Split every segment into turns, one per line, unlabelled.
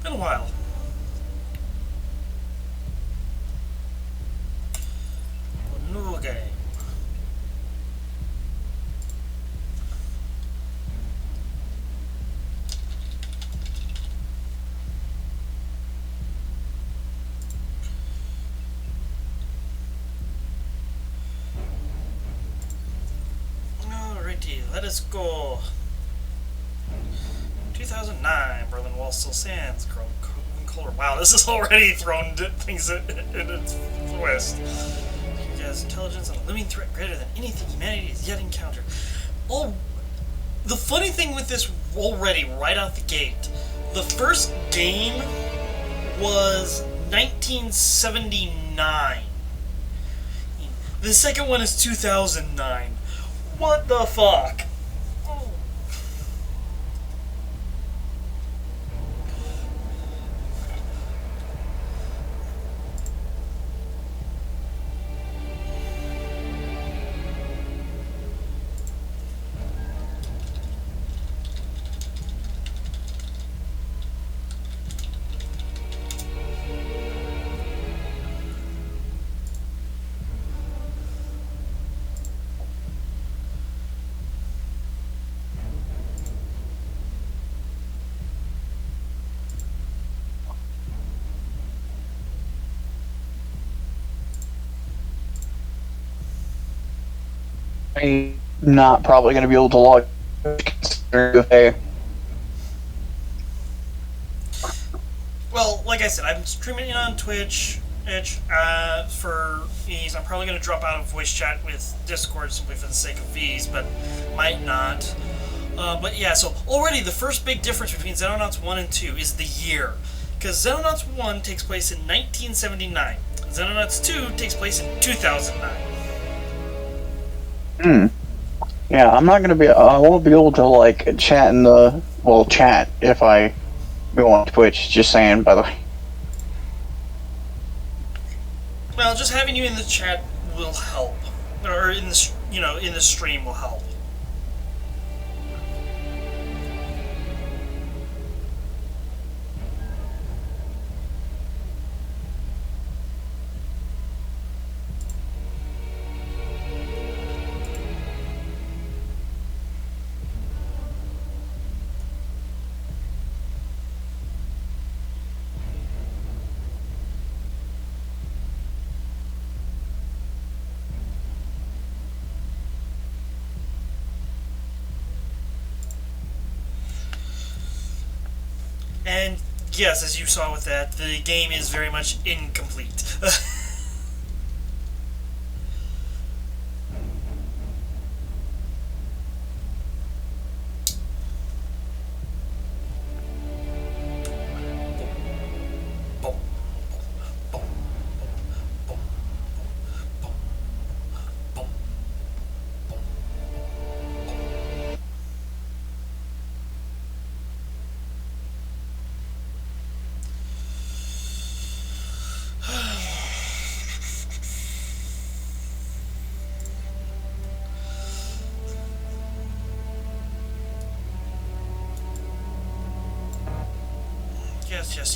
Been a while. New game. Alrighty, let us go. 2009, Berlin Wall still stands, growing colder. Wow, this has already thrown things in its twist. It has intelligence and a living threat greater than anything humanity has yet encountered. Oh, the funny thing with this already, right out the gate, the first game was 1979. The second one is 2009. What the fuck?
I'm not probably going to be able to log if
Well, like I said, I'm streaming it on Twitch. For ease, I'm probably going to drop out of voice chat with Discord simply for the sake of ease, but might not. But yeah, so already the first big difference between Xenonauts 1 and 2 is the year. Because Xenonauts 1 takes place in 1979. Xenonauts 2 takes place in 2009.
Yeah, I'm not going to be... I won't be able to, like, chat in the... Well, chat if I go on Twitch, just saying, by the way.
Well, just having you in the chat will help. Or in the, in the stream will help. And yes, as you saw with that, the game is very much incomplete.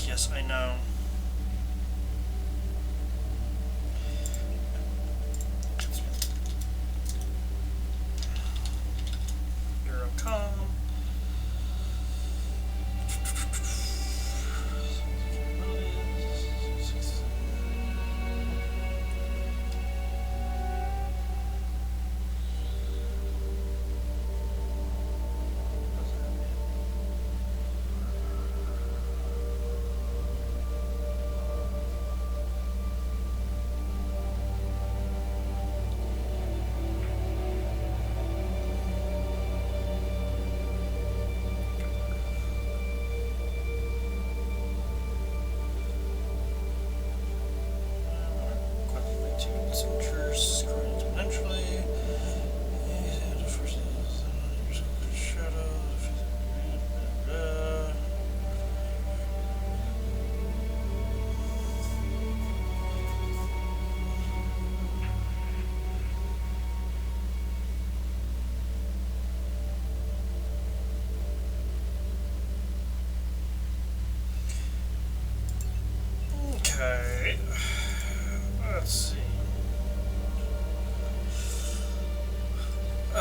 Yes, I know. Eurocom.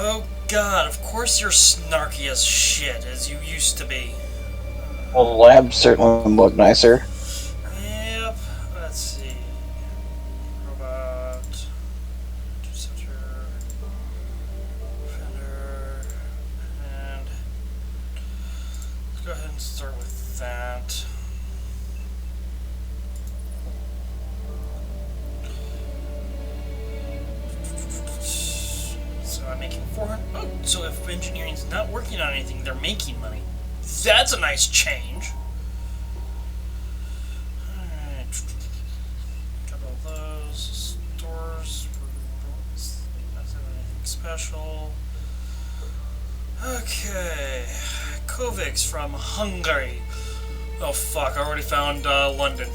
Oh god, of course you're snarky as shit, as you used to be.
Well, the labs certainly look nicer.
Yep. Let's see. Robot. Center. Fender. And let's go ahead and start with that. So I'm making 400. Oh, so if engineering's not working on anything, they're making money. That's a nice change. Alright. Got all those. Stores. Not anything special. Okay. Kovics from Hungary. Oh fuck, I already found London.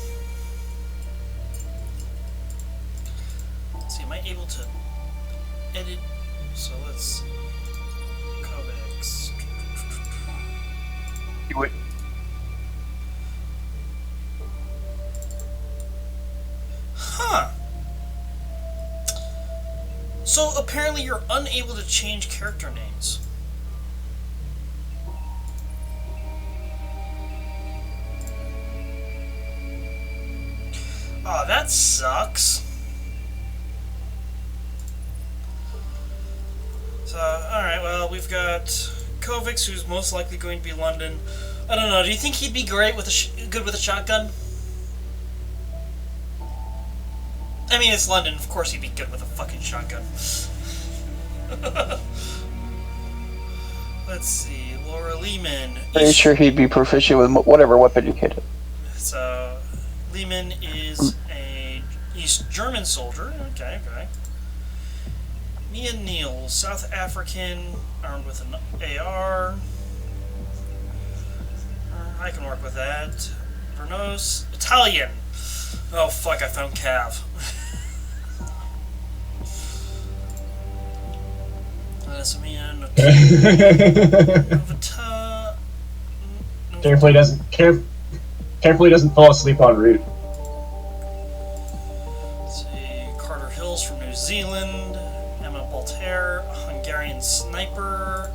Let's see, am I able to edit? So let's see. Kovics.
You would.
Huh. So apparently you're unable to change character names. Oh, that sucks. So, alright, well, we've got Kovics, who's most likely going to be London. I don't know, do you think he'd be great with good with a shotgun? I mean, it's London, of course he'd be good with a fucking shotgun. Let's see, Laura Lehman.
Pretty sure he'd be proficient with whatever weapon you hit.
So, Lehman is a East German soldier. Okay, okay. Mia Neal, South African, armed with an AR. I can work with that. Vernos, Italian. Oh fuck, I found Cav. Lasamian.
Carefully doesn't fall asleep en route.
Let's see, Carter Hills from New Zealand. Emma Bolter, a Hungarian sniper.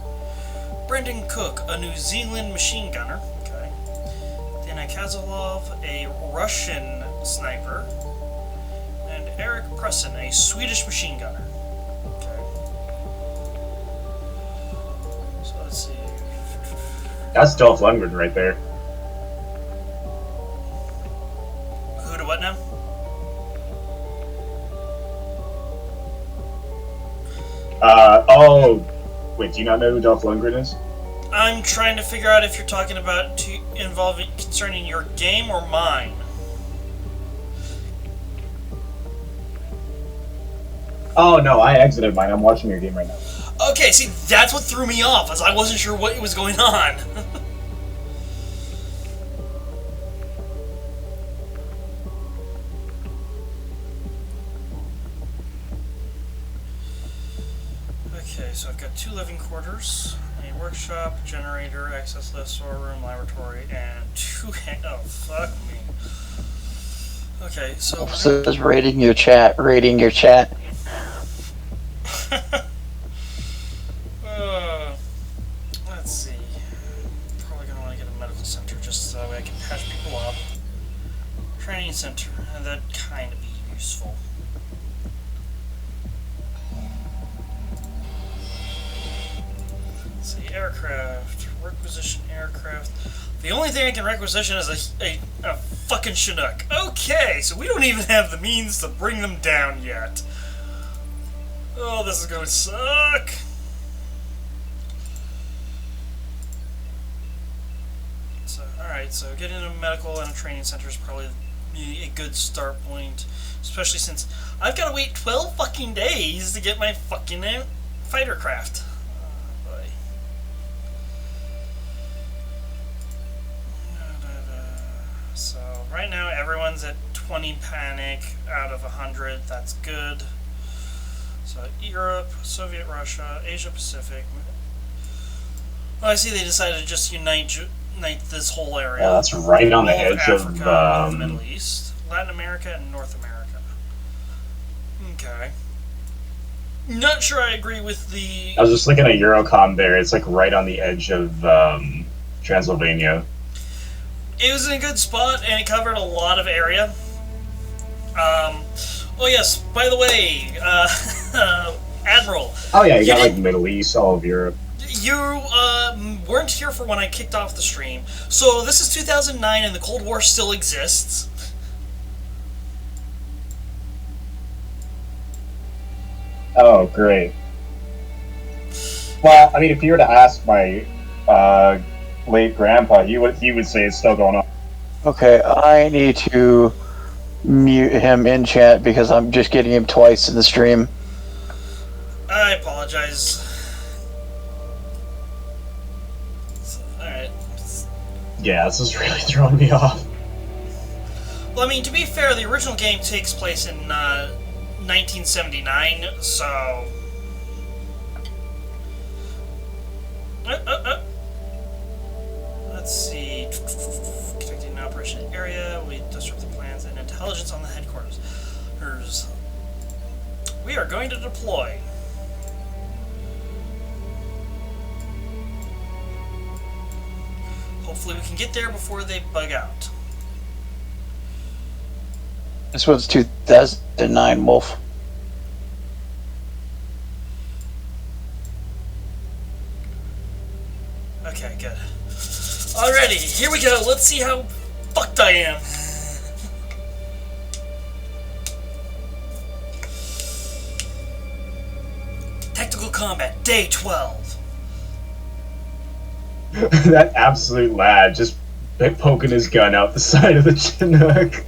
Brendan Cook, a New Zealand machine gunner. Okay. Dana Kazalov, a Russian sniper. And Eric Presson, a Swedish machine gunner. Okay. So let's see.
That's Dolph Lundgren right there.
Who to what now?
Oh, wait, do you not know who Dolph Lundgren is?
I'm trying to figure out if you're talking about involving concerning your game or mine.
Oh, no, I exited mine. I'm watching your game right now.
Okay, see, that's what threw me off, as I wasn't sure what was going on. Okay, so I've got 2 living quarters, a workshop, generator, access lift, storeroom, laboratory, and 2 oh, fuck me. Okay, so...
Says rating your chat.
Let's see. Probably gonna want to get a medical center just so that way I can patch people up. Training center, and that'd kind of be useful. Let's see, aircraft, requisition aircraft. The only thing I can requisition is a fucking Chinook. Okay, so we don't even have the means to bring them down yet. Oh, this is gonna suck. So, alright, so getting a medical and a training center is probably a good start point. Especially since I've got to wait 12 fucking days to get my fucking fighter craft. Oh, boy. So, right now everyone's at 20 panic out of 100. That's good. So, Europe, Soviet Russia, Asia Pacific. Oh, I see they decided to just unite this whole area.
Yeah, that's right on the edge
Africa,
of
the Middle East, Latin America, and North America. Okay. Not sure I agree with the.
I was just looking at Eurocom there. It's like right on the edge of Transylvania.
It was in a good spot and it covered a lot of area. Oh yes, by the way, Admiral.
Oh yeah, you got like Middle East, all of Europe.
You weren't here for when I kicked off the stream. So this is 2009 and the Cold War still exists.
Oh, great. Well, I mean, if you were to ask my late grandpa, he would say it's still going on.
Okay, I need to mute him in chat because I'm just getting him twice in the stream.
I apologize. Alright.
Yeah, this is really throwing me off.
Well, I mean, to be fair, the original game takes place in 1979, so... Let's see. Conducting an operation area. We disrupt the plans and intelligence on the headquarters. We are going to deploy. Hopefully we can get there before they bug out.
This was 2009, Wolf.
Okay, good. Alrighty, here we go. Let's see how fucked I am. Tactical combat, day 12.
That absolute lad just poking his gun out the side of the Chinook.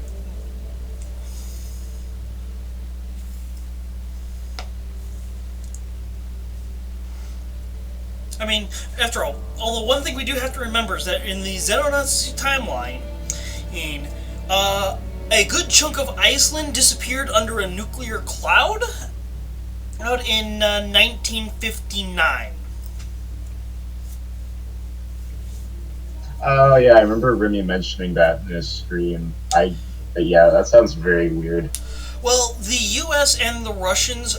I mean, after all, although one thing we do have to remember is that in the Xenonauts timeline, a good chunk of Iceland disappeared under a nuclear cloud out in 1959.
Oh yeah, I remember Remy mentioning that in his stream. Yeah, that sounds very weird.
Well, the U.S. and the Russians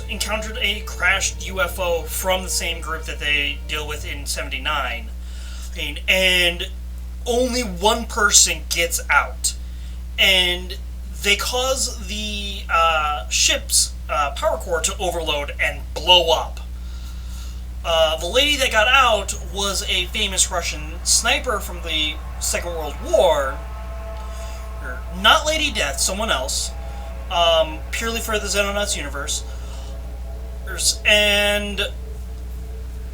encountered a crashed UFO from the same group that they deal with in '79, and only one person gets out, and they cause the ship's power core to overload and blow up. The lady that got out was a famous Russian sniper from the Second World War. Not Lady Death, someone else. Purely for the Xenonauts universe. And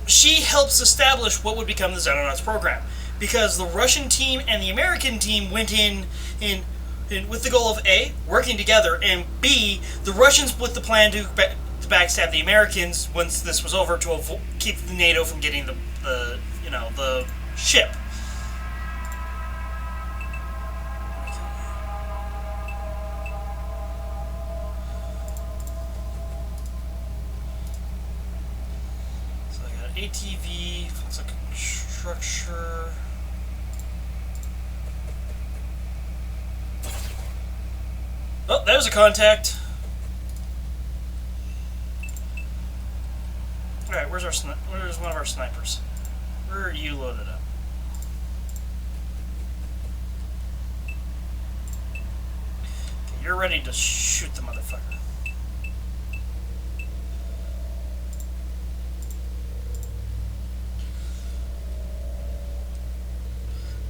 she helps establish what would become the Xenonauts program. Because the Russian team and the American team went in with the goal of A, working together, and B, the Russians with the plan to backstab the Americans once this was over to keep NATO from getting the ship. So I got ATV, looks like a structure. Oh, there's a contact. Alright, where's one of our snipers? Where are you loaded up? Okay, you're ready to shoot the motherfucker.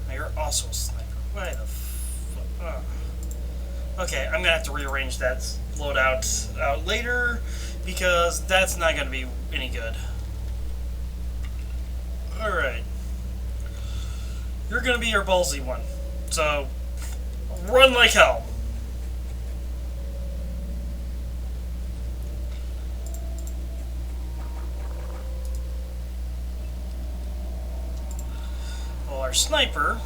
Now you're also a sniper. Why the fuck? Oh. Okay, I'm gonna have to rearrange that loadout out later, because that's not going to be any good. Alright. You're going to be your ballsy one. So, run like hell. Well, our sniper...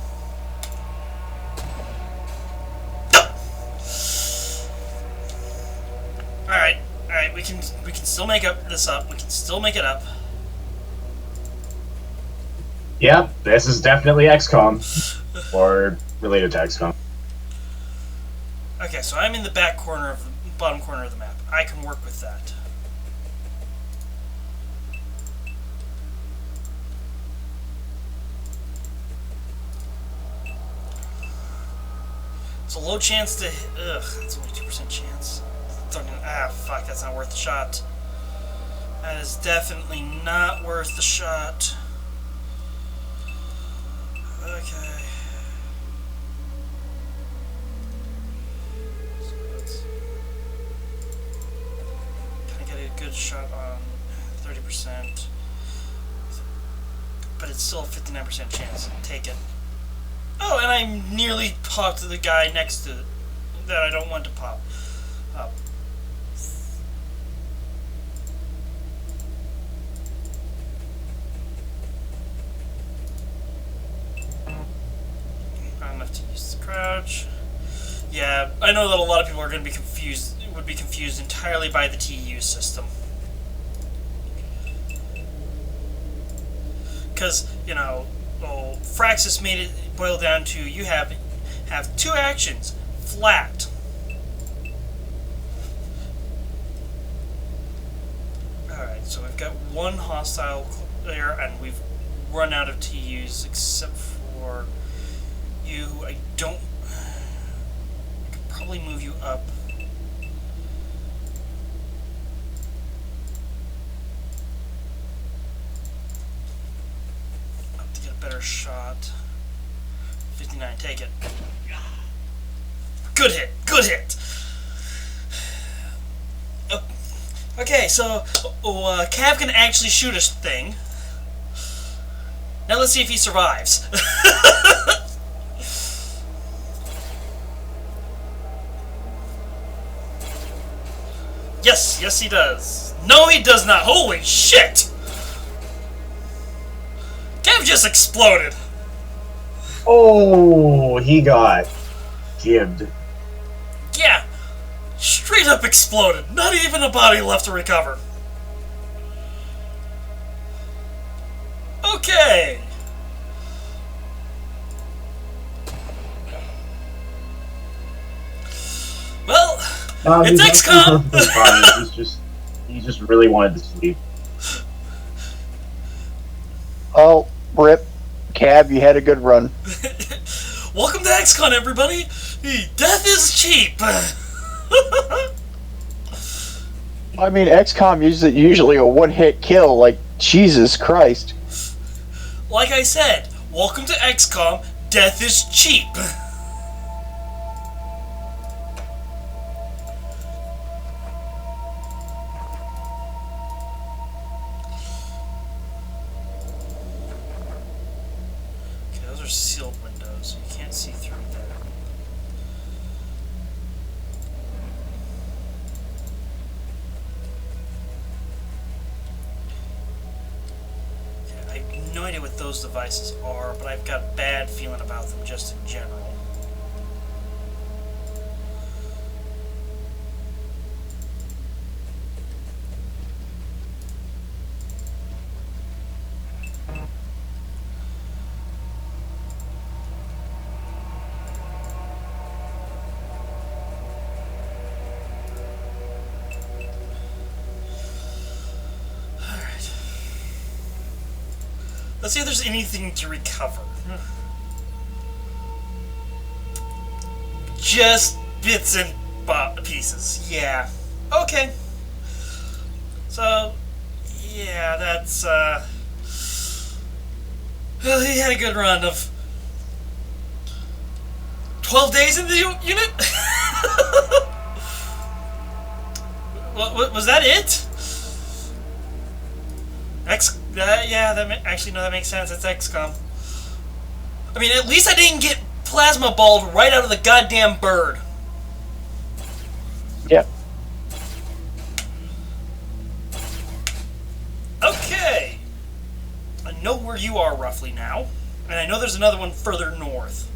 Alright. Alright, we can still make this up. We can still make it up.
Yeah, this is definitely XCOM. Or related to XCOM.
Okay, so I'm in the back corner of the bottom corner of the map. I can work with that. It's a low chance to. Ugh, that's only 2% chance. Fuck, that's not worth the shot. That is definitely not worth the shot. Okay. So let's kind of get a good shot on 30%. But it's still a 59% chance. Take it. Oh, and I nearly popped the guy next to it that I don't want to pop up. Not enough to use the crouch. Yeah, I know that a lot of people are going to be confused. Would be confused entirely by the TU system. Because, you know, well, Fraxis made it boil down to you have 2 actions, flat. Alright, so we've got 1 hostile there, and we've run out of TUs except for you. I could probably move you up. Better shot. 59, take it. Good hit, good hit. Okay, so Cav can actually shoot a thing. Now let's see if he survives. Yes, he does. No, he does not. Holy shit! Cav just exploded.
Oh, he got gibbed.
Yeah, straight up exploded. Not even a body left to recover. Okay. Well, it's XCOM.
He just really wanted to sleep.
Oh, rip. Cab, you had a good run.
Welcome to XCOM, everybody. Death is cheap.
I mean, XCOM is usually a one-hit kill. Like, Jesus Christ.
Like I said, welcome to XCOM. Death is cheap. Sealed windows, you can't see through there. Okay, I have no idea what those devices are, but I've got a bad feeling about them just in general. Let's see if there's anything to recover. Just bits and pieces. Yeah. Okay. So, yeah, that's, well, he had a good run of 12 days in the unit? Was that it? Yeah, actually, no, that makes sense. It's XCOM. I mean, at least I didn't get plasma balled right out of the goddamn bird.
Yep.
Okay. I know where you are roughly now, and I know there's another one further north.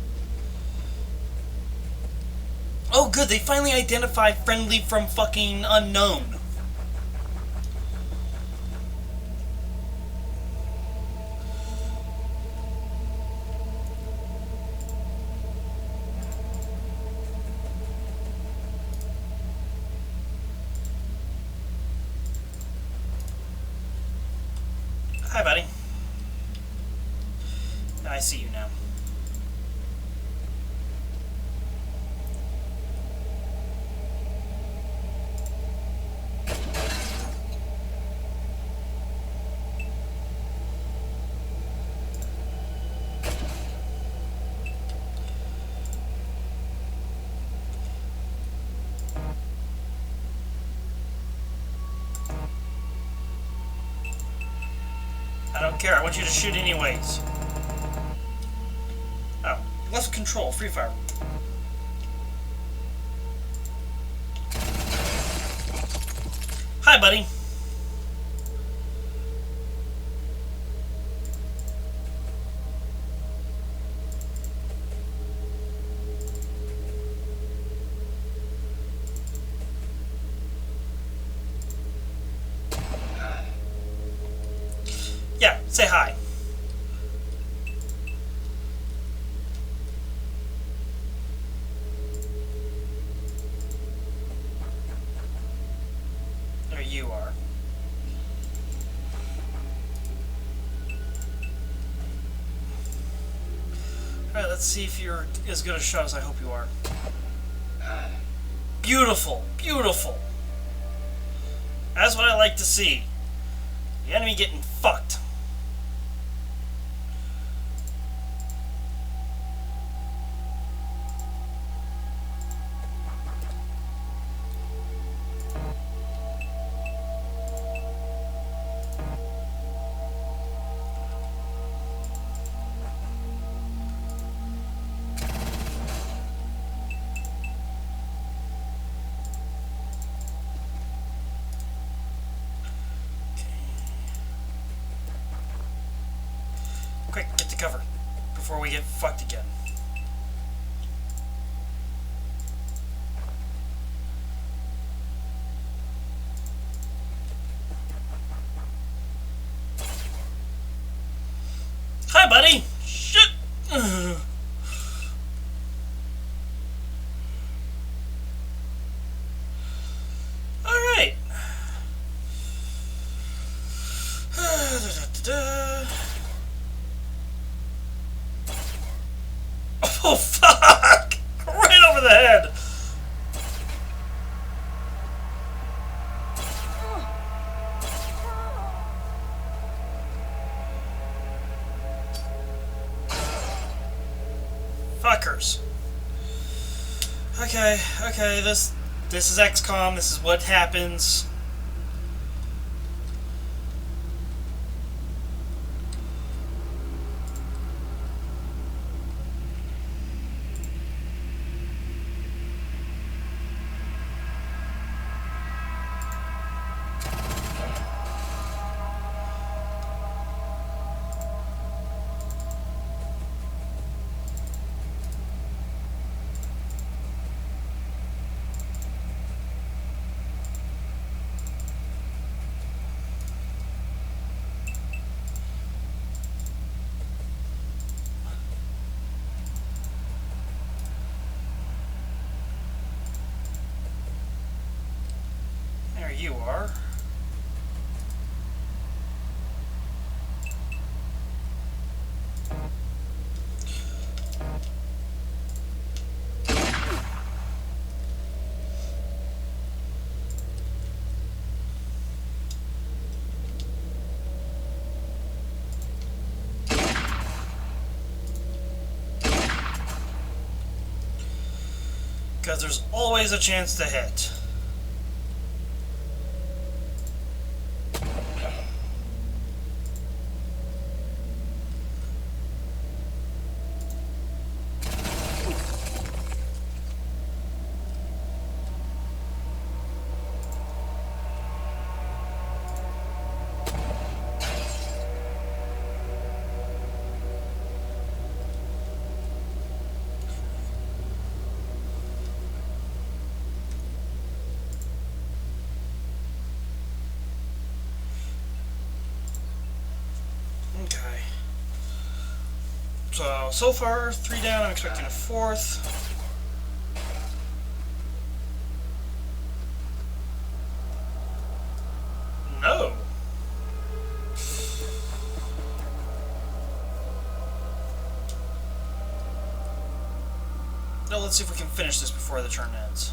Oh, good. They finally identified friendly from fucking unknown. Hi, buddy. I see you now. don't care. I want you to shoot anyways. Oh, left control, free fire. Hi, buddy. Yeah, say hi. There you are. Alright, let's see if you're as good a shot as I hope you are. Beautiful, beautiful. That's what I like to see. The enemy getting fucked. Quick, get to cover before we get fucked again. Hi, buddy. Shit. All right. Oh, fuck! Right over the head! Fuckers. Okay, this is XCOM, this is what happens. There you are. Because there's always a chance to hit. Okay. So far, 3 down, I'm expecting a 4th. No. No, let's see if we can finish this before the turn ends.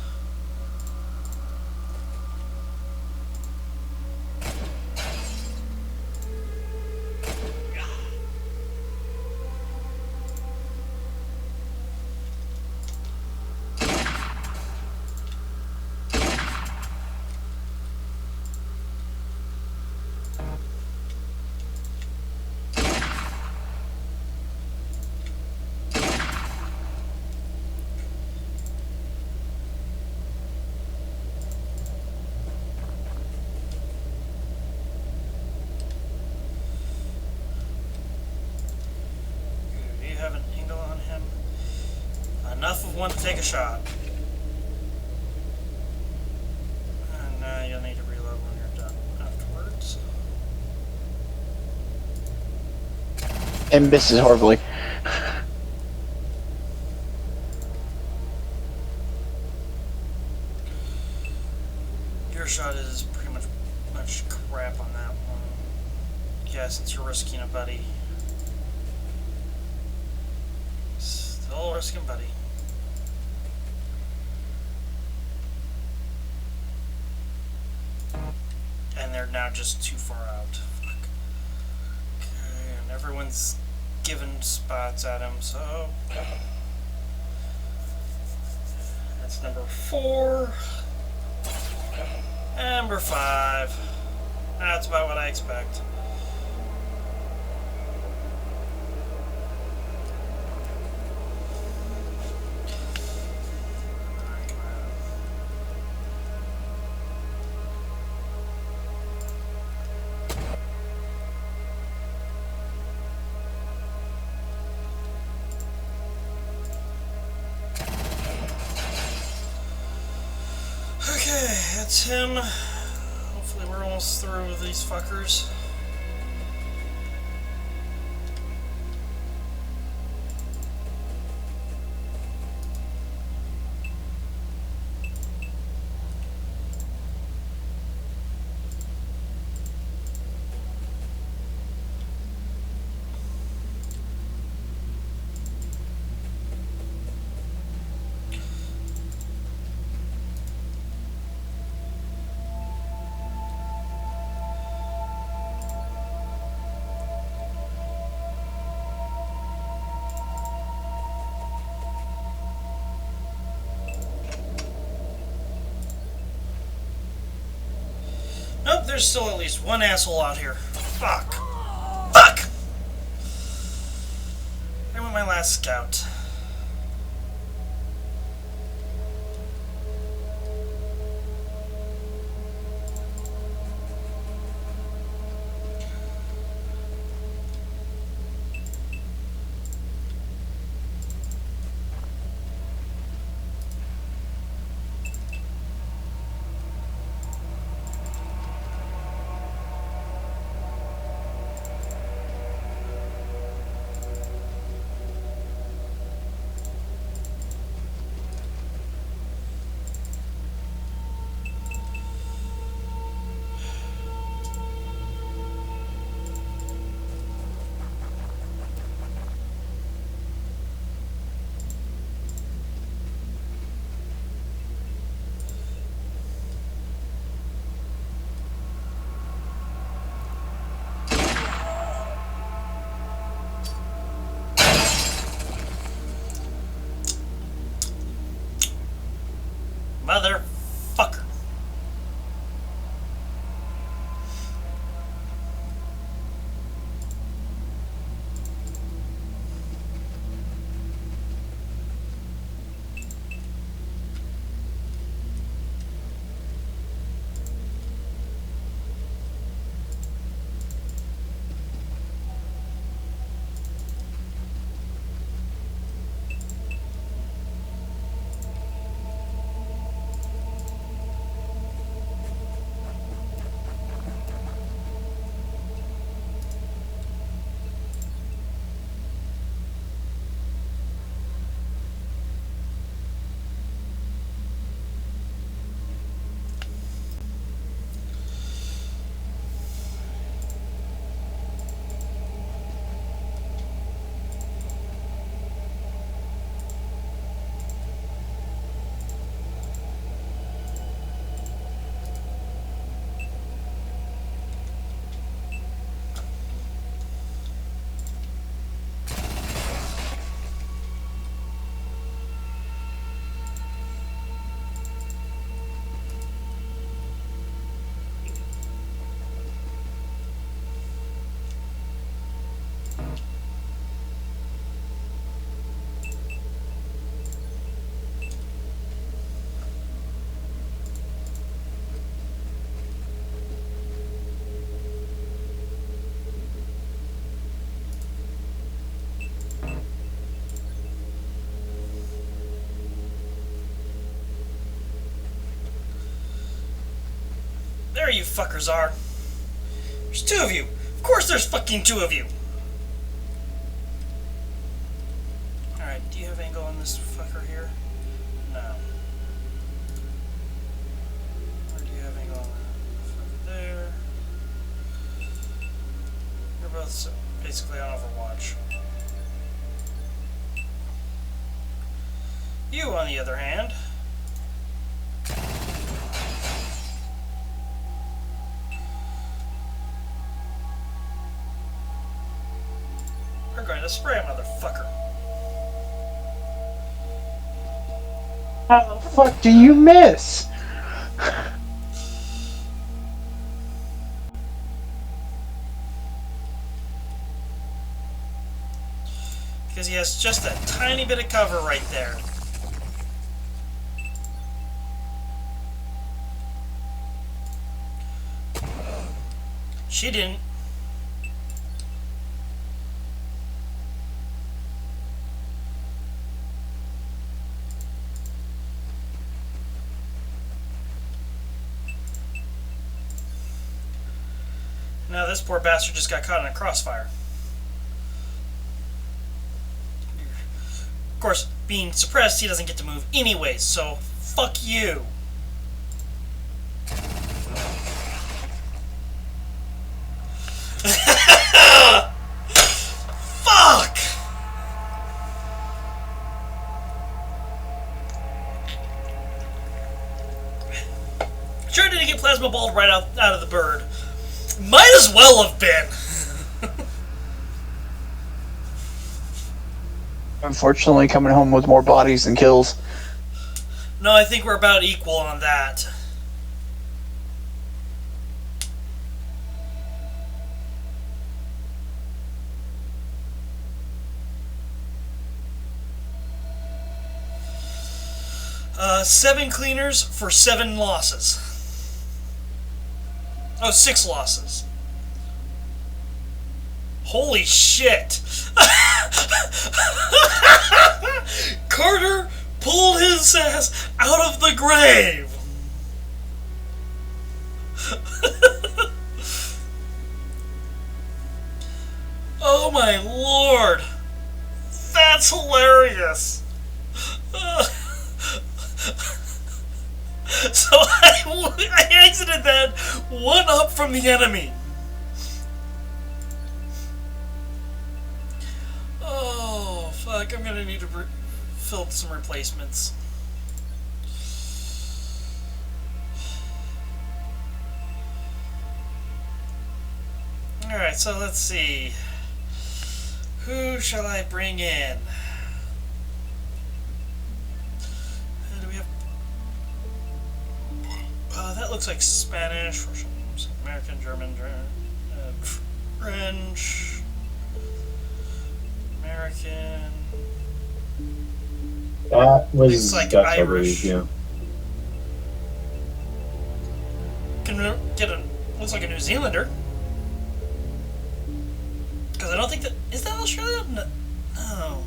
enough of one to take a shot. And you'll need to reload when you're done afterwards.
And misses horribly.
Your shot is pretty much crap on that one. Yeah, since you're risking a buddy. Still risking buddy. And they're now just too far out. Fuck. Okay, and everyone's giving spots at him, so that's number 4. Number 5. That's about what I expect. Okay, that's him. Hopefully we're almost through with these fuckers. Nope, there's still at least one asshole out here. Fuck. Fuck! I went my last scout. you fuckers are. There's two of you. Of course there's fucking two of you. Alright, do you have angle on this fucker here? No. Or do you have angle on that fucker there? You're both basically on Overwatch. You, on the other hand, are going to spray a motherfucker.
How the fuck do you miss?
Because he has just a tiny bit of cover right there. She didn't. Now this poor bastard just got caught in a crossfire. Of course, being suppressed, he doesn't get to move anyways, so fuck you. Fuck! Sure didn't get plasma balled right out of the bird. Might as well have been.
Unfortunately, coming home with more bodies than kills.
No, I think we're about equal on that. Seven cleaners for 7 losses. Oh, 6 losses. Holy shit! Carter pulled his ass out of the grave! Oh my lord! That's hilarious! So I exited that one up from the enemy. Oh, fuck. I'm gonna need to fill some replacements. Alright, so let's see. Who shall I bring in? Do we have... that looks like Spanish, Russian, American, German, French, American.
That was
Looks like
Dutch, I
Irish.
believe, yeah.
Can get a... Looks like a New Zealander. Because I don't think that... Is that Australia? No. No.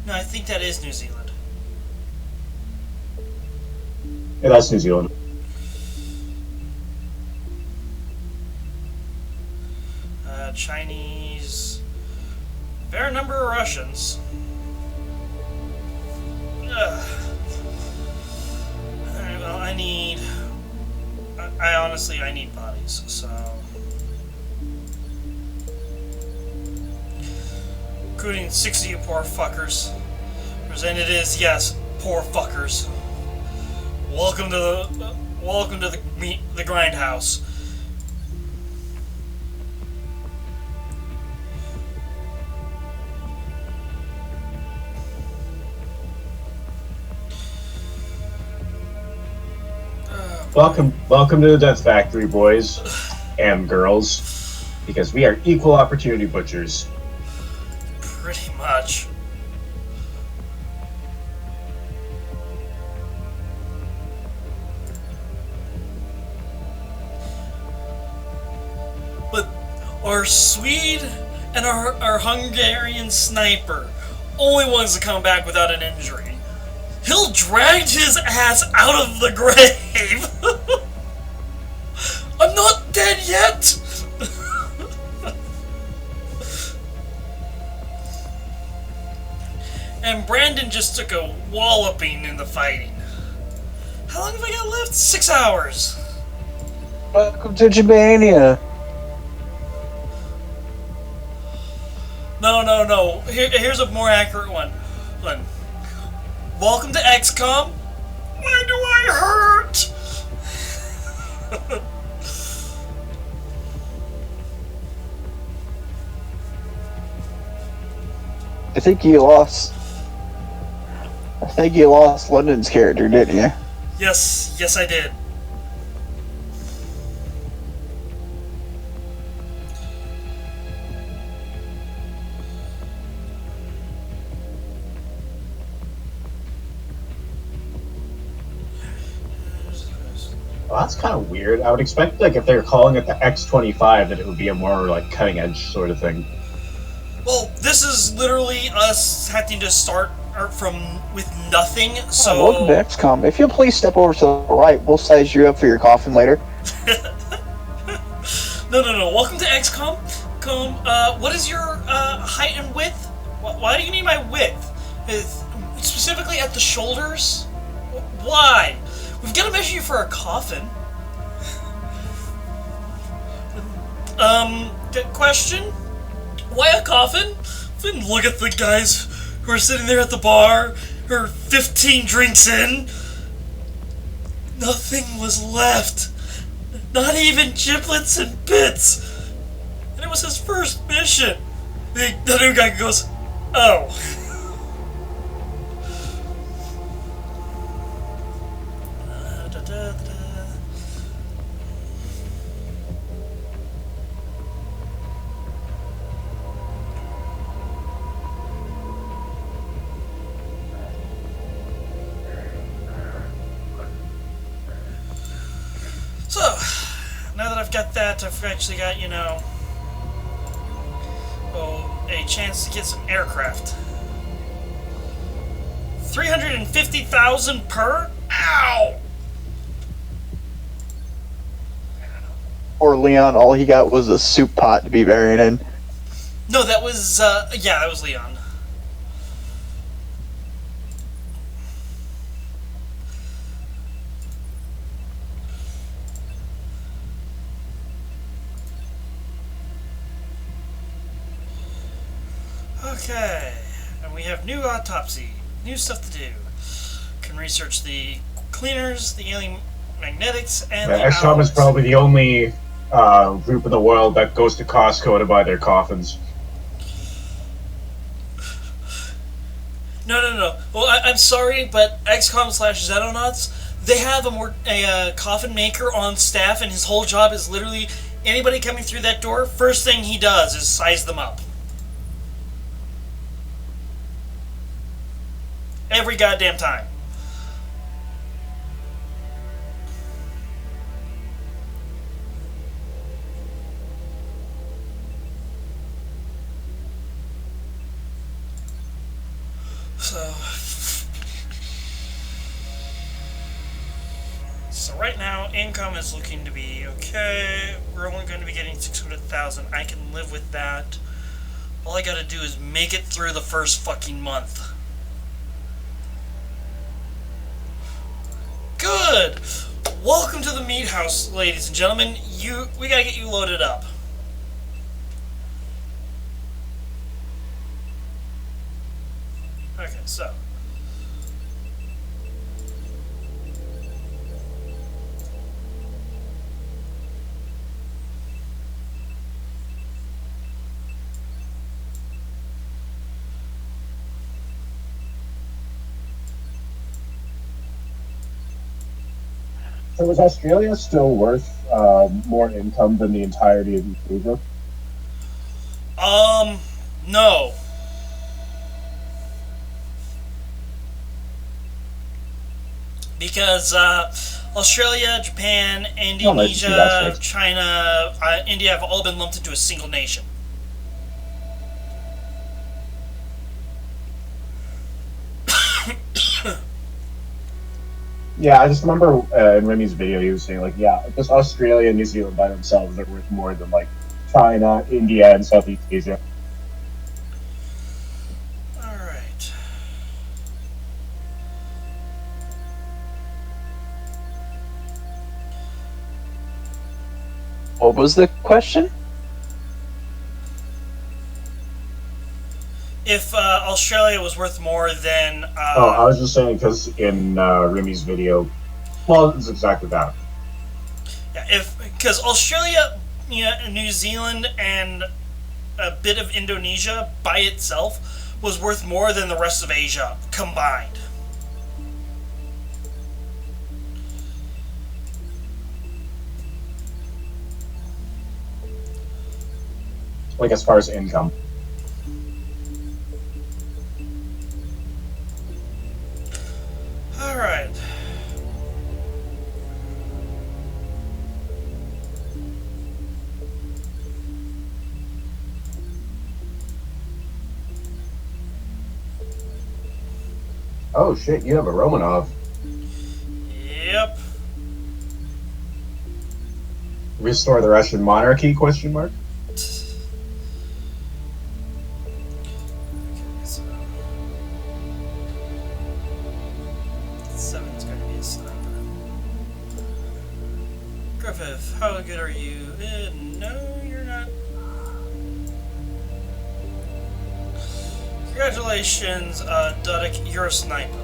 No, I think that is New Zealand.
Yeah, that's New Zealand.
Chinese. Fair number of Russians. Alright, well, I need... I honestly, I need bodies, so... Including 6 of you poor fuckers. Presented is, yes, poor fuckers. Welcome to the grindhouse.
Welcome to the Death Factory, boys and girls, because we are equal opportunity butchers.
Pretty much. But our Swede and our Hungarian sniper, only ones to come back without an injury. He'll drag his ass out of the grave. I'm not dead yet. And Brandon just took a walloping in the fighting. How long have I got left? 6 hours.
Welcome to Jabania.
No. Here's a more accurate one. Welcome to XCOM. Why do I hurt?
I think you lost London's character, didn't you?
Yes, I did.
Well, that's kind of weird. I would expect, like, if they were calling it the X25, that it would be a more, like, cutting-edge sort of thing.
Well, this is literally us having to start with nothing, so...
Welcome to XCOM. If you'll please step over to the right, we'll size you up for your coffin later.
No. Welcome to XCOM. What is your height and width? Why do you need my width? Specifically at the shoulders? Why? We've got to measure you for a coffin. Question? Why a coffin? Then look at the guys who are sitting there at the bar, who are 15 drinks in. Nothing was left. Not even giblets and bits. And it was his first mission. The new guy goes, oh. So, now that I've got that, I've actually got, a chance to get some aircraft. 350,000 per? Ow!
Or Leon, all he got was a soup pot to be buried in.
No, that was, that was Leon. Okay, and we have new autopsy, new stuff to do. Can research the cleaners, the alien magnetics, and the
XCOM
alloys.
is probably the only group in the world that goes to Costco to buy their coffins.
No. Well, I'm sorry, but XCOM/Xenonauts, they have a coffin maker on staff, and his whole job is literally anybody coming through that door, first thing he does is size them up. Every goddamn time. So right now, income is looking to be okay. We're only going to be getting 600,000. I can live with that. All I gotta do is make it through the first fucking month. Good! Welcome to the meat house, ladies and gentlemen. We gotta get you loaded up. Okay, so.
So is Australia still worth more income than the entirety of Vancouver?
No. Because Australia, Japan, Indonesia, China, India have all been lumped into a single nation.
Yeah, I just remember in Remy's video he was saying like, yeah, just Australia and New Zealand by themselves are worth more than like China, India, and Southeast Asia.
All right.
What was the question?
If Australia was worth more than
Oh, I was just saying because in Remy's video, well, it's exactly that.
yeah, because Australia, New Zealand, and a bit of Indonesia by itself was worth more than the rest of Asia combined.
Like as far as income.
All right.
Oh shit, you have a Romanov.
Yep.
Restore the Russian monarchy? Question mark.
So 7's going to be a sniper. Griffith, how good are you? No, you're not. Congratulations, Dudek, you're a sniper.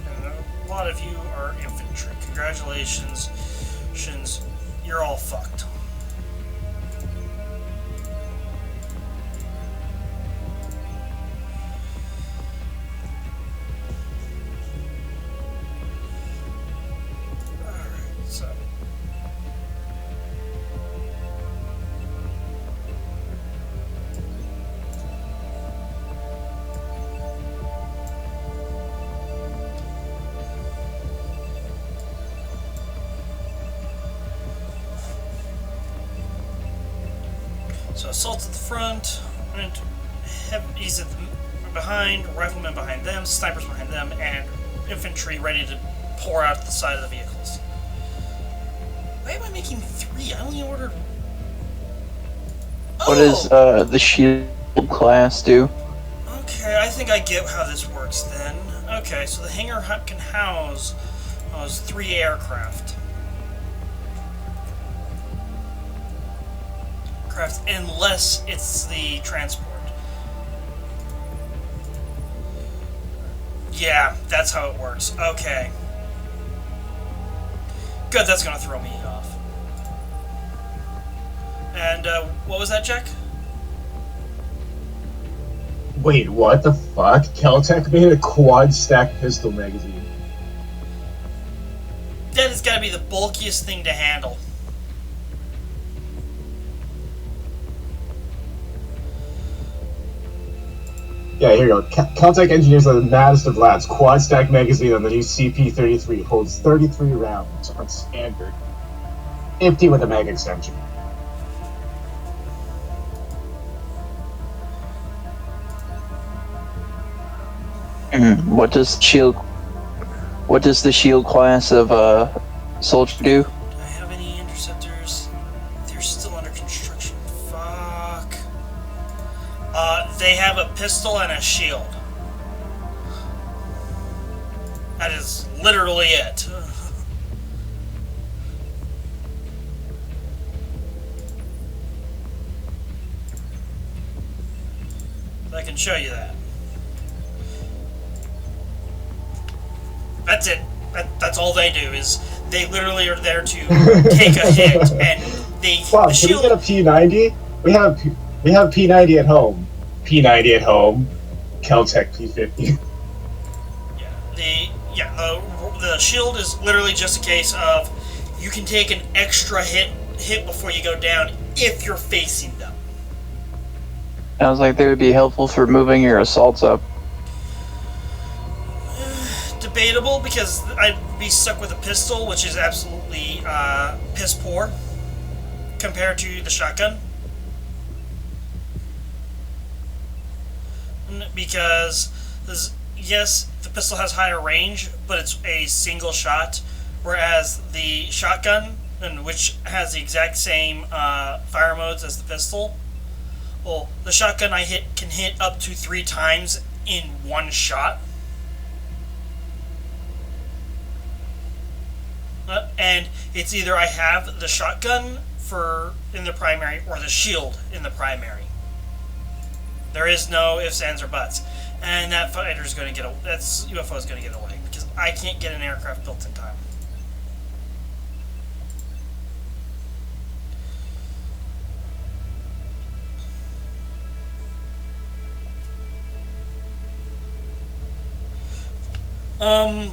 And a lot of you are infantry. Congratulations, you're all fucked. So, assaults at the front, he's at the behind, riflemen behind them, snipers behind them, and infantry ready to pour out the side of the vehicles. Why am I making 3? I only ordered... Oh!
What does the shield class do?
Okay, I think I get how this works then. Okay, so the hangar can house 3 aircraft. Unless it's the transport. Yeah, that's how it works. Okay. Good, that's gonna throw me off. And, what was that, Jack?
Wait, what the fuck? Caltech made a quad-stack pistol magazine.
That has gotta be the bulkiest thing to handle.
Yeah, here you go. Caltech engineers are the maddest of lads. Quad-stack magazine on the new CP-33 holds 33 rounds on standard. Empty with a mag extension.
What does the shield class of soldier do?
Do I have any interceptors? They're still under construction. Fuck. They have a pistol and a shield. That is literally it. I can show you that. That's it. That's all they do, is they literally are there to take a hit, and they...
Wow,
the
can we
shield,
get a P90? We have P90 at home. P90 at home. Caltech P50.
the shield is literally just a case of you can take an extra hit before you go down if you're facing them.
Sounds like they would be helpful for moving your assaults up.
Debatable, because I'd be stuck with a pistol, which is absolutely piss poor compared to the shotgun. because yes, the pistol has higher range, but it's a single shot, whereas the shotgun, which has the exact same fire modes as the pistol, well, the shotgun can hit up to 3 times in one shot. And it's either I have the shotgun in the primary or the shield in the primary. There is no ifs, ands, or buts. And that fighter's going to get that UFO is going to get away because I can't get an aircraft built in time.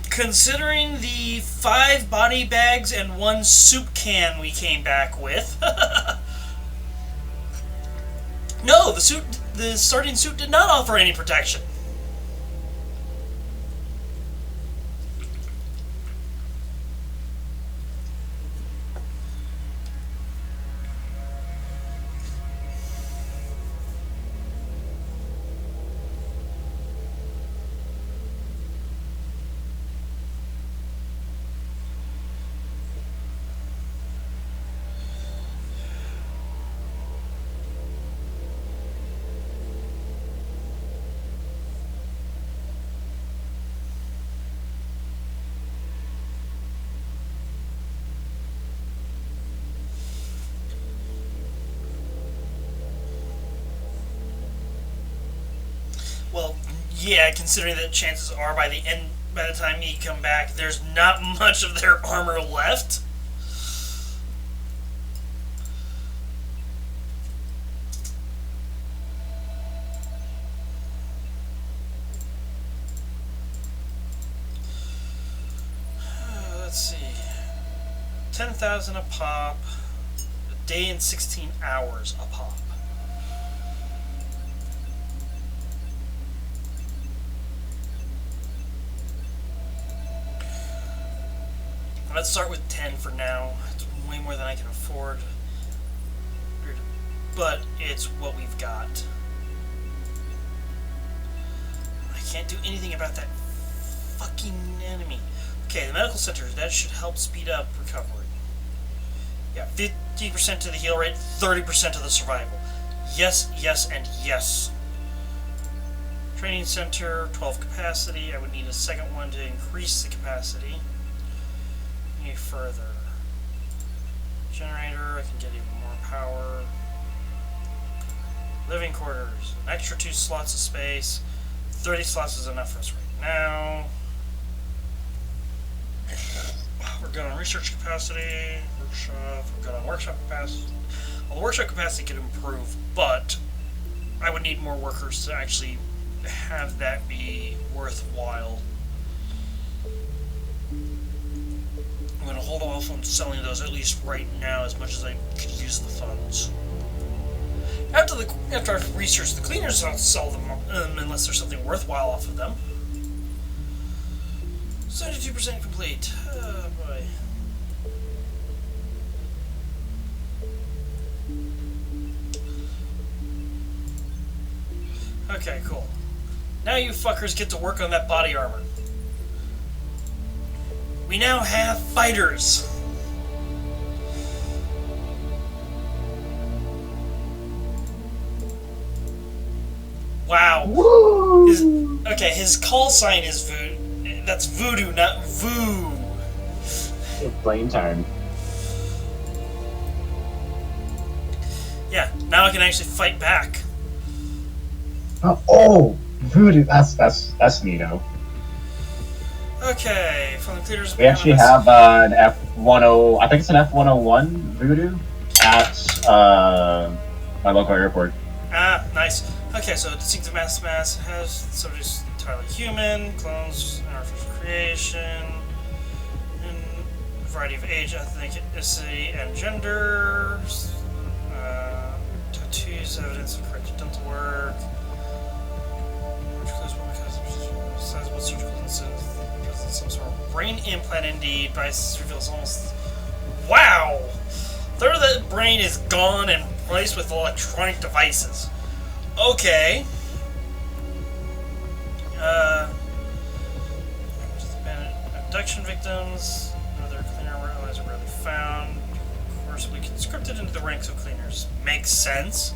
Considering the 5 body bags and 1 soup can we came back with. No, the starting suit did not offer any protection. Well, yeah, considering that chances are by the time you come back, there's not much of their armor left. Let's see. 10,000 a pop. A day and 16 hours a pop. Let's start with 10 for now. It's way more than I can afford. But it's what we've got. I can't do anything about that fucking enemy. Okay, the medical center, that should help speed up recovery. Yeah, 50% to the heal rate, 30% to the survival. Yes, yes, and yes. Training center, 12 capacity. I would need a second one to increase the capacity. Any further. Generator, I can get even more power. Living quarters, an extra 2 slots of space. 30 slots is enough for us right now. We're good on research capacity, workshop, we're good on workshop capacity. Well, the workshop capacity could improve, but I would need more workers to actually have that be worthwhile. I'm going to hold off on selling those at least right now as much as I could use the funds. After I've researched the cleaners, I'll sell them unless there's something worthwhile off of them. 72% complete. Oh boy. Okay, cool. Now you fuckers get to work on that body armor. We now have fighters. Wow.
Woo!
His call sign is voodoo. That's voodoo, not voo.
It's blame time.
Yeah, now I can actually fight back.
Oh, voodoo. That's neato.
Okay, from the cleaners.
We actually have an F10. I think it's an F101 voodoo at my local airport.
Ah, nice. Okay, so distinctive mass has subjects entirely human, clones, and artificial creation, and a variety of age, ethnicity, and gender. Tattoos, evidence of correct dental work. Sizable surgical incident, some sort of brain implant indeed. Price reveals almost. Wow! Third of the brain is gone and replaced with electronic devices. Okay. Abduction victims, another cleaner allies are rarely found. Of course, we can script it into the ranks of cleaners. Makes sense.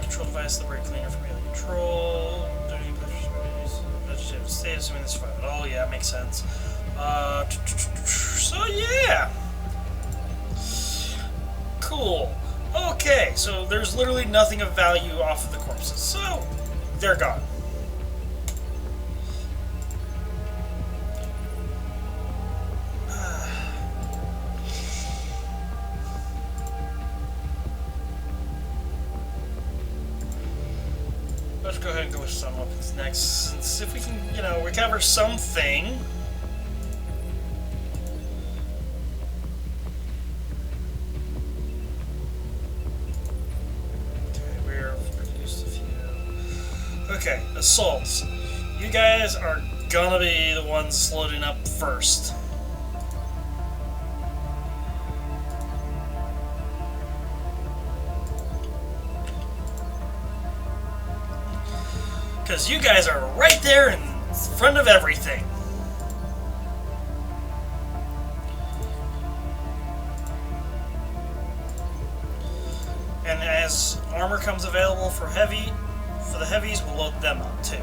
Control device, liberate cleaner from alien control. Vegetative state, assuming this survive at all. Yeah, makes sense. So yeah. Cool. Okay, so there's literally nothing of value off of the corpses. So, they're gone. Let's go ahead and go with some weapons next, since if we can, you know, recover something. Okay, we're produced a few. Okay, assaults. You guys are gonna be the ones loading up first. Because you guys are right there in front of everything. And as armor comes available for the heavies, we'll load them up too.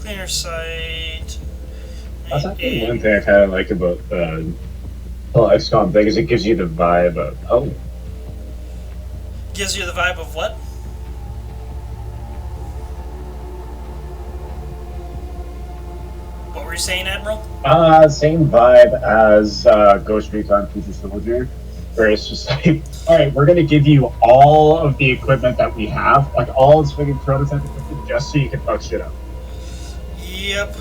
Cleaner site.
That's actually one thing I kind of like about the whole XCOM thing is it gives you the vibe of,
Gives you the vibe of what? What were you saying, Admiral?
Same vibe as Ghost Recon Future Soldier, where it's just like, alright, we're gonna give you all of the equipment that we have, like all this freaking prototype equipment, just so you can fuck shit up.
Yep.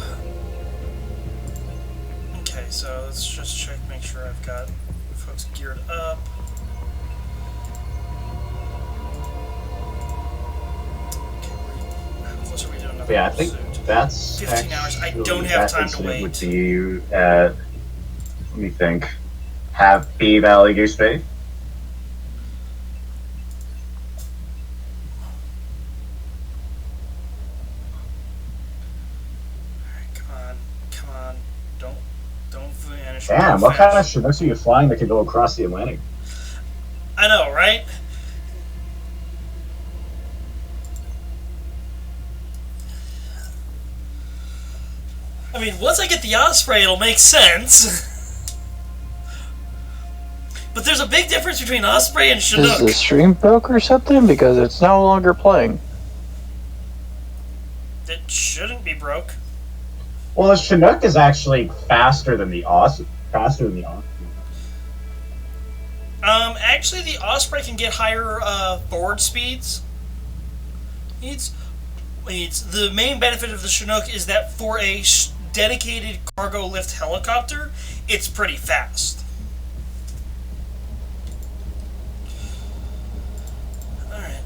Okay, so let's just check, make sure I've got folks geared up.
Yeah, I think that's
15 hours. I don't have time to wait.
Would be at, let me think, Happy Valley Goose Bay.
Alright, come on, don't vanish.
Damn, what kind of Chinooks are you flying that can go across the Atlantic?
I know, right? I mean, once I get the Osprey, it'll make sense. But there's a big difference between Osprey and Chinook.
Is the stream broke or something? Because it's no longer playing.
It shouldn't be broke.
Well, the Chinook is actually faster than the Osprey.
Actually, the Osprey can get higher forward speeds. The main benefit of the Chinook is that for a dedicated cargo lift helicopter, it's pretty fast. Alright.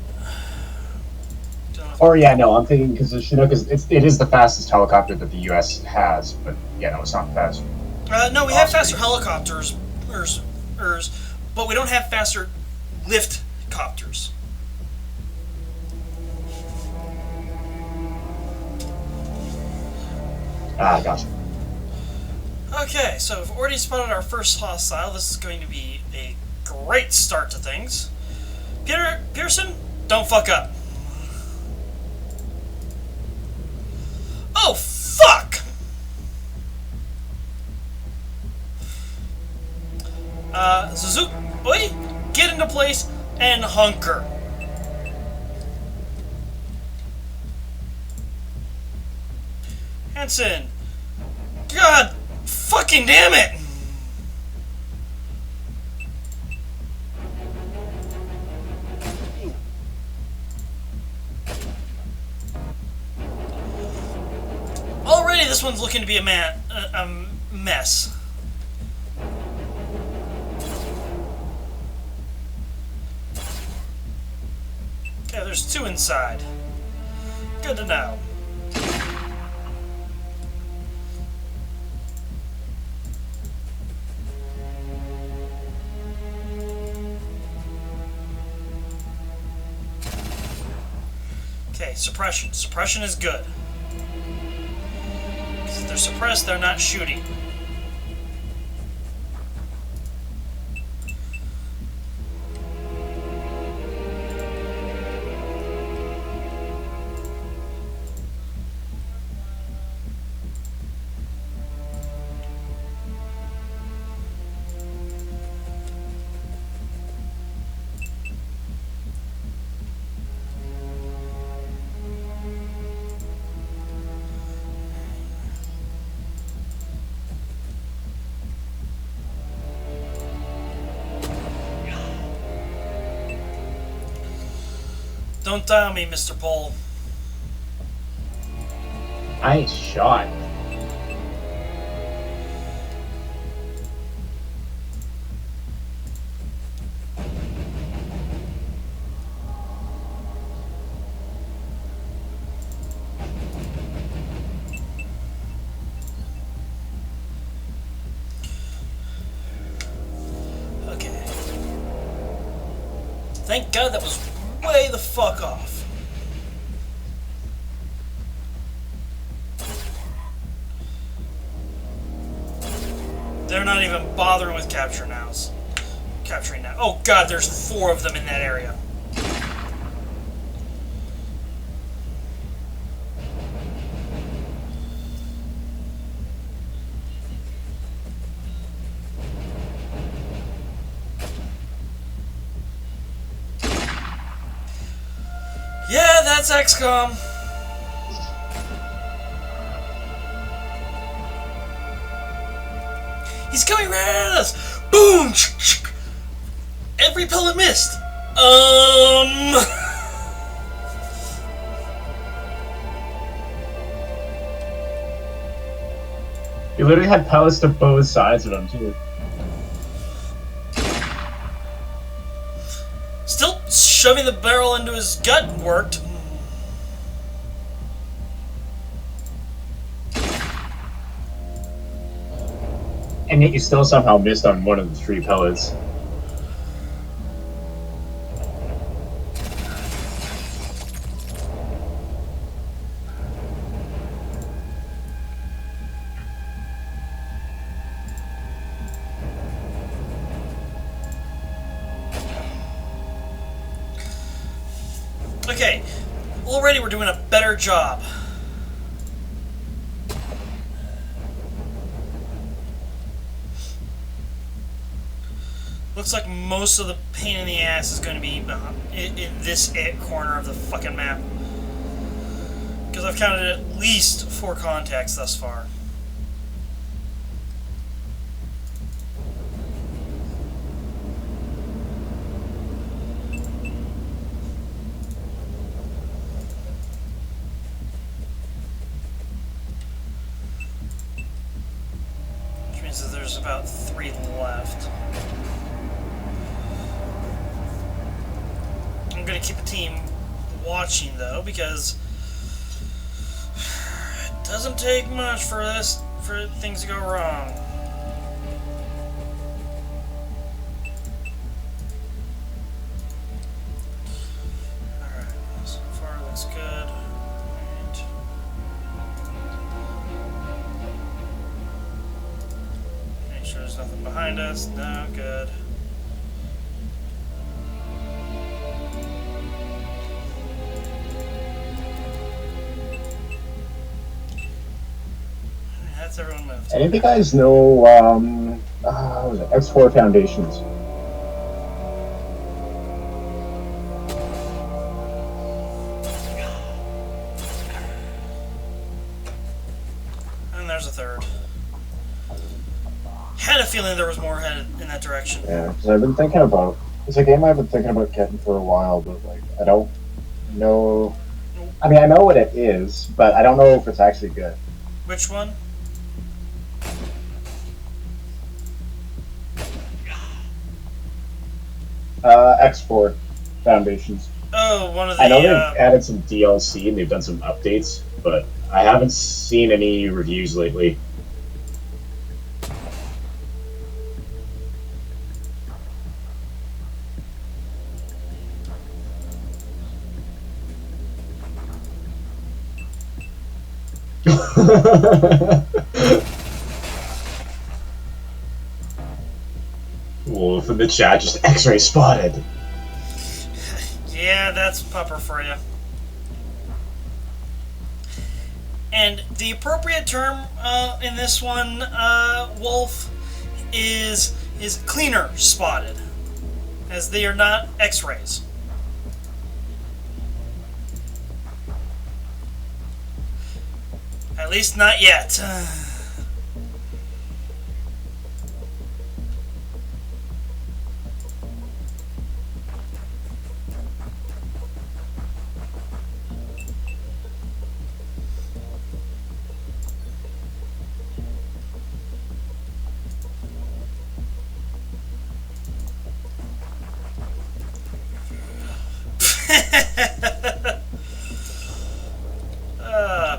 Or yeah, no, I'm thinking because the Chinook it is the fastest helicopter that the U.S. has, but yeah, no, it's not fast.
No, we have faster helicopters, but we don't have faster lift copters.
Ah, gotcha.
Okay, so we've already spotted our first hostile. This is going to be a great start to things. Pearson, don't fuck up. Oh, fuck! Suzuki, boy, get into place and hunker. Hanson, God fucking damn it! Already this one's looking to be a mess. Okay, there's two inside. Good to know. Okay, suppression. Suppression is good. Because if they're suppressed, they're not shooting. Don't die on me, Mr. Pole.
Nice shot.
Okay. Thank God that was way the fuck off. They're not even bothering with capturing now. Oh God, there's 4 of them in that area. Yeah, that's XCOM. He's coming right at us! Boom! Every pellet missed!
You literally had pellets to both sides of them, too.
Still shoving the barrel into his gut worked.
And yet you still somehow missed on one of the 3 pellets.
Okay, already we're doing a better job. Looks like most of the pain in the ass is going to be in this corner of the fucking map. Because I've counted at least 4 contacts thus far. Which means that there's about 3 left. I'm going to keep a team watching, though, because it doesn't take much for things to go wrong. Alright, so far it looks good. Alright. Make sure there's nothing behind us. No, good. Everyone moved.
Any of you guys know, what was it? X4 Foundations?
And there's a third. Had a feeling there was more headed in that direction.
Yeah, because I've been thinking about... It's a game I've been thinking about getting for a while, but, like, I don't know... I mean, I know what it is, but I don't know if it's actually good.
Which one?
X4 Foundations.
Oh, one of the...
I know they've added some DLC and they've done some updates, but I haven't seen any reviews lately. Wolf in the chat, just X-ray spotted.
Yeah, that's pupper for you. And the appropriate term in this one, Wolf, is cleaner spotted, as they are not X-rays. At least not yet.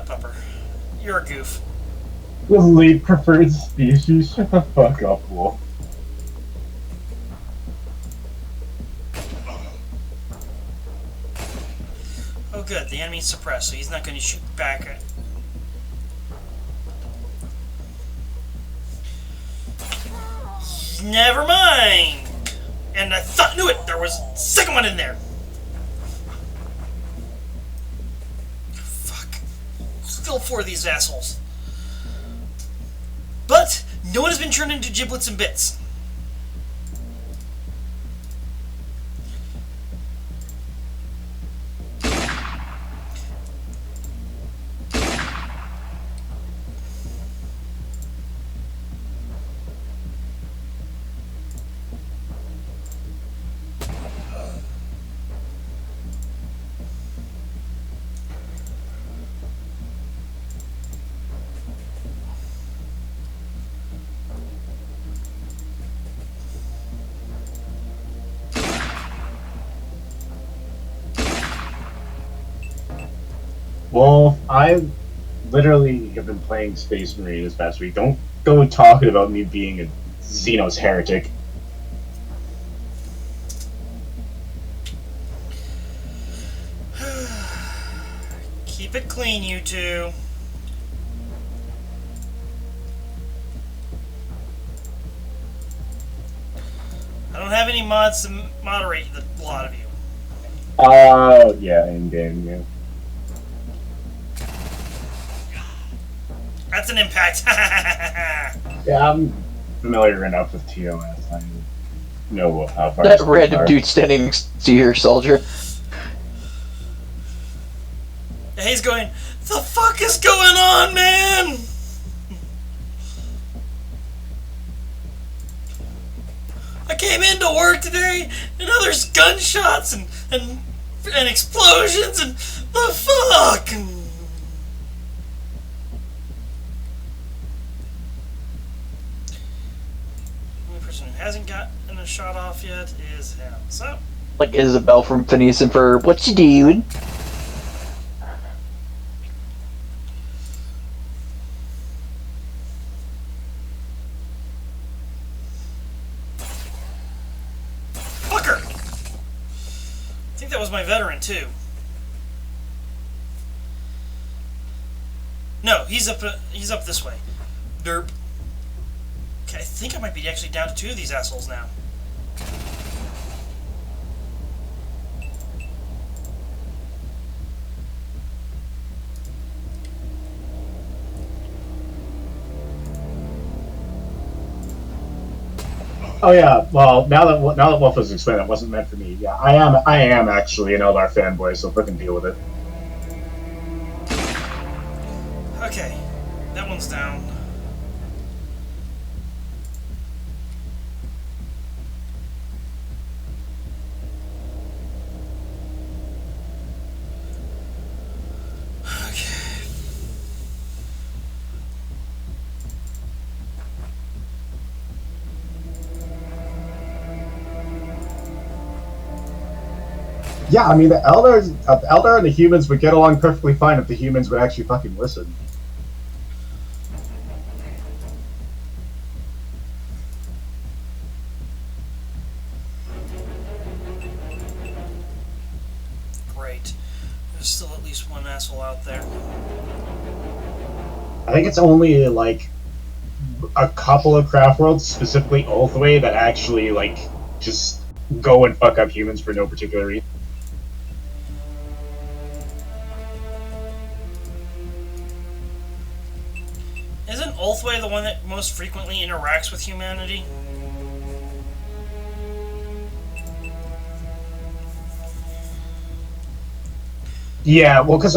Pupper. You're a goof.
The lead preferred species? Shut the fuck up, Wolf.
Oh good, the enemy's suppressed, so he's not going to shoot back at... Never mind! And I knew it! There was a second one in there! Fuck. Still 4 of these assholes. But, no one has been turned into giblets and bits.
Well, I literally have been playing Space Marine this past week. Don't go talking about me being a Xenos heretic.
Keep it clean, you two. I don't have any mods to moderate a lot of you.
Yeah, in-game, yeah.
That's an impact.
Yeah, I'm familiar enough with TOS. I know how far
That random dude standing next to your soldier.
And he's going, the fuck is going on, man? I came into work today, and now there's gunshots and explosions and the fuck. The only person who hasn't gotten a shot off yet is him. So,
Like Isabel from Phineas and Ferb. What you doing?
fucker. I think that was my veteran too. No, he's up this way. Derp. Okay, I think I might be actually down to 2 of these assholes now.
Oh yeah, well now that Wolf has explained, it wasn't meant for me. Yeah, I am actually an Eldar fanboy, so fucking deal with it.
Okay, that one's down. Okay.
Yeah, I mean the Eldar and the humans would get along perfectly fine if the humans would actually fucking listen.
Great. There's still at least one asshole out there.
I think it's only like a couple of craft worlds, specifically Ulthway, that actually like just go and fuck up humans for no particular reason.
Isn't Ulthway the one that most frequently interacts with humanity?
Yeah, well, because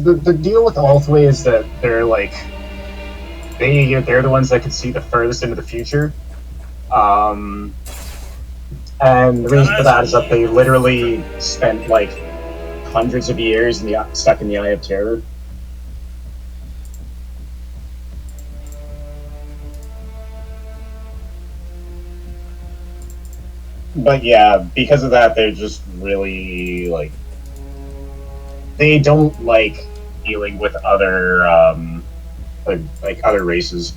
the deal with Ulthway is that they're like they're the ones that can see the furthest into the future. And the reason for that is that they literally spent like hundreds of years stuck in the Eye of Terror. But yeah, because of that, they're just really like they don't like dealing with other like other races.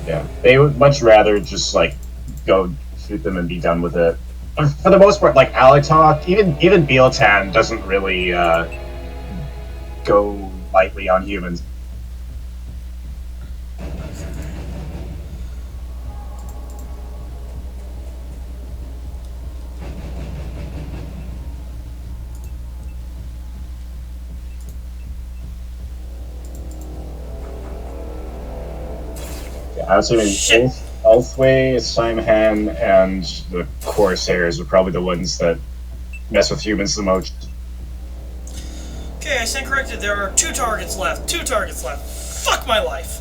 Yeah, they would much rather just like go shoot them and be done with it. For the most part, like Alatok, even Bealtan doesn't really go lightly on humans. I would say Ulthway, Simhan, and the Corsairs are probably the ones that mess with humans the most.
Okay, I stand corrected. There are 2 targets left. 2 targets left. Fuck my life.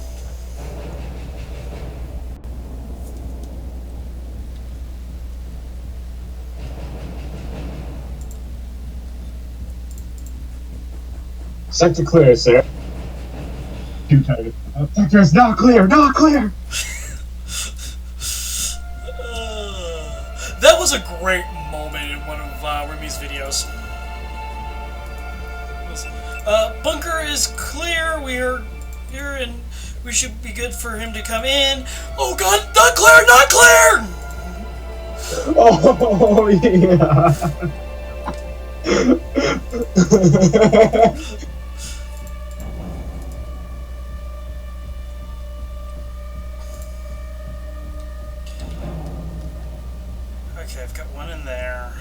Sector clear, sir. 2 targets. Sector is not clear. Not clear.
That was a great moment in one of Remy's videos. Bunker is clear. We're here and we should be good for him to come in. Oh god, not clear, not clear!
Oh yeah.
Okay, I've got one in there.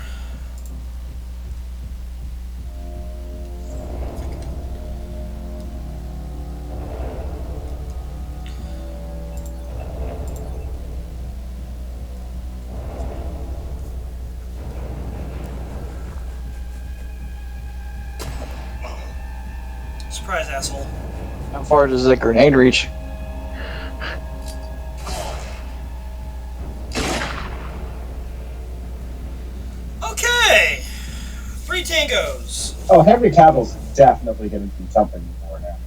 Surprise, asshole.
How far does that grenade reach?
Okay! 3 tangos.
Oh, Henry Cavill's definitely going to do something more now.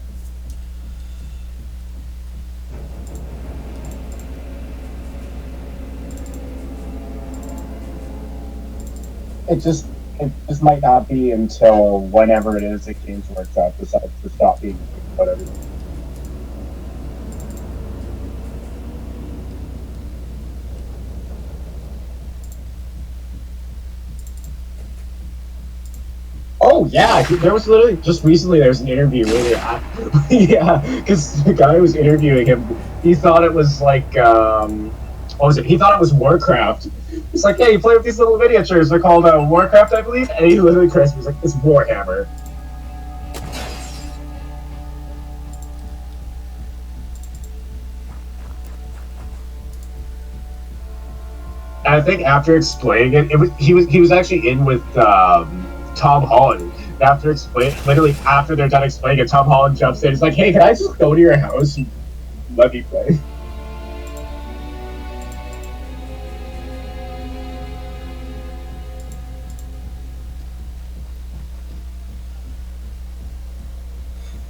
It just might not be until whenever it is that Games Workshop decides to stop being whatever. Oh yeah, there was literally just recently there was an interview where they, yeah, because the guy who was interviewing him, he thought it was like what was it? He thought it was Warcraft. He's like, yeah, you play with these little miniatures. They're called Warcraft, I believe. And he literally crashed. He was like, it's Warhammer. And I think after explaining it, he was actually in with Tom Holland. Literally after they're done explaining it, Tom Holland jumps in. He's like, hey, can I just go to your house and let me play?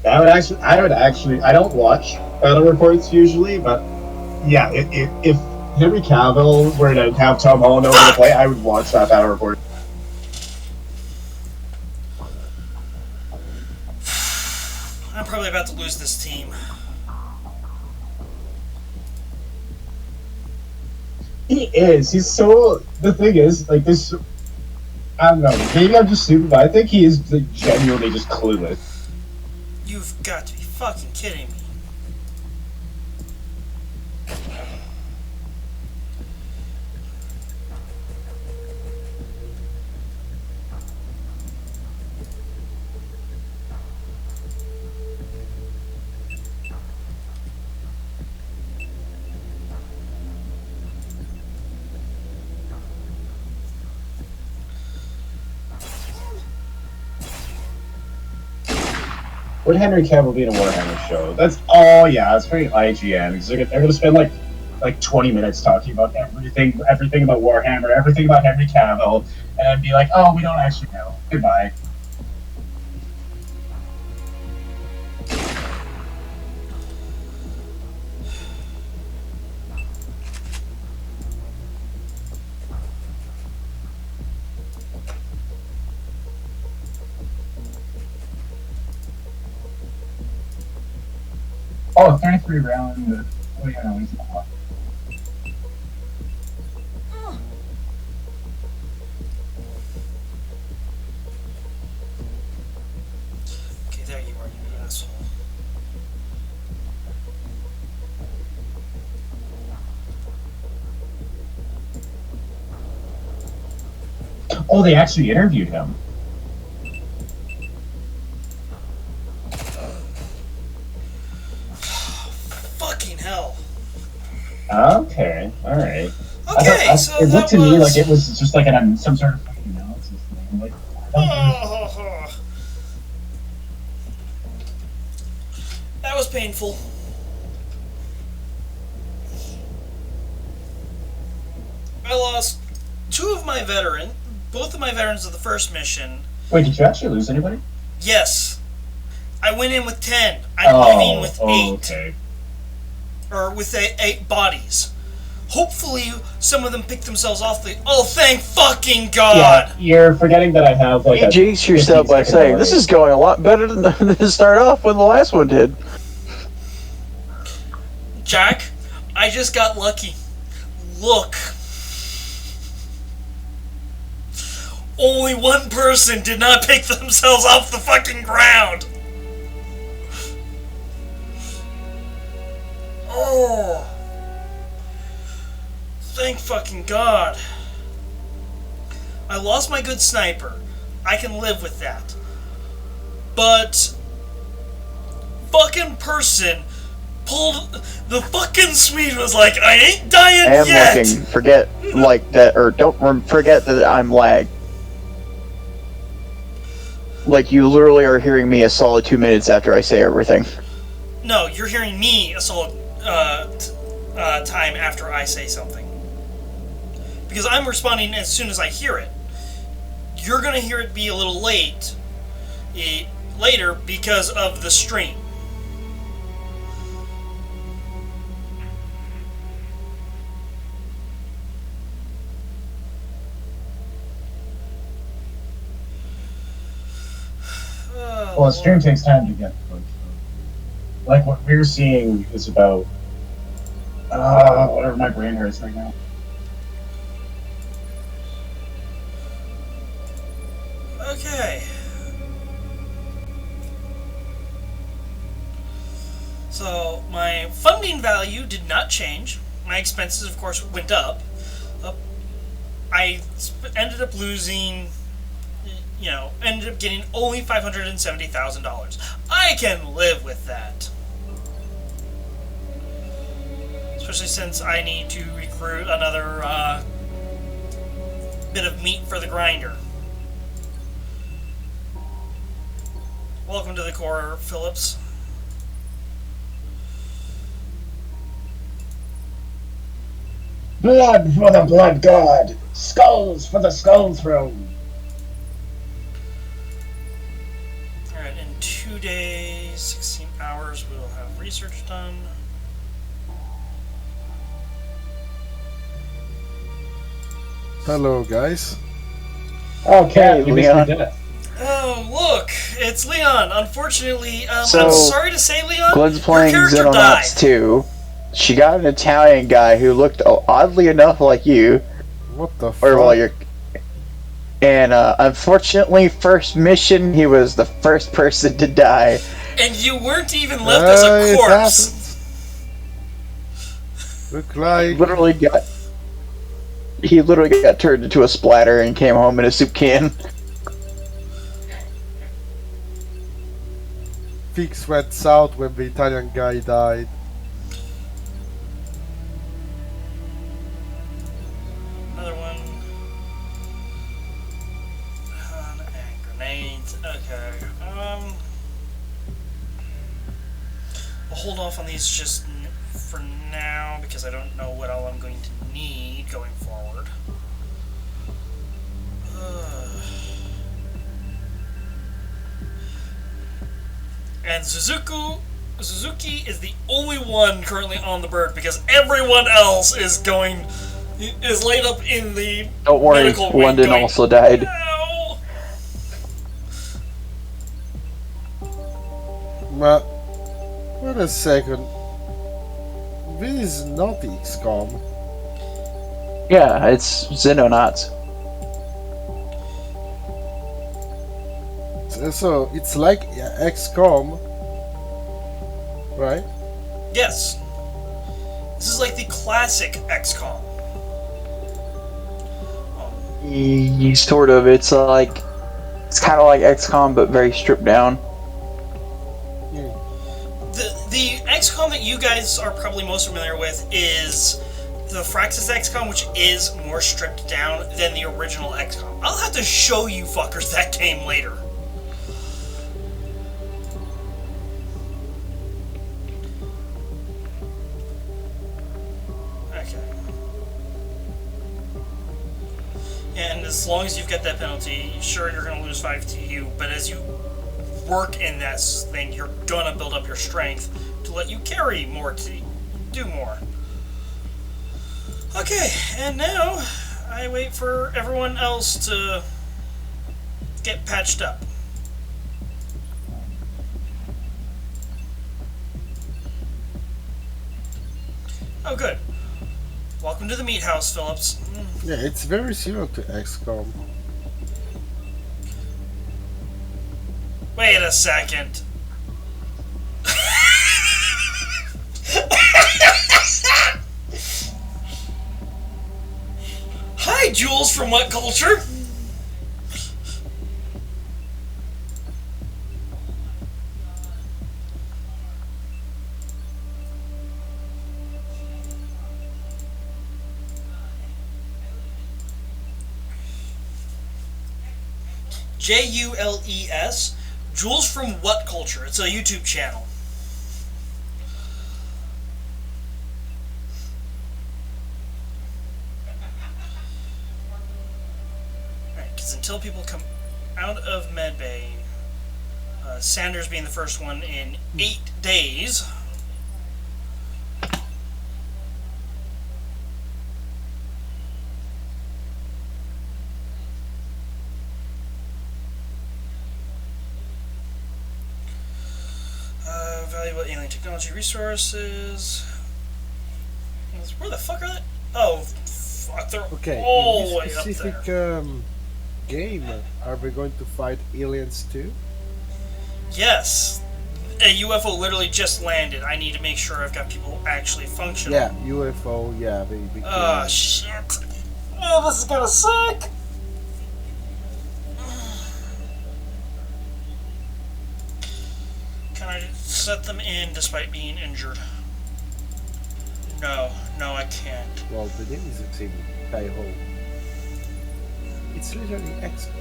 I don't watch battle reports usually, but yeah, if Henry Cavill were to have Tom Holland over to play, I would watch that battle report.
I'm probably about to lose this team.
He is. He's so. The thing is, like this. I don't know. Maybe I'm just stupid, but I think he is like, genuinely just clueless.
You've got to be fucking kidding me.
Would Henry Cavill be in a Warhammer show? That's that's very IGN. Because they're gonna spend like 20 minutes talking about everything about Warhammer, everything about Henry Cavill, and then be like, oh, we don't actually know. Goodbye. Oh, 33 round. Oh yeah, no, he's not.
Okay, there you are, you asshole.
Oh, they actually interviewed him.
Fucking hell.
Okay, all right.
Okay, so
it
that
looked to
was...
me like it was just like some sort of fucking analysis thing. Like,
That was painful. I lost both of my veterans of the first mission.
wait, did you actually lose anybody?
Yes. I went in with 10. I'm leaving with 8.
Okay.
Or with 8 bodies. Hopefully, some of them pick themselves off the... Oh, thank fucking God!
Yeah, you're forgetting that I have like
You jinx yourself by saying, this is going a lot better than to start off when the last one did.
Jack, I just got lucky. Look. Only one person did not pick themselves off the fucking ground. Oh. Thank fucking God. I lost my good sniper. I can live with that. But fucking person pulled the fucking Swede was like, I ain't dying
I am
yet.
looking. Forget like that, or don't forget that I'm lagged. Like you literally are hearing me a solid 2 minutes after I say everything.
No, you're hearing me a solid time after I say something. Because I'm responding as soon as I hear it. You're gonna hear it be a little later because of the stream.
Well, the stream takes time to get pushed. Like what we're seeing is about whatever, my brain hurts right now.
Okay. So my funding value did not change. My expenses, of course, went up. I ended up losing, ended up getting only $570,000. I can live with that. Especially since I need to recruit another bit of meat for the grinder. Welcome to the Corps, Phillips.
Blood for the blood god! Skulls for the skull throne!
Alright, in 2 days, 16 hours, we'll have research done.
Hello, guys.
Okay,
Hey, Leon.
did it.
Oh, look, it's Leon. Unfortunately,
So,
I'm sorry to say, Leon,
Glenn's
your
playing
character died.
Xenonauts 2. She got an Italian guy who looked oddly enough like you.
What the
Or well,
fuck?
you're. And unfortunately, first mission, he was the first person to die.
And you weren't even left as a corpse.
Look like
He literally got turned into a splatter and came home in a soup can.
things went south when the Italian guy died.
Another one. And grenades. Okay. We'll hold off on these just for now because I don't know what all I'm going to need going forward. And Suzuki is the only one currently on the bird because everyone else is laid up in the
Don't worry,
medical wing
London
going,
also died.
"No."
But wait a second. This is not XCOM.
Yeah, it's Xenonauts.
So it's like XCOM, right?
Yes. This is like the classic XCOM.
Sort of. It's kind of like XCOM, but very stripped down.
The XCOM that you guys are probably most familiar with is the Fraxis XCOM, which is more stripped down than the original XCOM. I'll have to show you fuckers that game later. Okay. And as long as you've got that penalty, sure, you're going to lose 5 to you, but as you work in that thing, you're going to build up your strength to let you carry more, to do more. Okay, and now I wait for everyone else to get patched up. Oh, good. Welcome to the meat house, Phillips.
Yeah, it's very similar to XCOM.
Wait a second. Hi, Jules from What Culture? Jules. Jules from What Culture. It's a YouTube channel. Alright, because until people come out of medbay, Sanders being the first one in 8 days. Valuable alien technology resources. Where the fuck are they? Oh, fuck, they're all the
in
way
this
up
specific
there.
game, are we going to fight aliens too?
Yes. A UFO literally just landed. I need to make sure I've got people actually functional.
Yeah, UFO, yeah, they
Oh, shit. Oh, this is gonna suck. Can I set them in despite being injured? No, I can't.
Well, the name is the same, Taiho. It's literally XCOM.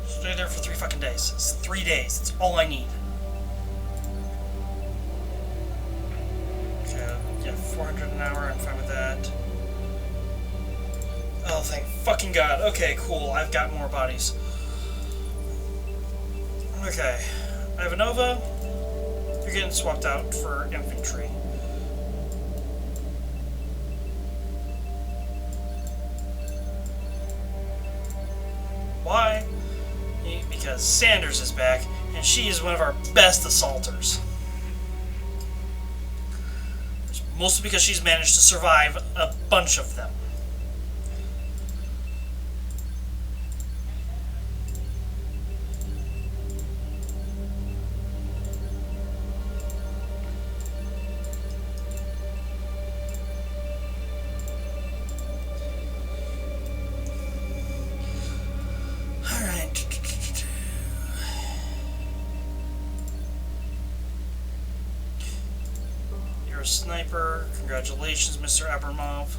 Stay there for 3 fucking days. It's 3 days. That's all I need. Okay, yeah, 400 an hour. I'm fine with that. Oh, thank fucking God. Okay, cool. I've got more bodies. Okay. Ivanova, you're getting swapped out for infantry. Why? Because Sanders is back, and
And she is one of our best assaulters. Mostly because she's managed to survive a bunch of them. Sniper, congratulations, Mr. Abramov.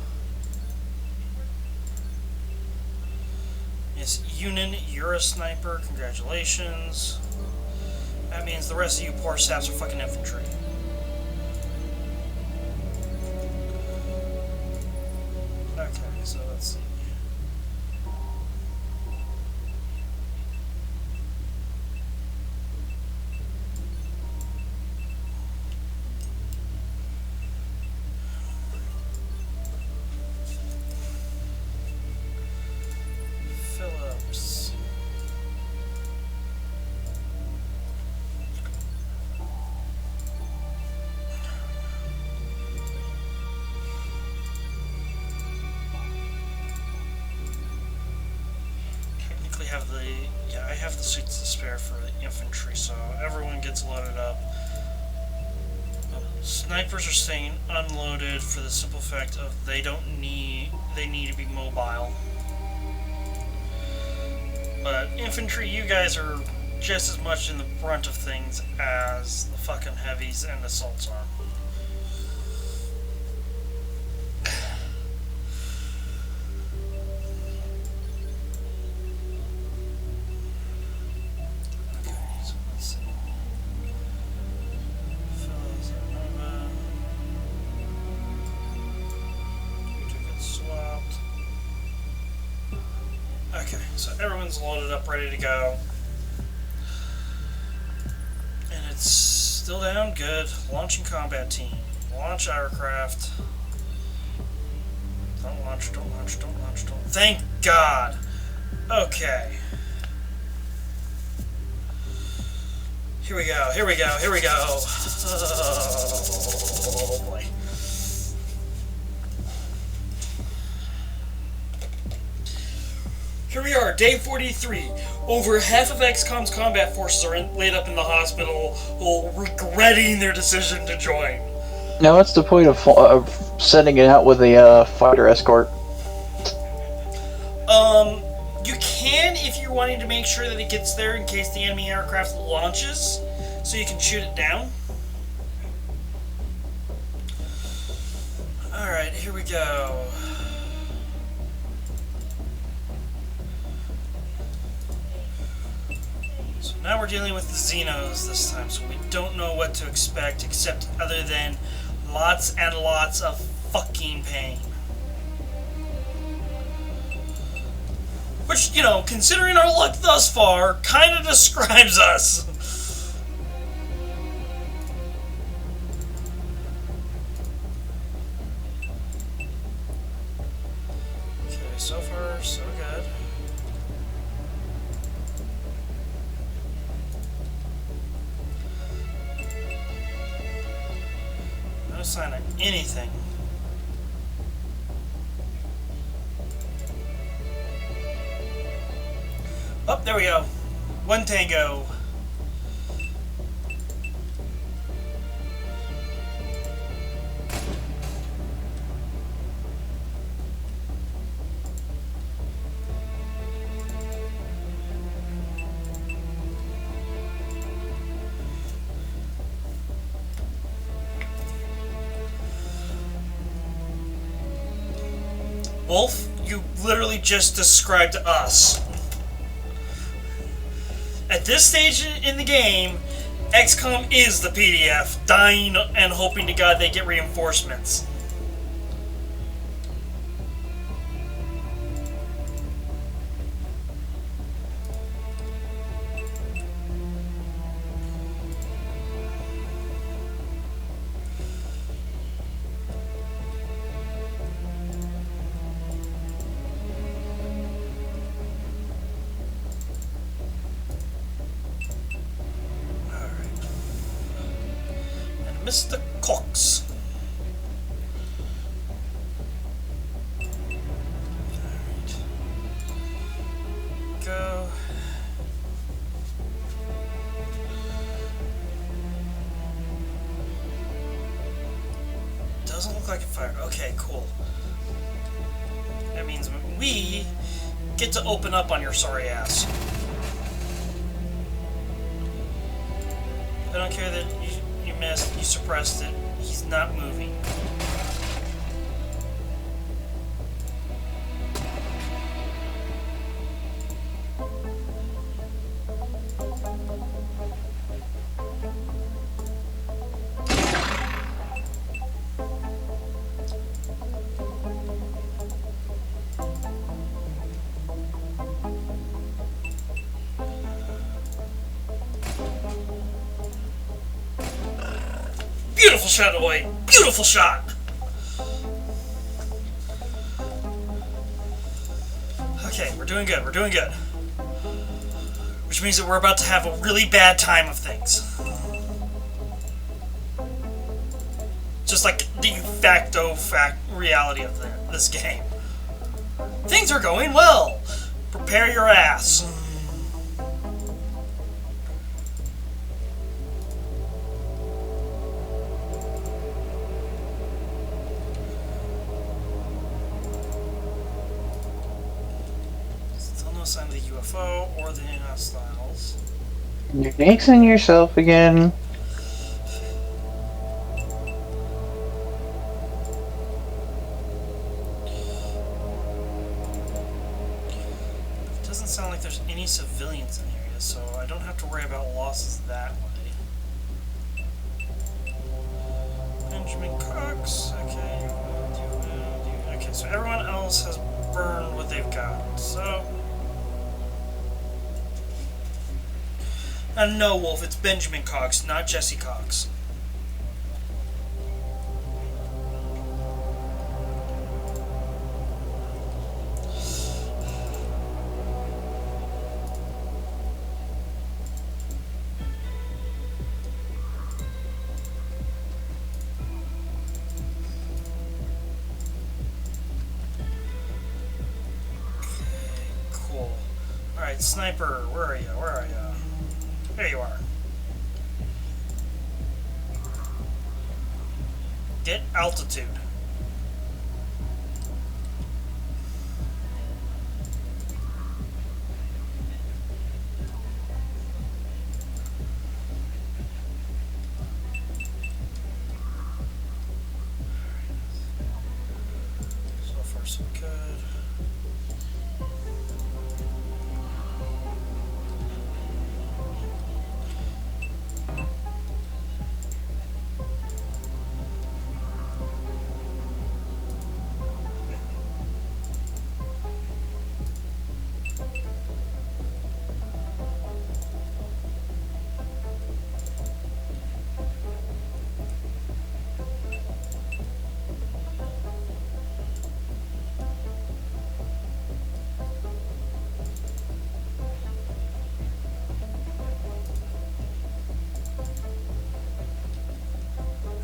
Yes, Yunin, you're a sniper, congratulations. That means the rest of you poor saps are fucking infantry. Okay, so let's see. I have the suits to spare for the infantry, so everyone gets loaded up. Snipers are staying unloaded for the simple fact of they need to be mobile. But infantry, you guys are just as much in the brunt of things as the fucking heavies and assaults are. So everyone's loaded up, ready to go. And it's still down, good. Launching combat team. Launch aircraft. Don't launch, don't launch, don't launch, don't. Thank God! Okay. Here we go, here we go, here we go. Oh boy. Here we are, day 43. Over half of XCOM's combat forces are laid up in the hospital, regretting their decision to join.
Now, what's the point of sending it out with a fighter escort?
You can if you're wanting to make sure that it gets there in case the enemy aircraft launches, so you can shoot it down. Alright, here we go. Now we're dealing with the Xenos this time, so we don't know what to expect except other than lots and lots of fucking pain. Which, you know, considering our luck thus far, kind of describes us. Okay, so far, so good. No sign of anything. Oh, there we go. One tango. Wolf, you literally just described us. At this stage in the game, XCOM is the PDF, dying and hoping to God they get reinforcements. Mr. Cox. Alright. Go. Doesn't look like a fire. Okay, cool. That means we get to open up on your sorry ass. I don't care that you missed, you suppressed it. He's not moving. Beautiful shot, away. Beautiful shot. Okay, we're doing good. We're doing good. Which means that we're about to have a really bad time of things. Just like the fact reality of this game. Things are going well. Prepare your ass. Still no sign of the UFO or the Xenonauts.
You're jinxing yourself again.
It doesn't sound like there's any civilians in the area, so I don't have to worry about losses that way. Benjamin Cox, okay. Okay, so everyone else has burned what they've got, so... And no, Wolf, it's Benjamin Cox, not Jesse Cox. Cool. Alright, Sniper, where are you? Where are you? There you are. Get altitude. So far so good.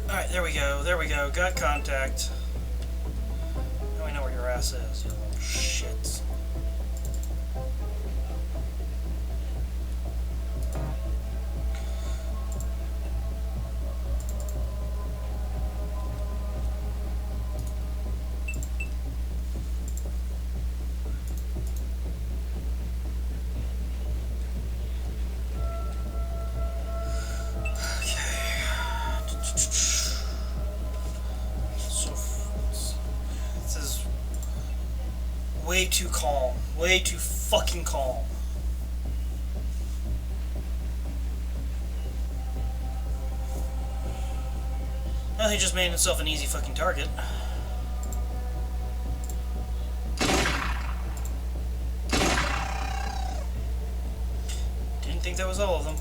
Alright, there we go, there we go. Got contact. Now we know where your ass is, you little shit. Way too calm. Way too fucking calm. Well, he just made himself an easy fucking target. Didn't think that was all of them.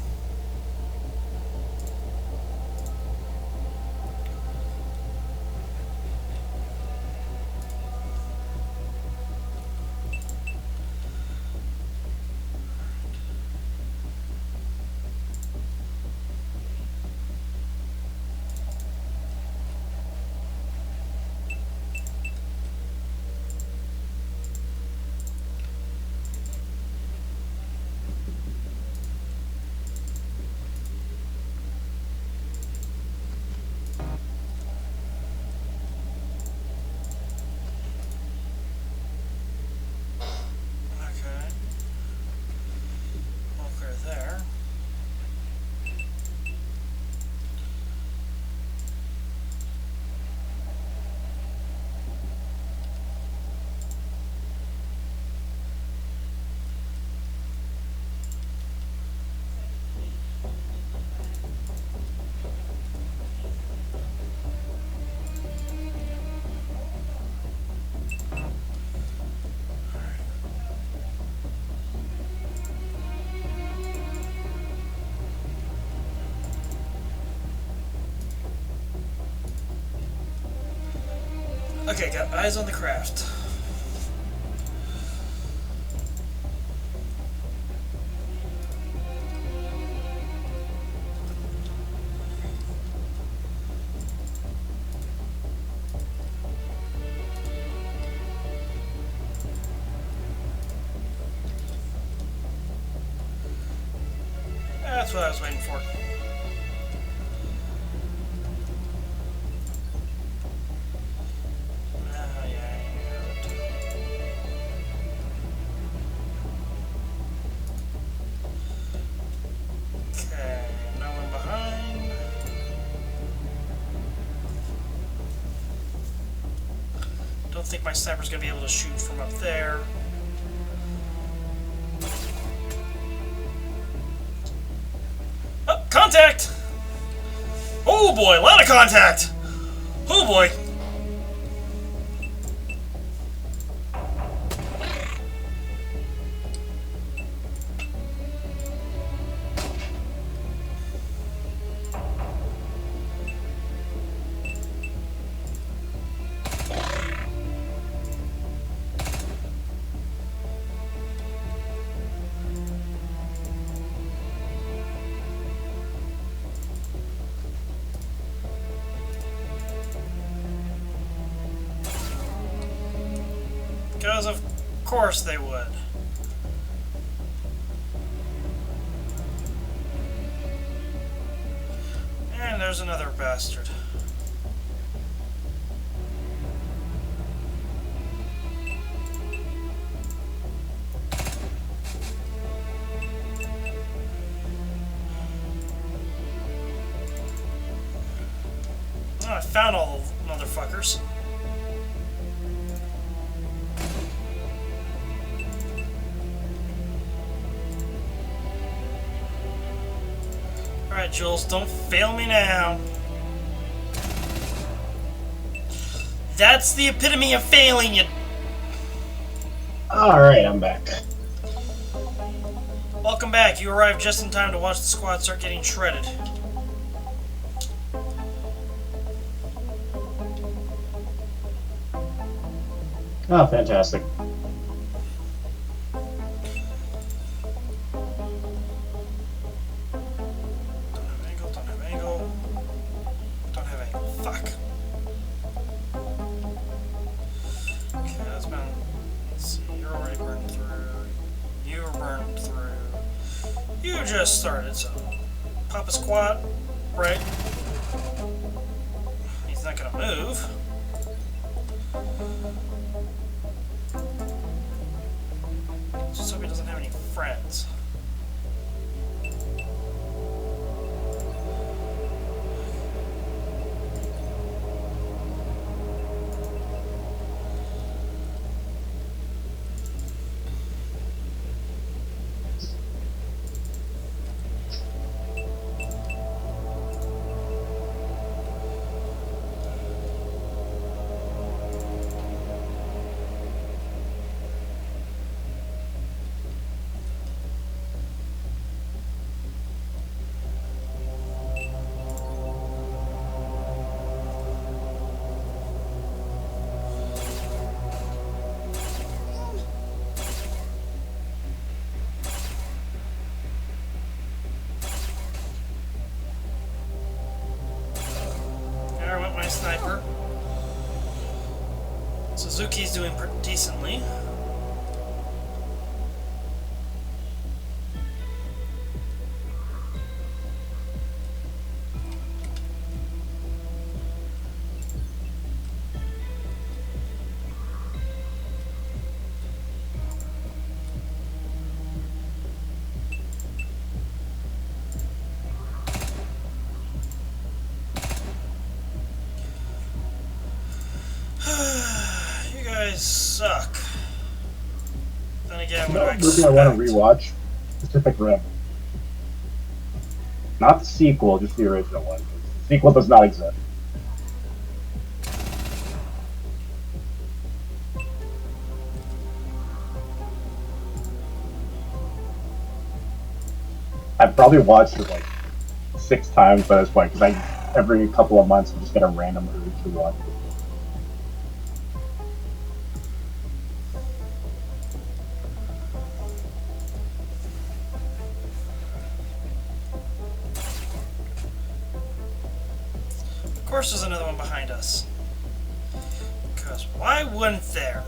Okay, got eyes on the craft. That's what I was waiting for. Okay, no one behind. Don't think my sniper's gonna be able to shoot from up there. Oh, contact! Oh boy, a lot of contact! Oh boy! Because of course they would. And there's another bastard. Oh, I found all the motherfuckers. Alright, Jules, don't fail me now. That's the epitome of failing, you...
Alright, I'm back.
Welcome back. You arrived just in time to watch the squad start getting shredded.
Oh, fantastic.
Just started, so pop a squat, right? He's not gonna move. Just hope he doesn't have any friends. There went my sniper. Suzuki's doing pretty decently. You guys suck. Then again, what
Another movie I want to rewatch, Pacific Rim. Not the sequel, just the original one. The sequel does not exist. I've probably watched it like 6 times by this point, because every couple of months I just get a random urge to watch it.
course there's another one behind us. Because why wouldn't there?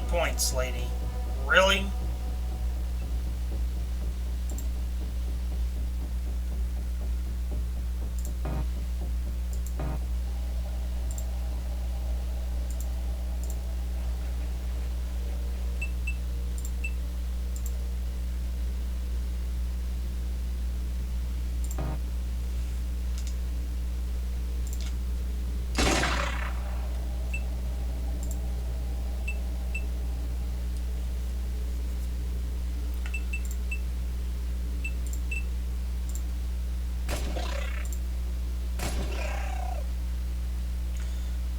Points, lady. Really?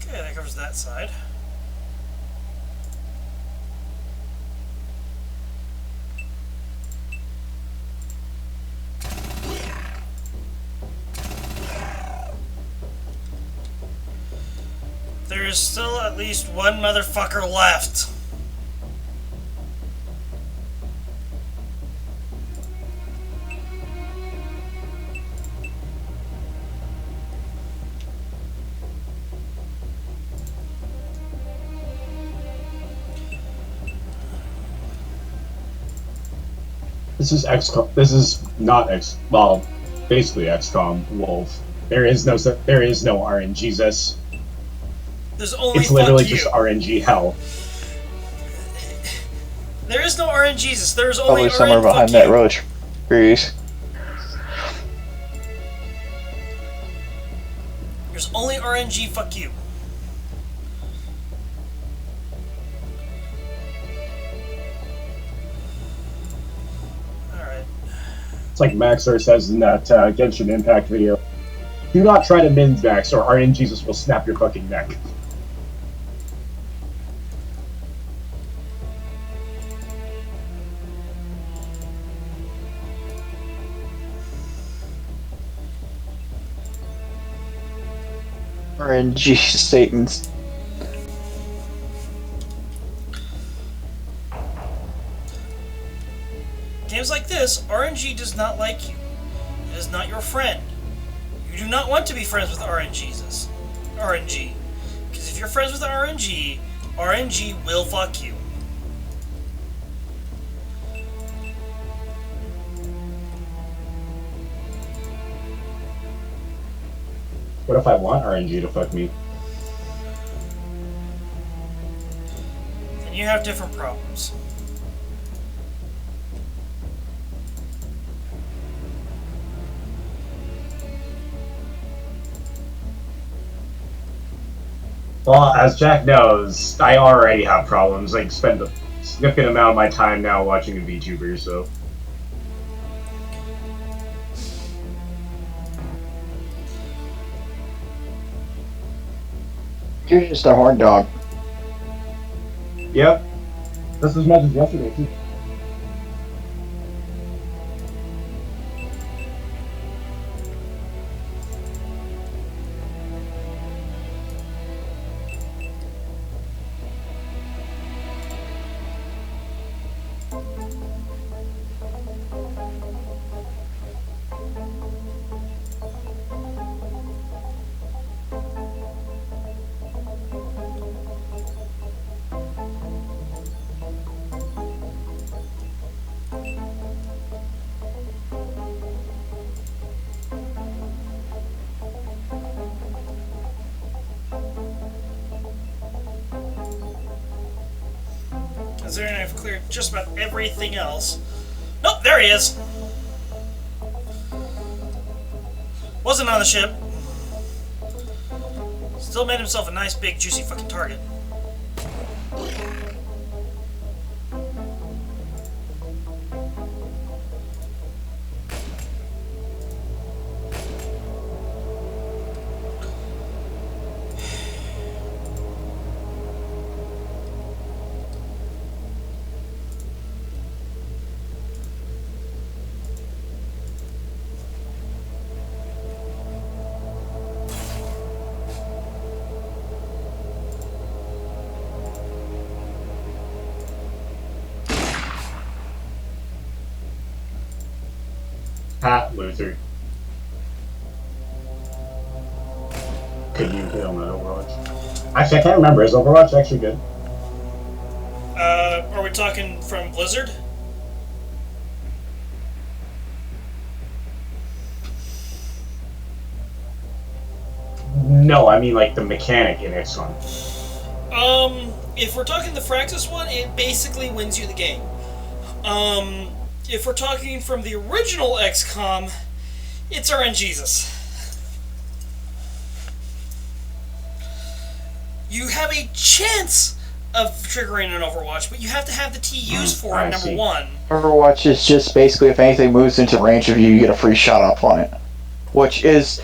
Okay, that covers that side. There is still at least one motherfucker left.
This is XCOM. This is not X. Well, basically XCOM Wolf. There is no RNGesus.
There's only
It's literally
fuck you.
just RNG hell.
There is no RNGesus. There is only
Probably somewhere
RN
behind
fuck
that
you.
roach trees.
There's only RNG fuck you. Alright.
It's like Maxer says in that Genshin Impact video. Do not try to min-max or RNGesus will snap your fucking neck.
RNG Satan's.
Games like this, RNG does not like you. It is not your friend. You do not want to be friends with RNGesus. RNG. Because if you're friends with RNG, RNG will fuck you.
What if I want RNG to fuck me?
Then you have different problems.
Well, as Jack knows, I already have problems. Like, spend a significant amount of my time now watching a VTuber, so...
You're just a hard dog.
Yep. Just as much as yesterday, too.
considering I've cleared just about everything else. Nope, there he is. Wasn't on the ship. Still made himself a nice, big, juicy fucking target.
Ha, loser. Could you hit on that Overwatch? Actually, I can't remember. Is Overwatch actually good?
Are we talking from Blizzard?
No, I mean like the mechanic in XCOM.
If we're talking the Fraxis one, it basically wins you the game. If we're talking from the original XCOM, it's RNGesus. You have a chance of triggering an Overwatch, but you have to have the TUs for it, number one.
Overwatch is just basically if anything moves into range of you, you get a free shot off on it. Which is...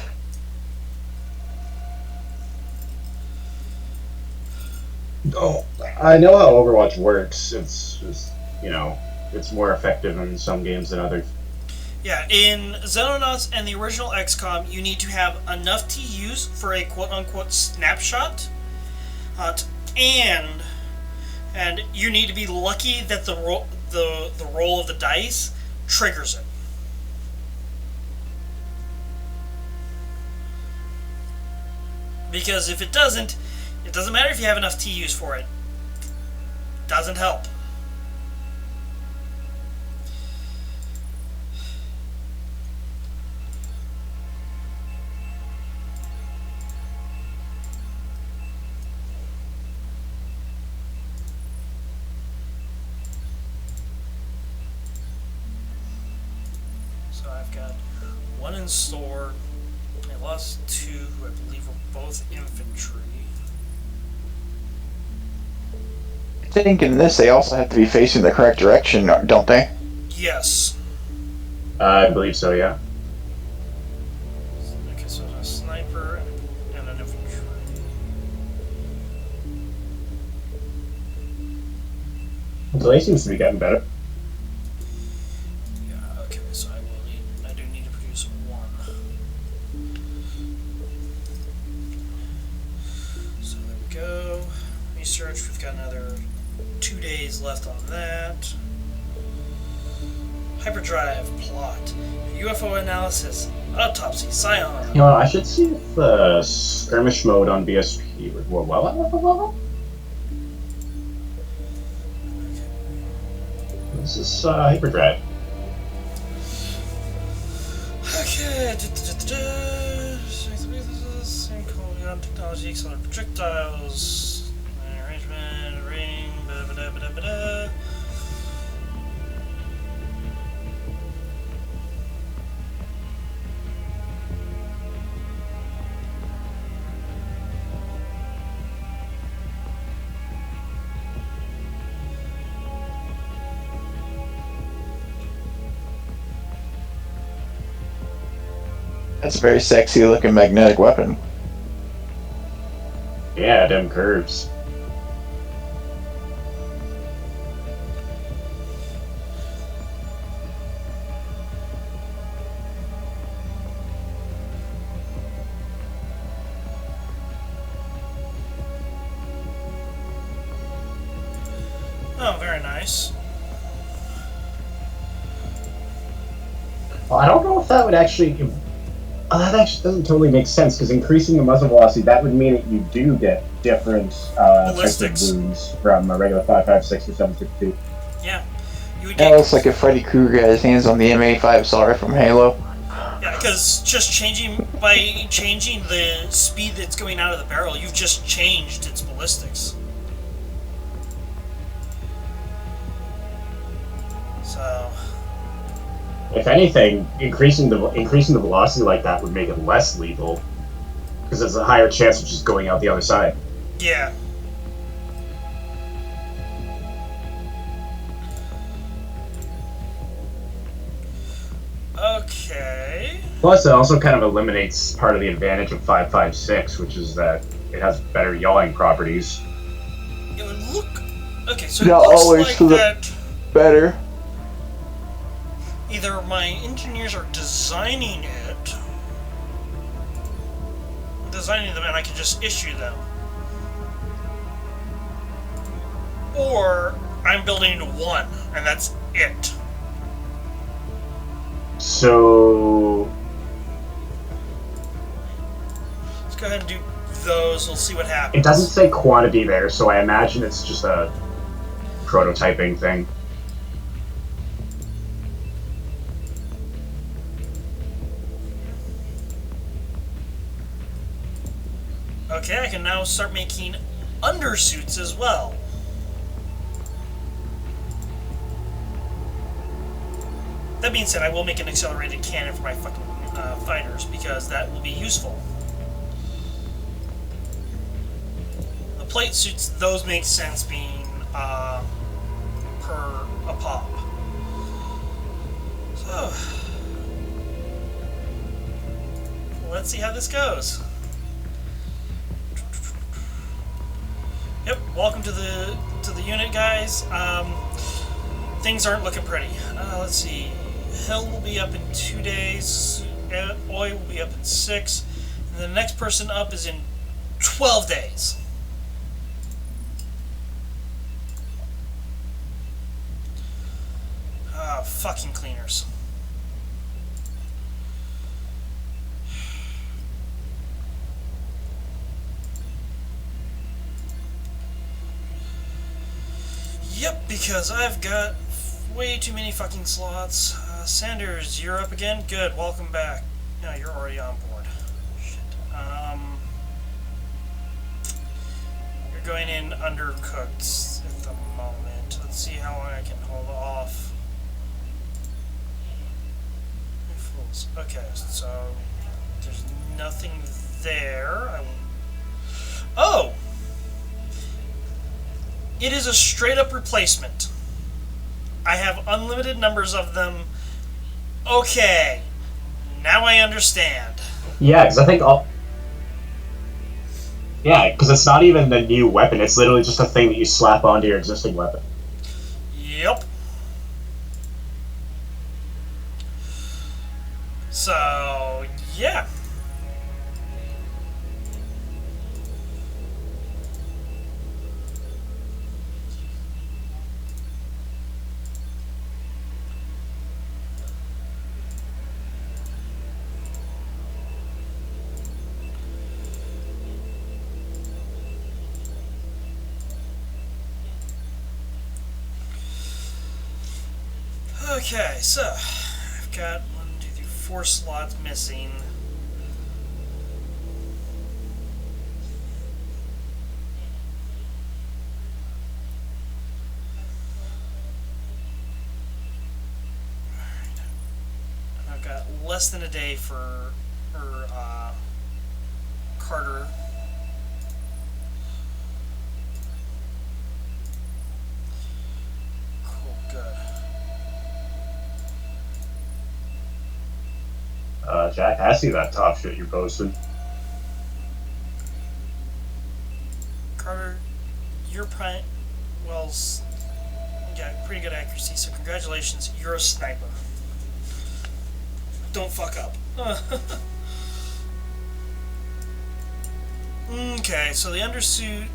Oh, I know how Overwatch works. It's just, you know, it's more effective in some games than others.
Yeah, in Xenonauts and the original XCOM, you need to have enough TUs for a quote-unquote snapshot, and you need to be lucky that the roll of the dice triggers it. Because if it doesn't matter if you have enough TUs for it. It doesn't help. So I've got one in store. I lost two who I believe were both infantry.
I think in this they also have to be facing the correct direction, don't they?
Yes.
I believe so, yeah.
Okay, so a sniper and an infantry.
Delay seems to be getting better.
Yeah, okay, so I do need to produce one. So there we go. Research, we've got another 2 days left on that. Hyperdrive, plot, UFO analysis, autopsy, Scion.
You know, I should see if the skirmish mode on BSP would work well. This is Hyperdrive.
Okay, same code, technology, accelerated projectiles, arrangement, ring, ba-ba-da-ba-da-ba-da.
That's a very sexy looking magnetic weapon.
Yeah, them curves.
Oh, very nice.
Well, I don't know if that would actually... that actually doesn't totally make sense, because increasing the muzzle velocity, that would mean that you do get different types of wounds from a regular 5.56 or 7.62.
Yeah. You would
Yeah, it
get,
looks like if Freddy Krueger had his hands on the M85 Sorry from Halo.
yeah, because just changing the speed that's going out of the barrel, you've just changed its ballistics.
If anything, increasing the velocity like that would make it less lethal, because there's a higher chance of just going out the other side.
Yeah. Okay.
Plus, it also kind of eliminates part of the advantage of 5.56, which is that it has better yawing properties.
It would look. Okay, so
Yeah,
it looks
always
like
to the-
that
Better.
either my engineers are designing them, and I can just issue them, or I'm building one, and that's it.
So,
Let's go ahead and do those. We'll see what happens.
it doesn't say quantity there, so I imagine it's just a prototyping thing.
Okay, I can now start making undersuits as well. That being said, I will make an accelerated cannon for my fucking fighters, because that will be useful. The plate suits, those make sense being per a pop. So, let's see how this goes. Yep, welcome to the unit, guys. Things aren't looking pretty. Let's see. Hill will be up in 2 days. Oi will be up in 6. And the next person up is in 12 days. Ah, fucking cleaners. Yep, because I've got way too many fucking slots. Sanders, you're up again? Good, welcome back. No, you're already on board. Shit. You're going in undercooked at the moment. Let's see how long I can hold off. Fools. Okay, so there's nothing there. Oh! It is a straight up replacement. I have unlimited numbers of them. Okay. Now I understand.
Yeah, because I think yeah, because it's not even a new weapon. It's literally just a thing that you slap onto your existing weapon.
Yep. So, yeah. Okay, so I've got 1, 2, 3, 4 slots missing. And I've got less than a day for Carter. Cool, good.
Jack, I see that top shit you posted.
Carter, you're yeah, pretty good accuracy, so congratulations, you're a sniper. Don't fuck up. Okay, so the undersuit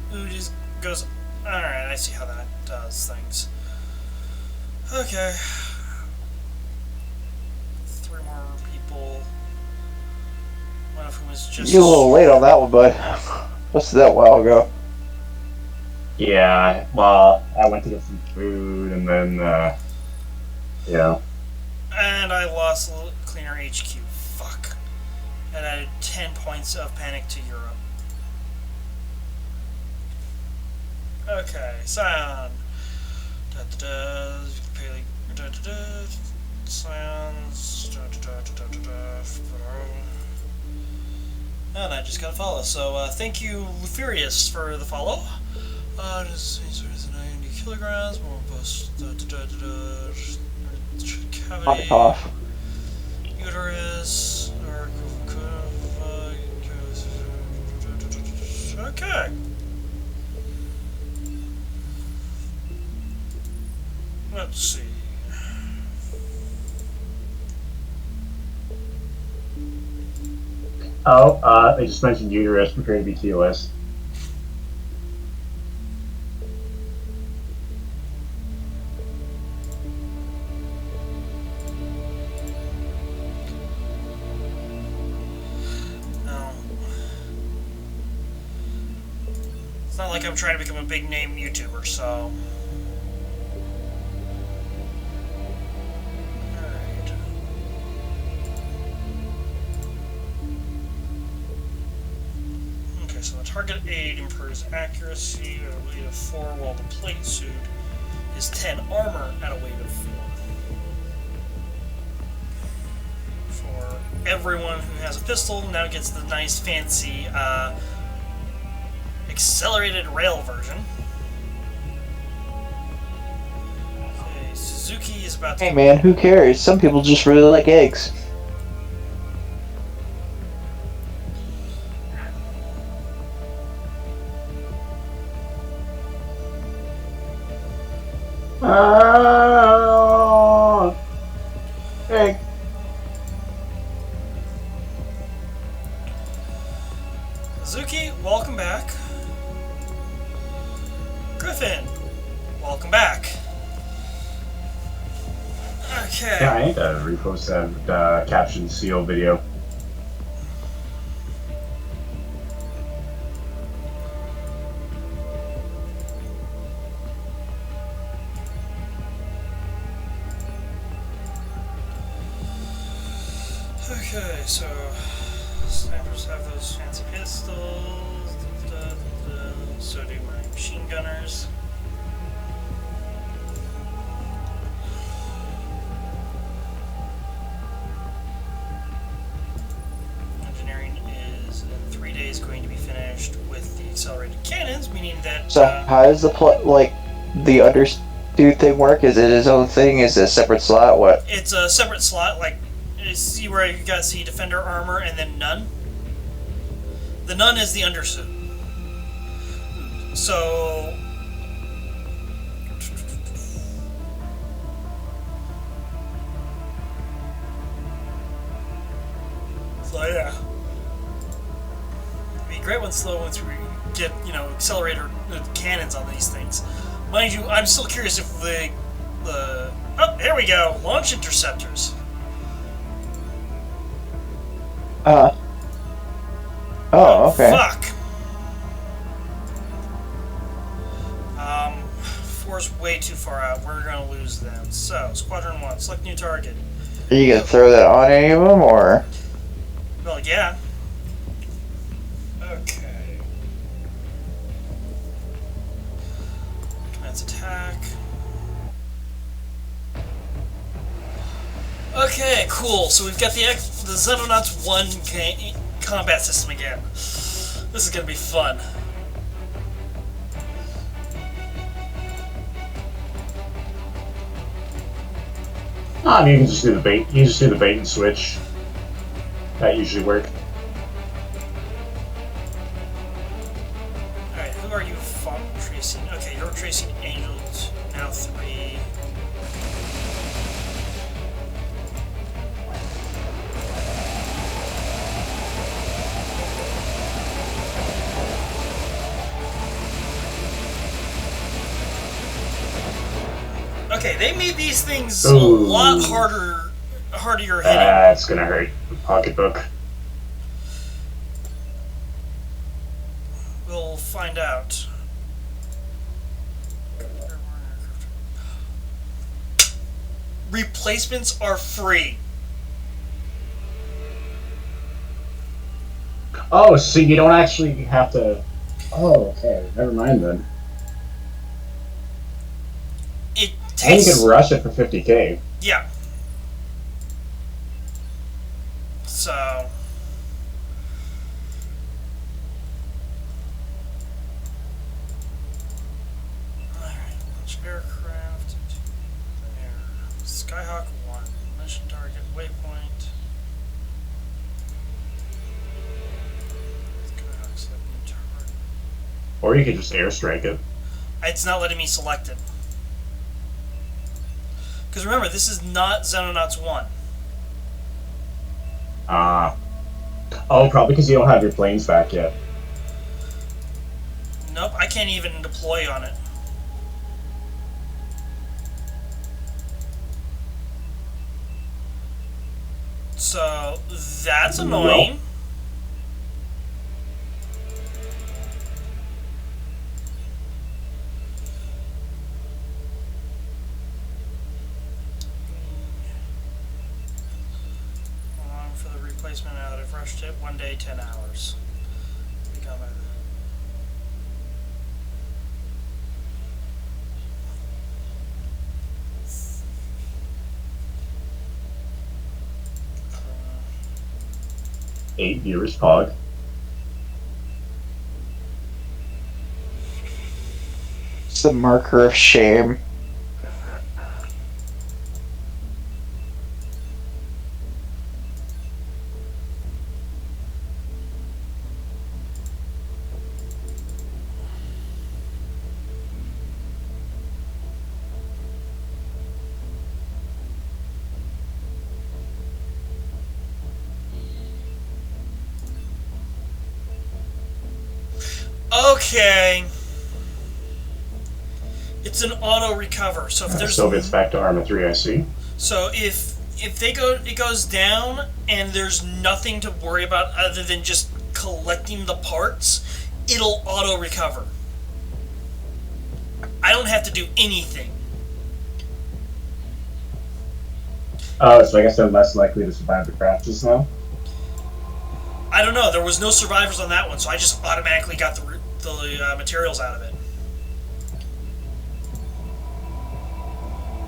goes... Alright, I see how that does things. Okay. 3 more people. One of whom is just...
You're a little late on that one, bud. What's that while ago?
Yeah, well, I went to get some food, and then, yeah.
And I lost Cleaner HQ. Fuck. And added 10 points of panic to Europe. Okay, Scion. Da-da-da. Da-da-da. Scion. And I just got a follow. So thank you, Furious, for the follow. This is 90 kilograms. More bust. Cavity.
Off.
Uterus. Okay. Let's see.
Oh, they just mentioned uterus. Prepare to be TOS.
No. It's not like I'm trying to become a big name YouTuber, so. So the target 8 improves accuracy at a weight of 4, while the plate suit is 10 armor at a weight of 4. For everyone who has a pistol, now gets the nice fancy accelerated rail version. Okay, Suzuki is about to...
Hey man, who cares? Some people just really like eggs. Egg.
Suzuki, welcome back. Griffin, welcome back. Okay.
Yeah, I need to repost that caption seal video.
Okay, so snipers have those fancy pistols, so do my machine gunners. Engineering is in 3 days going to be finished with the accelerated cannons, meaning that...
So how does the the underdude thing work? Is it his own thing? Is it a separate slot? What?
It's a separate slot, like, see where you got defender armor and then none? The none is the undersuit. So... So yeah. It'd be great once we get, accelerator cannons on these things. Mind you, I'm still curious if the oh, here we go! Launch interceptors.
Oh, okay.
Fuck! 4's way too far out. We're gonna lose them. So, Squadron 1, select new target.
Are you gonna throw that on any of them, or?
Well, yeah. Okay. Commence attack. Okay, cool. So we've got the Xenonauts 1 combat system again. This is gonna be fun.
I mean, you can just do the bait. You just do the bait and switch. That usually works.
Alright, who are you tracing? Okay, you're tracing Angels. Now 3. Okay, they made these things a lot harder you're hitting.
That's gonna hurt the pocketbook.
We'll find out. Replacements are free.
Oh, so you don't actually have to... Oh, okay. Never mind then.
It
And you
takes...
can rush it for 50k.
Yeah. So... waypoint.
Or you could just airstrike it.
It's not letting me select it. Because remember, this is not Xenonauts 1.
Oh, probably because you don't have your planes back yet.
Nope, I can't even deploy on it. So, that's annoying. Long for the replacement out. I've rushed it. 1 day, 10 hours. Become a...
8 viewers, Pog.
It's the marker of shame.
Okay. It's an auto recover. So if there's
Soviets back to Arma 3, I see.
so if it goes down and there's nothing to worry about other than just collecting the parts, it'll auto recover. I don't have to do anything.
Oh, so I guess they're less likely to survive the crashes now?
I don't know. There was no survivors on that one, so I just automatically got the materials out of it.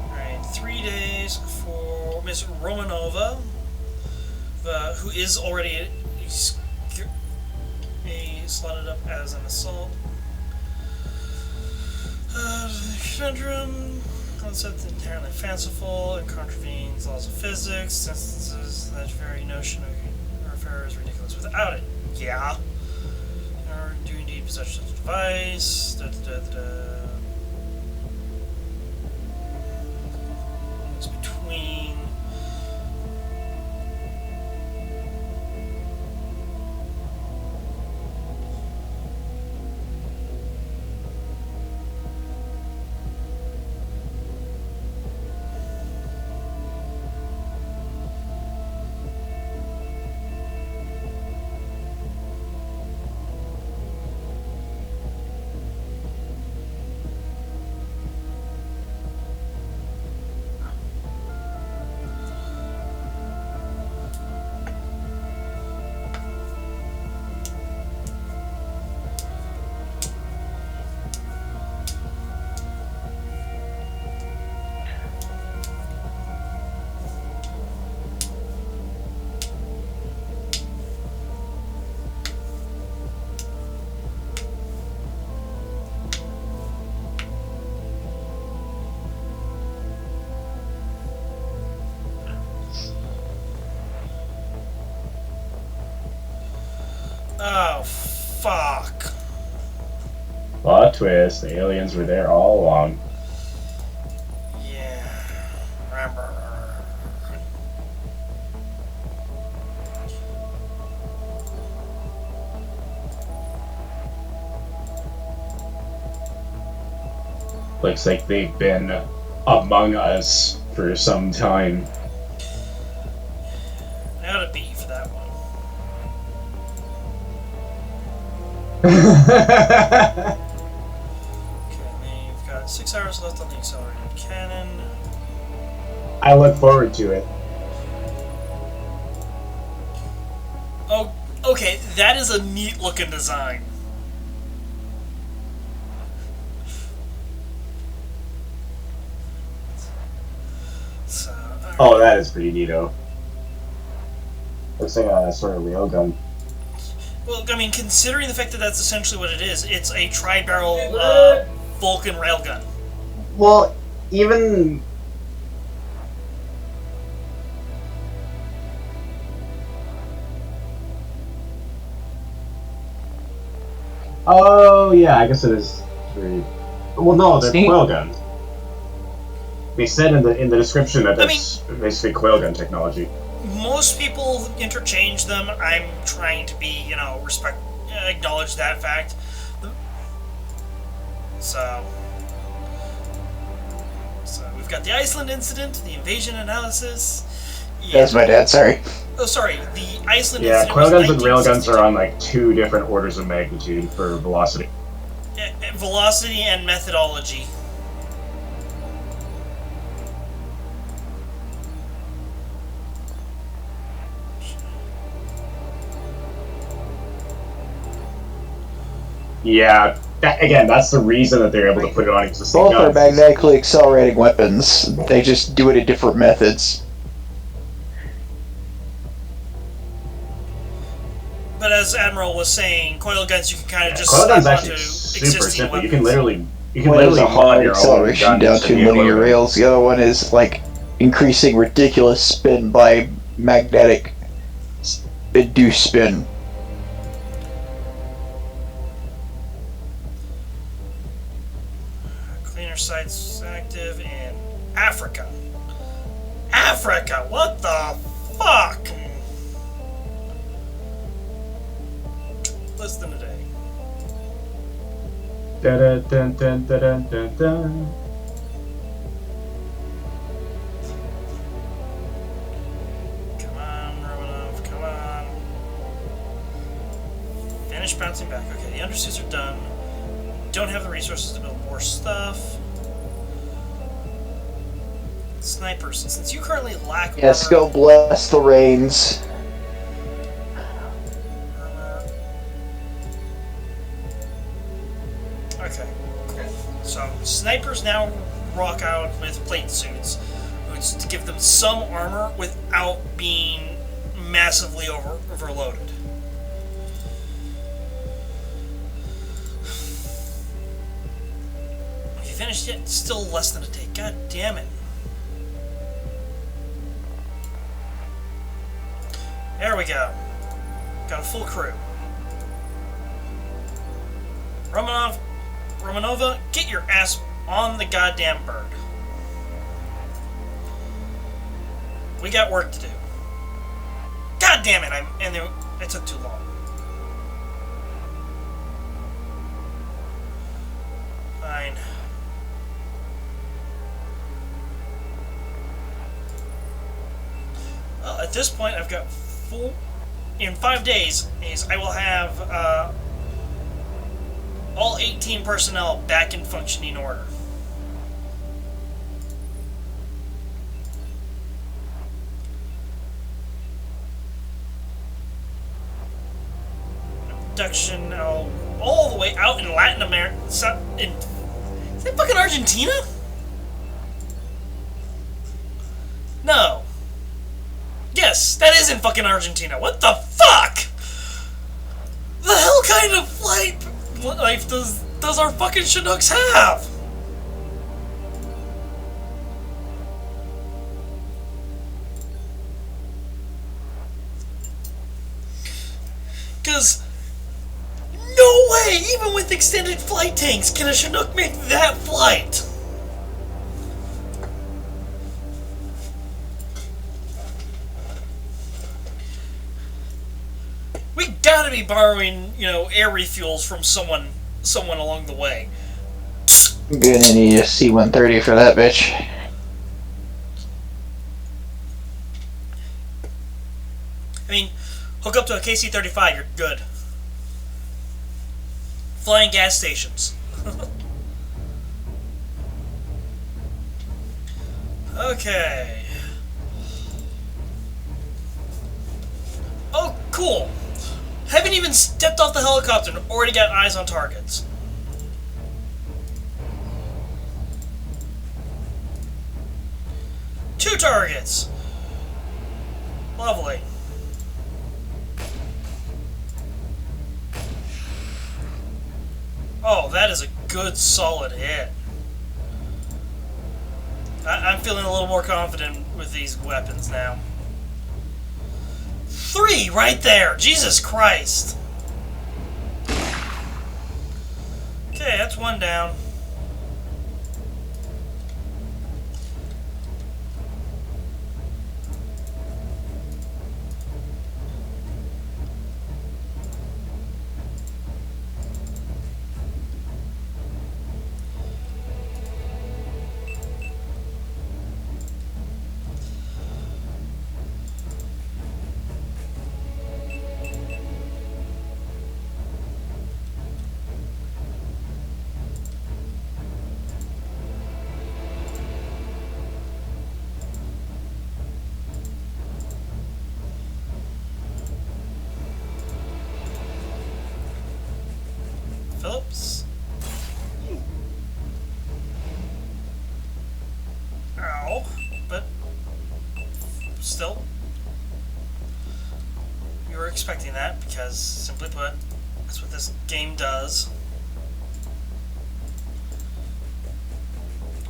Alright, 3 days for Miss Romanova, who is already slotted up as an assault. Conundrum, concept inherently fanciful and contravenes laws of physics. Instances that very notion of affair is ridiculous without it. Yeah. Or do indeed possess such a device. It's between. Oh, fuck.
Plot twist, the aliens were there all along.
Yeah. Remember.
Looks like they've been among us for some time.
I ought to beat you for that one. Okay, then you've got 6 hours left on the accelerated cannon.
I look forward to it.
Oh, okay, that is a neat looking design. So,
Oh, that is pretty neato. Looks like a sort of railgun.
well, I mean, considering the fact that that's essentially what it is, it's a tri-barrel Vulcan railgun.
Well, even
Oh yeah, I guess it is 3. Well, no, they're
See?
coil guns. They said in the description that it's basically coil gun technology.
Most people interchange them. I'm trying to be, acknowledge that fact. So we've got the Iceland incident, the invasion analysis. Yeah.
That's my dad, sorry.
Oh, sorry. The Iceland
Yeah,
incident.
coil
was
guns and rail guns
1962.
are on like 2 different orders of magnitude for velocity.
Velocity and methodology.
Yeah, that's the reason that they're able to put it on existing
Both are
guns.
magnetically accelerating weapons. They just do it in different methods.
But as Admiral was saying, coil guns you can kind of just
Coil guns
slap
actually
onto
super
existing
simple.
weapons.
You can literally
One is a
mod
hard
your own
acceleration
gun
down
to
to
be a coil
linear
gun.
rails. The other one is like increasing ridiculous spin by magnetic induced spin.
Cleaner sites active in Africa. Africa, what the fuck? Less than a day.
Dun, dun, dun, dun, dun, dun, dun.
Come on, Romanov, come on. Finish bouncing back. Okay, the undersuits are done. Don't have the resources to build more stuff. Snipers, since you currently lack
Yes,
armor,
go bless the rains.
Okay, cool. So snipers now rock out with plate suits, which is to give them some armor without being massively overloaded. Have you finished yet? Still less than a day. God damn it. There we go. Got a full crew. Romanova, get your ass on the goddamn bird. We got work to do. God damn it! It took too long. Fine. Well, at this point, I've got in 5 days, I will have all 18 personnel back in functioning order. Abduction all the way out in Latin America. Is that fucking Argentina? No. Yes, that is in fucking Argentina. What the fuck? The hell kind of flight life does our fucking Chinooks have? Because no way, even with extended flight tanks, can a Chinook make that flight. We gotta be borrowing, air refuels from someone along the way.
I'm gonna need a C-130 for that bitch.
I mean, hook up to a KC-35, you're good. Flying gas stations. Okay. Oh, cool. Haven't even stepped off the helicopter and already got eyes on targets. Two targets. Lovely. Oh, that is a good, solid hit. I'm feeling a little more confident with these weapons now. 3 right there! Jesus Christ! Okay, that's one down. Phillips. Ow. But still, you were expecting that because, simply put, that's what this game does.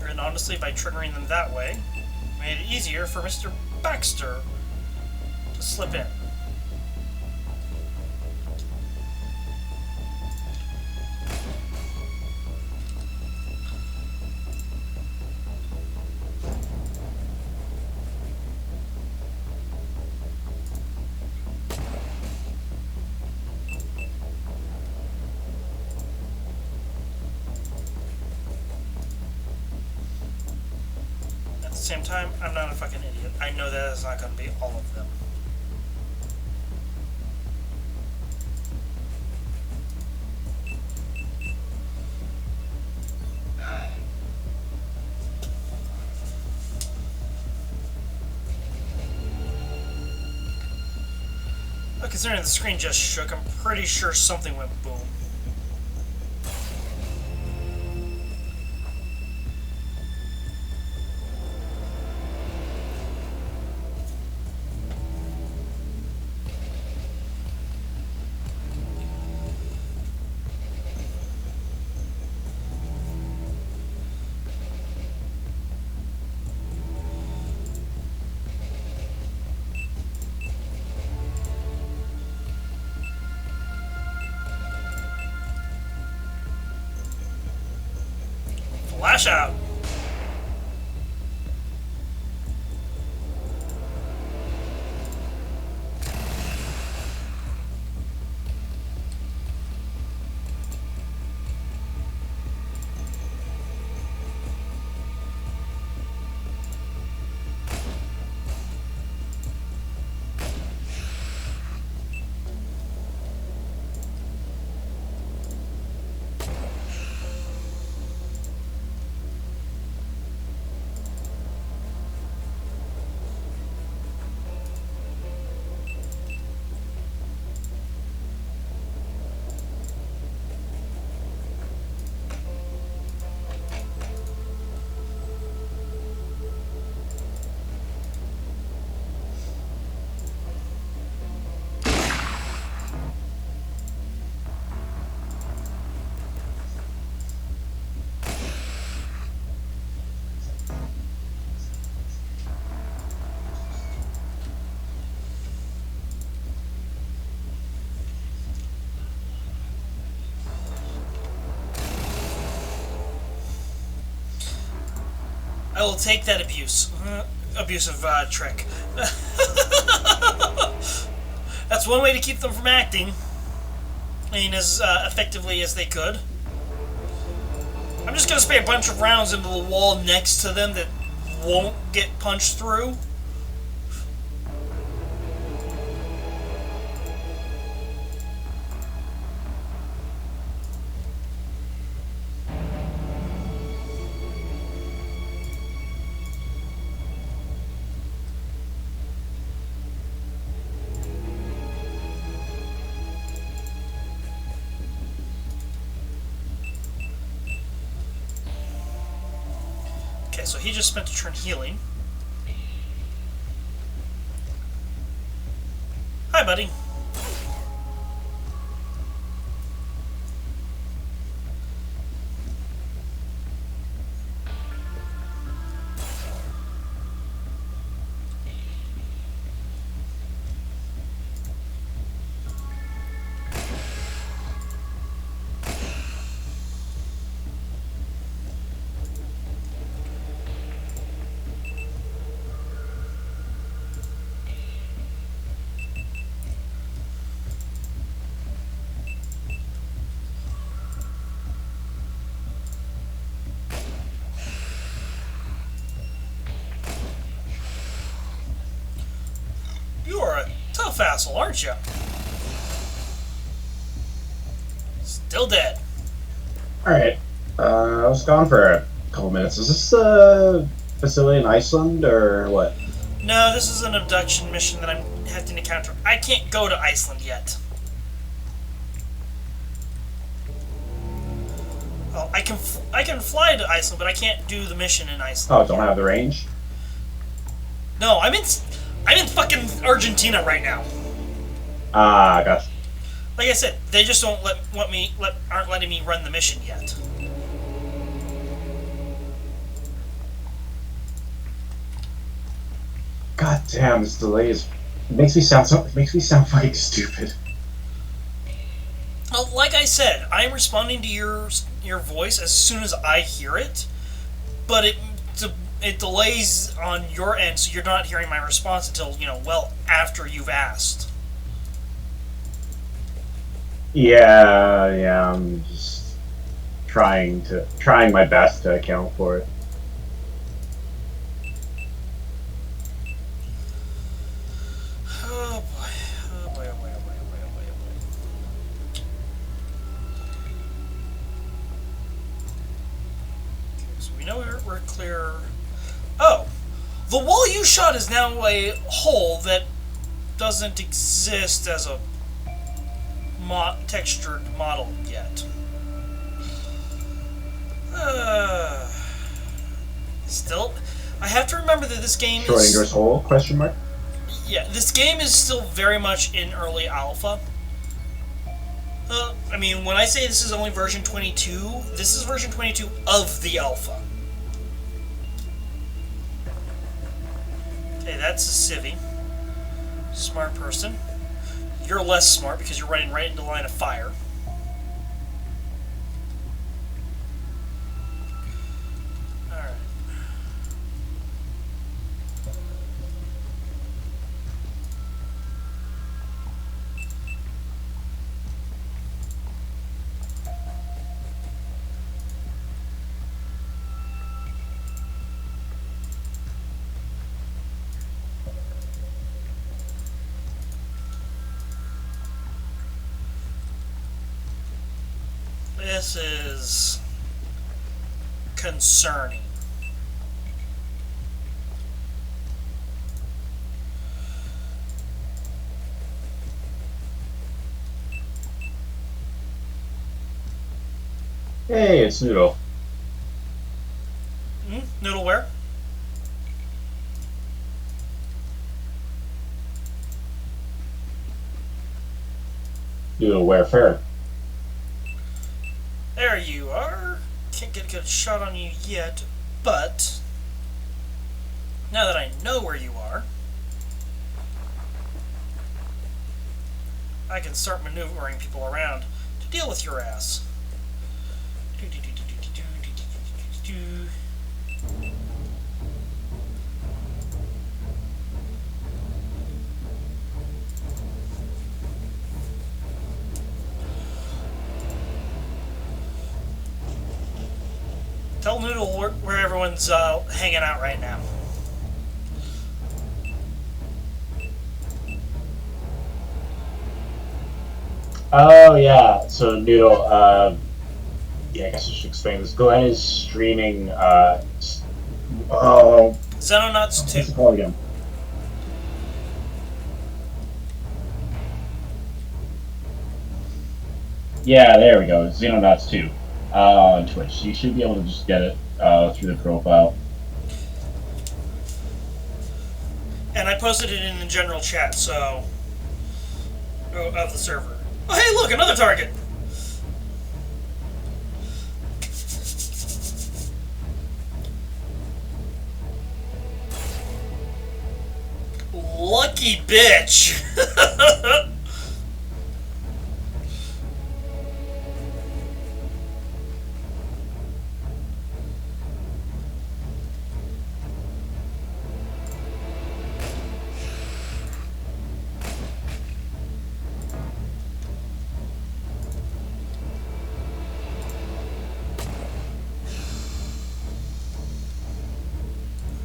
And honestly, by triggering them that way, made it easier for Mr. Baxter to slip in. At the same time, I'm not a fucking idiot. I know that it's not going to be all of them. But considering the screen just shook, I'm pretty sure something went boom. Flash out! I will take that abusive trick. That's one way to keep them from acting. I mean, as effectively as they could. I'm just going to spray a bunch of rounds into the wall next to them that won't get punched through. Okay, so he just spent a turn healing. Hi, buddy. You are a tough asshole, aren't you? Still dead.
Alright. I was gone for a couple minutes. Is this a facility in Iceland or what?
No, this is an abduction mission that I'm having to counter. I can't go to Iceland yet. Oh, I can fly to Iceland, but I can't do the mission in Iceland.
Oh, don't have the range?
No, I'm in fucking Argentina right now.
Ah, gotcha.
Like I said, they just don't aren't letting me run the mission yet.
God damn, this delay is makes me sound fucking stupid.
Well, like I said, I'm responding to your voice as soon as I hear it, but it delays on your end, so you're not hearing my response until well after you've asked.
Yeah, I'm just trying my best to account for it.
Oh boy, oh boy, oh boy, oh boy, oh boy, oh boy, oh boy. Okay, so we know we're clear. Oh, the wall you shot is now a hole that doesn't exist as a textured model yet. Still, I have to remember that this game
Schrodinger's hole? Question mark.
Yeah, this game is still very much in early alpha. I mean, when I say this is only version 22, this is version 22 of the alpha. Okay, that's a civvy. Smart person. You're less smart because you're running right into line of fire. Alright. This is concerning.
Hey, it's Noodle.
Noodle where?
Noodle where fair.
There you are. Can't get a good shot on you yet, but now that I know where you are, I can start maneuvering people around to deal with your ass. Tell Noodle where everyone's hanging out right now.
Oh yeah, so Noodle, yeah, I guess I should explain this. Glenn is streaming,
Xenonauts
what's it
2.
called again? Yeah, there we go. Xenonauts 2 on Twitch. You should be able to just get it through the profile.
And I posted it in the general chat, so of the server. Oh, hey, look, another target. Lucky bitch.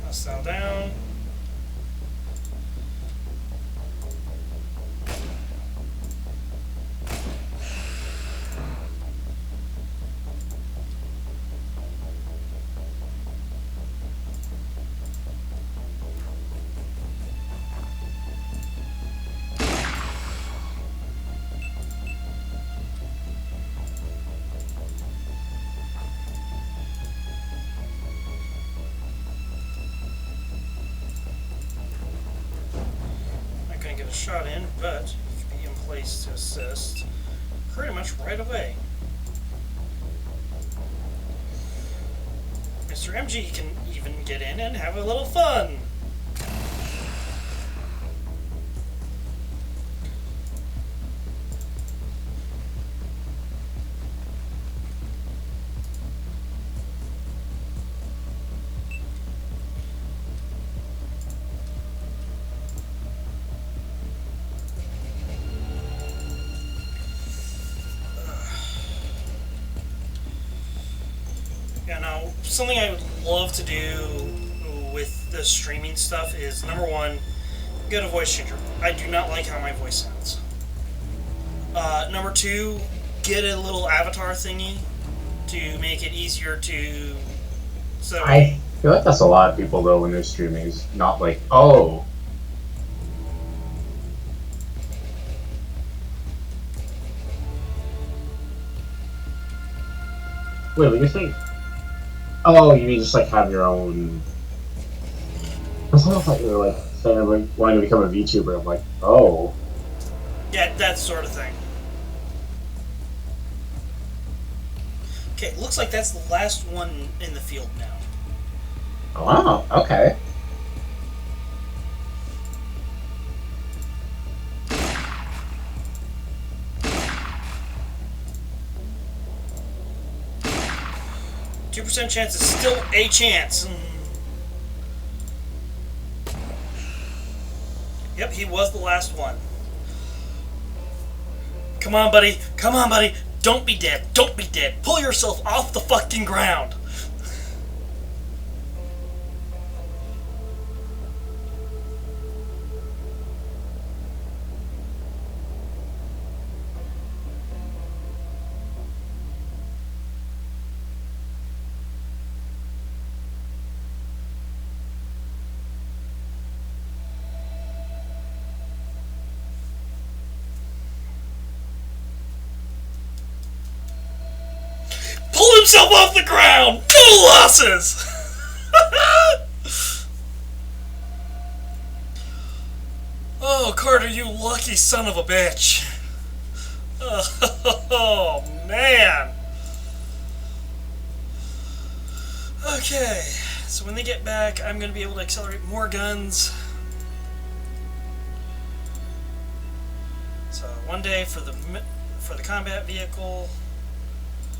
Hostile down. a shot in, but he could be in place to assist pretty much right away. Mr. MG can even get in and have a little fun. Yeah, now, something I would love to do with the streaming stuff is, number one, get a voice changer. I do not like how my voice sounds. Number two, get a little avatar thingy to make it easier to... So
I feel like that's a lot of people, though, when they're streaming. It's not like, oh... Wait, what do you think? Oh, you mean just like have your own? I thought you were like saying like wanting to become a VTuber. I'm like, oh.
yeah, that sort of thing. Okay, looks like that's the last one in the field now.
Oh, wow. Okay.
%2 chance is still a chance. Yep, he was the last one. Come on, buddy. Come on, buddy. Don't be dead. Don't be dead. Pull yourself off the fucking ground. Pull himself off the ground! Full losses! Oh, Carter, you lucky son of a bitch. Oh, man. Okay, so when they get back, I'm going to be able to accelerate more guns. So, one day for the combat vehicle.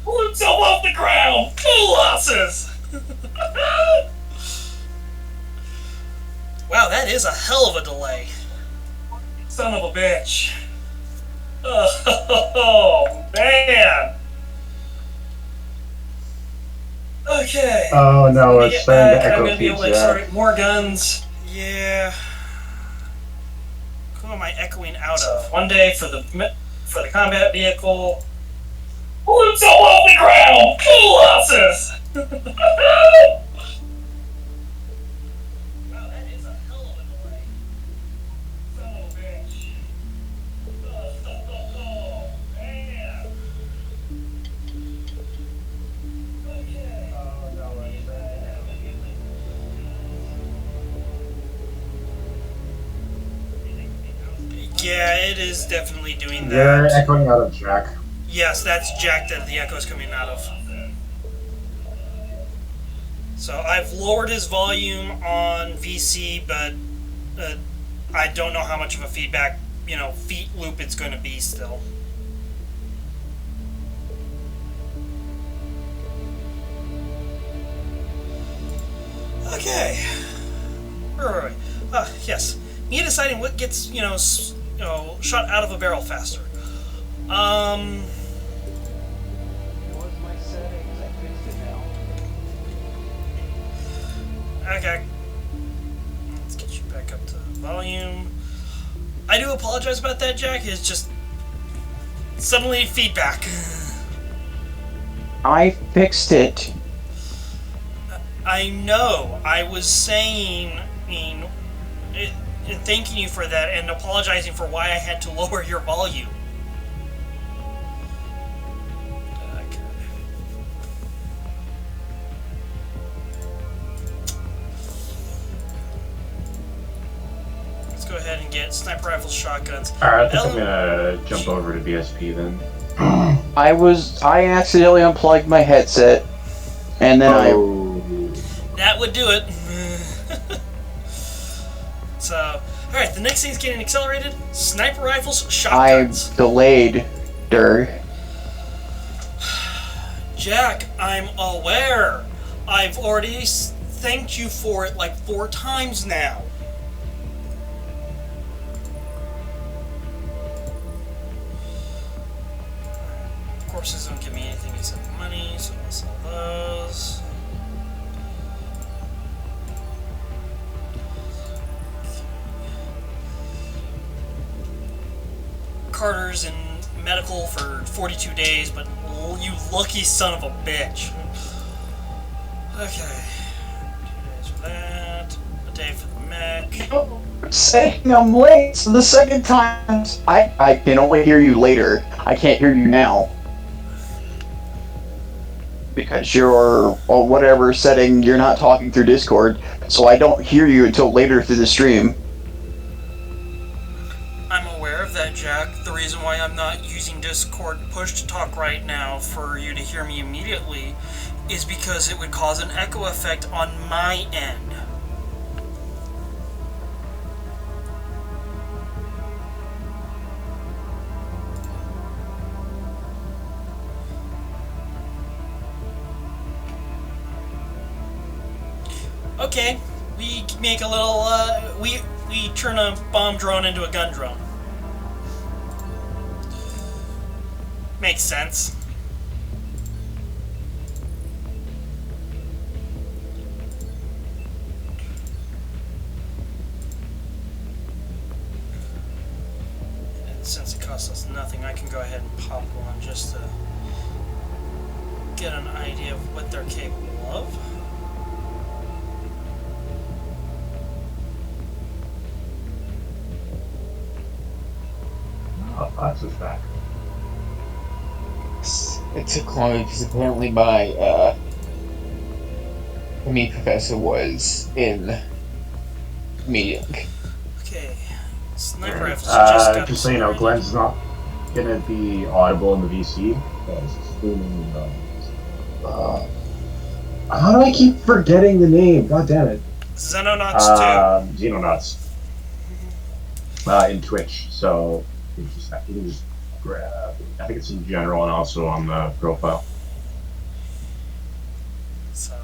Pull himself off the ground! Full losses! Wow, that is a hell of a delay. Son of a bitch. Oh, man. Okay.
Oh no,
When we
it's
get
starting to
back, I'm
echo
going to be able to
feeds, yeah.
accelerate more guns. Yeah. Who am I echoing out of? One day for the combat vehicle. Pull himself off the ground! Full losses! Wow, that is a hell of a delay. Son of a bitch. Oh, man. Okay. Oh, no, yeah, it is definitely doing that.
You're echoing out of Jack.
Yes, that's Jack that the echo is coming out of. So I've lowered his volume on VC, but I don't know how much of a feedback, feet loop it's going to be still. Okay. Where are we? Yes. Me deciding what gets, shot out of a barrel faster. Okay. Let's get you back up to volume. I do apologize about that, Jack. It's just suddenly feedback.
I fixed it.
I know. I was saying, thanking you for that and apologizing for why I had to lower your volume. go ahead and get sniper rifles, shotguns.
Alright, I think I'm gonna jump over to BSP then.
I accidentally unplugged my headset, and then
That would do it. So, alright, the next thing's getting accelerated. Sniper rifles,
I
shotguns.
delayed, Dirk.
Jack, I'm aware. I've already thanked you for it like 4 times now. Of course, this doesn't give me anything except money, so I'll sell those. Carter's in medical for 42 days, but you lucky son of a bitch. Okay. 2 days for that. A day for the mech.
Saying I'm late, so the second time I can only hear you later. I can't hear you now. Because you're, or whatever setting, you're not talking through Discord, so I don't hear you until later through the stream.
I'm aware of that, Jack. The reason why I'm not using Discord push to talk right now for you to hear me immediately is because it would cause an echo effect on my end. Okay, we make a little, we turn a bomb drone into a gun drone. Makes sense. And since it costs us nothing, I can go ahead and pop one just to get an idea of what they're capable of.
Oh, that's a fact.
It took long because apparently my me professor was in meeting.
Okay, sniper rifles just got
just so you know, Glenn's not gonna be audible in the VC. How do I keep forgetting the name? God damn it.
Xenonauts 2.
Xenonauts. In Twitch, so you can just grab. I think it's in general and also on the profile.
So,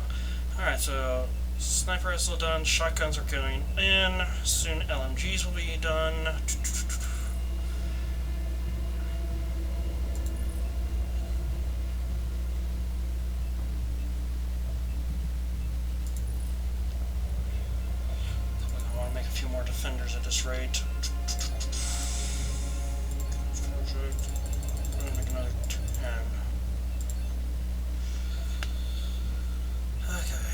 alright, so sniper rifles are done, shotguns are going in, soon LMGs will be done. I want to make a few more defenders at this rate. Make another 10. Okay.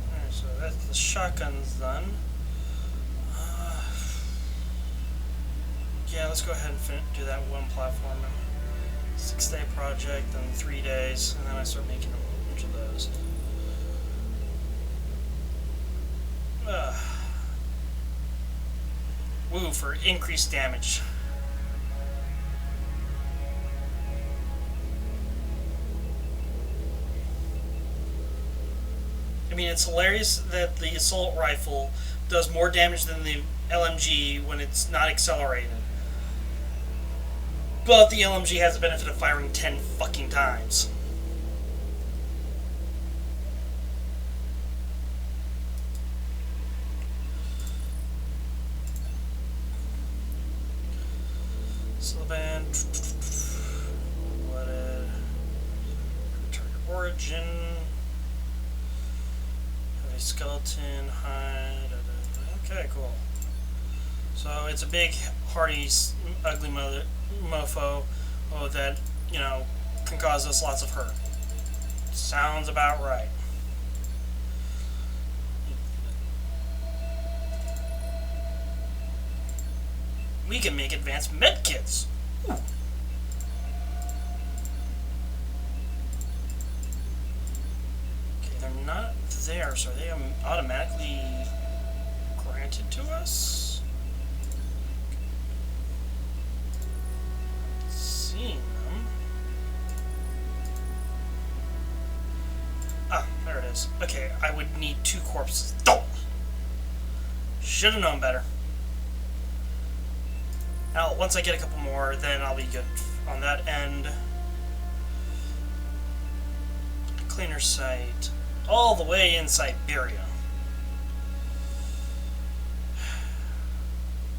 Alright, so that's the shotguns done. Yeah, let's go ahead and do that one platform. 6-day project, then 3 days, and then I start making a bunch of those. Woo, for increased damage. I mean, it's hilarious that the assault rifle does more damage than the LMG when it's not accelerated. But the LMG has the benefit of firing 10 fucking times. Band, what target origin, heavy skeleton, hide, okay, cool. So it's a big, hardy, ugly mofo that, you know, can cause us lots of hurt. Sounds about right. We can make advanced med kits. they're not there, so are they automatically granted to us? Seeing them. Ah, there it is. Okay, I would need 2 corpses. Don't! Should have known better. Now, once I get a couple more, then I'll be good on that end. Cleaner site. All the way in Siberia.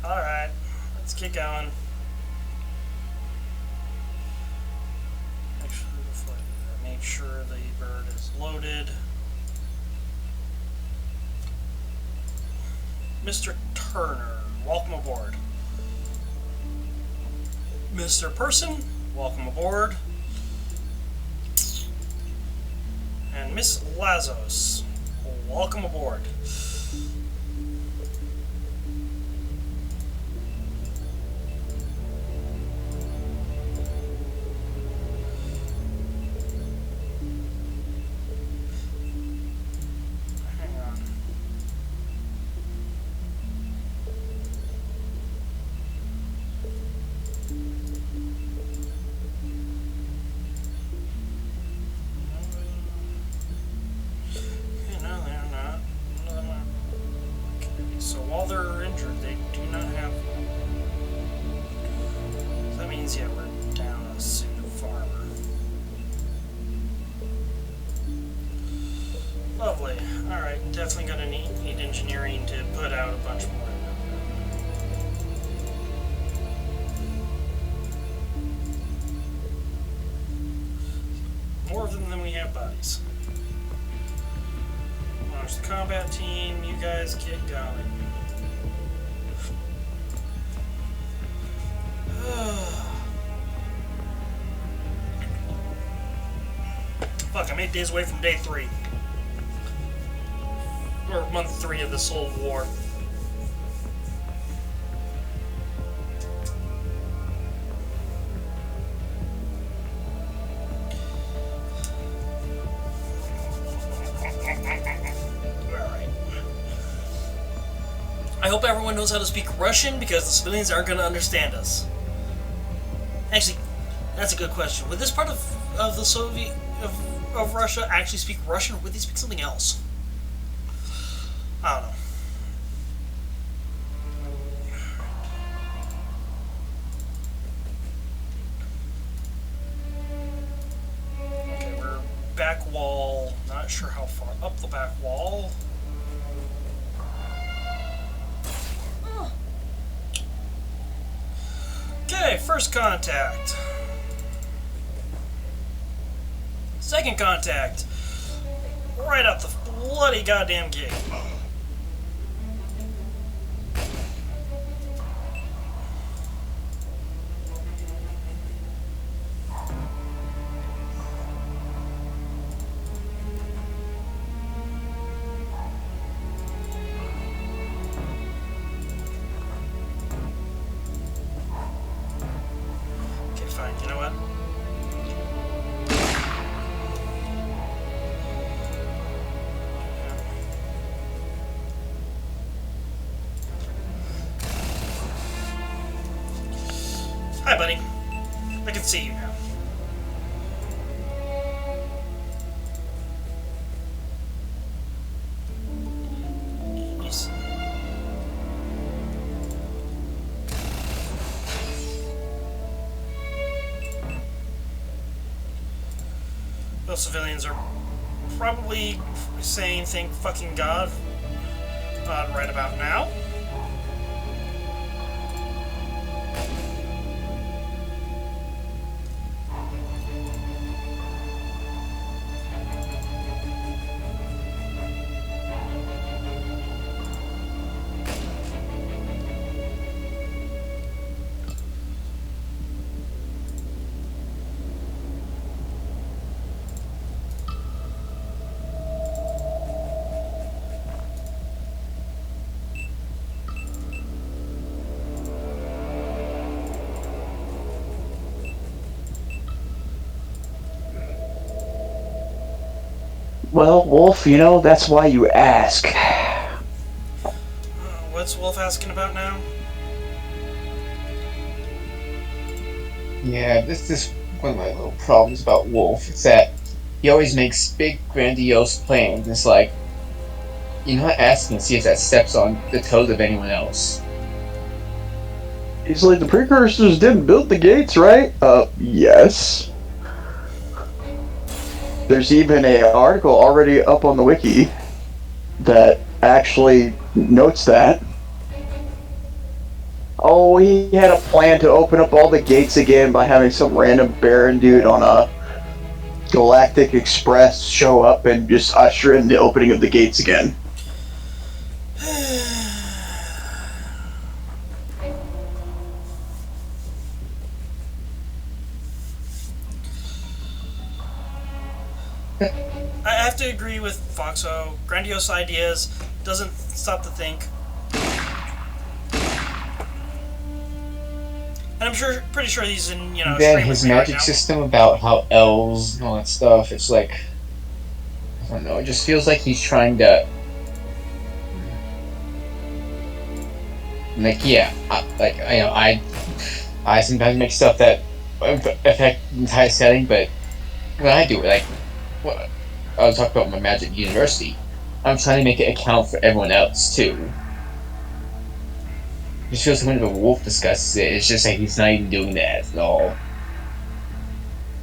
Alright, let's get going. Make sure the bird is loaded. Mr. Turner, welcome aboard. Mr. Person, welcome aboard. And Miss Lazos, welcome aboard. Hang on. So while they're injured, they do not have. So that means, yeah, we're down a suit of armor. Lovely. Alright, definitely gonna need engineering to put out a bunch more. More of them than we have bodies. Launch the combat team, you guys get going. Fuck, I'm 8 days away from day 3. Or month 3 of this whole war. Alright. I hope everyone knows how to speak Russian, because the civilians aren't going to understand us. Actually, that's a good question. Would this part of the Soviet... of Russia actually speak Russian, or would they speak something else? I don't know. Okay, we're back wall. Not sure how far up the back wall. Okay, first contact. Second contact. Right up the bloody goddamn gate. Okay, fine. You know what? Hi, buddy. I can see you now. Yes. Those civilians are probably saying "thank fucking God" right about now.
Well, Wolf, you know, that's why you ask.
What's Wolf asking about now?
Yeah, this is one of my little problems about Wolf. It's that he always makes big, grandiose plans. It's like, you're not asking to see if that steps on the toes of anyone else.
He's like, the precursors didn't build the gates, right? Yes. There's even a article already up on the wiki that actually notes that. Oh, he had a plan to open up all the gates again by having some random Baron dude on a Galactic Express show up and just usher in the opening of the gates again.
I have to agree with Foxo. Grandiose ideas doesn't stop to think. And I'm pretty sure he's in,
Then
stream
his
with me right
magic
now.
system about how elves and all that stuff, it's like, I don't know, it just feels like he's trying to, like, yeah, I sometimes make stuff that affect the entire setting, but when I do it, like, what I was talking about my Magic University, I'm trying to make it account for everyone else too. It just feels like whenever Wolf discusses it, it's just like he's not even doing that at all.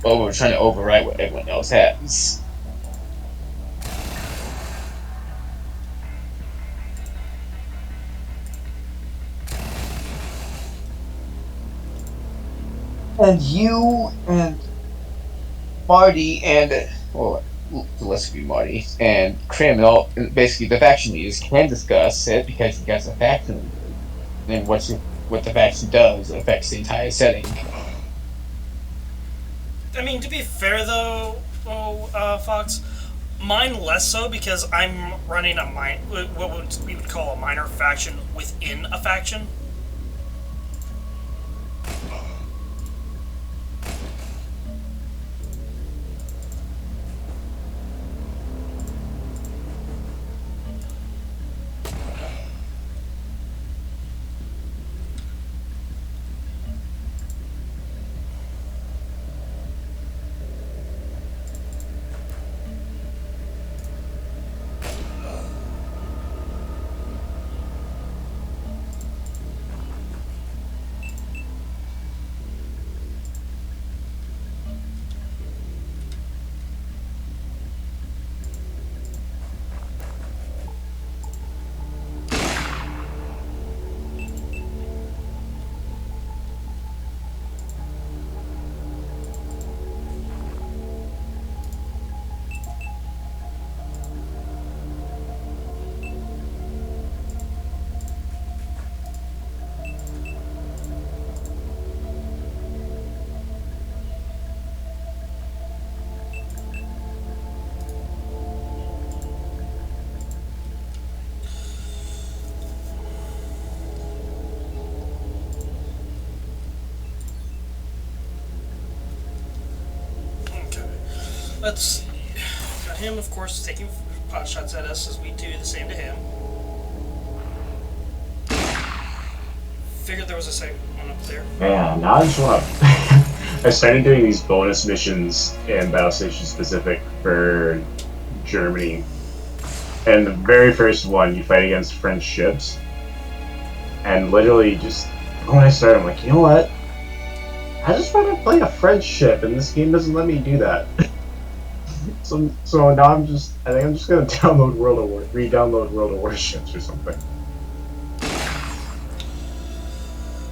But we're trying to overwrite what everyone else has. And you and Marty and, well, the less of you, Marty, and Krim and all, basically the faction leaders can discuss it because you guys are faction. And what the faction does affects the entire setting.
I mean, to be fair though, Fox, mine less so because I'm running what we would call a minor faction within a faction. Let's got him, of course, taking pot shots at us as we do the same to him. Figured there was a second one up there.
Man, now I just want to. I started doing these bonus missions in Battle Station specific for Germany. And the very first one, you fight against French ships. And literally, just when I started, I'm like, you know what? I just want to play a French ship, and this game doesn't let me do that. So now I think I'm just gonna download re-download World of Warships or something.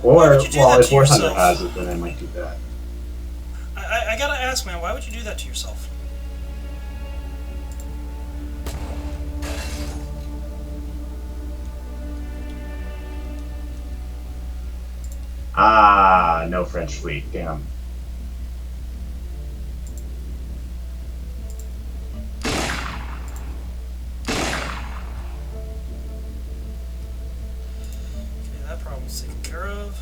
Or, well, if War Thunder has it, then I might do that.
I gotta ask, man, why would you do that to yourself?
Ah, no French fleet, damn.
Okay, that problem's taken care of.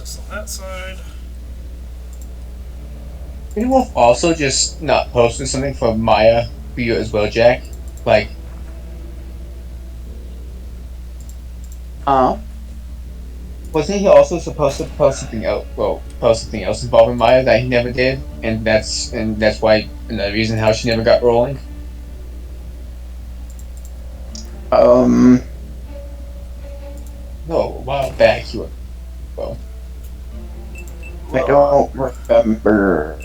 assist on that side.
Can Wolf also just not posted something for Maya for you as well, Jack? Like, wasn't he also supposed to post something else? Well, post something else involving Maya that he never did, and that's why another reason how she never got rolling.
Um,
No, a while back he was. Well,
I don't remember.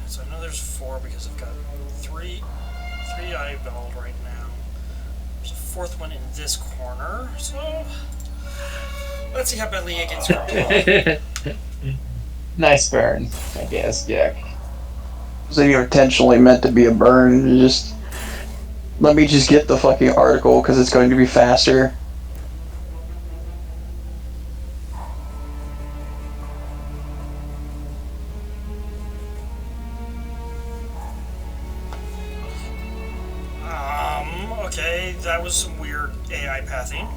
So I know there's 4 because I've got 3 eyeballed right now. There's a 4th one in this corner, so let's see how badly it gets hurt.
nice burn, I guess, Jack.
Was it intentionally meant to be a burn? Just let me just get the fucking article because it's going to be faster.
Okay, that was some weird AI pathing.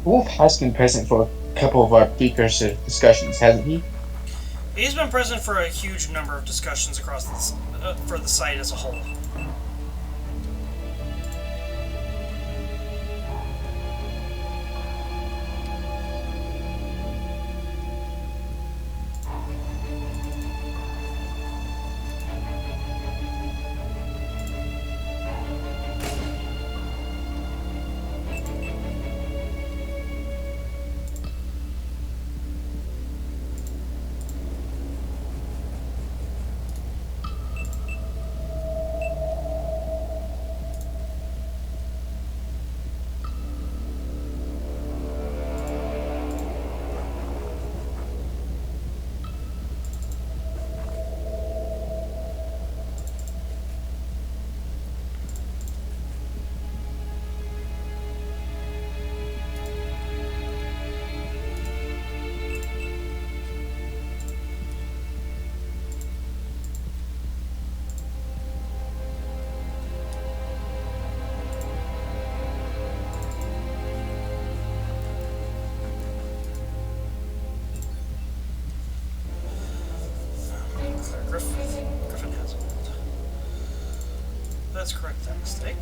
Wolf has been present for a couple of our precursor discussions, hasn't he?
He's been present for a huge number of discussions across for the site as a whole. Griffin has it. Let's correct that mistake.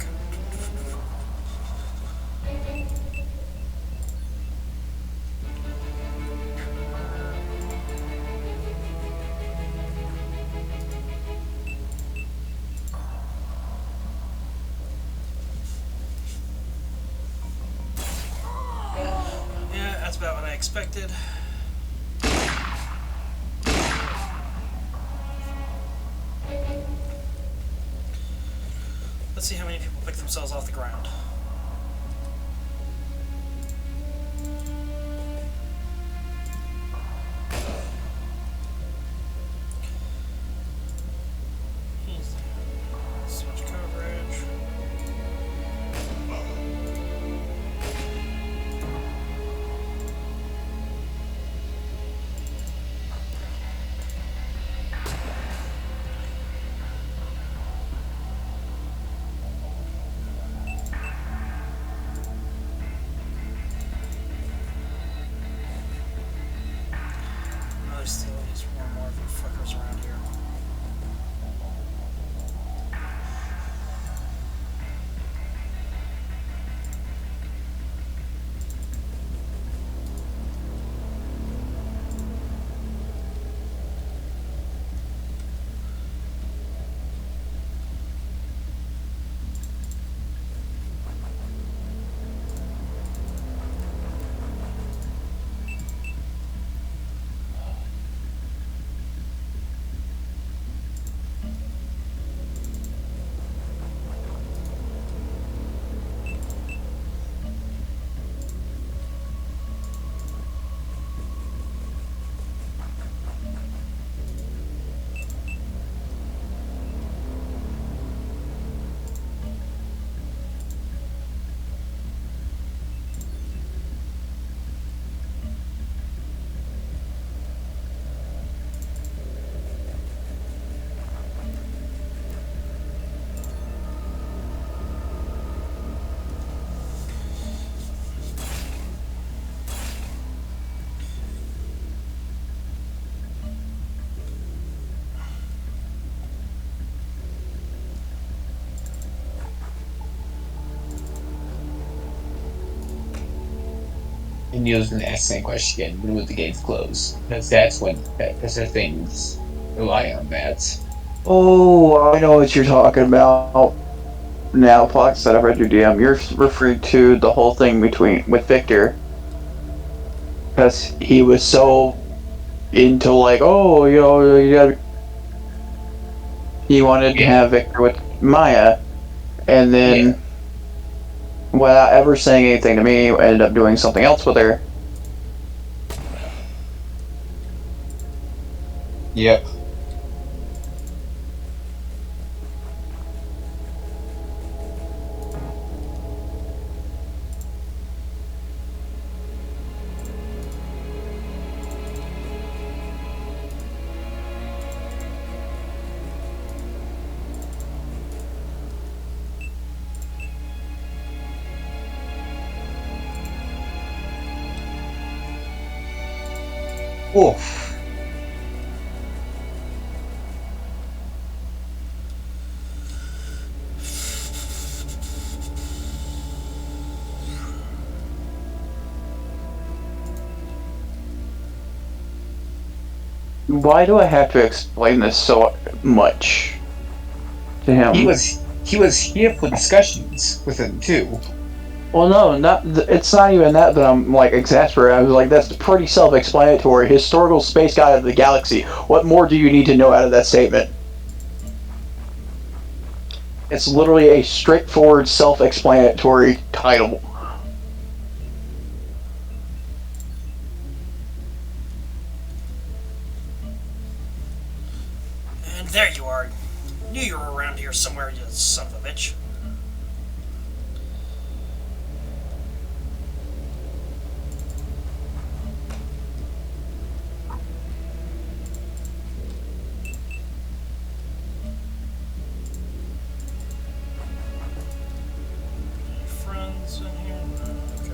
Yeah, that's about what I expected. Let's see how many people pick themselves off the ground. Switch coverage.
And you was gonna ask the same question again. When would the gates close? Because that's when because the things rely on that.
Oh, I know what you're talking about. Now, Pox, that I've read your DM. You're referring to the whole thing with Victor, because he was so into like, oh, you gotta. He wanted to have Victor with Maya, and then, without ever saying anything to me, ended up doing something else with her.
Yep. Oof.
Why do I have to explain this so much to him?
He was here for discussions with him too.
Well, no, it's not even that I'm like exasperated. I was like, that's pretty self-explanatory. Historical space guy of the galaxy. What more do you need to know out of that statement? It's literally a straightforward, self-explanatory title.
And there you are. Knew you were around here somewhere, you son of a bitch. Friends in here? Okay.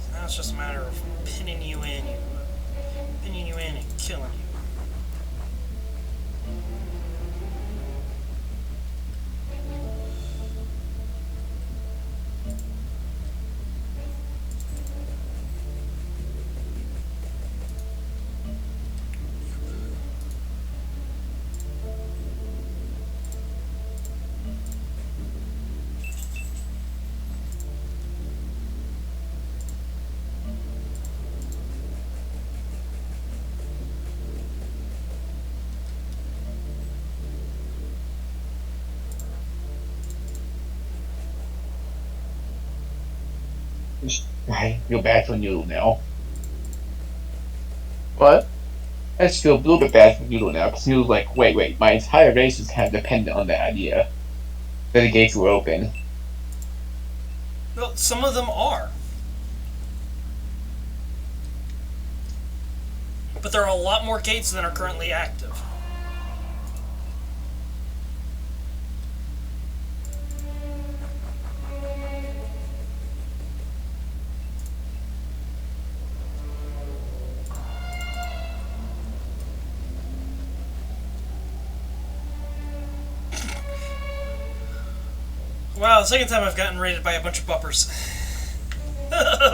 So now it's just a matter of pinning you in and killing you.
I feel bad for Noodle now.
What?
I just feel a little bit bad for Noodle now, because Noodle's like, wait, my entire race is kind of dependent on that idea. That the gates were open.
Well, some of them are. But there are a lot more gates than are currently active. Wow, the second time I've gotten raided by a bunch of buppers.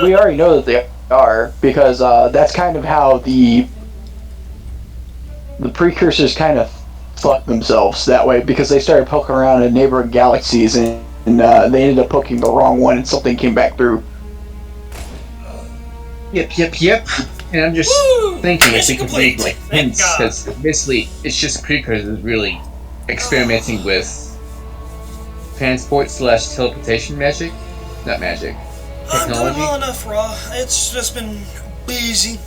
We already know that they are, because that's kind of how the precursors kind of fucked themselves that way, because they started poking around in neighboring galaxies, and they ended up poking the wrong one, and something came back through.
Yep. And I'm just thinking if
Mission
we could
complete.
read like
Thank
hints,
God.
because basically it's just precursors really experimenting with transport / teleportation magic, not magic.
I'm doing
Technology.
well enough, Raw. It's just been busy.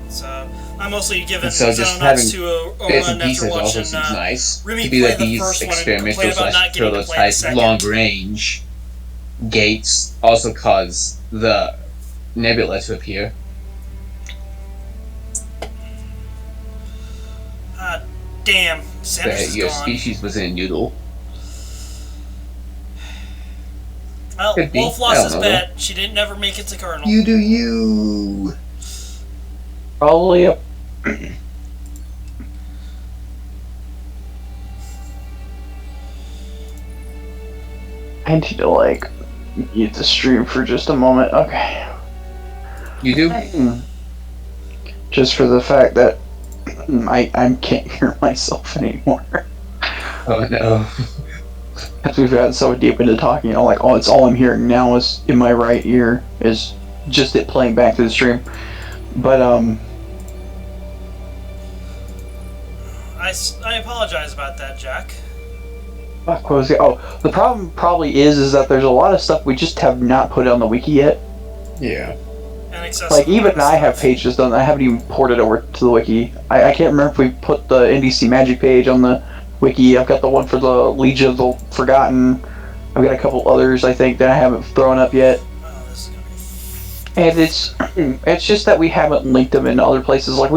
So I'm mostly giving
And so just having
Xenonauts to
bits
Owen
and
after
pieces also
watching
seems nice.
Remy
To be
play
that
the
these
first one and complain
experimental
about not
/
getting to play the
prototype
second.
long range gates also cause the nebula to appear.
Ah, damn. Sanders
That
is
your
gone.
species was in a noodle.
Well,
Could be.
Wolf
I
lost
don't
his
know,
bet. She didn't ever make it to Colonel.
You do you.
Probably a I need to like mute the stream for just a moment. Okay.
You do?
Just for the fact that I can't hear myself anymore.
Oh no.
Because we've gotten so deep into talking, like, oh, it's all I'm hearing now is in my right ear is just it playing back to the stream. But
I apologize about that, Jack.
what was it? Oh, the problem probably is that there's a lot of stuff we just have not put on the wiki yet.
Yeah.
And excessive
Like, even
amount of
I have
stuff.
pages done. I haven't even ported over to the wiki. I can't remember if we put the NDC Magic page on the wiki. I've got the one for the Legion of the Forgotten. I've got a couple others, I think, that I haven't thrown up yet.
Oh, this is gonna be...
And it's just that we haven't linked them in other places. Like,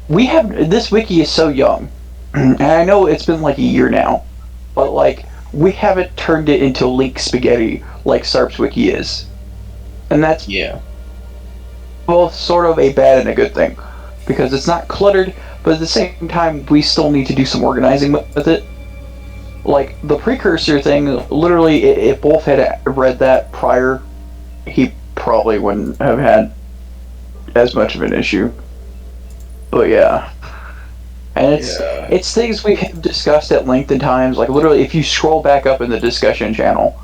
this wiki is so young. And I know it's been like a year now. But, like, we haven't turned it into link spaghetti like Sarp's wiki is. And that's
Yeah.
both sort of a bad and a good thing, because it's not cluttered, but at the same time we still need to do some organizing with it. Like the precursor thing, literally, if Wolf had read that prior, he probably wouldn't have had as much of an issue. But yeah, and it's things we have discussed at length and times. Like literally, if you scroll back up in the discussion channel,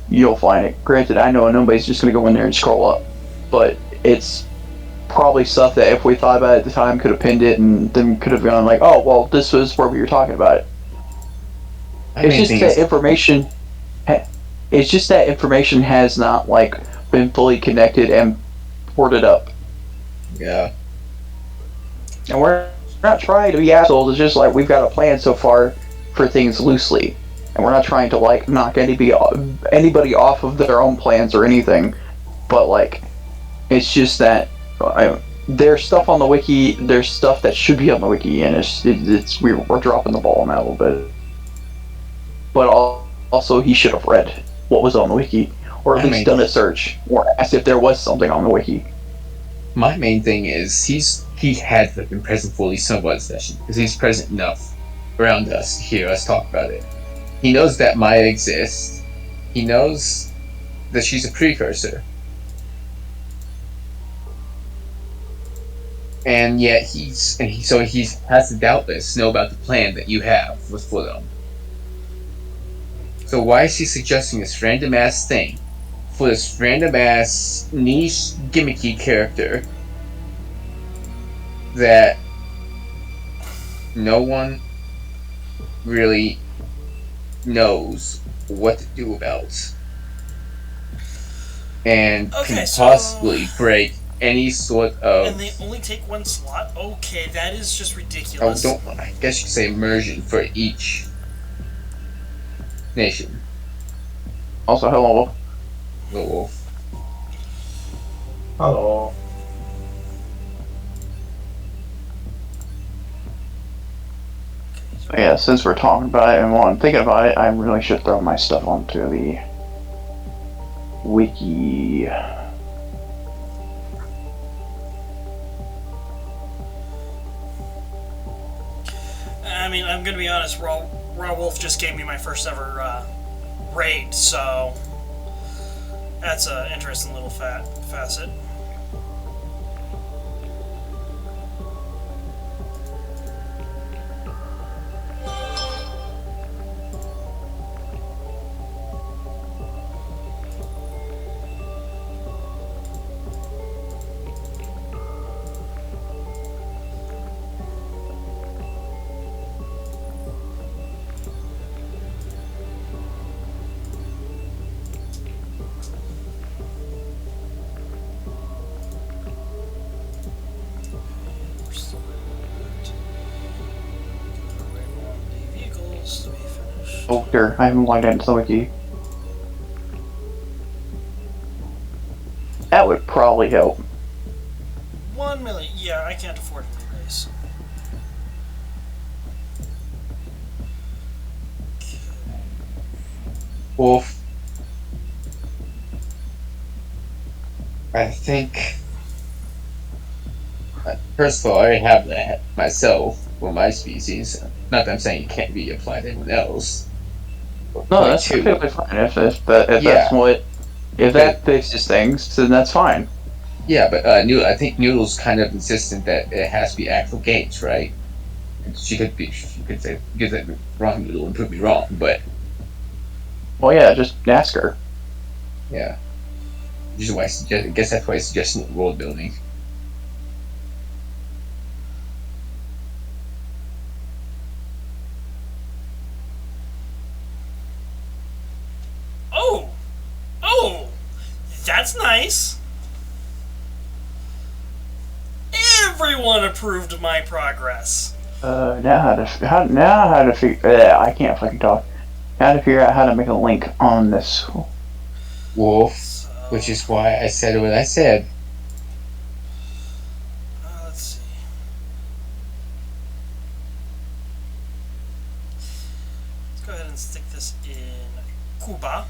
you'll find it. Granted, I know nobody's just gonna go in there and scroll up, but it's probably stuff that if we thought about it at the time could have pinned it and then could have gone like, oh well, this was where we were talking about it. It's just that information. It's just that information has not like been fully connected and ported up.
Yeah.
And we're not trying to be assholes. It's just like we've got a plan so far for things loosely, and we're not trying to like knock anybody off of their own plans or anything. But like, it's just that there's stuff on the wiki. There's stuff that should be on the wiki, and we're dropping the ball on that a little bit. But also, he should have read what was on the wiki, or at least done a search, or asked if there was something on the wiki.
My main thing is he had been present for at least some of the session, because he's present enough around us to hear us talk about it. He knows that Maya exists. He knows that she's a precursor. And yet he has to doubtless know about the plan that you have with them. So why is he suggesting this random ass thing for this random ass niche gimmicky character that no one really knows what to do about and can possibly break any sort of...
And they only take one slot? Okay, that is just ridiculous.
I guess you could say immersion for each nation.
Also, hello.
Hello.
Hello.
Yeah, since we're talking about it and while I'm thinking about it, I really should throw my stuff onto the wiki.
I mean, I'm gonna be honest, Raw Wolf just gave me my first ever raid, so that's an interesting little facet.
Oh, here, I haven't logged into the wiki. That would probably help.
1 million. Yeah, I can't afford a new base.
Wolf. I think... First of all, I already have that myself for my species. Not that I'm saying it can't be applied to anyone else.
No, that's
22.
perfectly fine. If
Yeah.
that's what, if that fixes things, then that's fine.
Yeah, but I think Noodle's kind of insistent that it has to be actual games, right? She could say get that wrong, Noodle, and prove me wrong, but
Well, yeah, just ask her.
yeah, which is why I guess that's why I suggest world building.
Oh! Oh! That's nice. Everyone approved my progress.
Now how to figure. I can't fucking talk. How to figure out how to make a link on this.
Wolf,
So,
which is why I said what I said.
let's see. Let's go ahead and stick this in Cuba.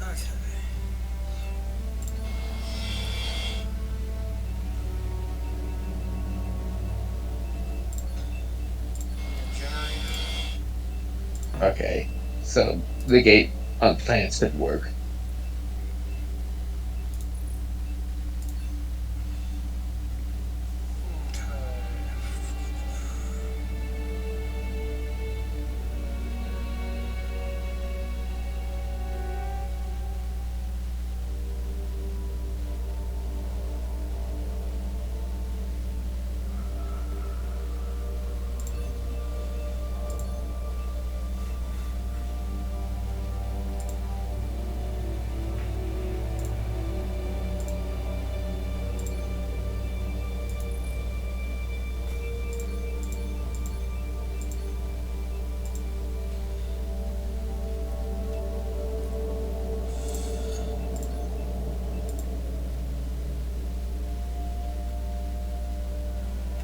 Okay. Generator.
Okay, so the gate on planets could work.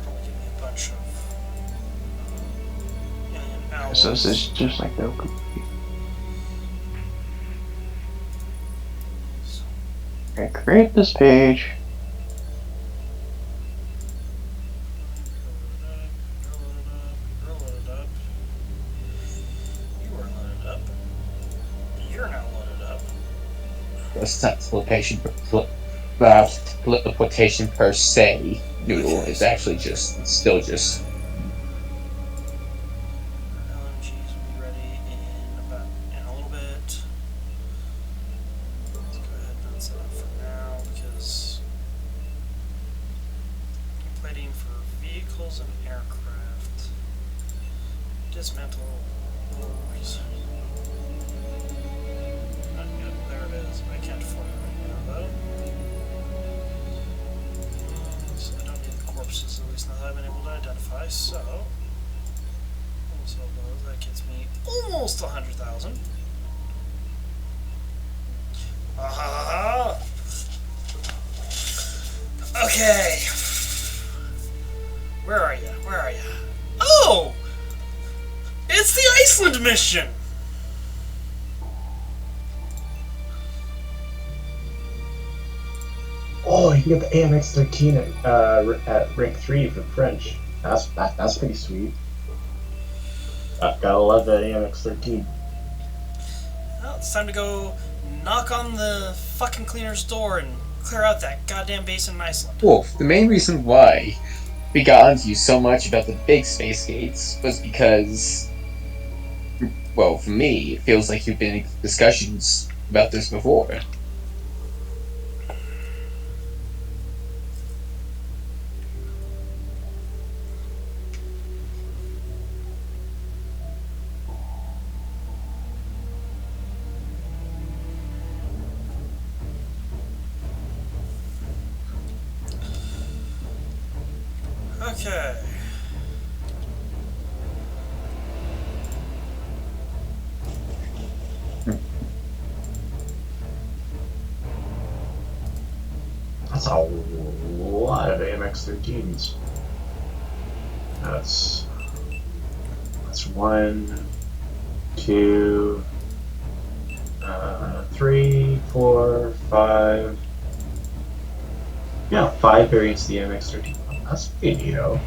Probably give me a bunch of alloys.
So this is just like the. Okay, create this page.
You're loaded up. You are loaded up. You're now loaded up.
It's not teleportation per se. Noodle is actually still just.
LMGs will be ready in a little bit. Let's go ahead and set up for now because plating for vehicles and aircraft. Dismantle. Not yet. There it is. I can't afford it right now though. So I don't need the corpses, at least not that I've been able to identify, so we'll sell those. That gets me almost 100,000. Okay. Where are you? Where are you? Oh! It's the Iceland mission!
Oh, you can get the AMX 13 at rank 3 for French. That's pretty sweet. Gotta love that AMX 13.
Well, it's time to go knock on the fucking cleaner's door and clear out that goddamn base in Iceland.
Wolf, the main reason why we got onto you so much about the big space gates was because, well, for me, it feels like you've been in discussions about this before.
Okay.
That's a lot of AMX 13s. That's 1, 2, 3, 4, 5. Yeah, 5 variants of the MX-13. That's pretty neato.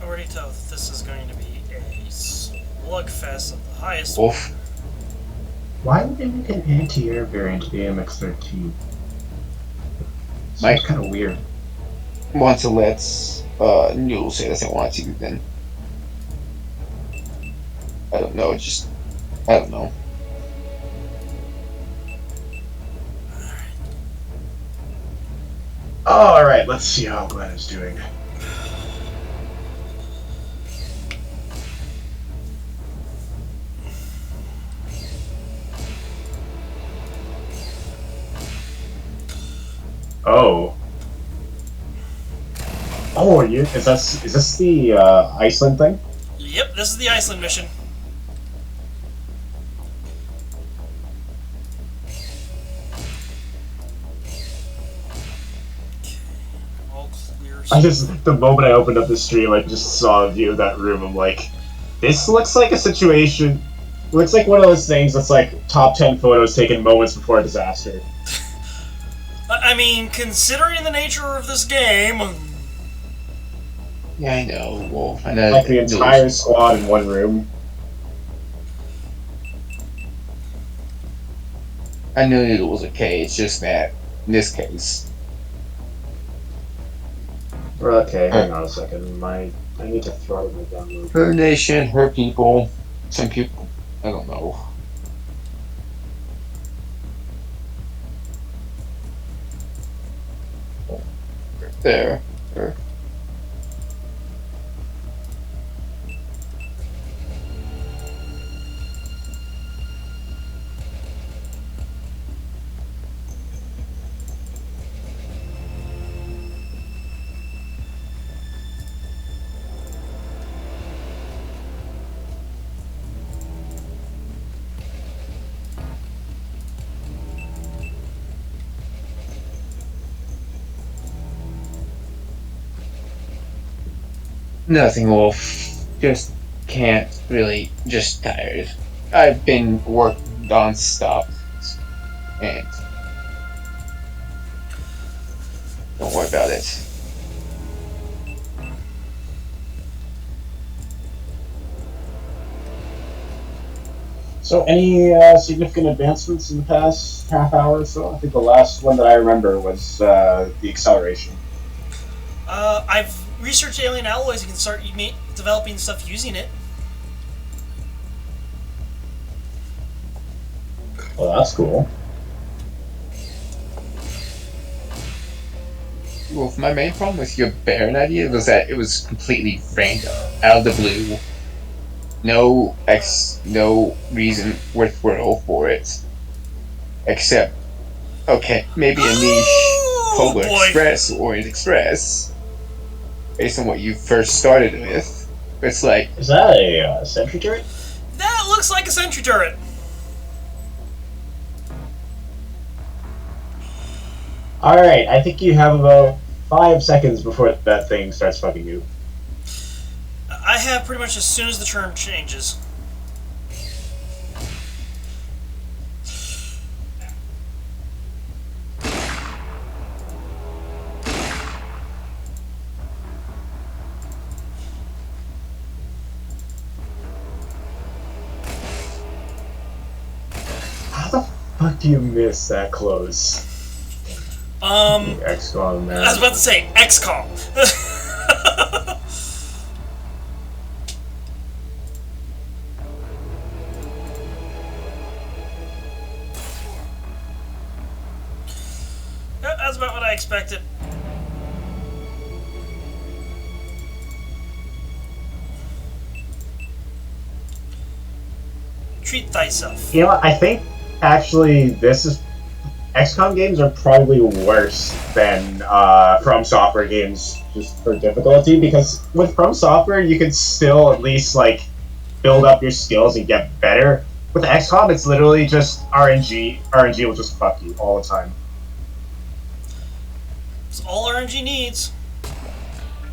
I already tell that this is going to be a slugfest of the highest.
Wolf.
Why would they make an anti-air variant of the MX-13?
Mike?
It's kind of weird.
Want to let Newell say doesn't want to, then I don't know. I don't know.
All right, let's see how Glenn is doing. Oh. Oh, is this the Iceland thing?
Yep, this is the Iceland mission. All clear.
The moment I opened up the stream, I just saw a view of that room. I'm like, this looks like a situation. Looks like one of those things that's like top 10 photos taken moments before a disaster.
I mean, considering the nature of this game.
Yeah, I know, Wolf. I know.
Like the entire squad in one room.
I knew it was okay. It's just that in this case.
Okay, hang on a second. I need to throttle my download.
Her nation, her people, some people. I don't know. There. Nothing, Wolf. Just can't really. Just tired. I've been working non-stop, and don't worry about it.
So, any significant advancements in the past half hour or so? I think the last one that I remember was the acceleration.
I've researched alien alloys and can start developing stuff using it.
Well, that's cool.
Wolf, my main problem with your Baron idea was that it was completely random, out of the blue. No reason worthwhile for it. Except, okay, maybe a niche Polar Express or Orient Express. Based on what you first started with. It's like...
Is that a sentry turret?
That looks like a sentry turret.
Alright, I think you have about 5 seconds before that thing starts fucking you.
I have pretty much as soon as the term changes.
How do you miss that close? XCOM, man.
I was about to say XCOM. Yeah, that's about what I expected. Treat thyself.
You know what? I think actually XCOM games are probably worse than From Software games just for difficulty, because with From Software you can still at least like build up your skills and get better. With XCOM it's literally just RNG. RNG will just fuck you all the time.
It's all RNG needs.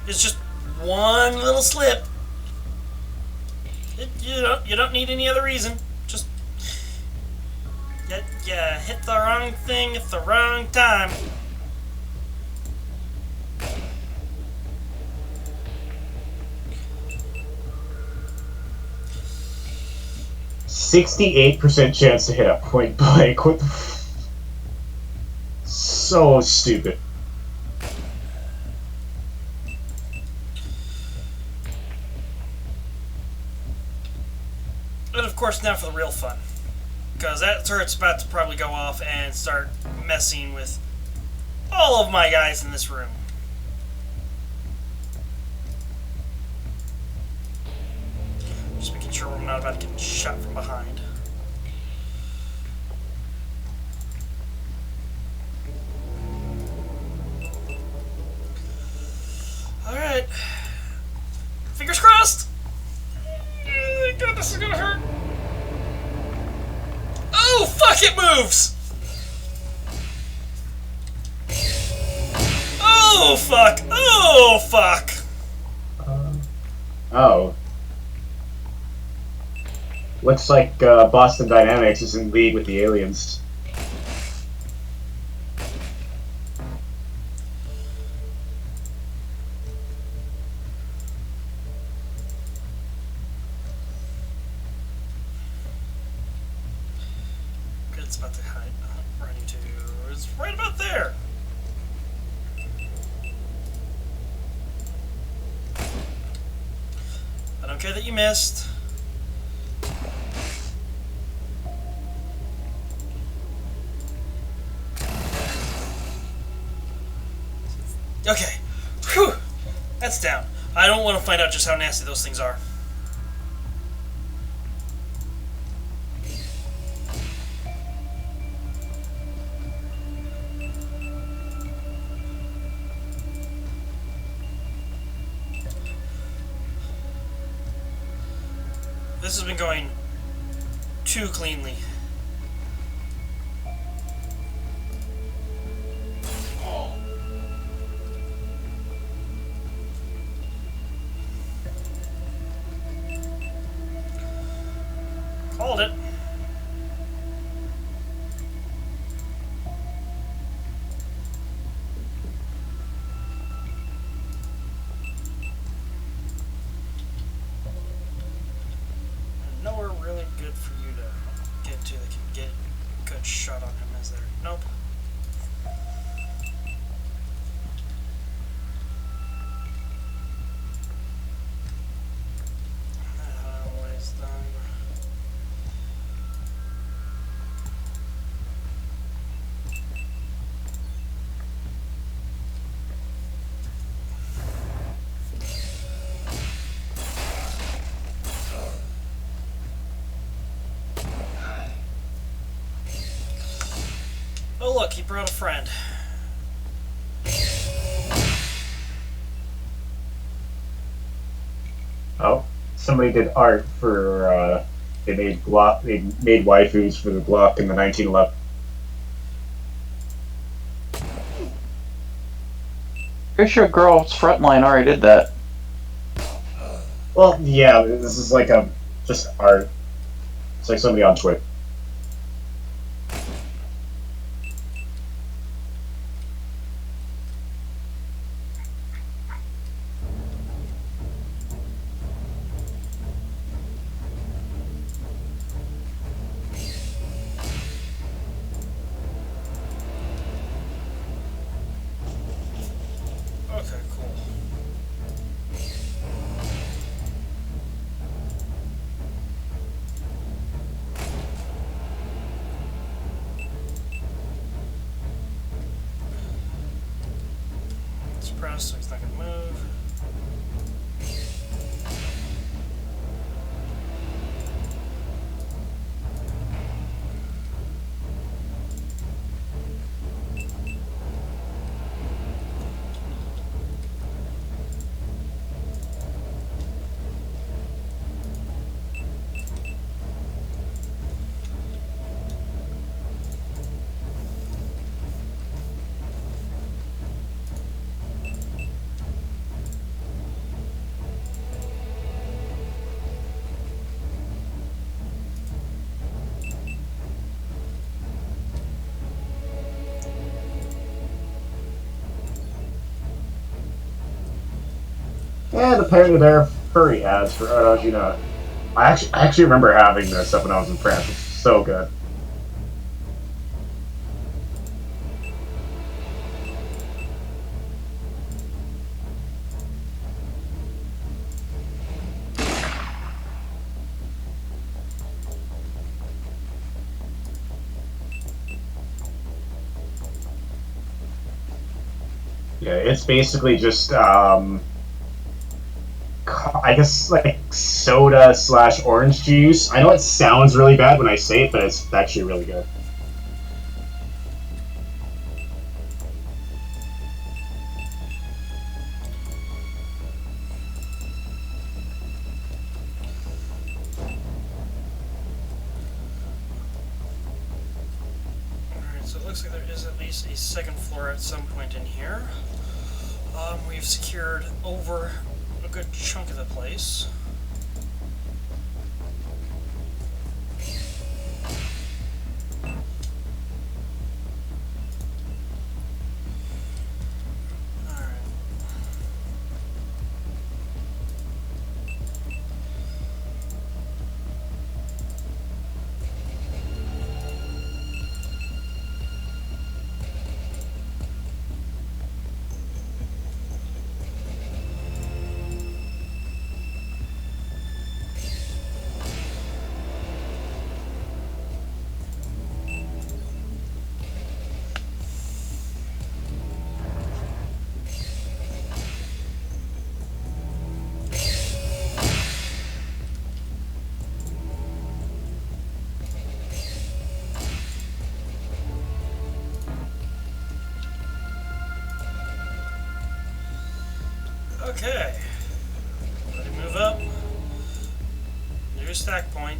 It's just one little slip. You don't need any other reason. Just you hit the wrong thing at the wrong time.
%68% chance to hit a point blank. What the so stupid.
And of course, now for the real fun. Because that turret's about to probably go off and start messing with all of my guys in this room. Just making sure we're not about to get shot from behind. Alright. Fingers crossed! God, this is gonna hurt. Oh, fuck, it moves! Oh, fuck! Oh, fuck!
Oh. Looks like Boston Dynamics is in league with the aliens.
Good, it's about to hide. Running to. It's right about there! I don't care that you missed. Okay. Whew. That's down. I don't want to find out just how nasty those things are. This has been going too cleanly. Called it. Nowhere really good for you to get to that can get a good shot on him, is there? Nope. Always done. Oh look, he brought a friend.
Oh, somebody did art for. They made Glock. They made waifus for the Glock in the 1911.
Pretty sure Girls Frontline already did that.
Well, yeah, this is like a just art. It's like somebody on Twitter.
Okay, cool. It's pressed, so he's not gonna move.
And apparently they're furry ads for I don't know if you know. I actually remember having this stuff when I was in France. It's so good. Yeah, it's basically just I guess like soda / orange juice. I know it sounds really bad when I say it, but it's actually really good.
Alright, so it looks like there is at least a second floor at some point in here. We've secured over a good chunk of the place. Alright. Okay. Let me move up. New stack point.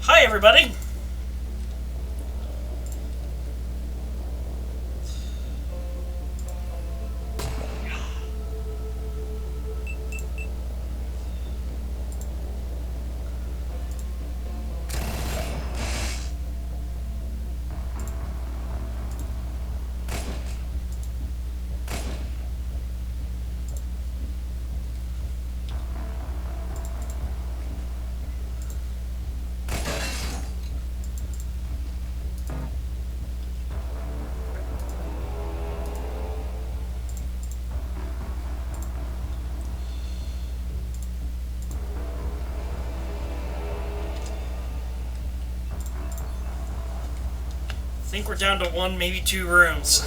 Hi, everybody. I think we're down to 1, maybe 2 rooms.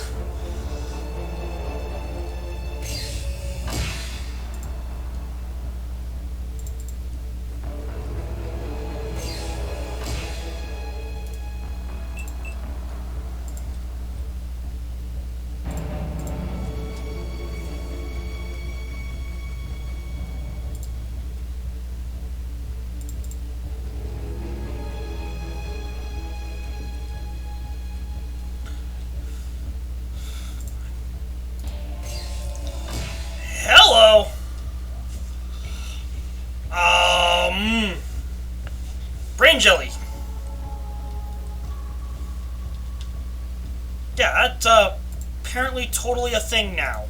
Hello. Brain jelly. Yeah, that's apparently totally a thing now.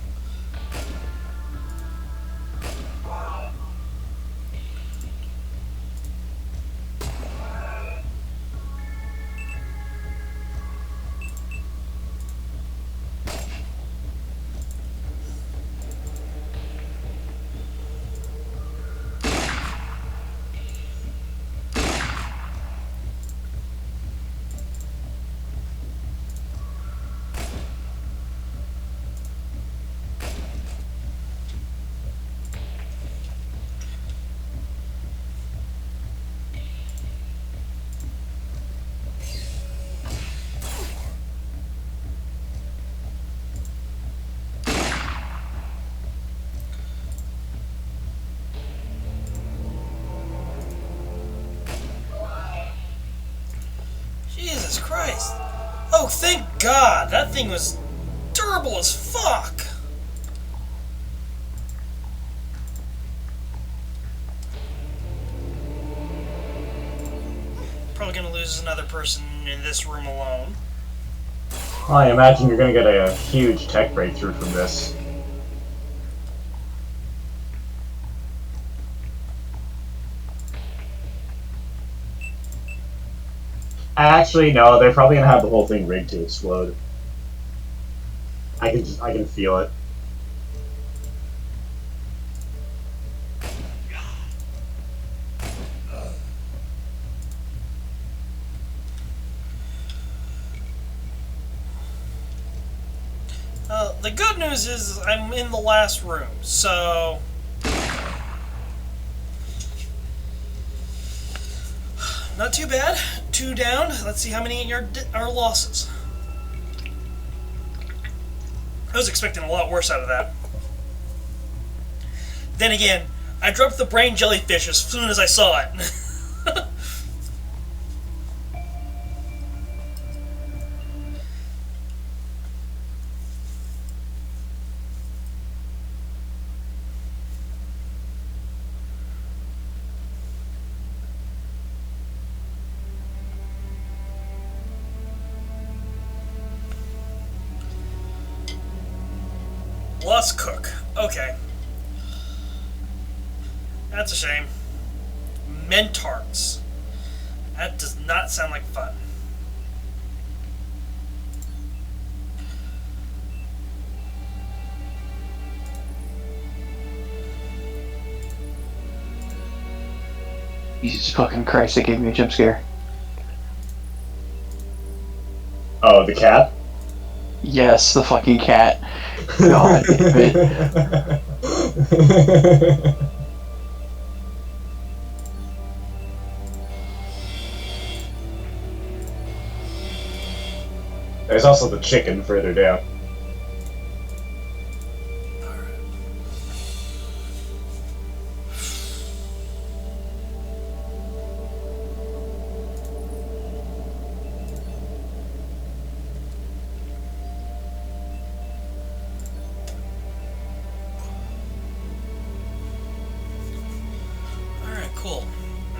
thank God! That thing was durable as fuck! Probably gonna lose another person in this room alone.
I imagine you're gonna get a huge tech breakthrough from this. Actually, no, they're probably gonna have the whole thing rigged to explode. I can feel it.
The good news is I'm in the last room, so... Not too bad. 2 down. Let's see how many are losses. I was expecting a lot worse out of that. Then again, I dropped the brain jellyfish as soon as I saw it. Lost cook. Okay. That's a shame. Mentarts. That does not sound like fun.
Jesus fucking Christ, it gave me a jump scare.
Oh, the cat?
Yes, the fucking cat. God damn it.
There's also the chicken further down.
Alright, cool.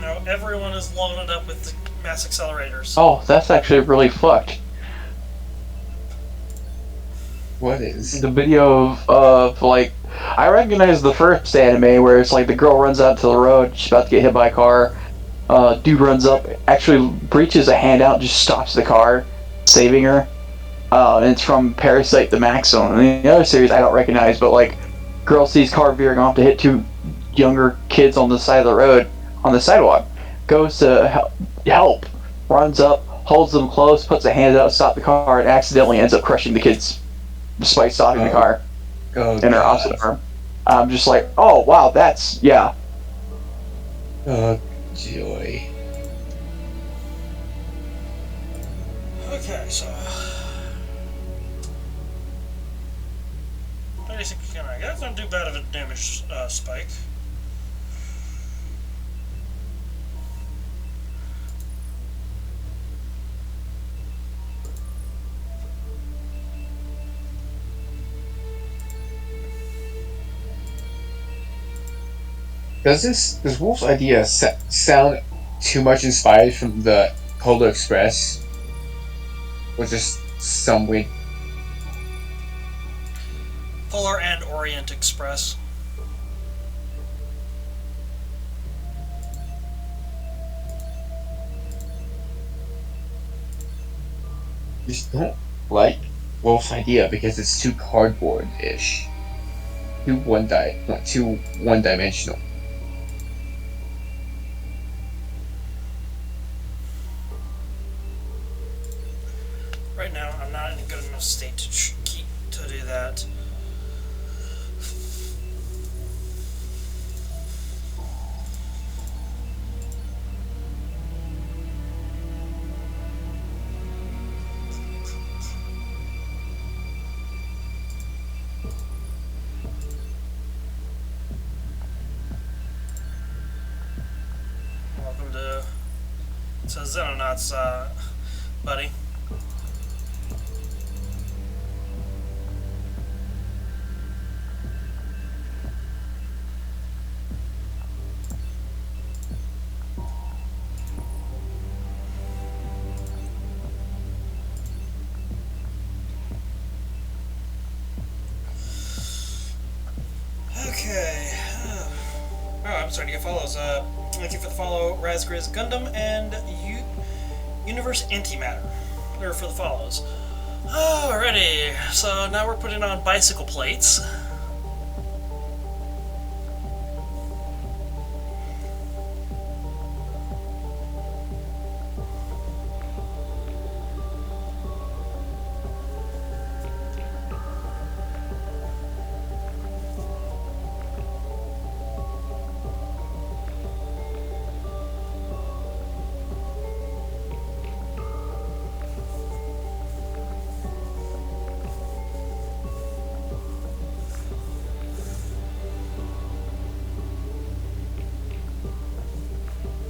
Now everyone is loaded up with the mass accelerators.
Oh, that's actually really fucked.
What is?
The video of like, I recognize the first anime where it's like the girl runs out to the road, she's about to get hit by a car. Dude runs up, actually reaches a hand out, just stops the car, saving her. And it's from Parasite the Maximum. And the other series I don't recognize, but like, girl sees car veering off to hit 2 younger kids on the side of the road, on the sidewalk, goes to help, runs up, holds them close, puts a hand out to stop the car, and accidentally ends up crushing the kids despite stopping the car in her opposite arm. I'm just like, oh wow, that's, yeah.
Oh, joy.
Okay, so... 36, that's not too bad of a damage spike.
Does Wolf's idea sound too much inspired from the Polar Express? Or just some weird...
Polar and Orient Express.
Just don't like Wolf's idea because it's too cardboard-ish. Too one-dimensional.
Right now, I'm not in a good enough state to do that. Welcome to Xenonauts, buddy. starting to get follows. Thank you for the follow, Razgriz Gundam and Universe Antimatter. There for the follows. Alrighty, so now we're putting on bicycle plates.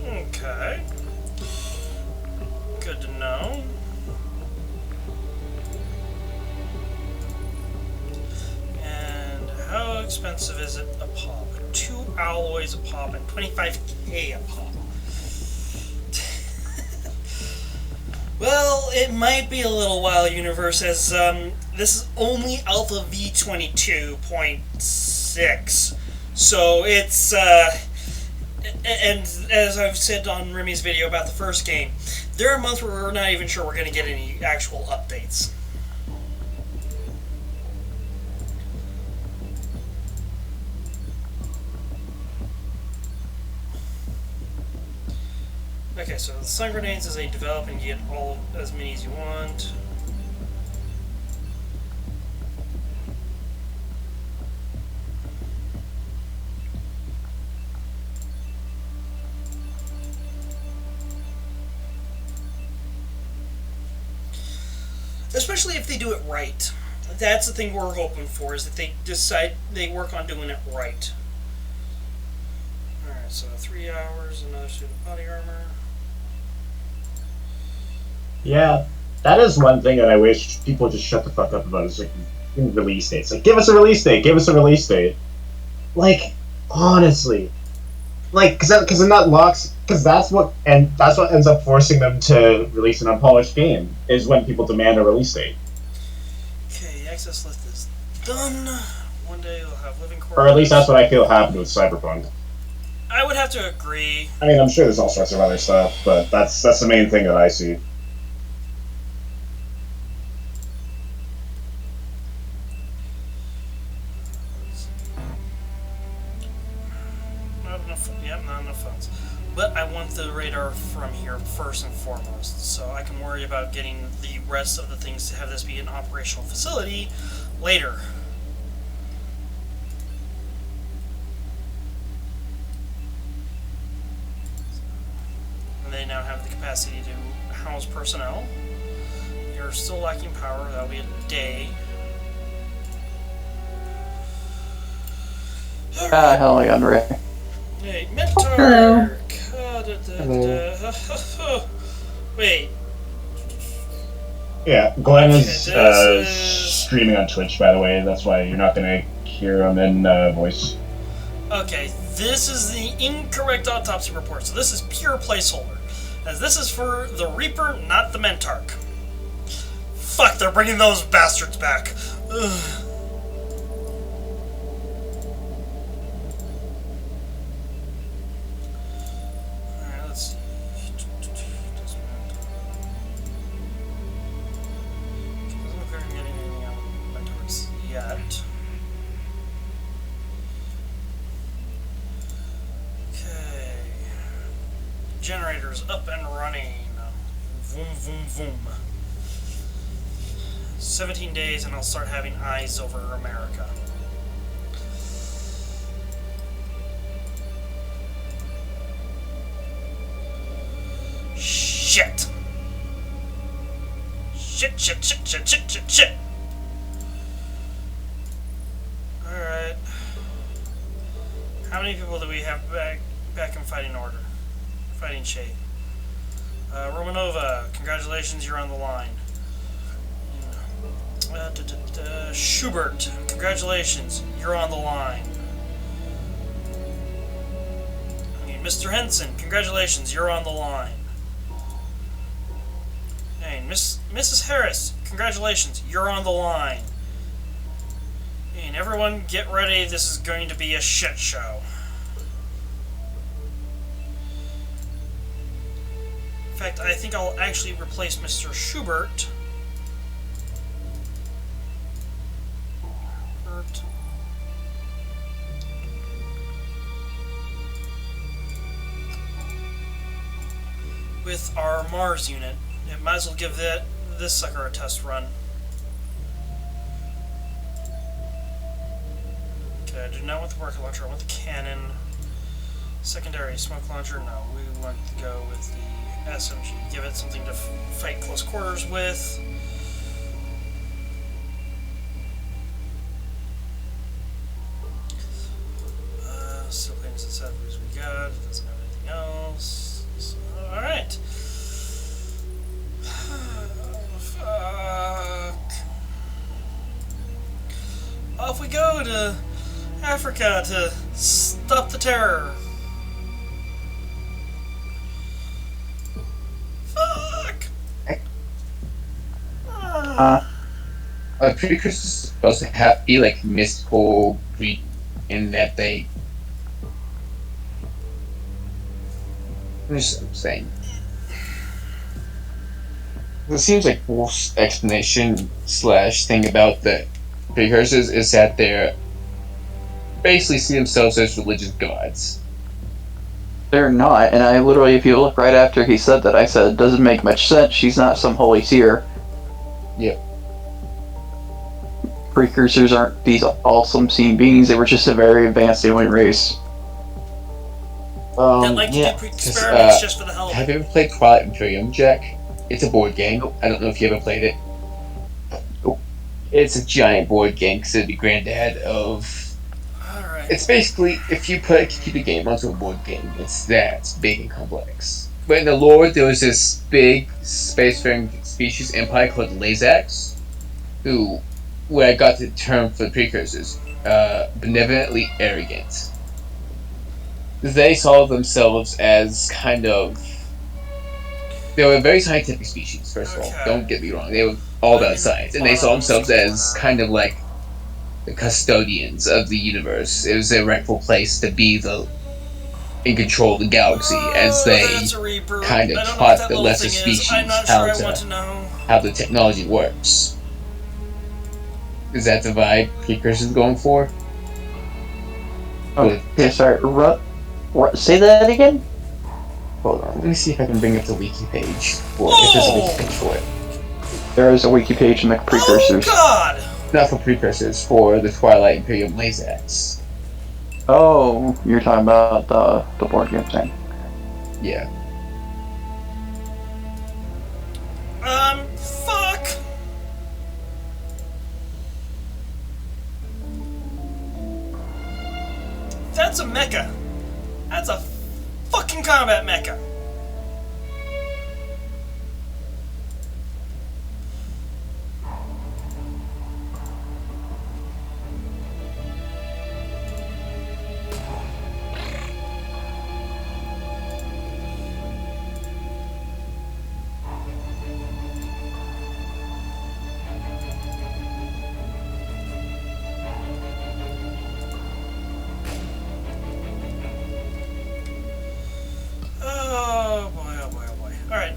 Okay. Good to know. And how expensive is it a pop? 2 alloys a pop and 25k a pop. Well, it might be a little while, Universe, as this is only Alpha V22.6. So it's and as I've said on Remy's video about the first game, there are months where we're not even sure we're going to get any actual updates. Okay, so the sun grenades is a develop and get all as many as you want. Especially if they do it right. That's the thing we're hoping for, is that they decide they work on doing it right. Alright, so 3 hours, another suit of body armor.
Yeah, that is one thing that I wish people just shut the fuck up about, is like release dates. Like, give us a release date, give us a release date. Like, honestly. Like, because then that locks, because that's what ends up forcing them to release an unpolished game, is when people demand a release date.
Okay, access list is done. One day we'll have living quarters.
Or at least that's what I feel happened with Cyberpunk.
I would have to agree.
I mean, I'm sure there's all sorts of other stuff, but that's the main thing that I see.
Not enough funds. But I want the radar from here first and foremost, so I can worry about getting the rest of the things to have this be an operational facility later. And they now have the capacity to house personnel. You're still lacking power, that'll be a day.
Hell yeah, I'm ready.
Hey, Mentor! Wait.
Yeah, Glenn is
Okay, this is-
streaming on Twitch, by the way. That's why you're not going to hear him in voice.
Okay, this is the incorrect autopsy report, so this is pure placeholder. As this is for the Reaper, not the Mentarch. Fuck, they're bringing those bastards back. Ugh. Alright, let's see. Doesn't look like I'm getting anything out of Mentarchs yet. Okay. Generators up and running. Vroom, vroom, vroom. 17 days and I'll start having eyes over America. Shit! Shit, shit, shit, shit, shit, shit, shit! Alright. How many people do we have back in fighting order? Fighting shape. Romanova, congratulations, you're on the line. Schubert, congratulations, you're on the line. I mean, Mr. Henson, congratulations, you're on the line. Hey, Mrs. Harris, congratulations, you're on the line. And everyone, get ready, this is going to be a shit show. In fact, I think I'll actually replace Mr. Schubert. With our Mars unit. It might as well give this sucker a test run. Okay, I do not want the rocket launcher, I want the cannon. Secondary smoke launcher, no, we want to go with the SMG. Give it something to fight close quarters with. Still claims it's as we got, it doesn't have anything else. So, alright. Fuck. Off we go to Africa to stop the terror. Fuck.
Precursors is supposed to be like mystical Greek in that they. I'm just saying. It seems like Wolf's explanation / thing about the precursors is that they're basically see themselves as religious gods.
They're not, and I literally, if you look right after he said that, I said, it doesn't make much sense. She's not some holy seer.
Yep.
Precursors aren't these awesome seeing beings. They were just a very advanced alien race.
That like to do experiments just for the hell of it.
Have you ever played Twilight Imperium, Jack? It's a board game. I don't know if you ever played it.
Nope.
It's a giant board game considered the granddad of.
Alright.
It's basically, if you put a computer game onto a board game, it's that big and complex. But in the lore, there was this big spacefaring species empire called Lazax, where I got the term for the precursors, benevolently arrogant. They saw themselves as kind of. They were a very scientific species, first of all. Don't get me wrong. They were all about science. And they saw themselves as kind of like the custodians of the universe. It was their rightful place to be in control of the galaxy as they kind of taught the lesser species how the technology works. Is that the vibe Precursors is going for?
Okay, sorry. Say that again?
Hold on, let me see if I can bring up the wiki page if there's a wiki page for it.
There is a wiki page in the Precursors.
Oh God!
Not for Precursors, for the Twilight Imperium Lazax.
Oh, you're talking about the board game thing.
Yeah.
Fuck! That's a mecha. That's a fucking combat mecha.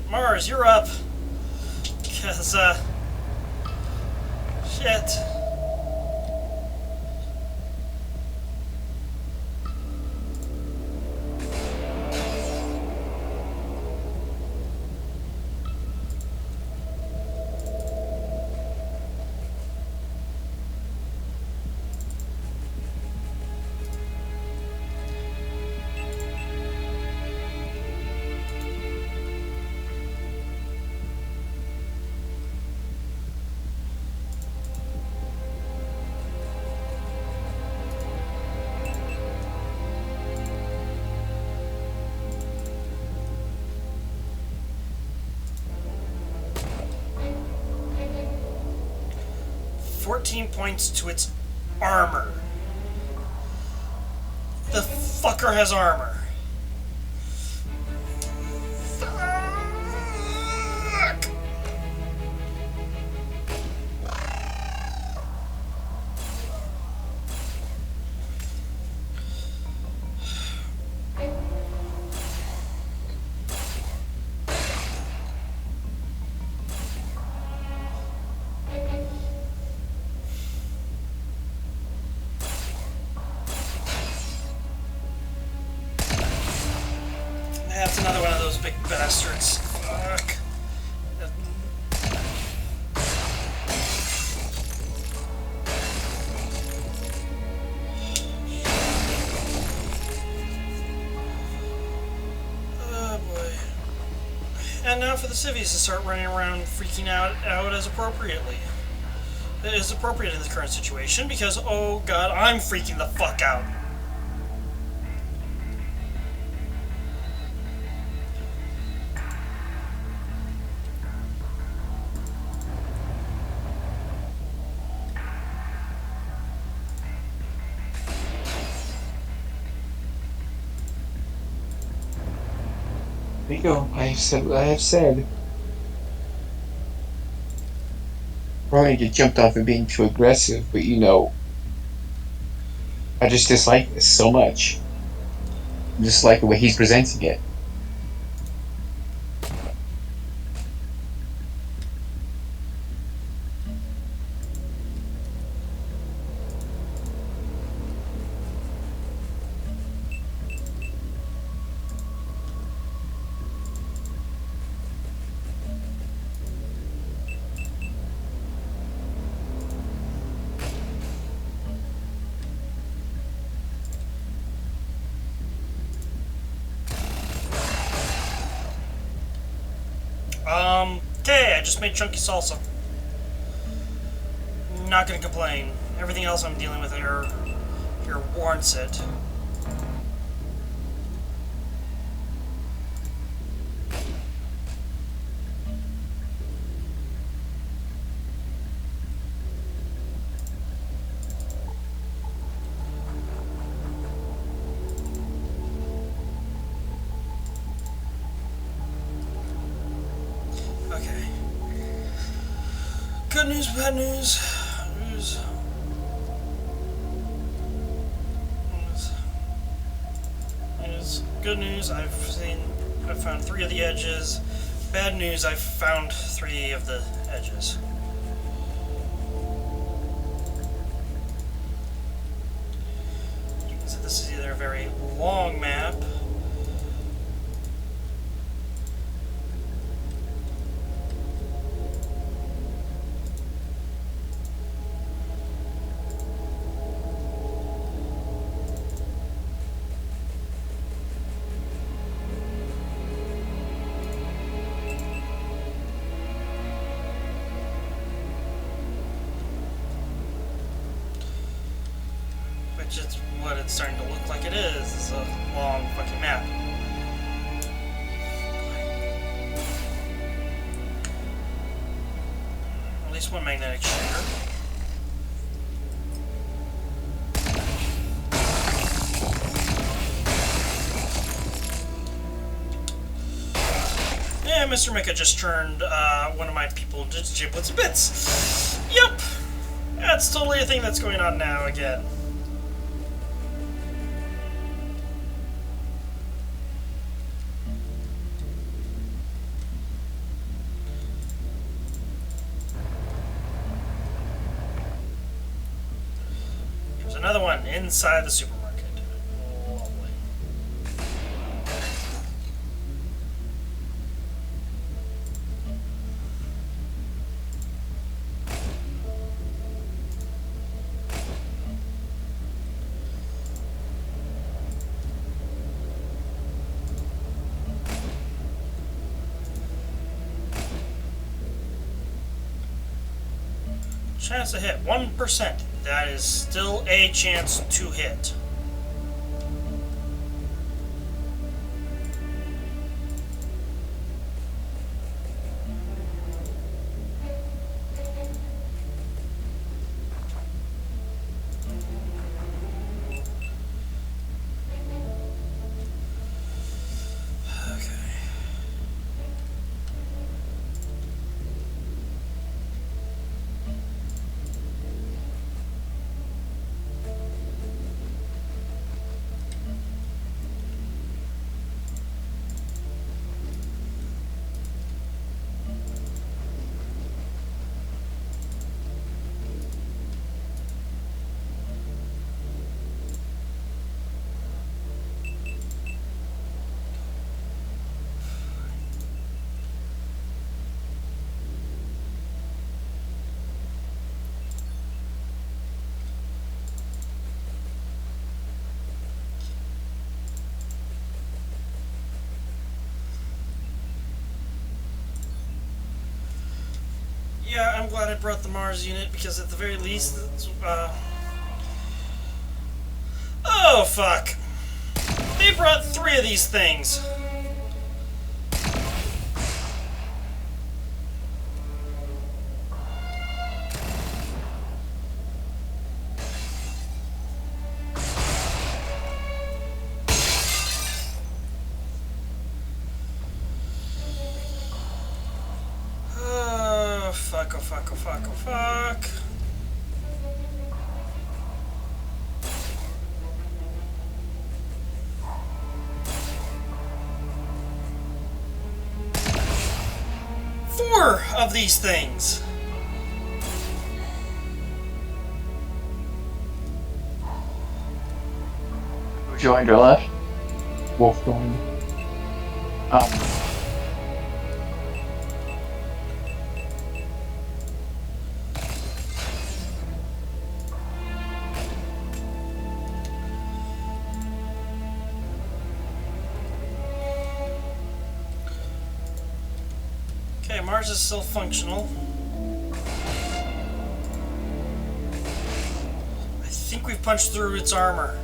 Mars, you're up. Cause, shit. Points to its armor. The fucker has armor. Fuck. That's another one of those big bastards. Fuck. Oh boy. And now for the civvies to start running around freaking out as appropriately. It is appropriate in the current situation because, oh god, I'm freaking the fuck out.
There you go. I have said what I have said. Probably get jumped on for being too aggressive, but you know, I just dislike this so much. I dislike the way he's presenting it.
Okay, I just made chunky salsa. Not gonna complain. Everything else I'm dealing with here warrants it. Okay. Good news, bad news. Good news, I've found 3 of the edges. Bad news, I've found 3 of the edges. So this is either a very long map. Which is what it's starting to look like it is a long fucking map. At least one magnetic shooter. Yeah, Mr. Mika just turned one of my people to giblets bits. Yep! That's totally a thing that's going on now again. Another one inside the supermarket. Lovely. Chance to hit 1%. That is still a chance to hit. Yeah, I'm glad I brought the Mars unit because at the very least, oh fuck! They brought 3 of these things. Oh fuck! Oh fuck! Oh fuck! Oh fuck! Four of these things.
Who joined or left?
Wolf going.
Okay, Mars is still functional. I think we've punched through its armor.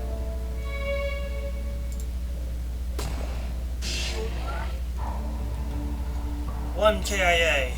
One KIA.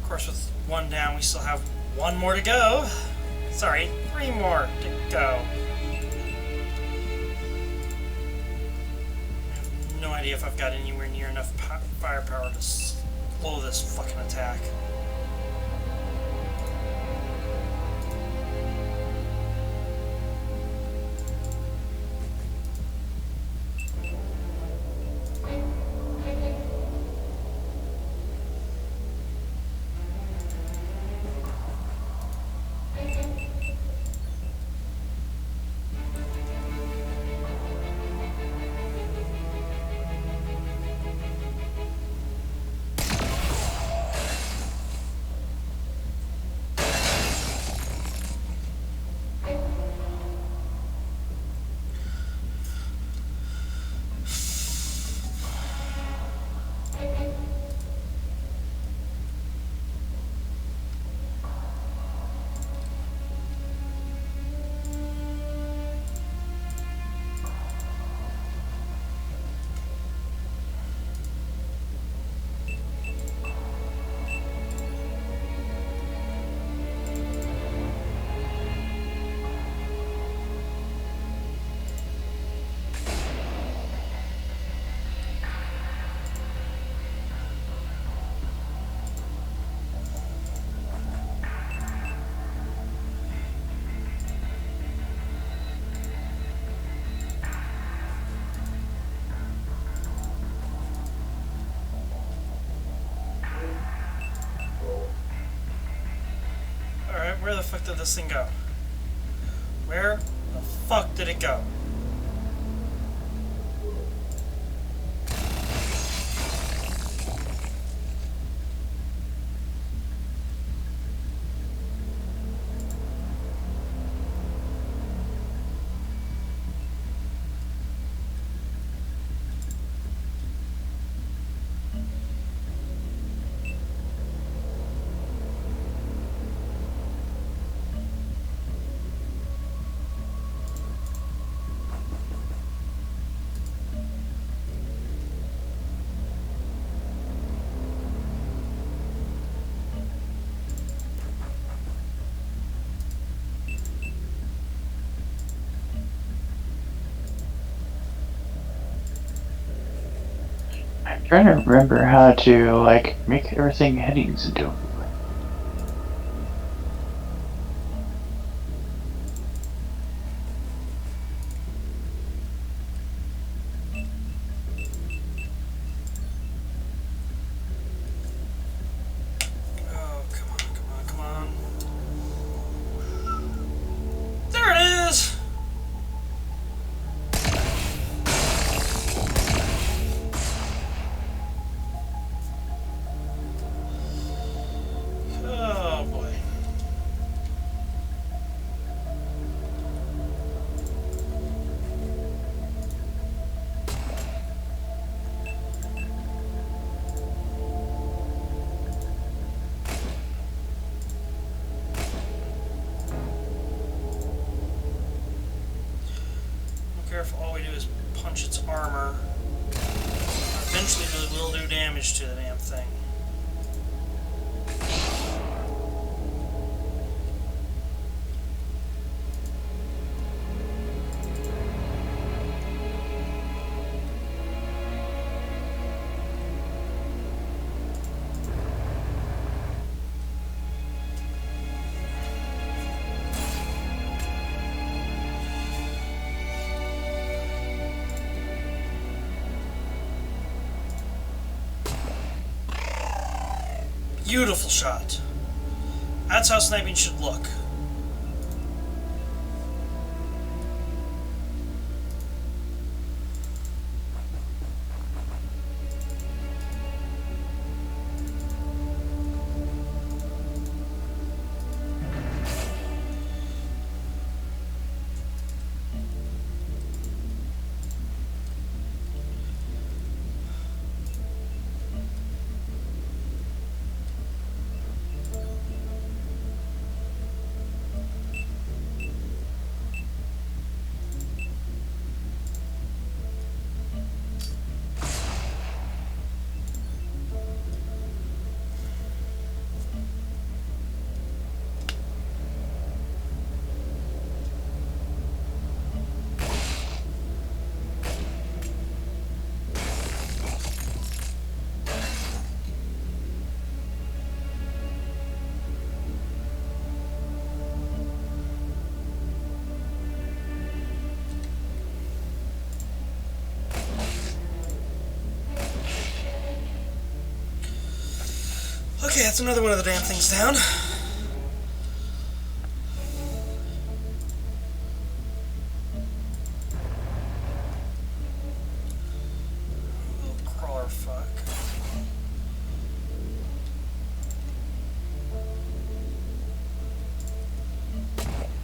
Of course, with 1 down, we still have 1 more to go. Sorry, 3 more to go. I have no idea if I've got anywhere near enough firepower to slow this fucking attack. Alright, where the fuck did this thing go? Where the fuck did it go?
I'm trying to remember how to, like, make everything headings into.
if all we do is punch its armor. Eventually we will do damage to the damn thing. Beautiful shot. That's how sniping should look. Okay, that's another one of the damn things down. Little crawler fuck.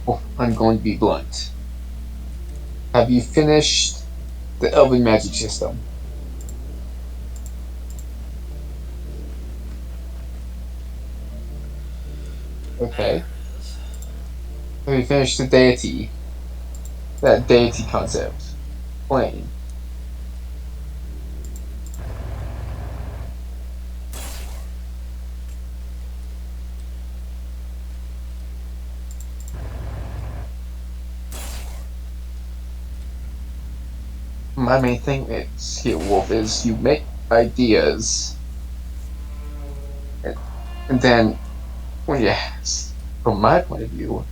Oh, I'm going to be blunt. Have you finished the Elven Magic system? Okay. Have you finished the deity? That deity concept? Plain. My main thing is here, Wolf, is you make ideas, and then, well, yes, from my point of view,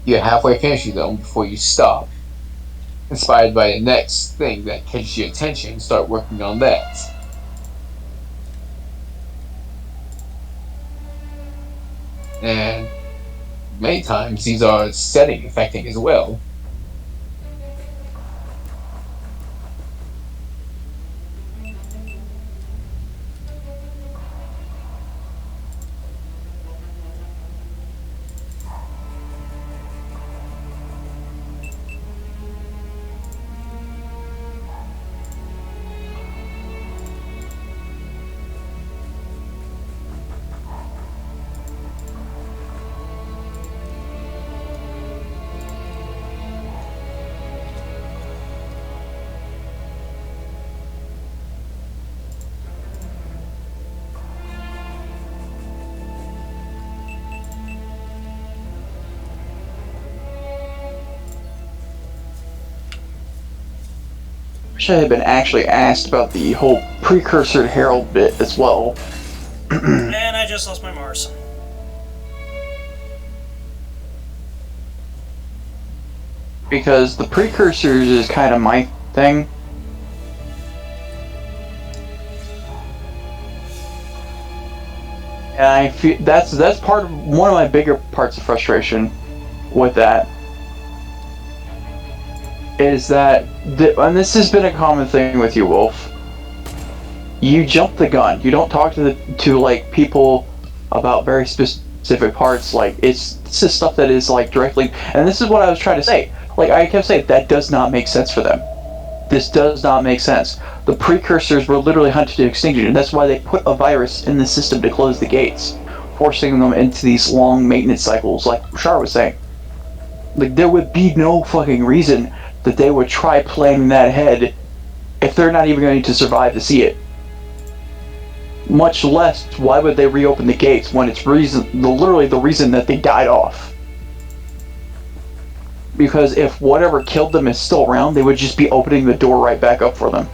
you're halfway finishing them before you stop, inspired by the next thing that catches your attention, start working on that. And many times these are setting affecting as well.
Wish I had been actually asked about the whole precursor to Herald bit as well.
And I just lost my Mars.
Because the precursors is kind of my thing. And I feel that's part of one of my bigger parts of frustration with that. Is that, and this has been a common thing with you, Wolf. You jump the gun. You don't talk to like people about very specific parts. Like this is stuff that is like directly. And this is what I was trying to say. Like I kept saying that does not make sense for them. This does not make sense. The precursors were literally hunted to extinction, and that's why they put a virus in the system to close the gates, forcing them into these long maintenance cycles, like Shar was saying. Like, there would be no fucking reason that they would try planting that head if they're not even going to survive to see it. Much less, why would they reopen the gates when it's literally the reason that they died off? Because if whatever killed them is still around, they would just be opening the door right back up for them.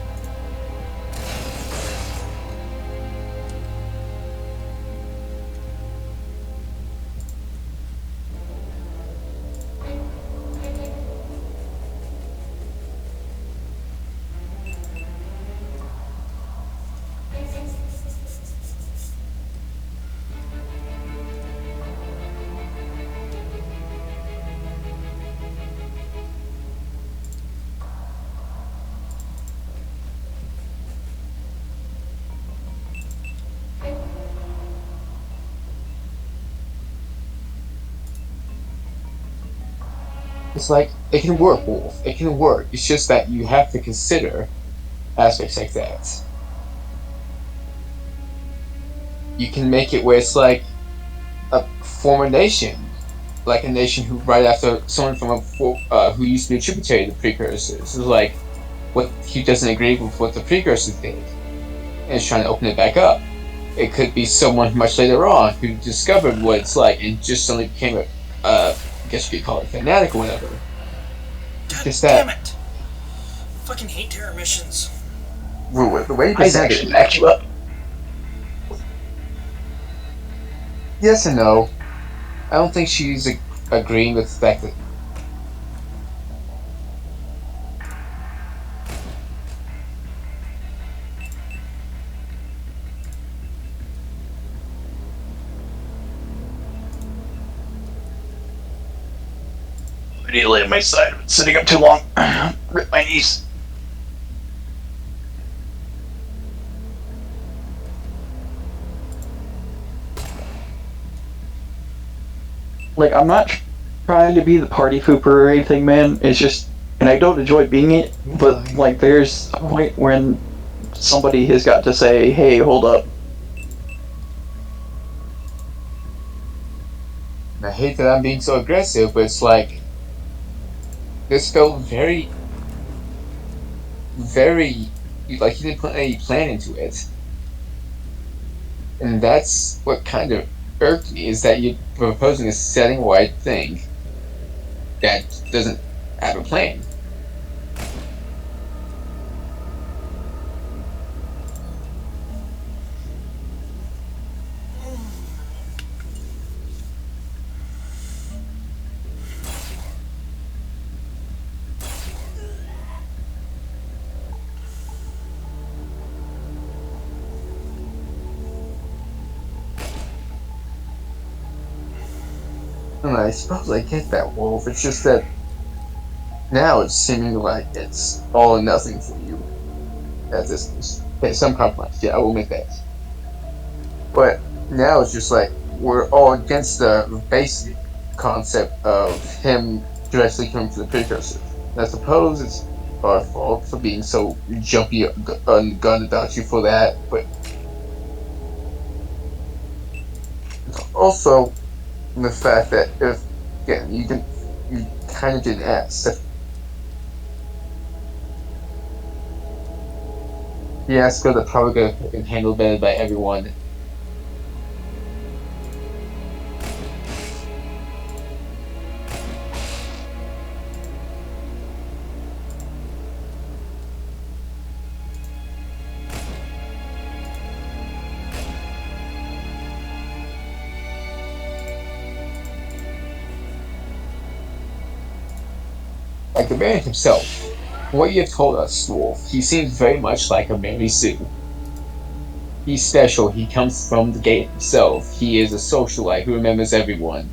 It's like, it can work, Wolf. It can work. It's just that you have to consider aspects like that. You can make it where it's like a former nation. Like a nation who, right after someone from who used to be a tributary to the precursors. It's like, what he doesn't agree with what the precursors did. And is trying to open it back up. It could be someone much later on who discovered what it's like and just suddenly became a, I guess you could call it a fanatic or whatever.
God
Just that.
damn it! Fucking hate terror missions.
The way you
I'd
present
actually
it,
back you up.
yes and no. I don't think she's agreeing with the fact that
I need to lay on my side. I've been sitting up too long. Rip my knees. Like, I'm not trying to be the party pooper or anything, man. It's just, and I don't enjoy being it, but, like, there's a point when somebody has got to say, hey, hold up.
and I hate that I'm being so aggressive, but it's like this felt very like he didn't put any plan into it. And that's what kind of irked me, is that you're proposing a setting-wide thing that doesn't have a plan. And I suppose I get that, Wolf. It's just that now it's seeming like it's all or nothing for you. At this, okay, some compromise. Yeah, I will make that. But now it's just like we're all against the basic concept of him directly coming to the precursor. And I suppose it's our fault for being so jumpy on gun about you for that, but it's also the fact that if again you kind of didn't ask. The Asco that probably could have been handled better by everyone. Like the man himself, what you have told us, Wolf, he seems very much like a Mary Sue. He's special, he comes from the gate himself, he is a socialite who remembers everyone.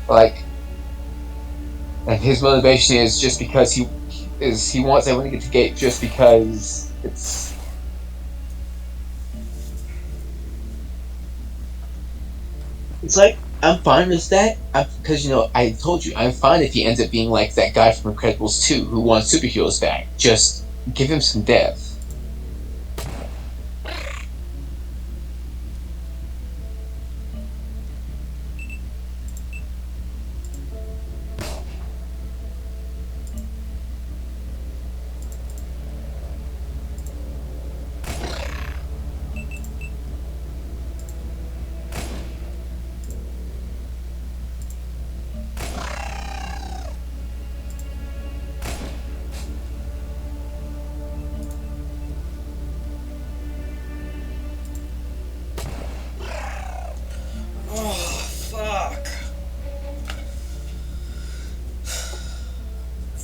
Like, and his motivation is just because he wants everyone to get to the gate just because it's... It's like, I'm fine with that, because, you know, I told you, I'm fine if he ends up being like that guy from Incredibles 2 who wants superheroes back. Just give him some depth.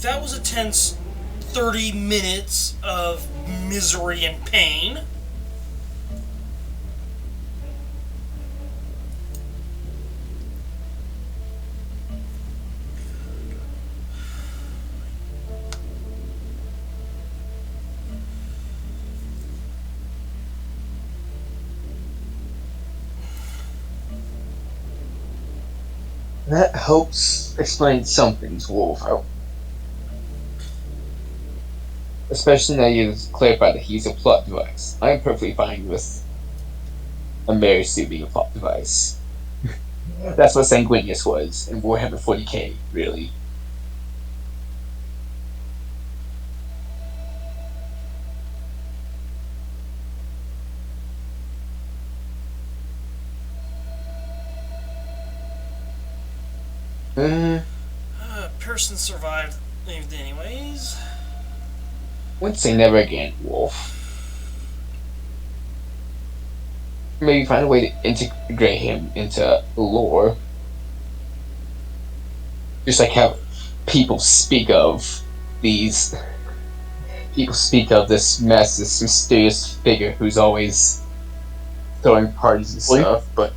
that was a tense 30 minutes of misery and pain.
That helps explain some things, Wolf. Especially now you've clarified that he's a plot device. I'm perfectly fine with a Mary Sue being a plot device. That's what Sanguinius was in Warhammer 40k, really.
Pearson survived anyways.
Wouldn't say never again, Wolf. Maybe find a way to integrate him into lore. Just like how people speak of these. People speak of this mysterious figure who's always throwing parties and stuff, but.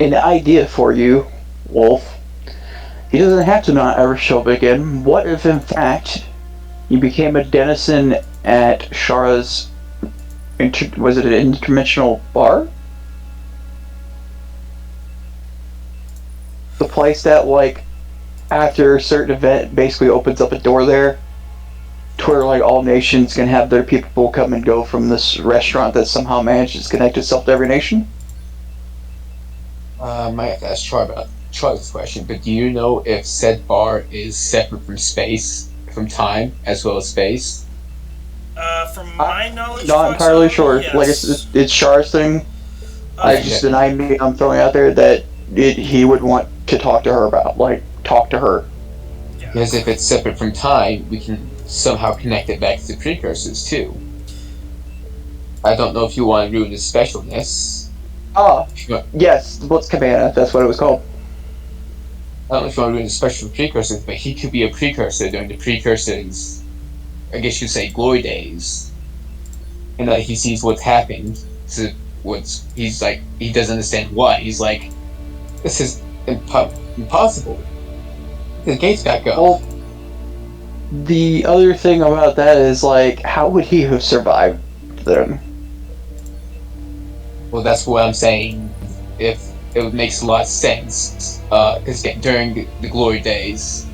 An idea for you, Wolf. He doesn't have to not ever show up again. What if, in fact, you became a denizen at Shara's, was it an interdimensional bar? The place that, like, after a certain event, basically opens up a door there, to where, like, all nations can have their people come and go from this restaurant that somehow manages to connect itself to every nation?
Might have to ask Charlie's question, but do you know if said bar is separate from space, from time, as well as space?
From my knowledge,
Not entirely sure.
Yes.
Like, it's Char's thing. I just an idea I'm throwing out there that he would want to talk to her about. Like, talk to her.
Yeah.
Because if it's separate from time, we can somehow connect it back to the precursors, too. I don't know if you want to ruin his specialness.
Yes, Blitz Cabana, that's what it was called.
I don't know if you want to ruin the special precursors, but he could be a precursor during the precursors, I guess you'd say, glory days. And like he sees what's happened to he's like, he doesn't understand why. He's like, this is impossible. The gates back up.
Well, the other thing about that is, like, how would he have survived then?
Well, that's what I'm saying. If it makes a lot of sense, because during the glory days,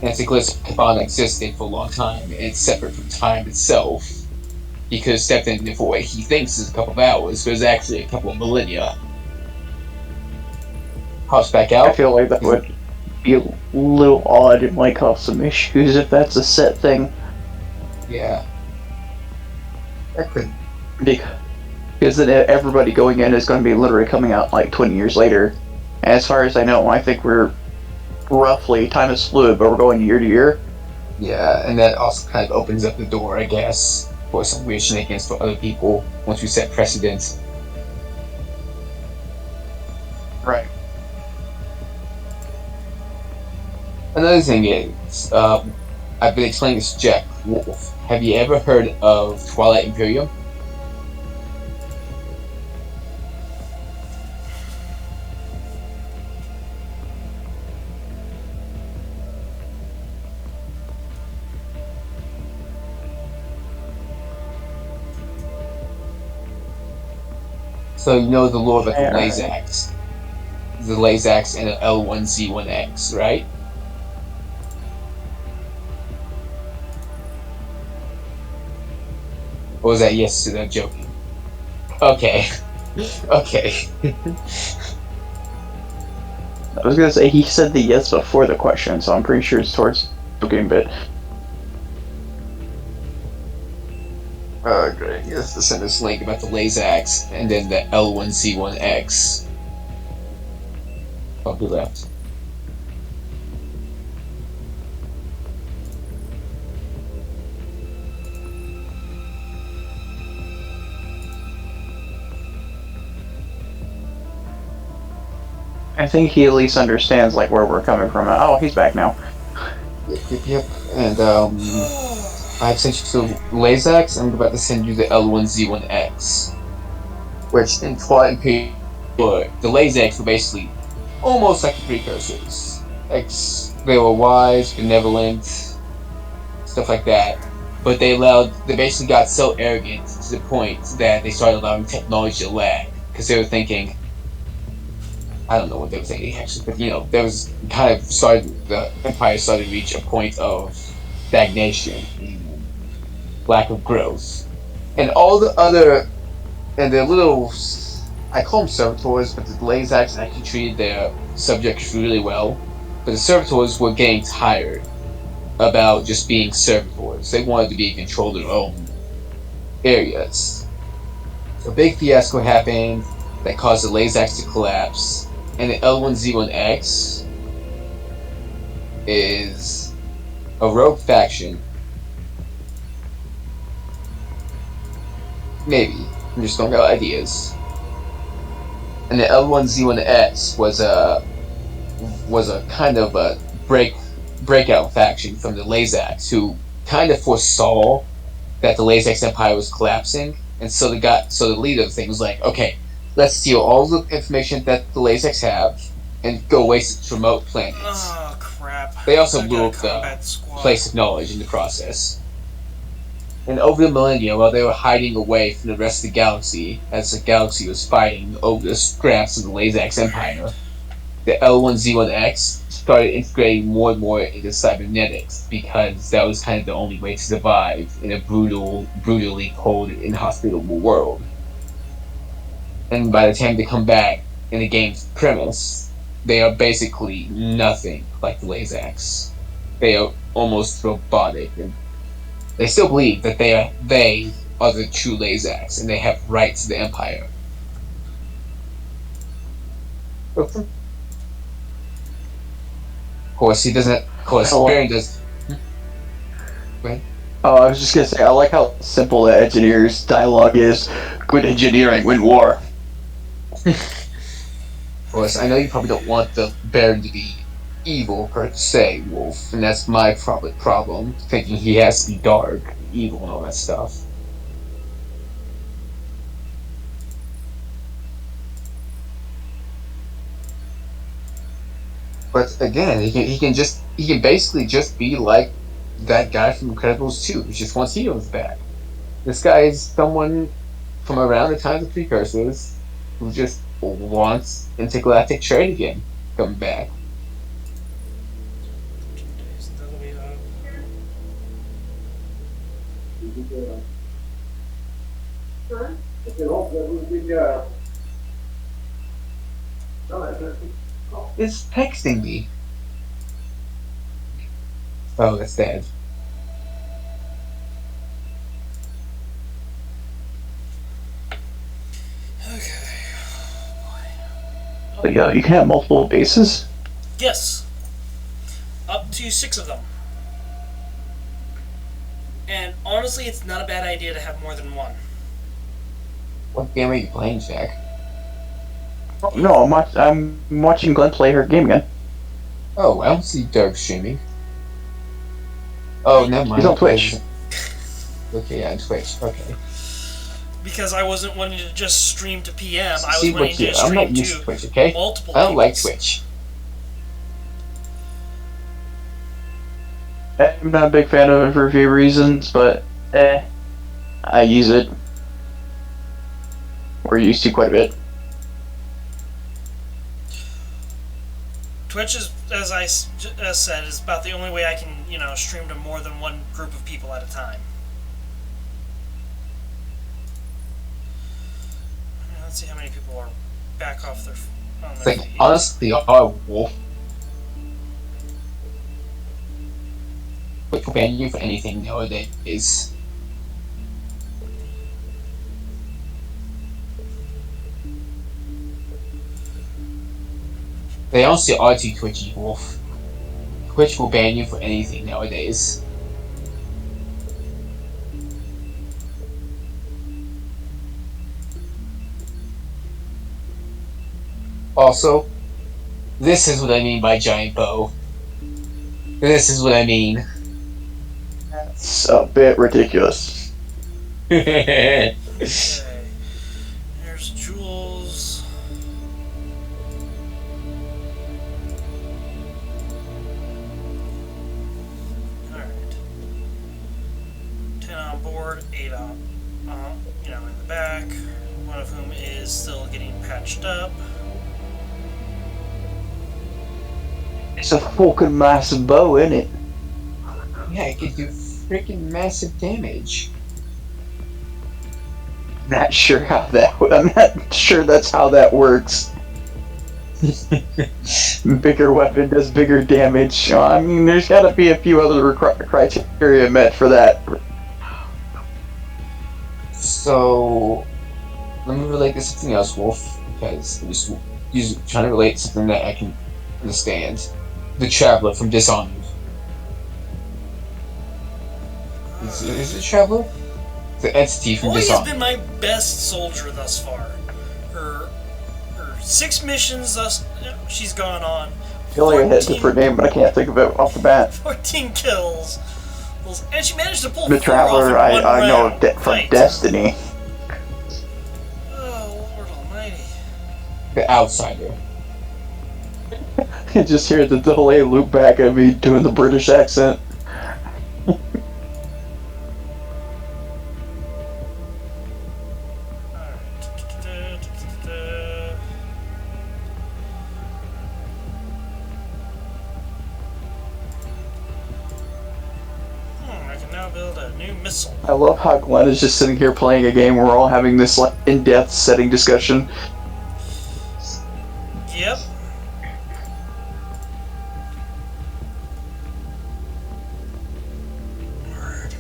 Anticlips existed for a long time, and it's separate from time itself. He could have stepped in for what he thinks is a couple of hours, but it's actually a couple of millennia. Hops back out.
I feel like that would be a little odd and might cause some issues if that's a set thing.
Yeah. That could.
Because then everybody going in is going to be literally coming out like 20 years later. And as far as I know, I think we're roughly, time is fluid, but we're going year to year.
Yeah, and that also kind of opens up the door, I guess, for some weird shenanigans for other people once we set precedents.
Right.
Another thing is, I've been explaining this to Jack Wolf. Have you ever heard of Twilight Imperium? So you know the lore about the Lazax. The Lazax and the L1Z1X, right? Or was that yes to that joking? Okay. Okay.
I was going to say, he said the yes before the question, so I'm pretty sure it's towards the game bit.
Great. Yes, to send this link about the Lazax and then the L1Z1X. I'll do that.
I think he at least understands like where we're coming from. Oh, he's back now.
Yep. And I've sent you to Lazax, and I'm about to send you the L1Z1X, which in plot and period, the Lazax were basically almost like the precursors. They were wise, benevolent, stuff like that. But they basically got so arrogant to the point that they started allowing technology to lag because they were thinking, I don't know what they were thinking actually, but there was the empire started to reach a point of stagnation, lack of growth, and all the other and their little, I call them servitors, but the Lazax actually treated their subjects really well. But the servitors were getting tired about just being servitors. They wanted to be in control of their own areas. A big fiasco happened that caused the Lazax to collapse, and the L1Z1X is a rogue faction. Maybe. I'm just throwing out ideas. And the L1Z1X was a kind of a breakout faction from the Lazax, who kind of foresaw that the Lazax Empire was collapsing, and so the leader of the thing was like, okay, let's steal all the information that the Lazax have and go waste it to remote planets.
Oh crap!
They also blew up the place of knowledge in the process. And over the millennia, while they were hiding away from the rest of the galaxy, as the galaxy was fighting over the scraps of the Lazax Empire, the L1Z1X started integrating more and more into cybernetics because that was kind of the only way to survive in a brutally cold, and inhospitable world. And by the time they come back in the game's premise, they are basically nothing like the Lazax. They are almost robotic, and they still believe that they are the true Lazax, and they have rights to the Empire. Of course, he doesn't. Of course, Baron does. Go ahead.
Oh, I was just gonna say, I like how simple the engineer's dialogue is. Good engineering, win war.
Of course, I know you probably don't want the Baron to be evil per se, Wolf, and that's my problem, thinking he has to be dark, evil, and all that stuff. But again, he can basically just be like that guy from Incredibles 2, who just wants heroes back. This guy is someone from around the time of the precursors who just wants intergalactic trade again coming back. It's texting me. Oh, that's Dad.
But yeah, you can have multiple bases.
Yes. Up to 6 of them. And honestly, it's not a bad idea to have more than one.
What game are you playing, Jack?
No, I'm watching Glenn play her game again.
Oh, I don't see Doug streaming. Oh, never mind.
He's on Twitch.
Okay, yeah, on Twitch. Okay.
Because I wasn't wanting to just stream to PM, I
See,
was wanting to
I'm
stream
not used
to
to Twitch, okay?
multiple
I don't like
peoples.
Twitch.
I'm not a big fan of it for a few reasons, but I use it. We're used to quite a bit.
Twitch is, as I said, is about the only way I can, stream to more than one group of people at a time. Let's see how many people are back off on their
Like,
feed.
honestly, Wolf. Twitch will ban you for anything nowadays. They honestly are too twitchy, Wolf. Twitch will ban you for anything nowadays. Also, this is what I mean by giant bow. This is what I mean.
That's a bit ridiculous.
Okay. Here's Jules. Alright. 10 on board, 8 on, in the back. One of whom is still getting patched up.
It's a fucking massive bow, isn't it?
Yeah, it could do freaking massive damage.
I'm not sure that's how that works. Bigger weapon does bigger damage. I mean, there's got to be a few other criteria met for that.
So, let me relate this to something else, Wolf, because it was trying to relate to something that I can understand. The Traveler from Dishonored. Is it Traveler? The entity from
Boy has
Dishonored.
been my best soldier thus far. Her 6 missions she's gone on.
I feel like I had a different name, but I can't think of it off the bat.
14 kills. And she managed to pull
The
4 off in
Traveler,
one
I know
round.
from
Fight.
Destiny.
Oh, Lord Almighty.
The Outsider.
You just hear the delay loop back at me doing the British accent.
I can now build a new missile.
I love how Glenn is just sitting here playing a game. We're all having this like in-depth setting discussion.
Yep. Word.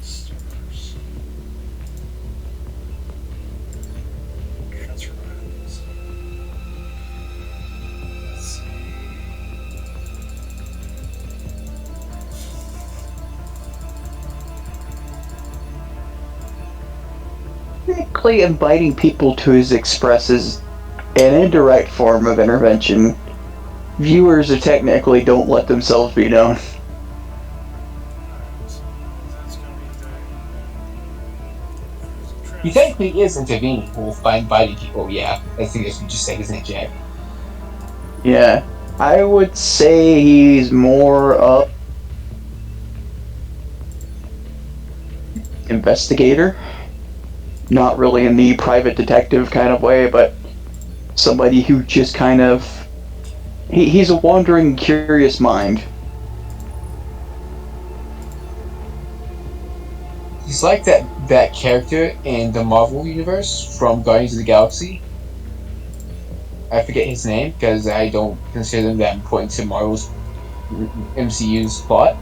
Stores. Transfer buttons. Let's see.
Technically, inviting people to his Express is an indirect form of intervention. Viewers are technically don't let themselves be known.
That's gonna be the.
He technically is intervening, Wolf, by inviting people. Yeah, I think that's what you just said, isn't it, Jack?
Yeah, I would say he's more of investigator. Not really in the private detective kind of way, but somebody who just kind of he's a wandering, curious mind.
He's like that character in the Marvel universe from Guardians of the Galaxy. I forget his name because I don't consider him that important to Marvel's MCU's plot.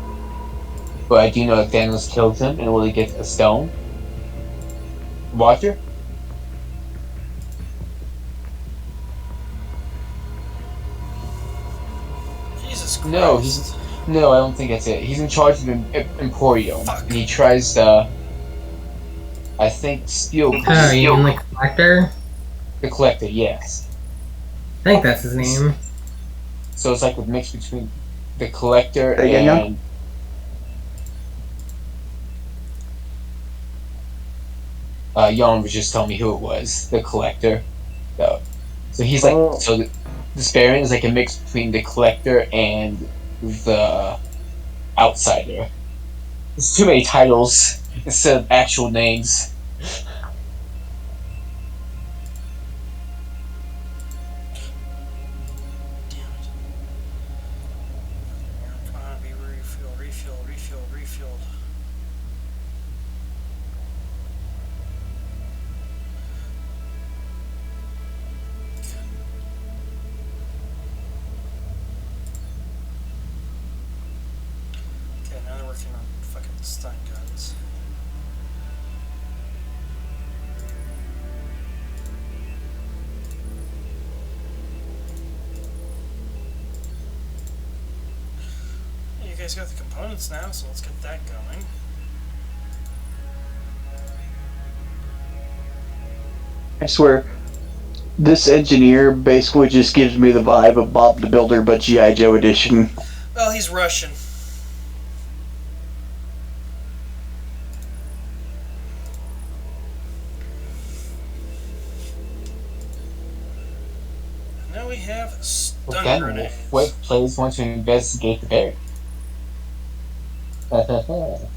But I do know that Thanos killed him in order to get a stone. Watcher?
Jesus Christ.
No, I don't think that's it. He's in charge of Emporium,
Fuck.
and he tries to, I think, steal
Oh, you mean like Collector?
the Collector. Yes.
I think that's his name.
So it's like a mix between the Collector
Say again,
and. Jan was just telling me who it was, the Collector. So he's like,
Oh.
so the Sparian is like a mix between the Collector and the Outsider. There's too many titles instead of actual names.
Damn it. Come on, be refilled. Okay, now they're working on fucking stun guns. You guys got the components now, so let's get that going.
I swear, This engineer basically just gives me the vibe of Bob the Builder, but G.I. Joe edition.
Well, he's Russian. Now we have stun
Again,
grenades.
what players want to investigate the bear?
Oh,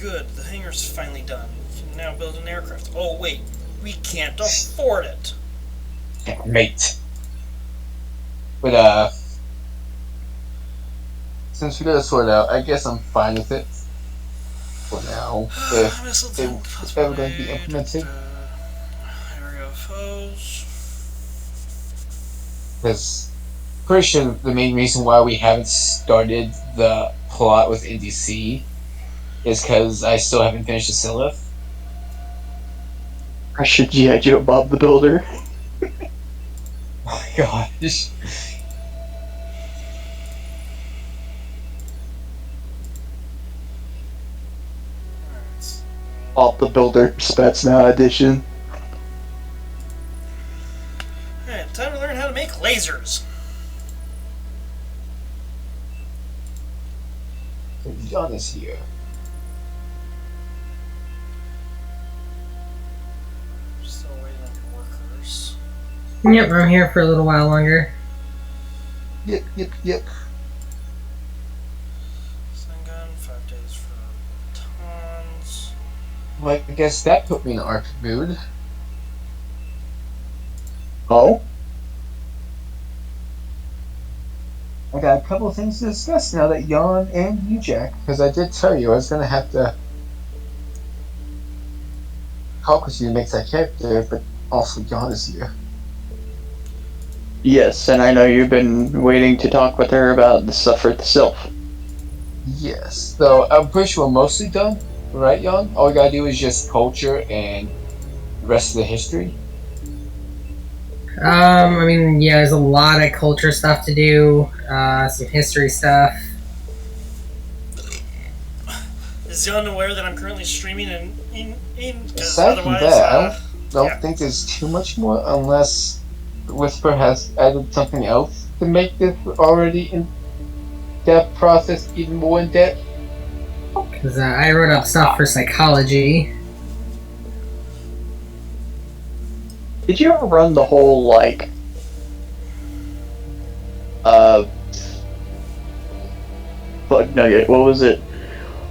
good. The hangar's finally done. We can now build an aircraft. Oh, wait. We can't afford it.
Mate. But, since we gotta sort it out, I guess I'm fine with it. For now. If it's ever going to be implemented.
Area of foes.
Because pretty sure the main reason why we haven't started the plot with NDC is because I still haven't finished the Silith.
I should G.I. Joe Bob the Builder.
Oh my gosh.
Bob the Builder Spetsnaz edition.
Alright, time to learn how to make lasers.
John is here.
Still waiting on your workers.
Yep, I'm here for a little while longer.
Yep.
Sun gun, 5 days for tons.
Well, I guess that put me in ARC mood.
Oh?
I got a couple of things to discuss now that Jan and you, Jack, because I did tell you I was going to have to talk with you to make that character, but also Jan is here.
Yes, and I know you've been waiting to talk with her about the stuff for itself.
Yes, though I'm pretty sure we're mostly done, right, Jan? All we gotta do is just culture and the rest of the history.
I mean, yeah, there's a lot of culture stuff to do, some history stuff.
Is Jan aware that I'm currently streaming in 'cause
Aside from
otherwise,
that, I don't
yeah.
think there's too much more unless Whisper has added something else to make this already in-depth process even more in-depth.
Because I wrote up stuff for psychology.
Did you ever run the whole, like, bug nugget? What was it?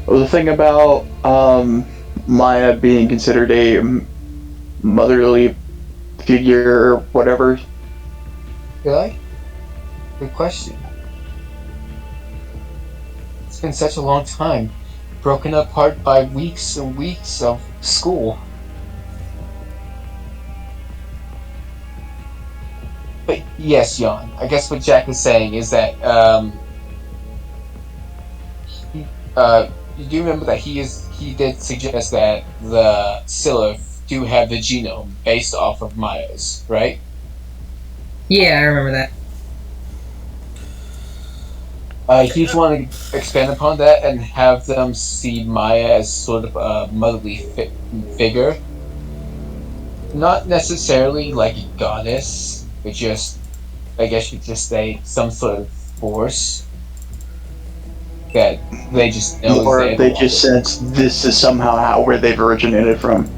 The thing about, Maya being considered a motherly figure or whatever?
Really? Good question. It's been such a long time, broken apart by weeks and weeks of school. But yes, Jan, I guess what Jack is saying is that, you do remember that he did suggest that the Silith do have the genome based off of Maya's, right?
Yeah, I remember that.
He's wanting to expand upon that and have them see Maya as sort of a motherly figure. Not necessarily like a goddess, but just, I guess you could just say, some sort of force that they just know
Or
is
they just sense this is somehow where they've originated from.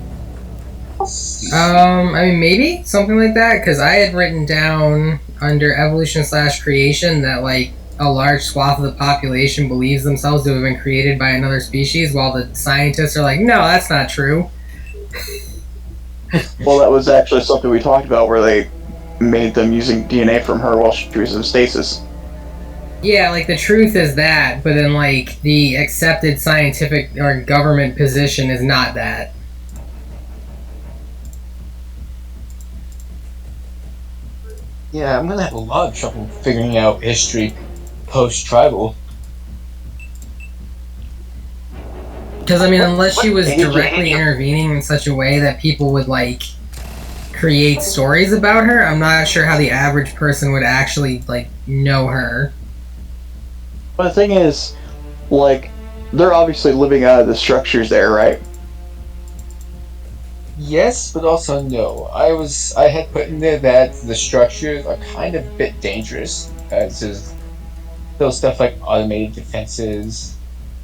I mean, maybe something like that, because I had written down under evolution/creation that, like, a large swath of the population believes themselves to have been created by another species, while the scientists are like, no, that's not true.
Well, that was actually something we talked about where they made them using DNA from her while she was in stasis.
Yeah, like, the truth is that, but then, like, the accepted scientific or government position is not that.
Yeah, I'm gonna have a lot of trouble figuring out history post-tribal.
Because, I mean, unless she was
What page
directly
are you-
intervening in such a way that people would, like, create stories about her, I'm not sure how the average person would actually, like, know her.
But the thing is, like, they're obviously living out of the structures there, right?
Yes, but also no. I had put in there that the structures are kind of a bit dangerous because there's still stuff like automated defenses.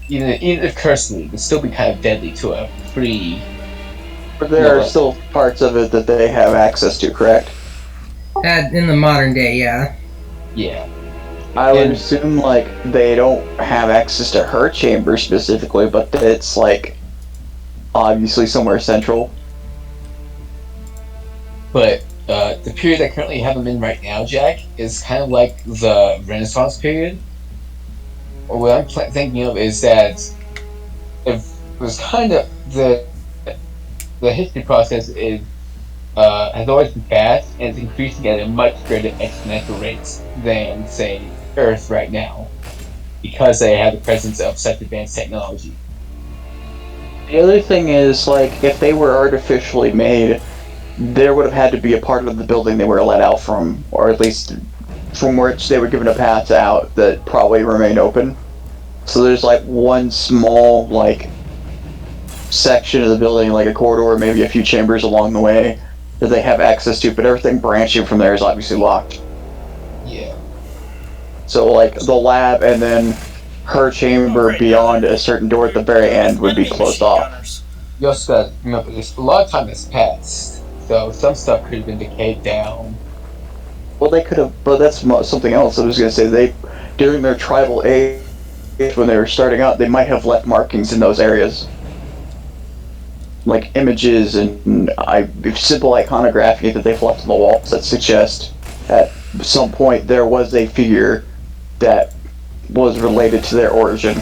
Even if cursed would still be kind of deadly to a pretty
But there are
low.
still parts of it that they have access to, correct?
In the modern day, yeah.
Yeah.
I would
And
assume like they don't have access to her chamber specifically, but that it's like obviously somewhere central.
but the period I currently have them in right now, Jack, is kind of like the Renaissance period. Or what I'm thinking of is that it was kind of the history process is has always been fast and it's increasing at a much greater exponential rates than say Earth right now because they have the presence of such advanced technology.
The other thing is like if they were artificially made, there would have had to be a part of the building they were let out from, or at least from which they were given a path out that probably remained open. So there's like one small like section of the building, like a corridor, maybe a few chambers along the way that they have access to, but everything branching from there is obviously locked.
Yeah.
So like the lab and then her chamber
Right,
beyond
now
a certain door at the very end would be
enemy
closed
machine
off.
gunners.
You also got to remember this. A lot of time has passed, so some stuff could have been decayed down.
Well, they could have, but that's something else. I was going to say they, during their tribal age, when they were starting out, they might have left markings in those areas, like images and simple iconography that they've left on the walls that suggest at some point there was a figure that was related to their origin.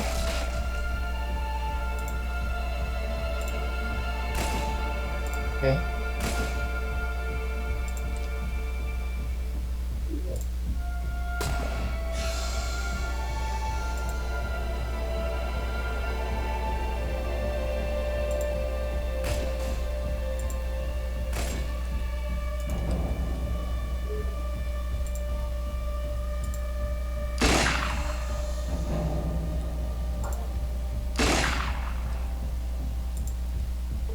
Okay.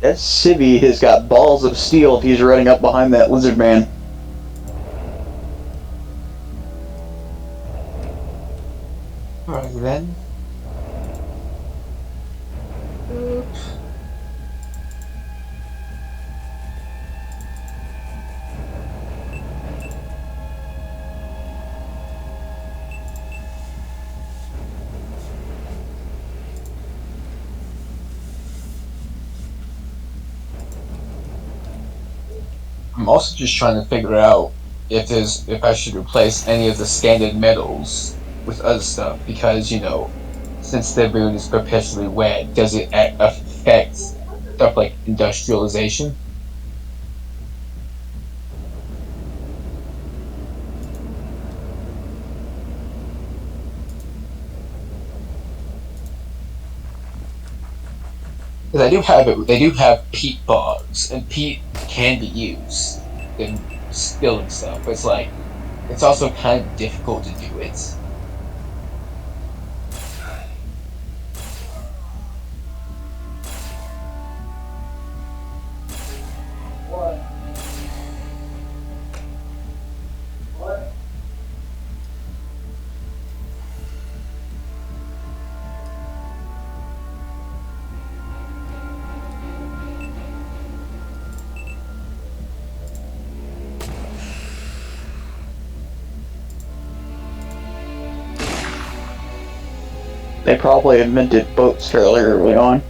That civvy has got balls of steel if he's running up behind that lizard man.
Alright then. I'm also just trying to figure out if I should replace any of the standard metals with other stuff because since the moon is perpetually wet, does it affect stuff like industrialization? Because they do have peat bogs, and peat can be used in steel and stuff. But it's also kind of difficult to do it.
They probably invented boats fairly early on.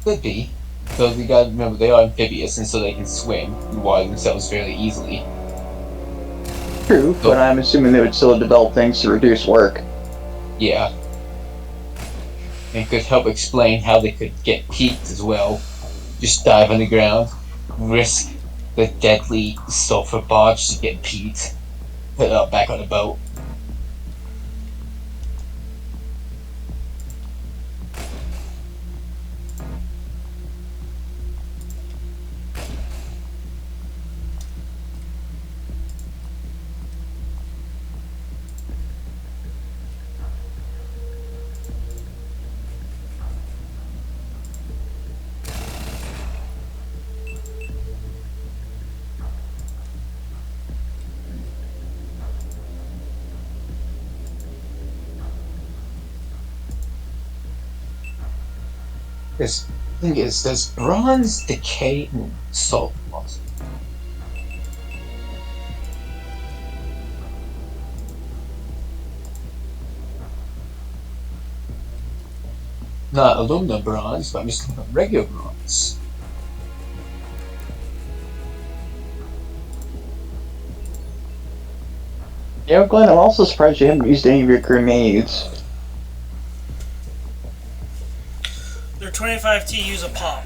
Could be. So you gotta remember they are amphibious, and so they can swim and water themselves fairly easily.
True, but I'm assuming they would still develop things to reduce work.
Yeah. And could help explain how they could get peaked as well. Just dive underground, risk the deadly sulfur barge to get peaked, put it up back on the boat. This thing is, does bronze decay in salt water? Not aluminum bronze, but I'm just talking about regular bronze.
You know, Glenn, I'm also surprised you haven't used any of your grenades.
They're 25T, use a pop.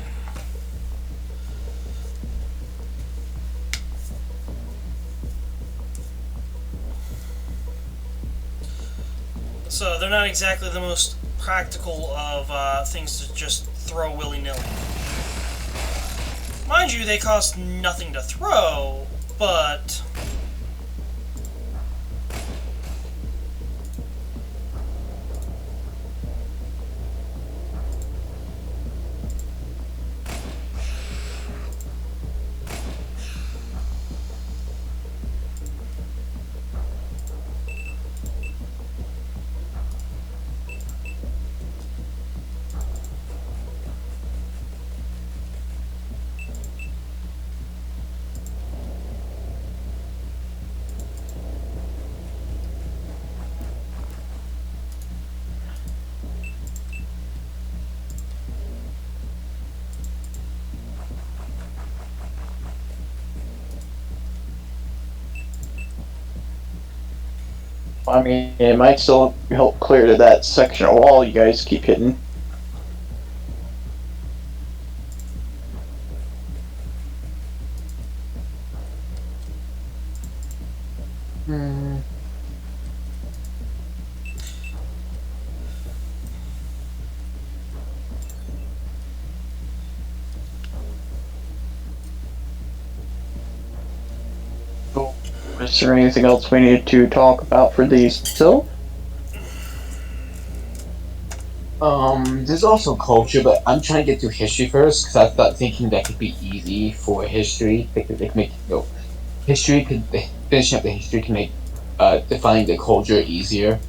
So they're not exactly the most practical of things to just throw willy-nilly. Mind you, they cost nothing to throw, but...
I mean, it might still help clear to that section of wall you guys keep hitting. Is there anything else we need to talk about for these still?
There's also culture, but I'm trying to get through history first because I thought thinking that could be easy for history. They could make history could finishing up the history can make defining the culture easier.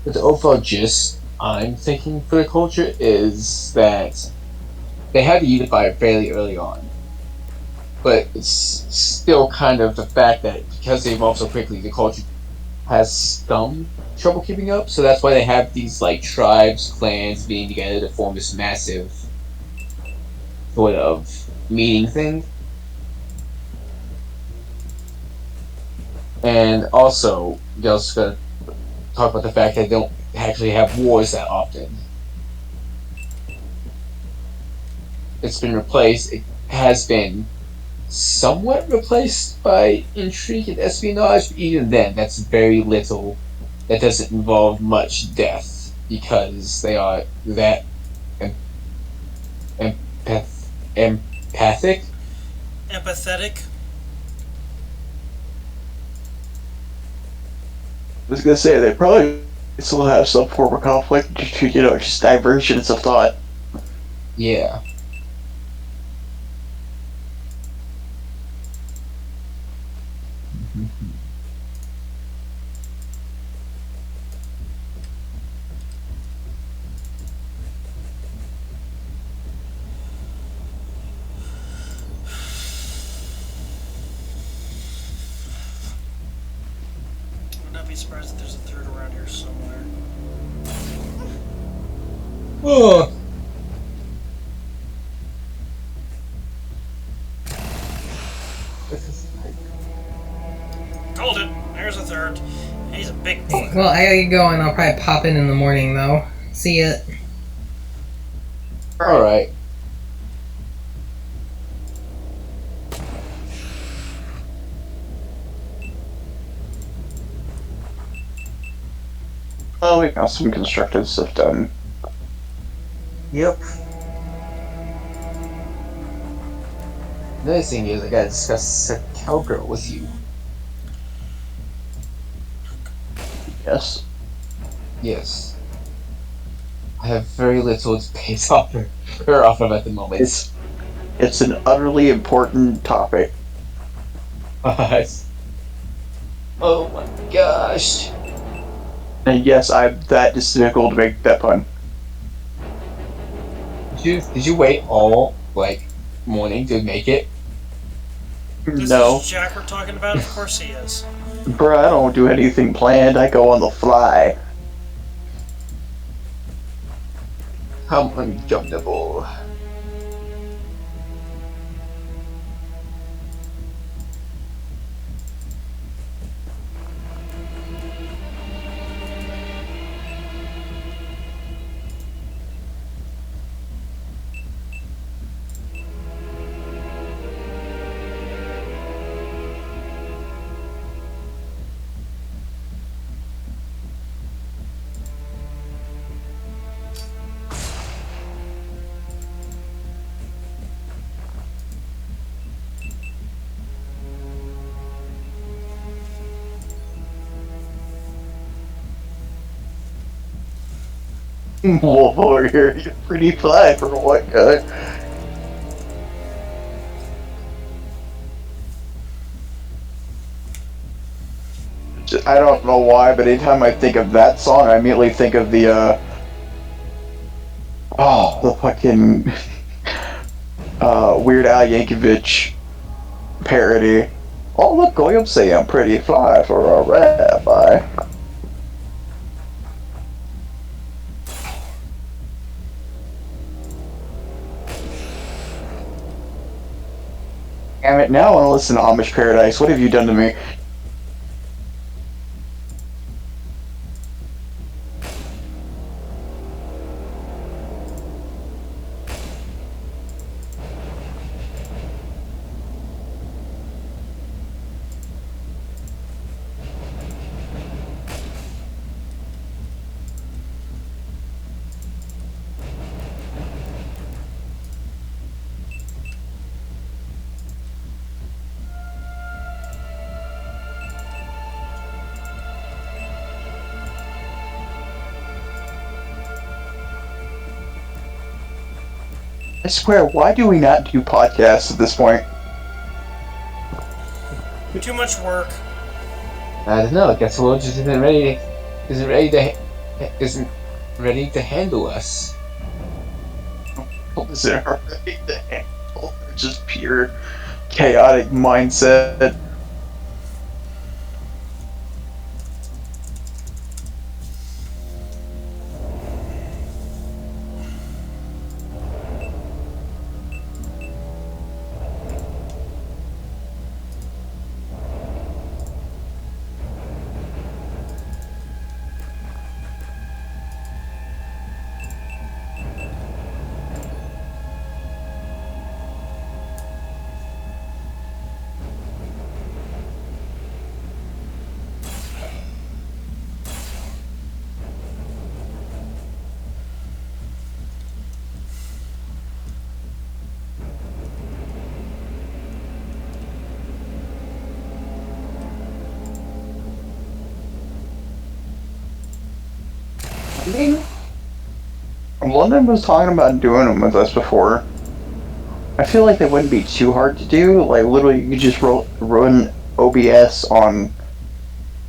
But the overall gist I'm thinking for the culture is that they had to unify fairly early on. But it's still kind of the fact that because they evolved so quickly, the culture has some trouble keeping up. So that's why they have these like tribes, clans being together to form this massive sort of meeting thing. And also, you're also gonna talk about the fact that they don't actually have wars that often. It's been replaced. It has been somewhat replaced by intrigue and espionage, but even then, that's very little. That doesn't involve much death because they are that empathic.
Empathetic.
I was gonna say, they probably still have some form of conflict, just diversions of thought.
Yeah.
Would not be surprised if there's a third around here somewhere.
Oh.
Hold it. There's a third. He's a big boy.
Well, I gotta get going. I'll probably pop in the morning, though. See ya.
Alright.
Well, we got some constructive stuff done.
Yep. Another thing is, I gotta discuss a cowgirl with you.
Yes.
Yes. I have very little to base off her off of at the moment.
It's an utterly important topic.
Oh my gosh.
And yes, I'm that cynical to make that pun.
Did you wait all like morning to make it?
This
No.
is Jack we're talking about? Of course he is.
Bruh, I don't do anything planned. I go on the fly.
How unjumpable.
Wolf over here, you're pretty fly for what, guy? I don't know why, but anytime I think of that song, I immediately think of the the fucking Weird Al Yankovic parody. Oh look, Goyim say I'm pretty fly for a rabbi. Damn it, now I want to listen to Amish Paradise. What have you done to me? I swear, why do we not do podcasts at this point?
Too much work.
I don't know. I guess the world just isn't ready to handle us.
Is it already to handle? Just pure chaotic mindset. London was talking about doing them with us before. I feel like they wouldn't be too hard to do. Like, literally, you could just run OBS on,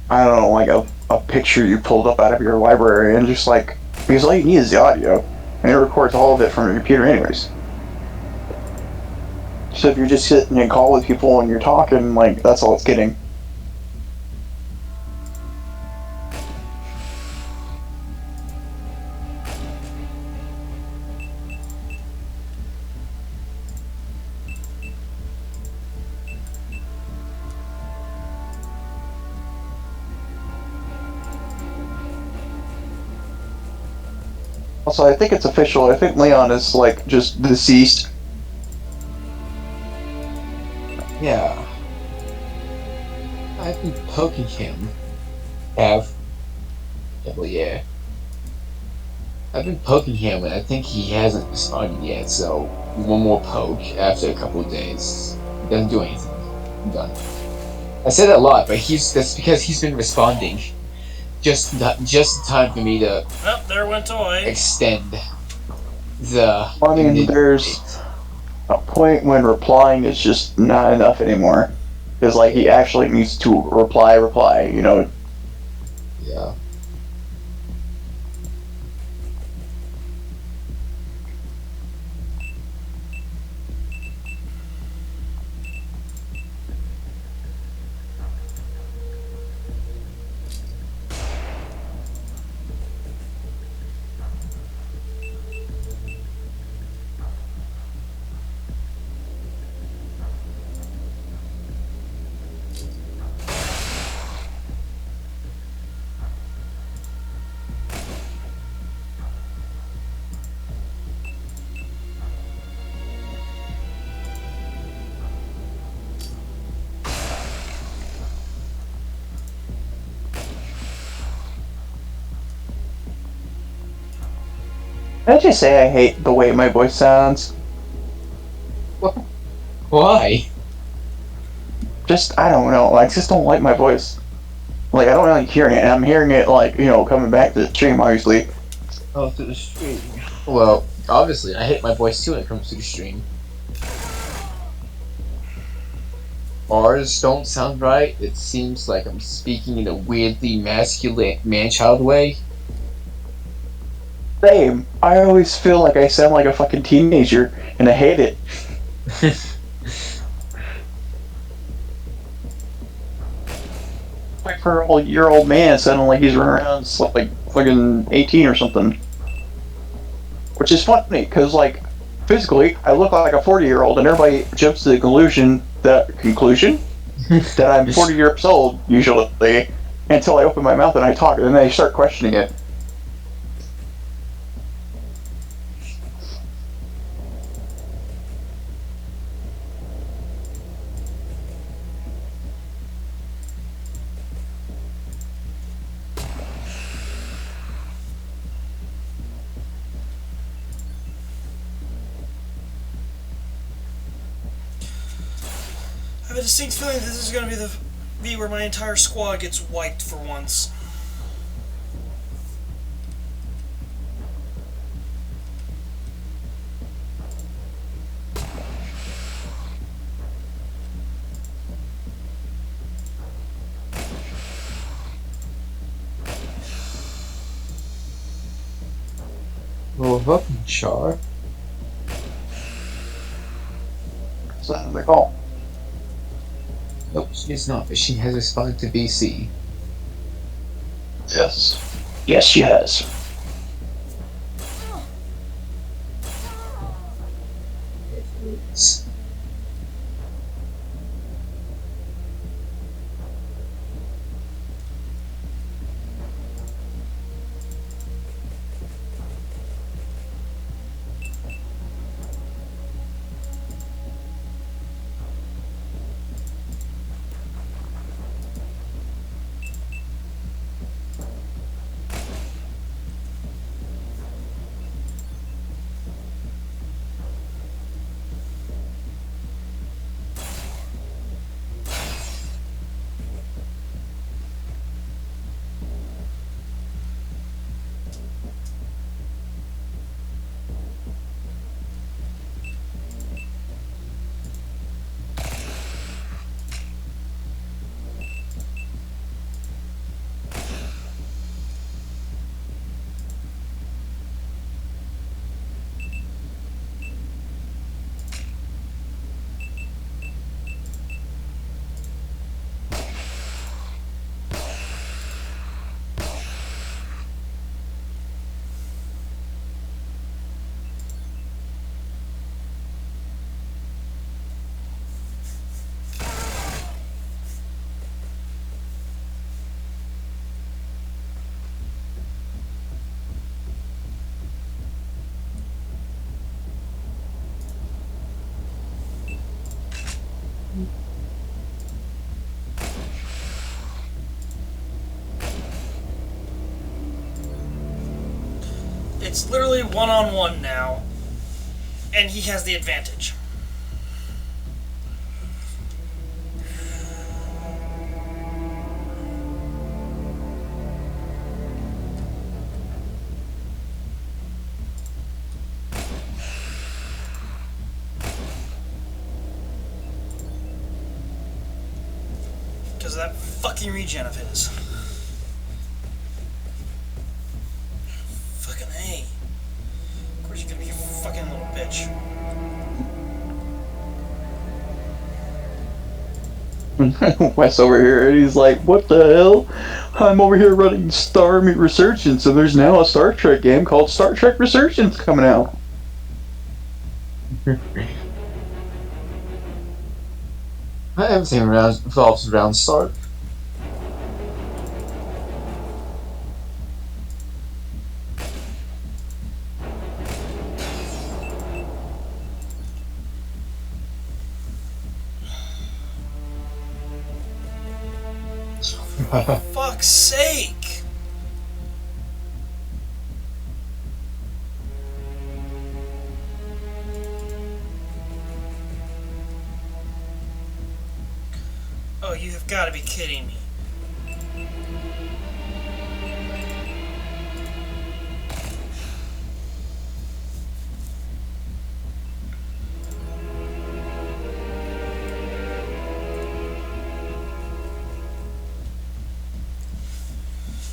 I don't know, like a picture you pulled up out of your library, and just like, because all you need is the audio, and it records all of it from your computer anyways. So if you're just sitting in a call with people and you're talking, like, that's all it's getting. Also, I think it's official. I think Leon is, like, just deceased.
Yeah. I've been poking him. Well, yeah. I've been poking him, and I think he hasn't responded yet, so one more poke after a couple of days. He doesn't do anything. I'm done. I say that a lot, but that's because he's been responding. Just the time for me to
there went Toy.
extend the...
I mean, there's a point when replying is just not enough anymore. Because, like, he actually needs to reply, you know?
Yeah.
Can I just say I hate the way my voice sounds?
Why?
Just, I don't know. I just don't like my voice. Like, I don't like hearing it. And I'm hearing it, like, coming back to the stream, obviously.
Oh, through the stream. Well, obviously, I hate my voice too when it comes to the stream. Bars don't sound right. It seems like I'm speaking in a weirdly masculine man-child way.
Same. I always feel like I sound like a fucking teenager, and I hate it. Like for a year old man sounding like he's running around like fucking 18 or something. Which is funny, because like physically I look like a 40-year-old, and everybody jumps to the conclusion that I'm 40 years old usually, until I open my mouth and I talk, and then they start questioning it.
I have a distinct feeling that this is going to be the V where my entire squad gets wiped for once.
Well, welcome, Char.
So that's what they call.
Nope, she is not, but she has responded to BC.
Yes. Yes, she has.
It's literally one-on-one now, and he has the advantage. Because of that fucking regen of his. Fucking A. Of course you're gonna be a fucking little bitch.
Wes over here, and he's like, what the hell? I'm over here running Star Meet Resurgence, and there's now a Star Trek game called Star Trek Resurgence coming out.
I haven't seen revolves around Stark.
Fuck's sake! Oh, you have got to be kidding me.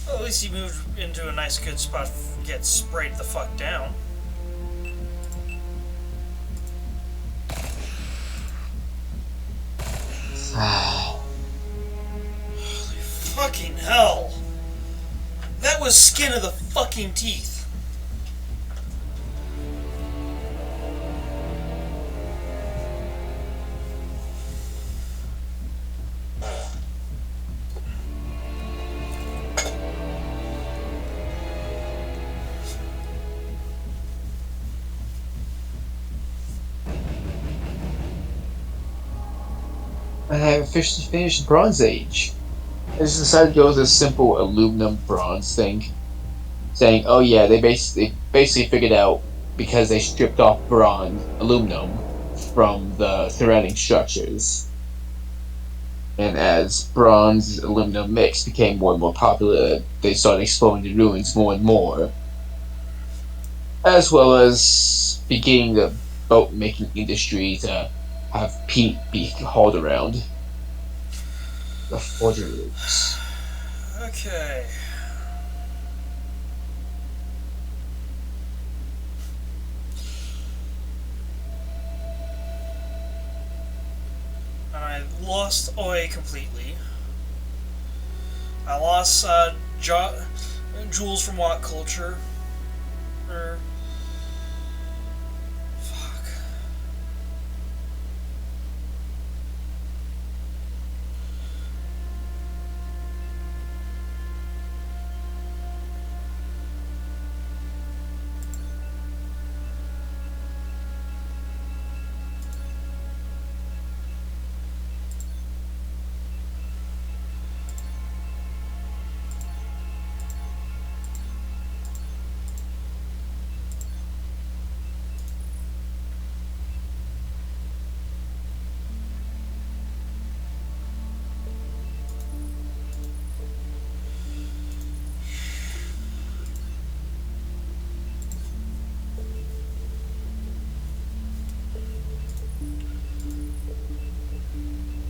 Well, at least he moved into a nice good spot to get sprayed the fuck down. Holy fucking hell! That was skin of the fucking teeth.
I have officially finished the Bronze Age. I just decided to go with a simple aluminum bronze thing. Saying, oh yeah, they basically figured out because they stripped off aluminum from the surrounding structures. And as bronze and aluminum mix became more and more popular, they started exploring the ruins more and more. As well as beginning the boat making industry to have peat be hauled around the forgeries.
Okay. I lost Oi completely. I lost Jules from What Culture. Fuck.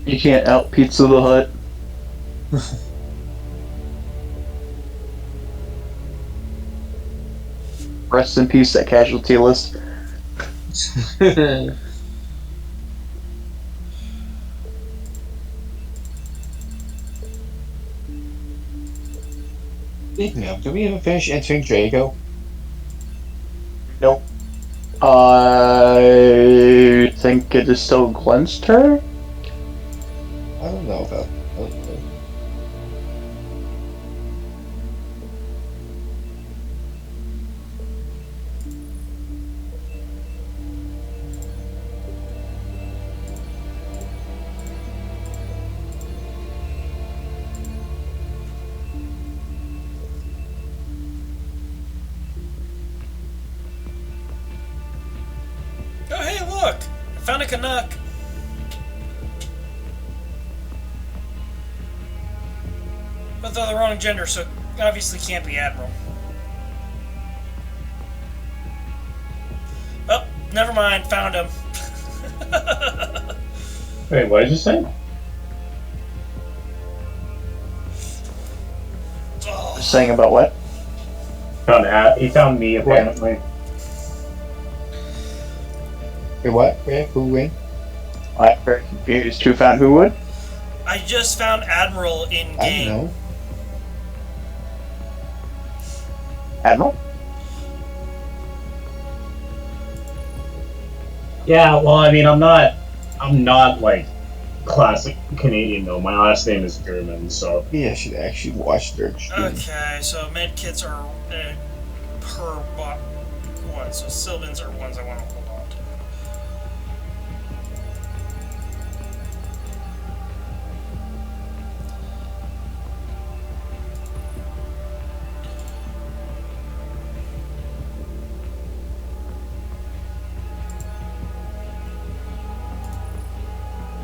You can't out Pizza the Hut. Rest in peace, that casualty list.
Speaking of, do we even finish entering Draco?
Nope. I think it is still Glenn's turn?
I don't know about. I don't know.
Oh, hey, look! I found a Canuck. But they're the wrong gender, so it obviously can't be Admiral. Oh, never mind. Found him.
Wait, what did you say?
Oh.
Saying about what?
He found me apparently.
Wait, what? Where? Who? When?
I'm very confused. Who found who would?
I just found Admiral in
I
game.
don't know.
Admiral?
Yeah, well, I mean, I'm not like classic Canadian though. My last name is German, so.
Yeah, I should actually watch their stream.
Okay, so med kits are per one, so Sylvans are ones I want to hold on to.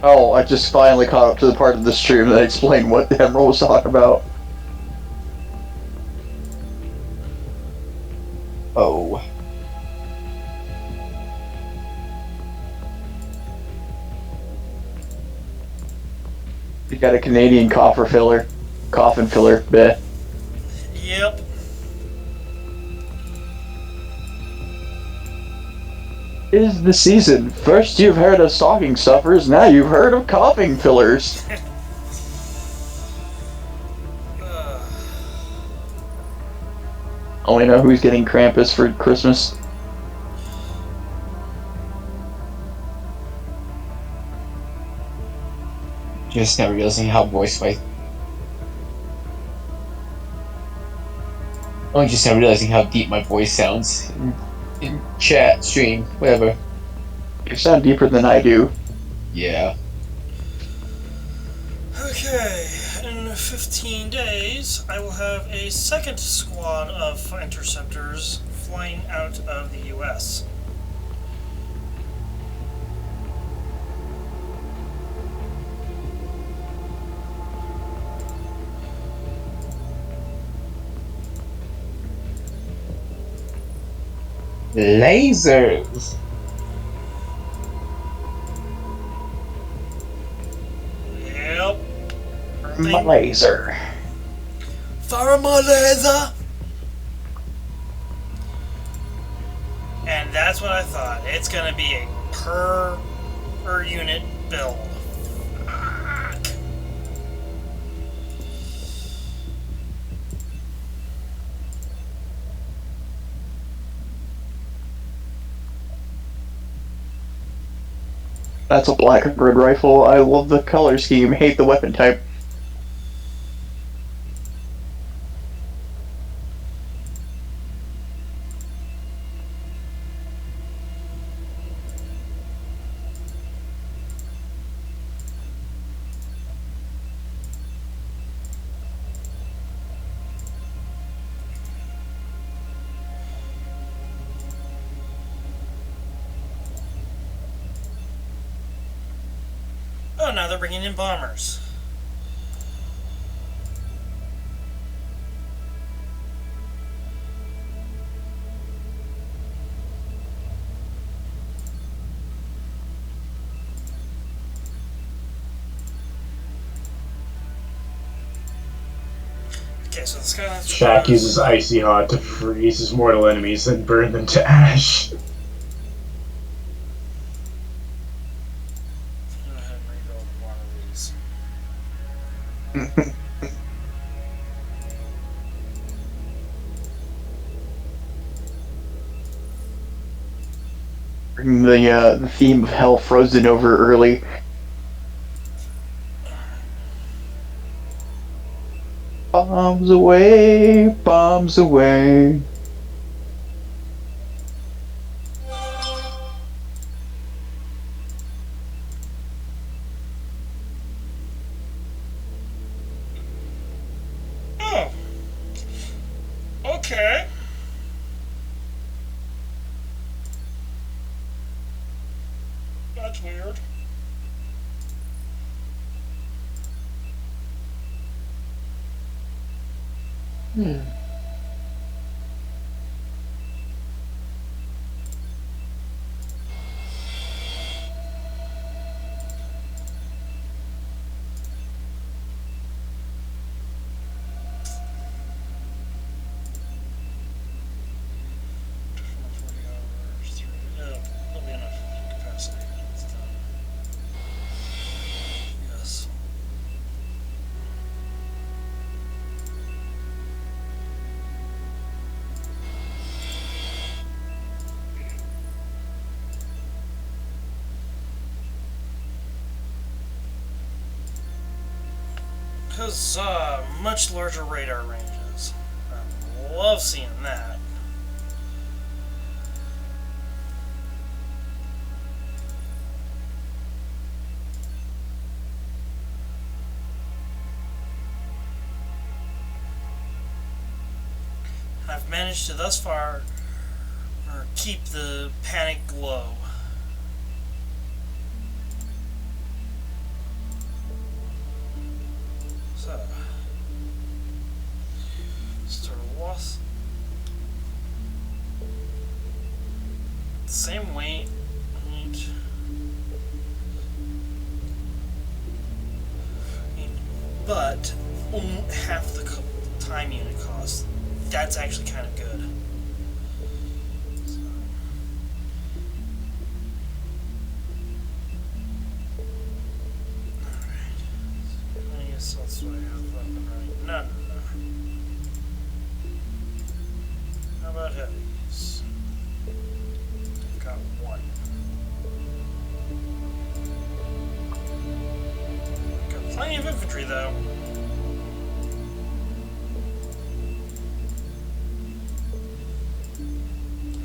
Oh, I just finally caught up to the part of the stream that explained what the Emerald was talking about.
Oh.
You got a Canadian coffin filler. Bleh.
Yep.
Is the season. First you've heard of stocking stuffers, now you've heard of coughing fillers. Only know who's getting Krampus for Christmas.
Just now realizing how voice my. Only just now realizing how deep my voice sounds in chat, stream, whatever.
You sound deeper than I do.
Yeah.
Okay, in 15 days, I will have a second squad of interceptors flying out of the US.
Lasers!
Yep.
My laser.
Fire my laser! And that's what I thought. It's gonna be a per unit build. Fuck.
That's a black and red rifle. I love the color scheme, hate the weapon type.
Oh, now they're bringing in bombers. Okay, so this guy.
Shaq uses Icy Hot to freeze his mortal enemies and burn them to ash.
Go ahead and rebuild one of these.
Bring the theme of hell frozen over early. Bombs away, bombs away.
Oh. Okay. That's weird. There'll be enough capacity. It's done. Yes. Because much larger radar ranges. I love seeing that. I've managed to thus far keep the panic low. same weight. But half the time unit cost. That's actually kind of good. So that's what I have up and running. No. How about heavies? I've got one. Got plenty of infantry though.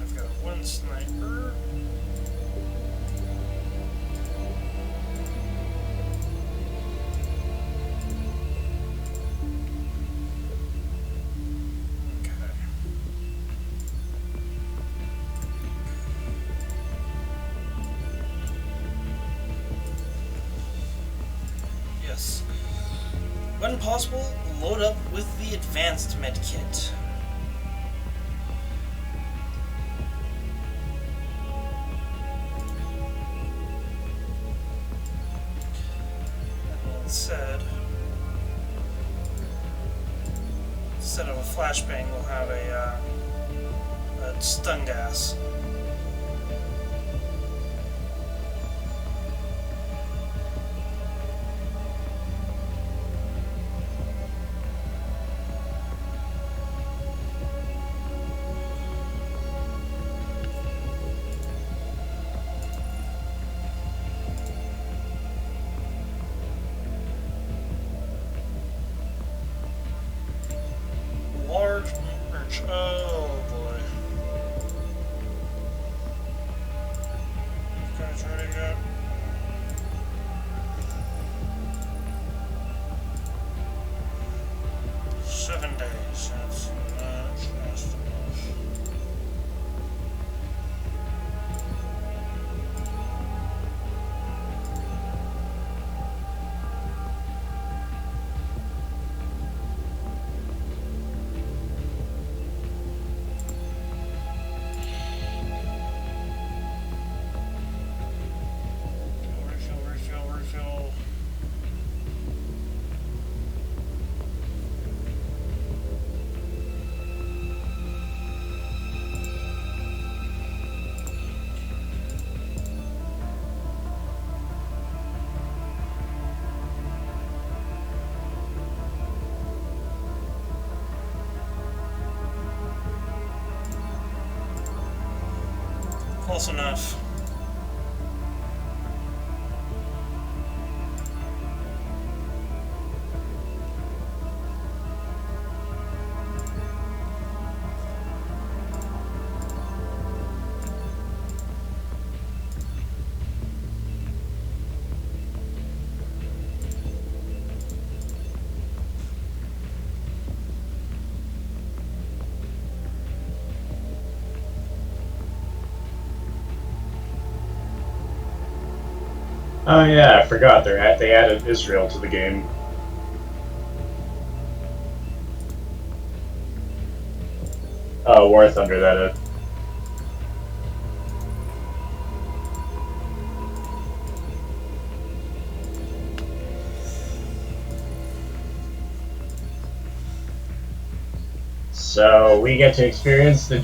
I've got one sniper. When possible, load up with the advanced med kit. That being said, instead of a flashbang, we'll have a stun gas. Oh boy. Guys ready yet? Seven days. That's not fast enough. Refill. Close enough.
Oh yeah, I forgot they added Israel to the game. Oh, War Thunder, that is. So we get to experience the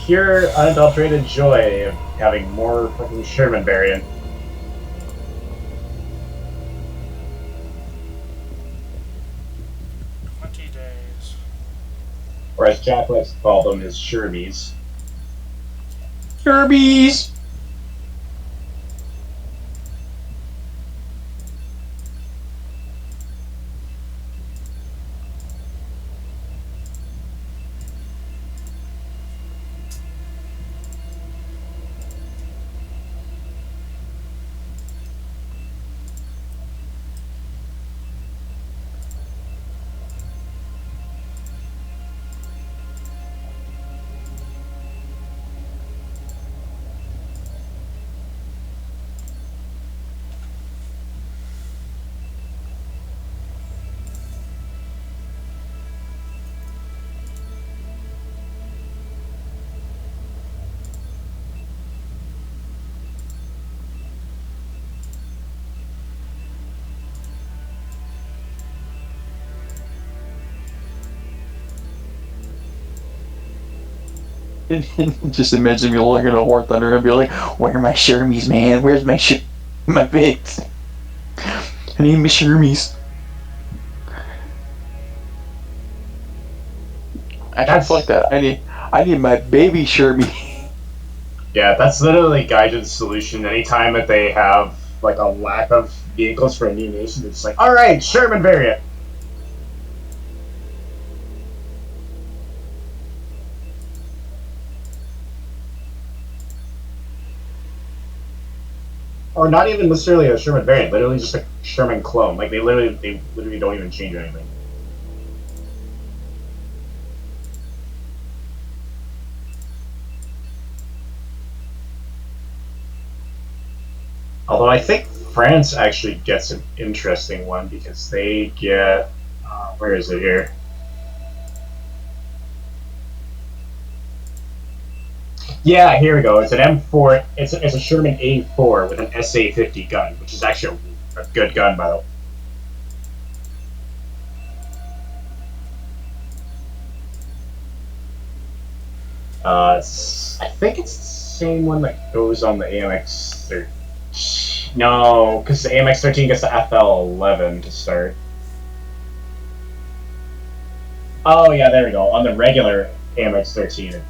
pure, unadulterated joy of having more fucking Sherman variant. Or as Jack likes to call them, his Sherbies.
Kirby's. Just imagine me looking at War Thunder and be like, "Where are my Shermies, man? Where's my my Vicks? I need my Shermies."
That's
Like that. I need my baby Shermie.
Yeah, that's literally Gaijin's solution. Anytime that they have like a lack of vehicles for a new nation, they're just like, all right, Sherman variant. Or not even necessarily a Sherman variant, literally just a Sherman clone. Like they literally don't even change anything. Although I think France actually gets an interesting one because they get where is it here? Yeah, here we go. It's an M4. It's a Sherman A4 with an SA-50 gun, which is actually a good gun, by the way. I think it's the same one that goes on the AMX 13. No, because the AMX 13 gets the FL11 to start. Oh yeah, there we go. On the regular AMX 13.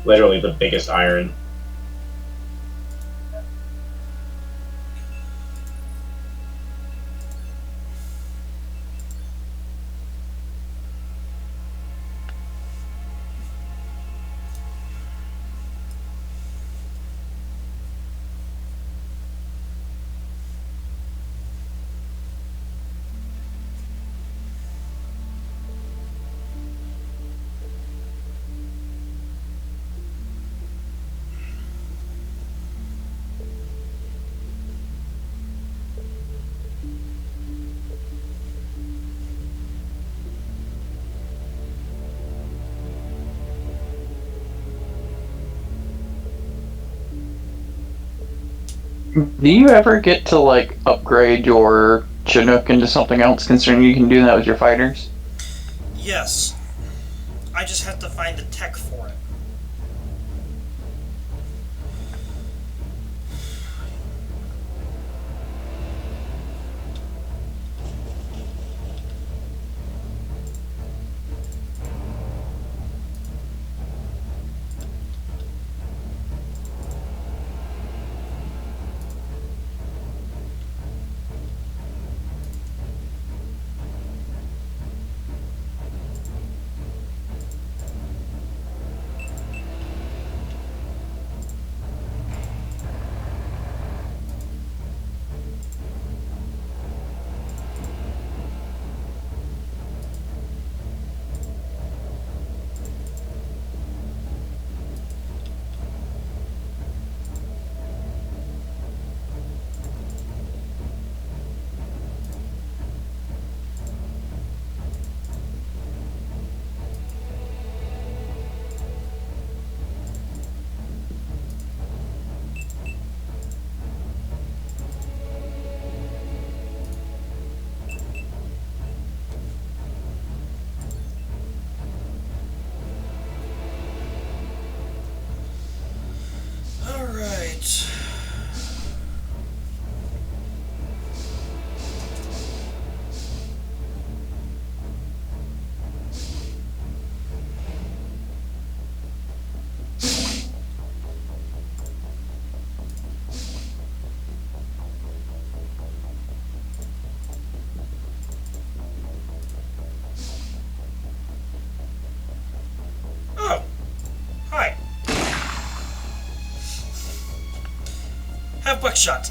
Literally the biggest iron.
Do you ever get to like upgrade your Chinook into something else? Considering you can do that with your fighters.
Yes. I just have to find the tech for it. Alright. Oh. Hi. Have buckshot.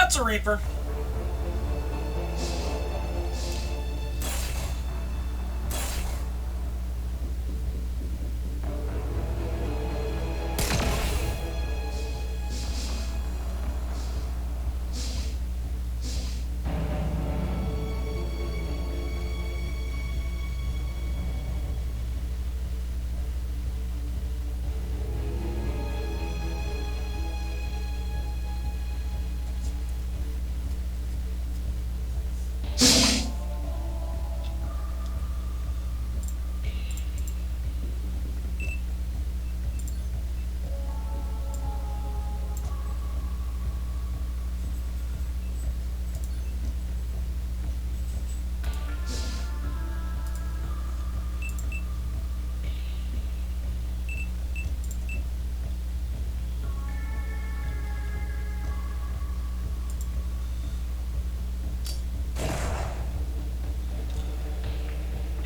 That's a Reaper.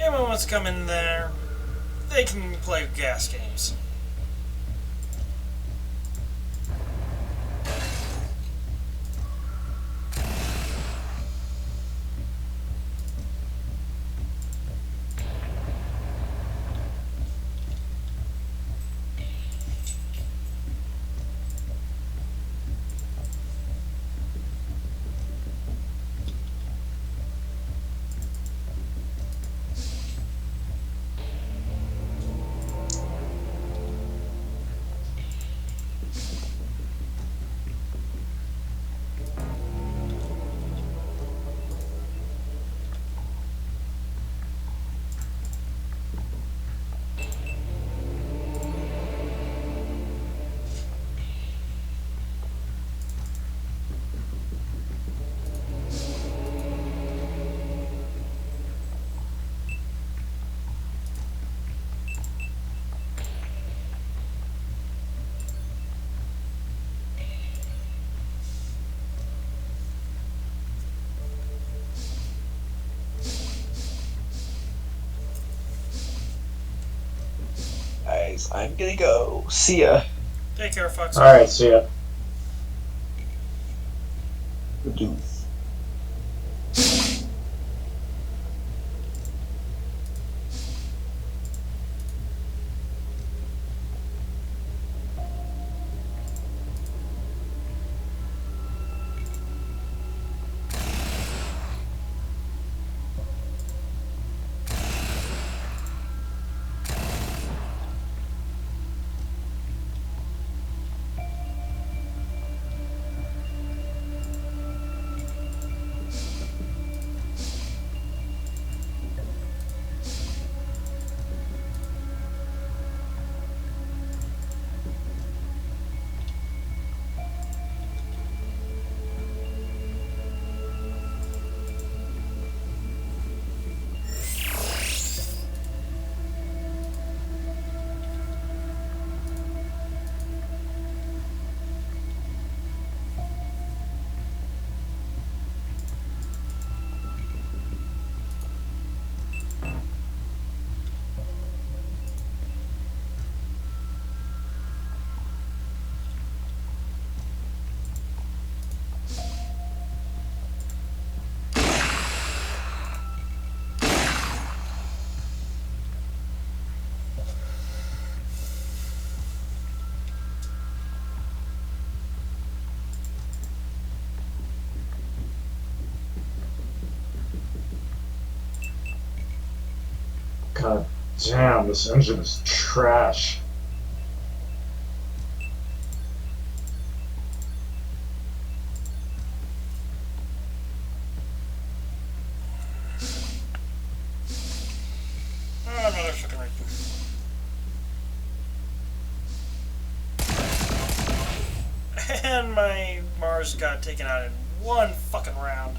Anyone wants to come in there, they can play gas games.
Guys, I'm gonna go. See ya.
Take care, Fox.
Alright, see ya. God damn, this engine is trash.
Oh, another fucking Reaper. And my Mars got taken out in one fucking round.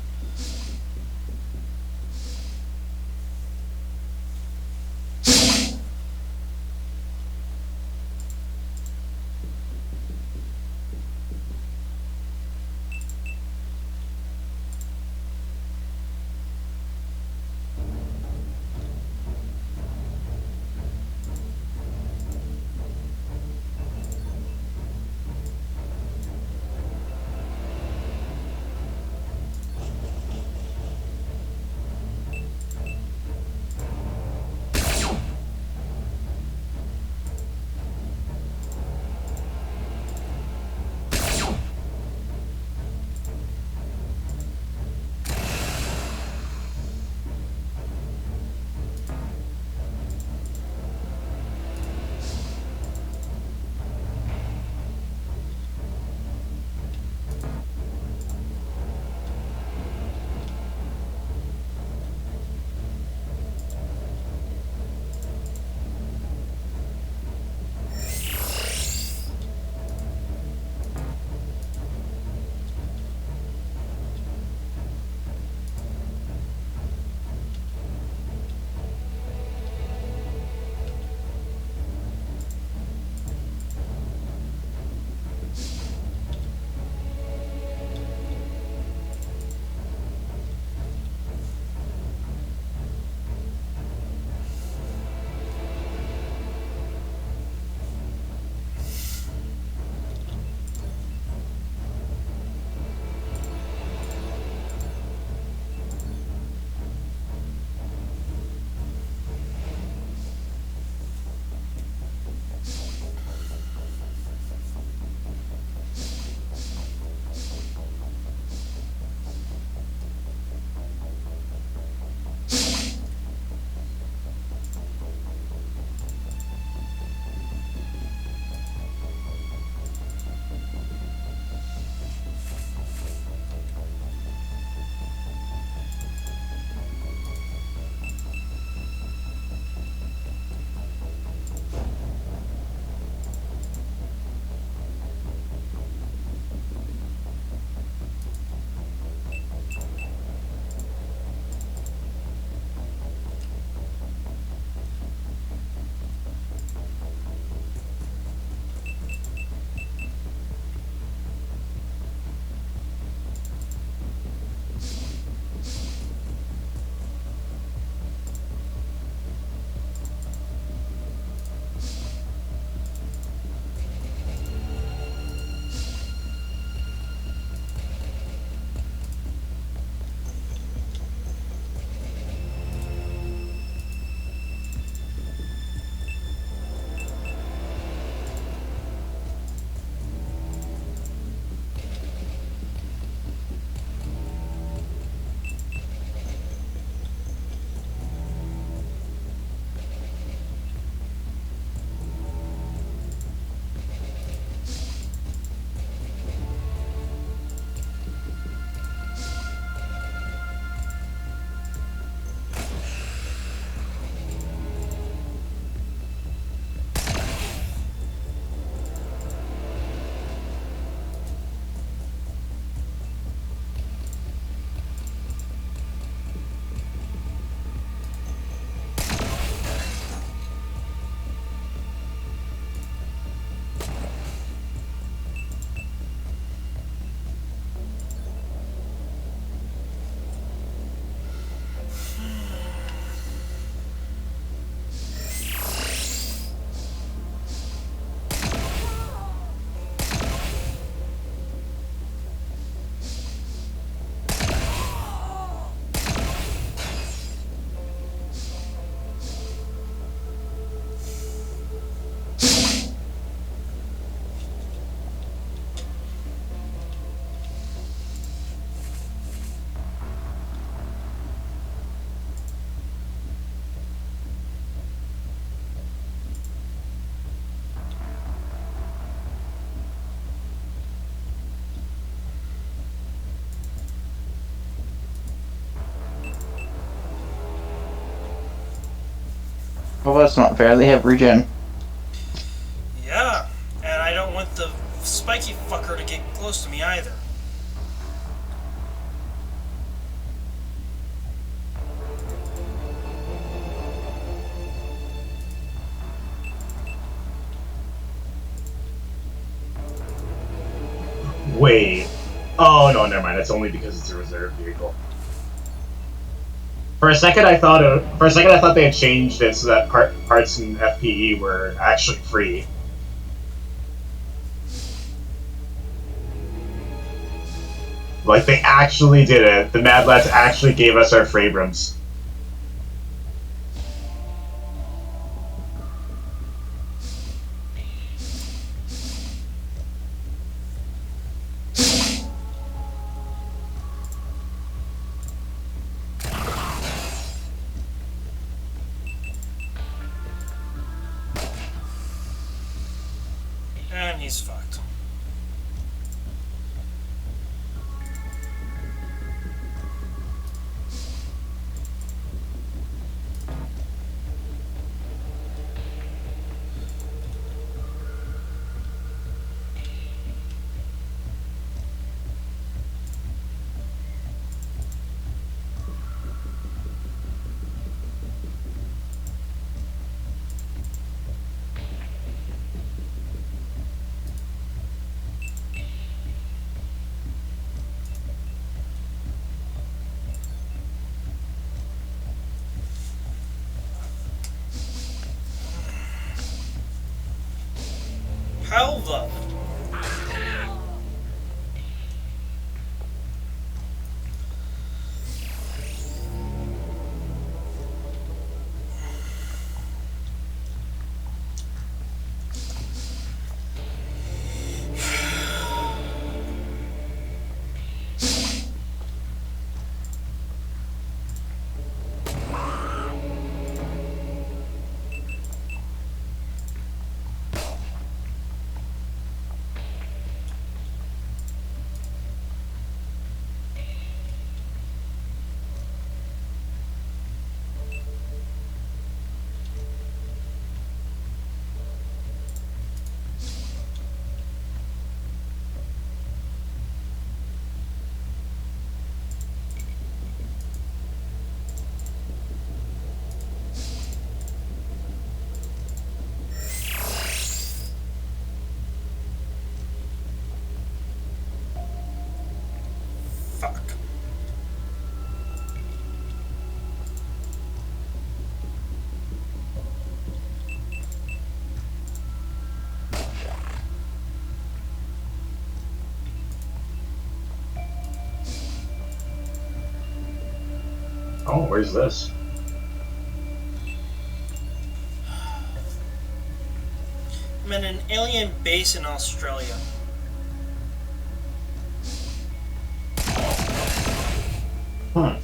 Well, that's not fair. They have regen.
Yeah, and I don't want the spiky fucker to get close to me either.
Wait. Oh no, never mind. It's only because it's a reserve vehicle. For a second, I thought they had changed it so that parts in FPE were actually free. Like they actually did it. The Mad Lads actually gave us our Frabrams.
And he's fucked. How the... Fuck.
Oh, where's this?
I'm in an alien base in Australia.
Hmm.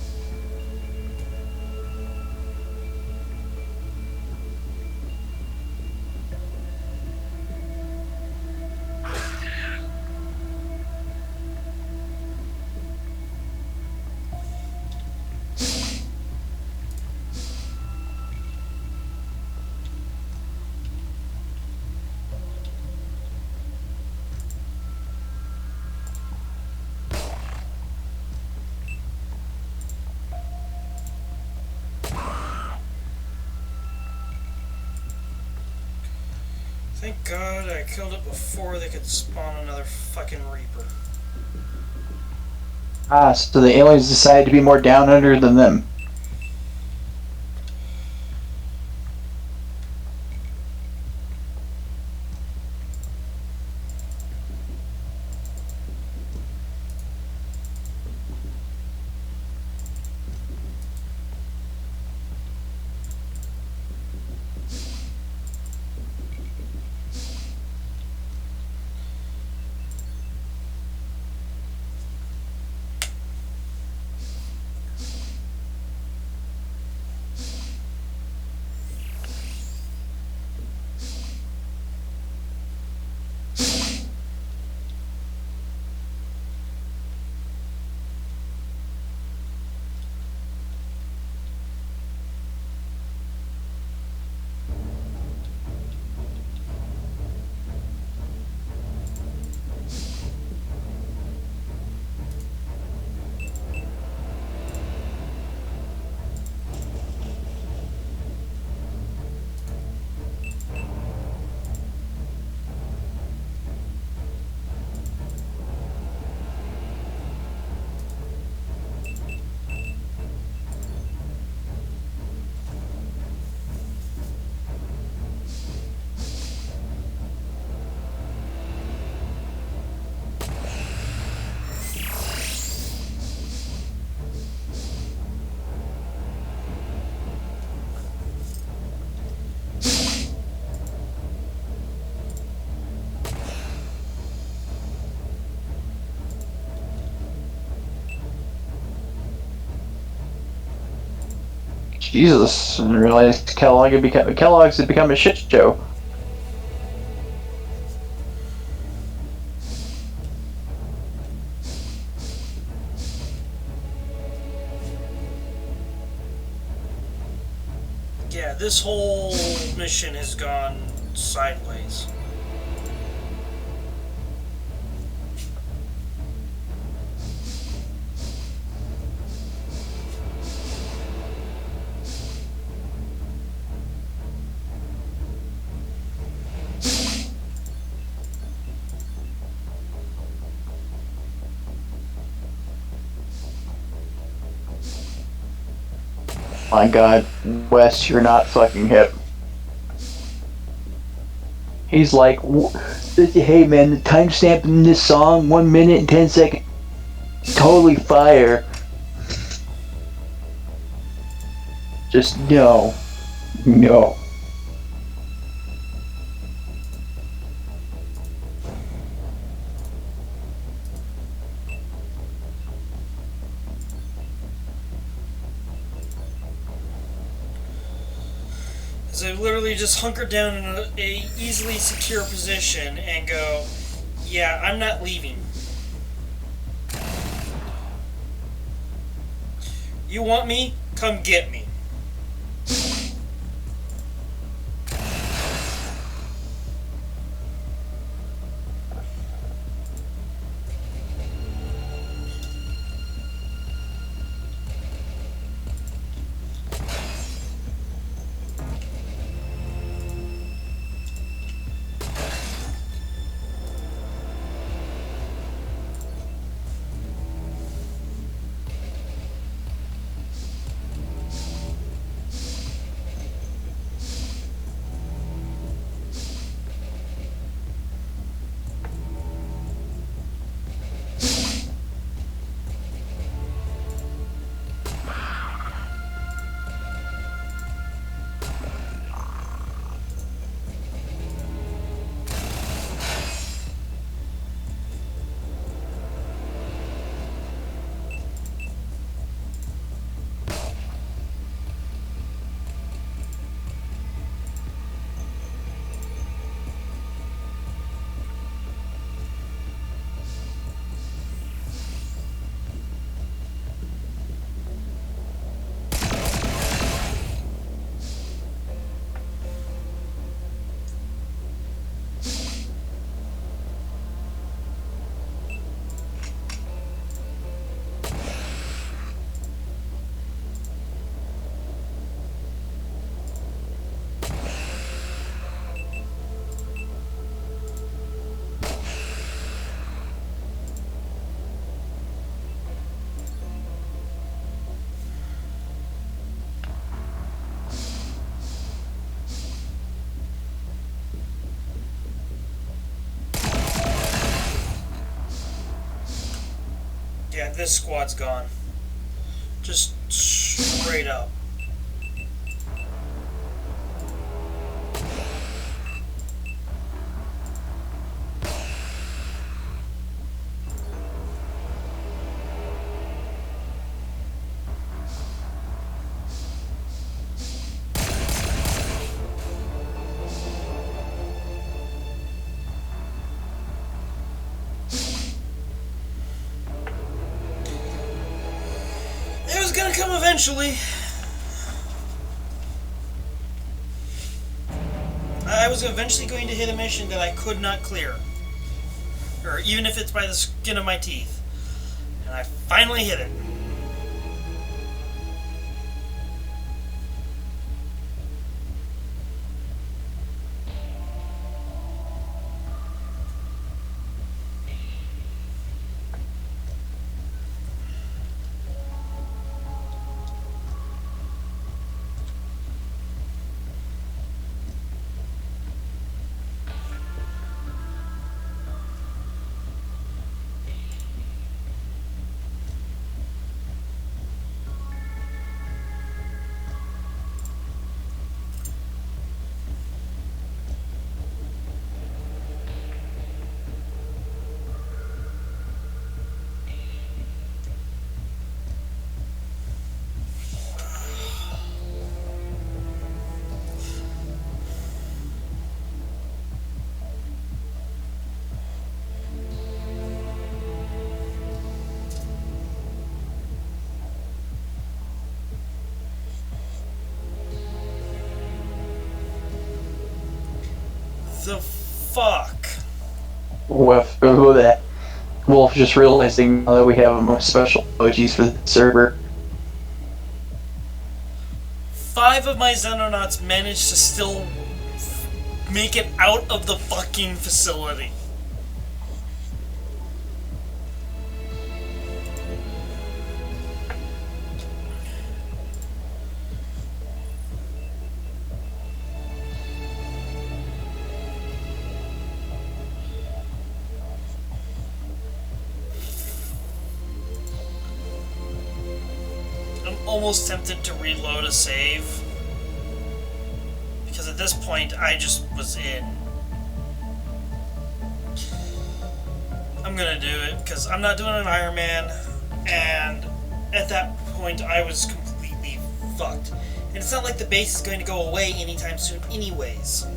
Thank God I killed it before they could spawn another fucking Reaper.
Ah, so the aliens decided to be more down under than them. Jesus, I didn't realize Kellogg's had become a shit show.
Yeah, this whole mission has gone sideways.
My God, Wes, you're not fucking hip. He's like, hey man, the timestamp in this song, 1 minute and 10 seconds, totally fire. Just no. No.
So literally just hunker down in a easily secure position and go, yeah, I'm not leaving. You want me? Come get me. Yeah, this squad's gone. Just straight up. It was gonna come eventually. I was eventually going to hit a mission that I could not clear. Or even if it's by the skin of my teeth. And I finally hit it. the fuck?
That Wolf just realizing now that we have more special emojis for the server.
5 of my Xenonauts managed to still make it out of the fucking facility. Almost tempted to reload a save because at this point I just was in. I'm gonna do it because I'm not doing an Iron Man, and at that point I was completely fucked. And it's not like the base is going to go away anytime soon anyways.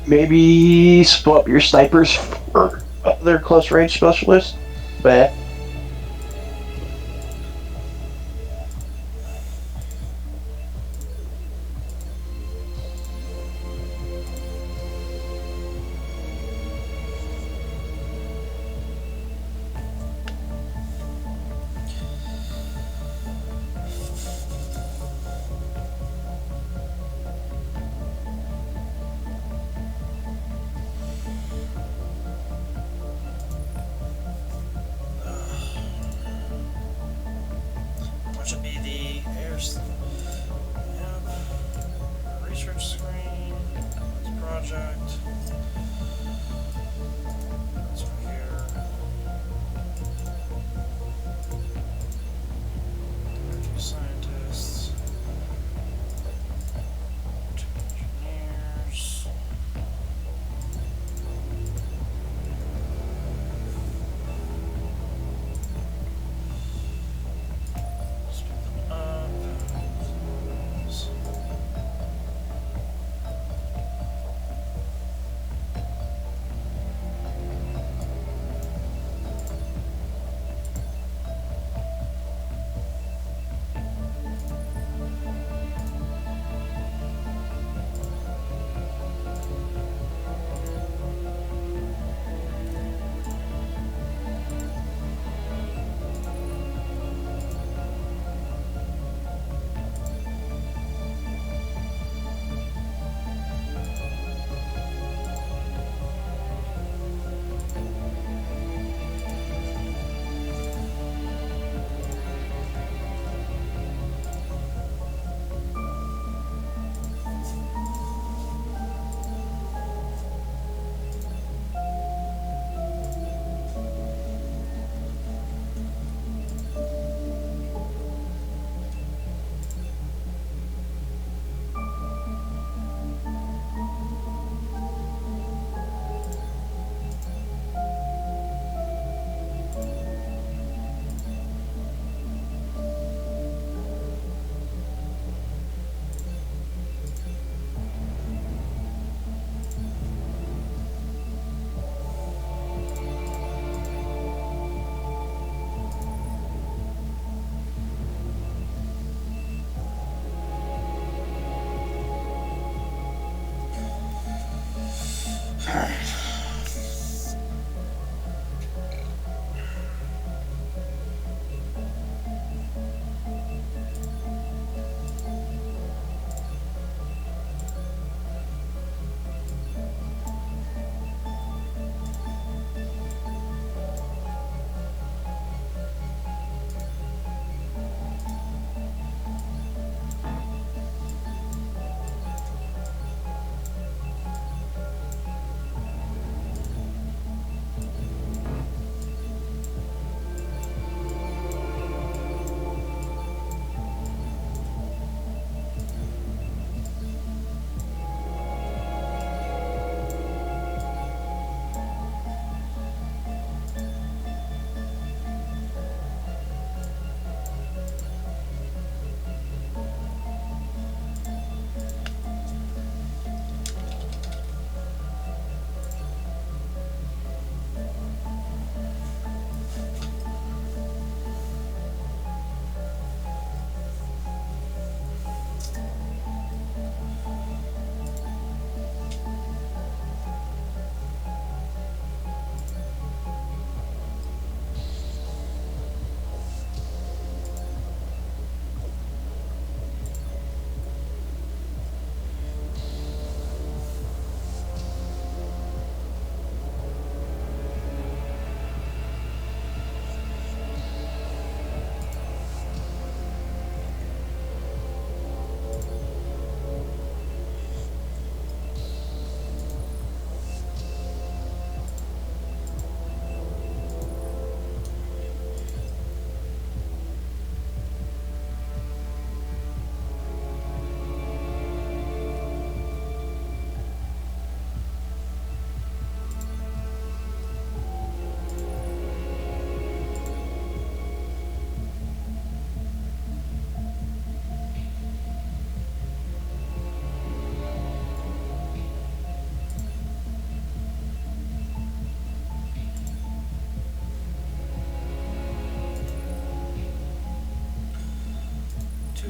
Maybe swap your snipers for other close range specialists. But
What should be the research screen, project. That's over here. Energy scientists. 2 engineers.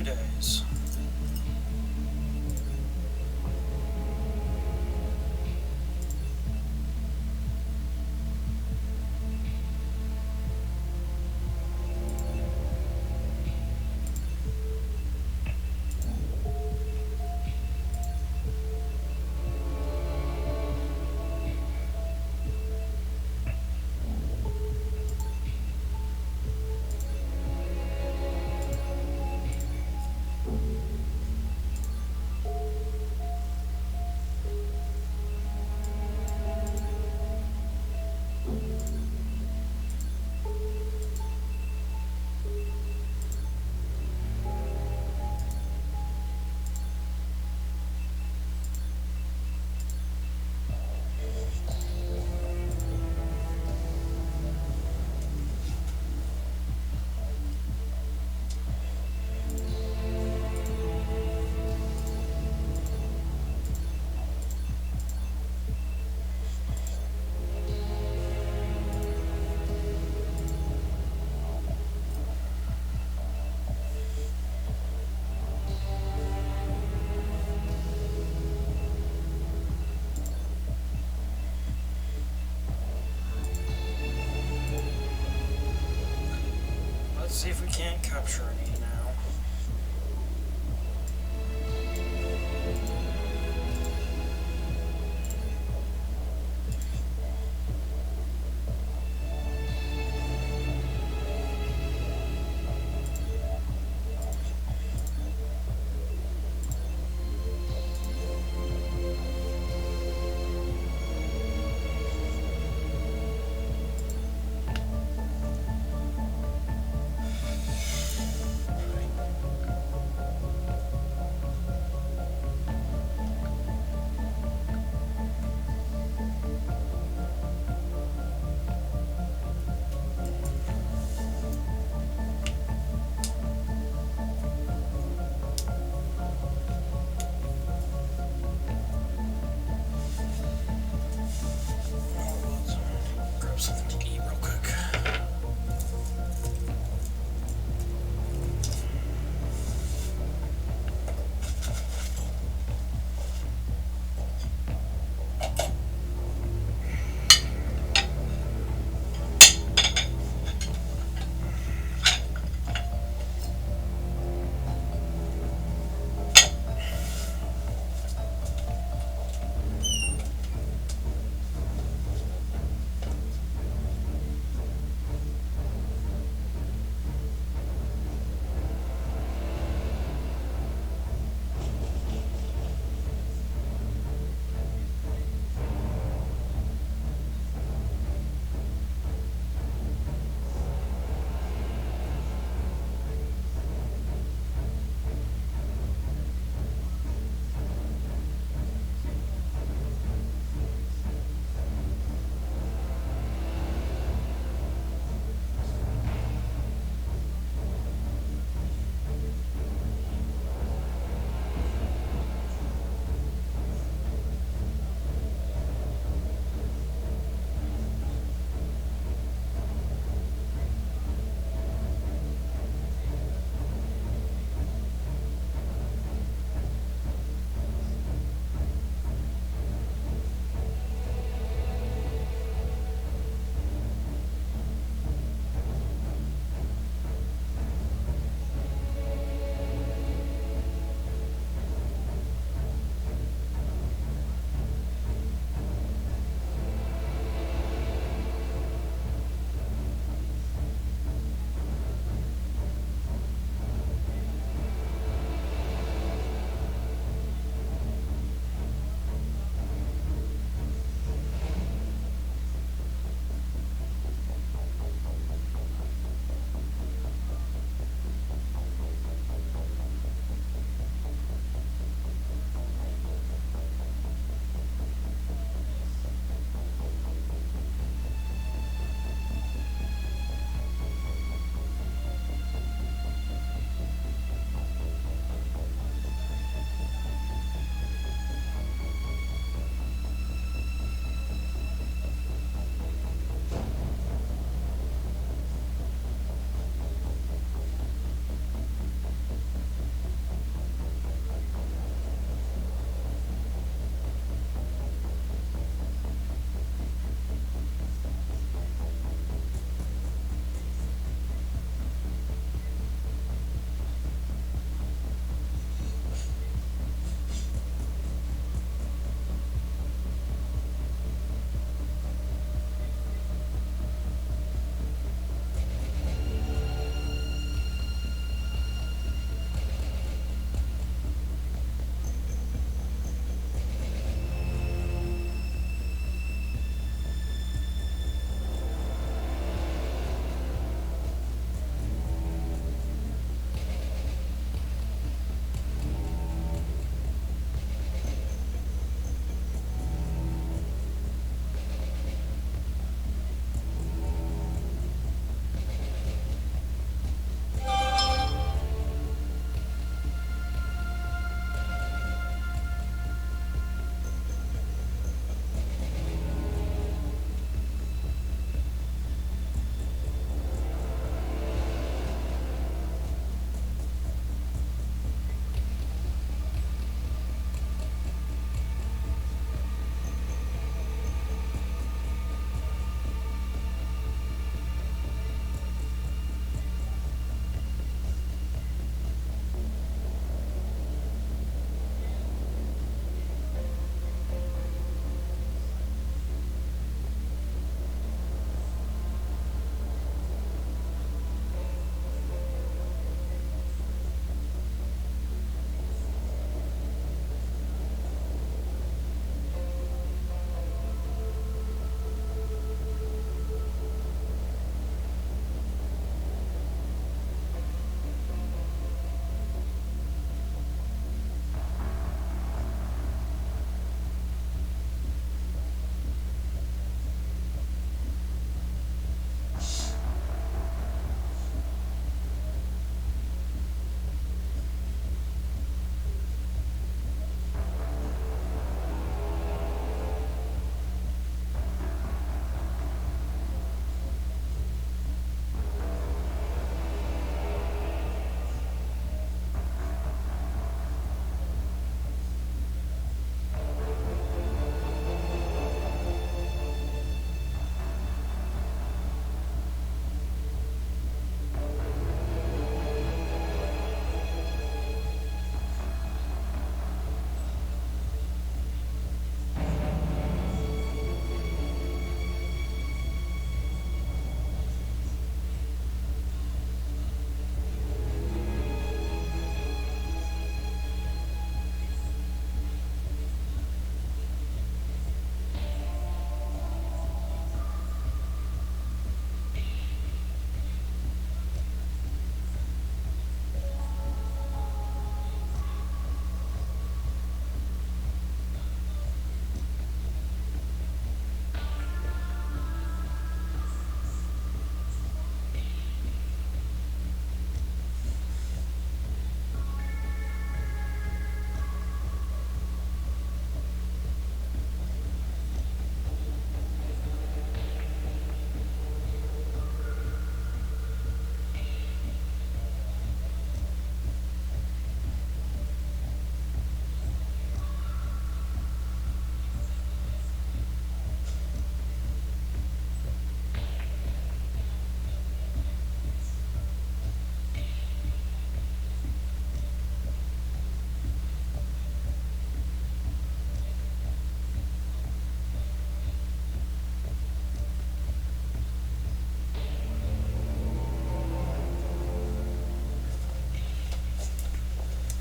days. Let's see if we can't capture any now.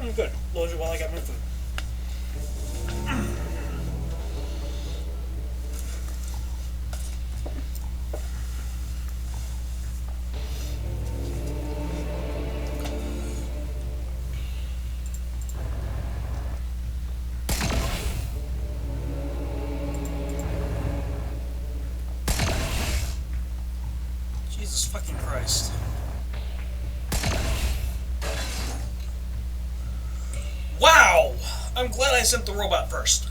I'm good. Load it while I got my food. Jesus fucking Christ. Wow! I'm glad I sent the robot first.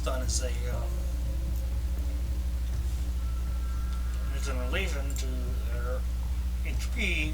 Done as a as in relation to their HP.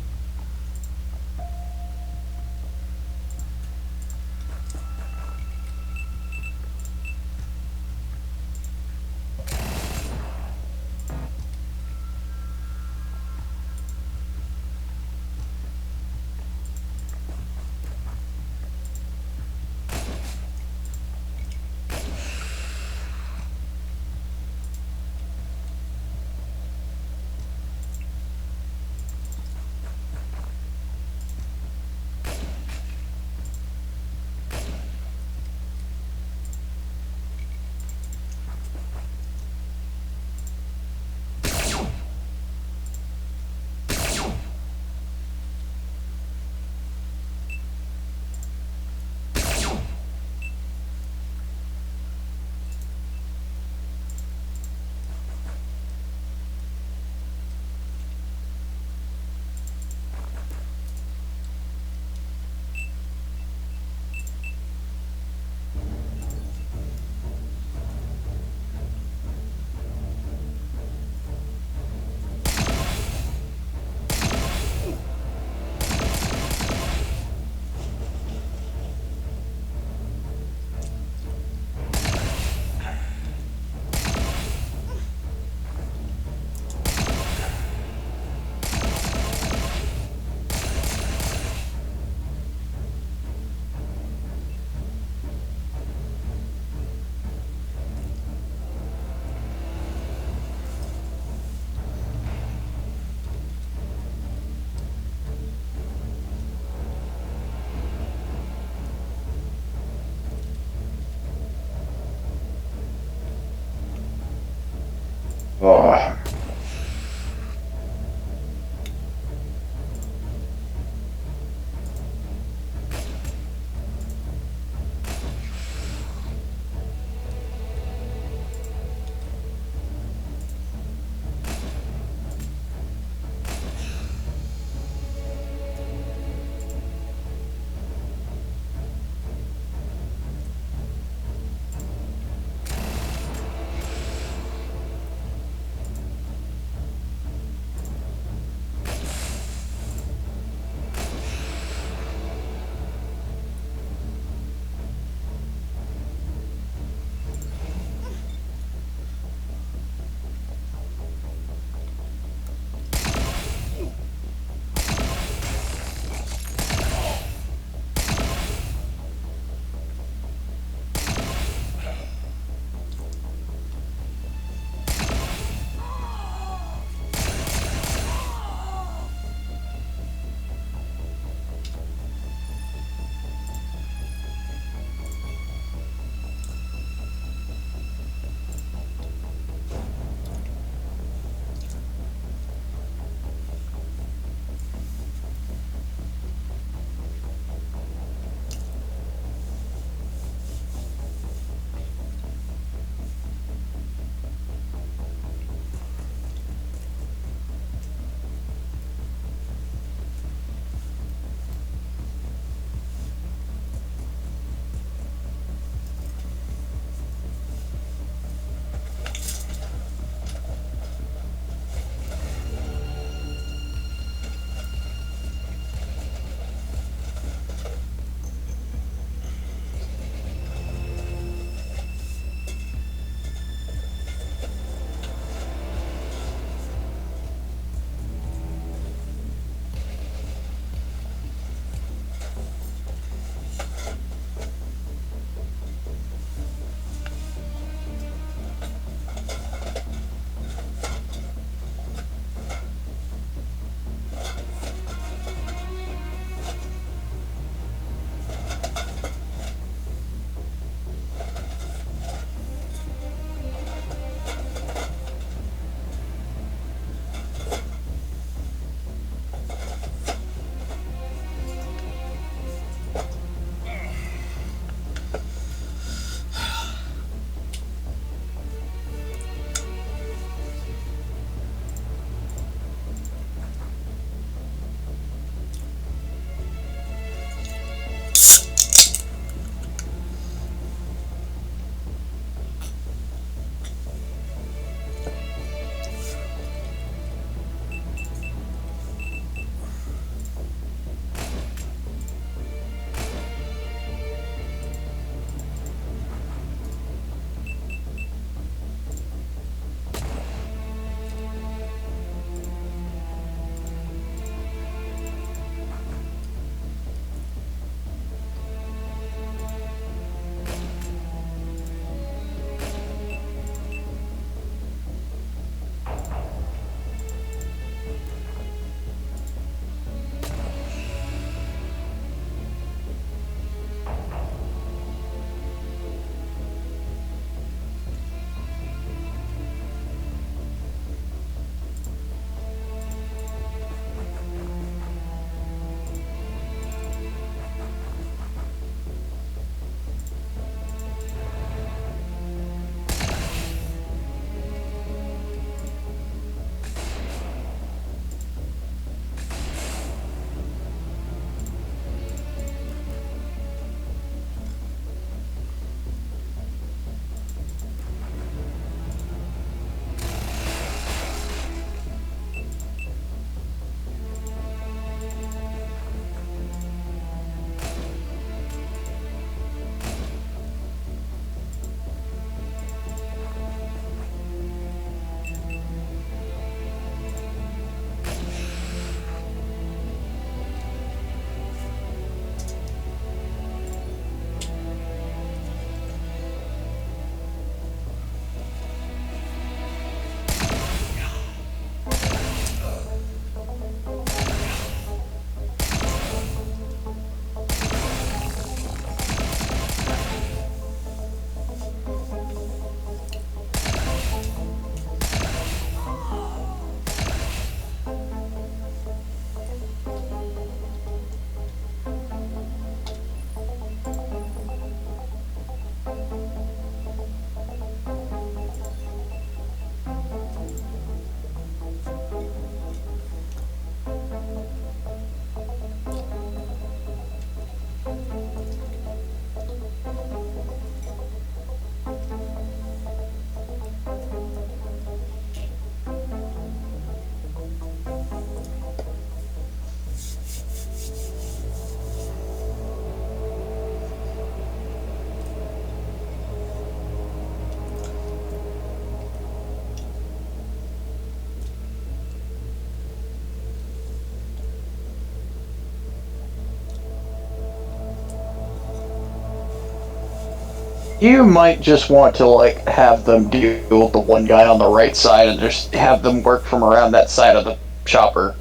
You might just want to like have them deal with the one guy on the right side and just have them work from around that side of the chopper.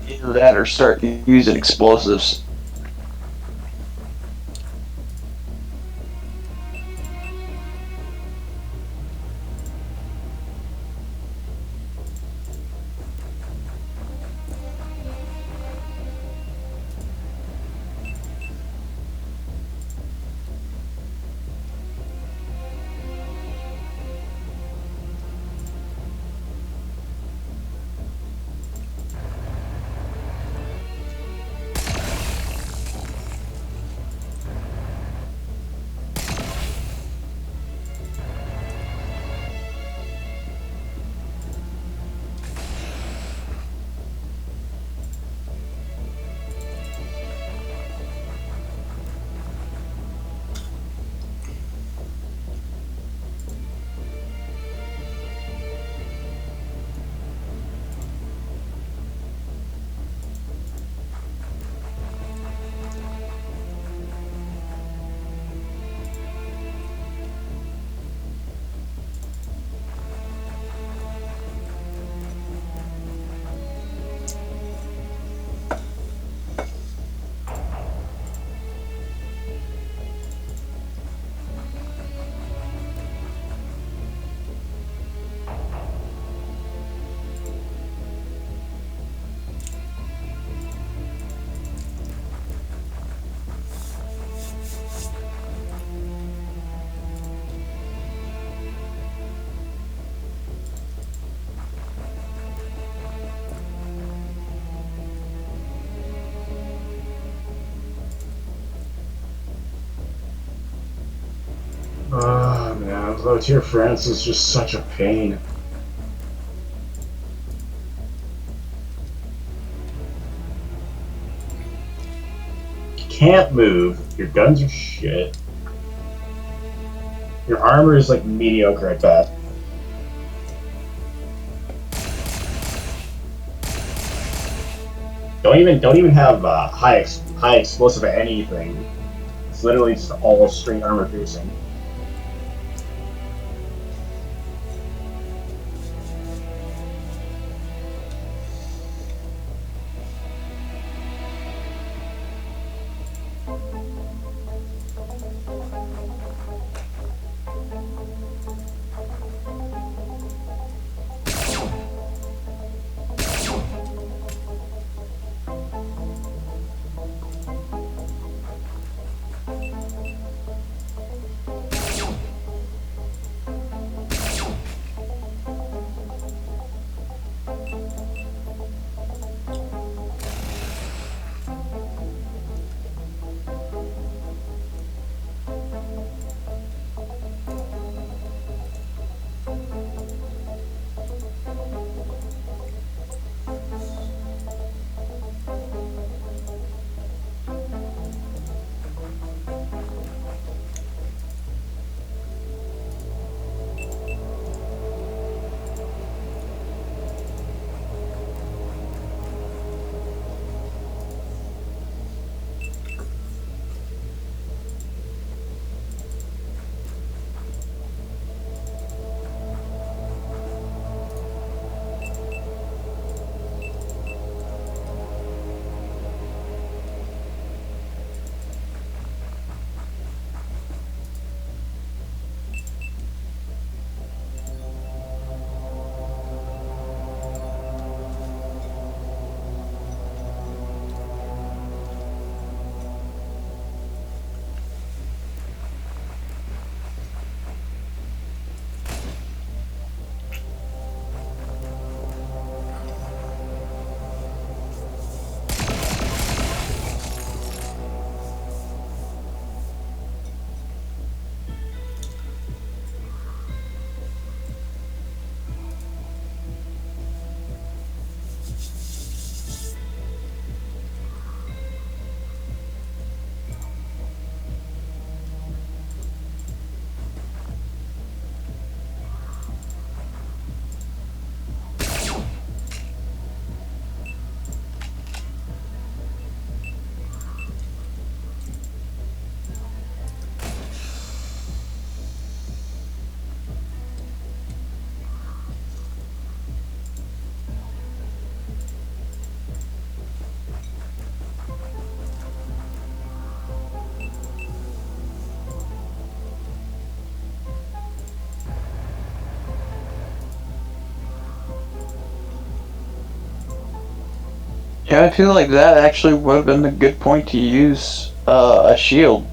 Either that or start using explosives.
Oh man, low tier France is just such a pain. You can't move, your guns are shit. Your armor is like mediocre at best. Don't even have high explosive anything. It's literally just all straight armor piercing.
Yeah, I feel like that actually would have been a good point to use a shield.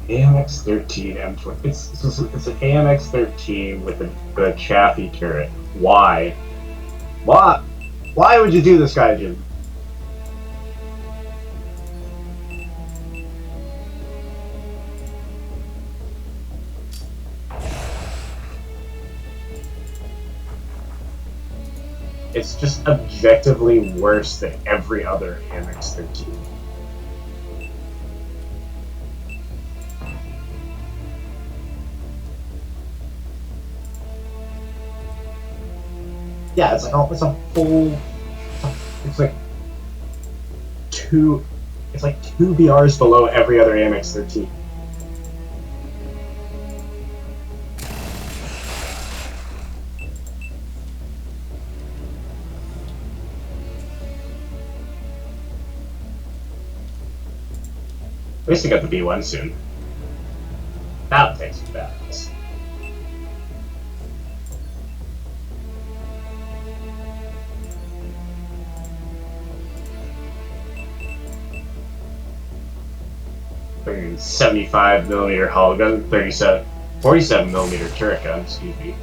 AMX 13 M20. It's an AMX 13 with the Chaffee turret. Why? Why would you do this, guy, Jim? It's just objectively worse than every other AMX 13. Yeah, it's like it's a full. It's like two. It's like 2 BRs below every other AMX 13. At least we got the B1 soon. That'll take some battles. Bringing 75mm hull gun, 47mm turret gun, excuse me.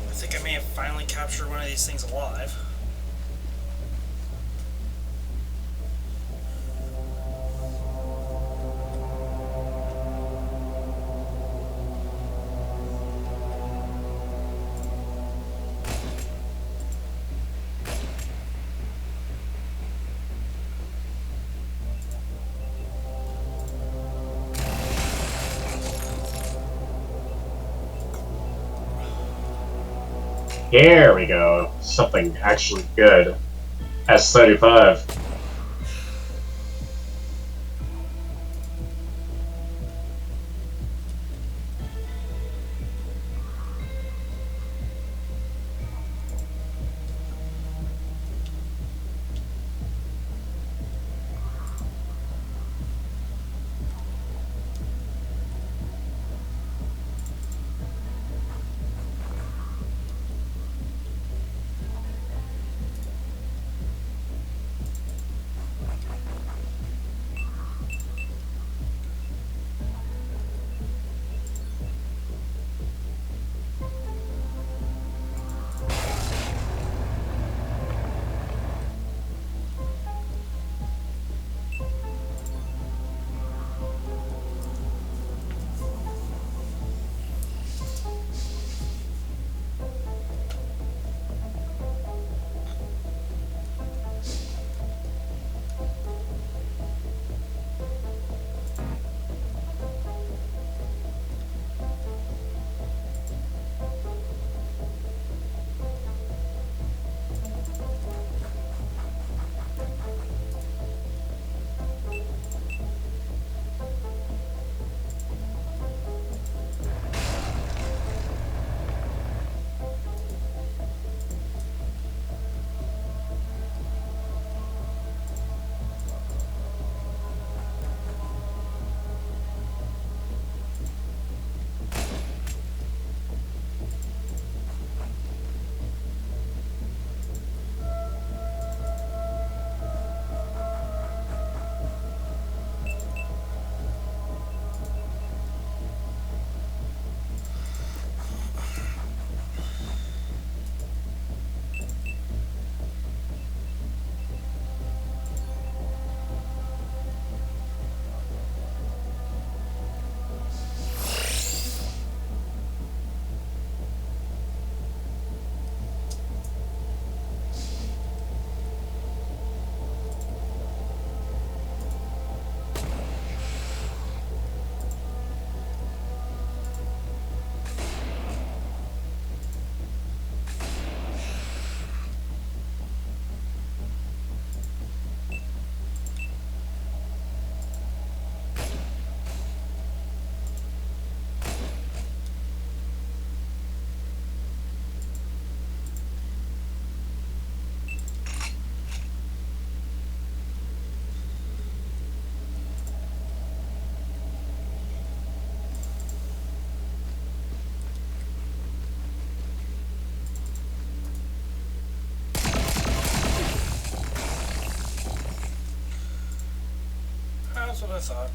I think I may have finally captured one of these things alive.
Here we go. Something actually good. S35.
what I thought.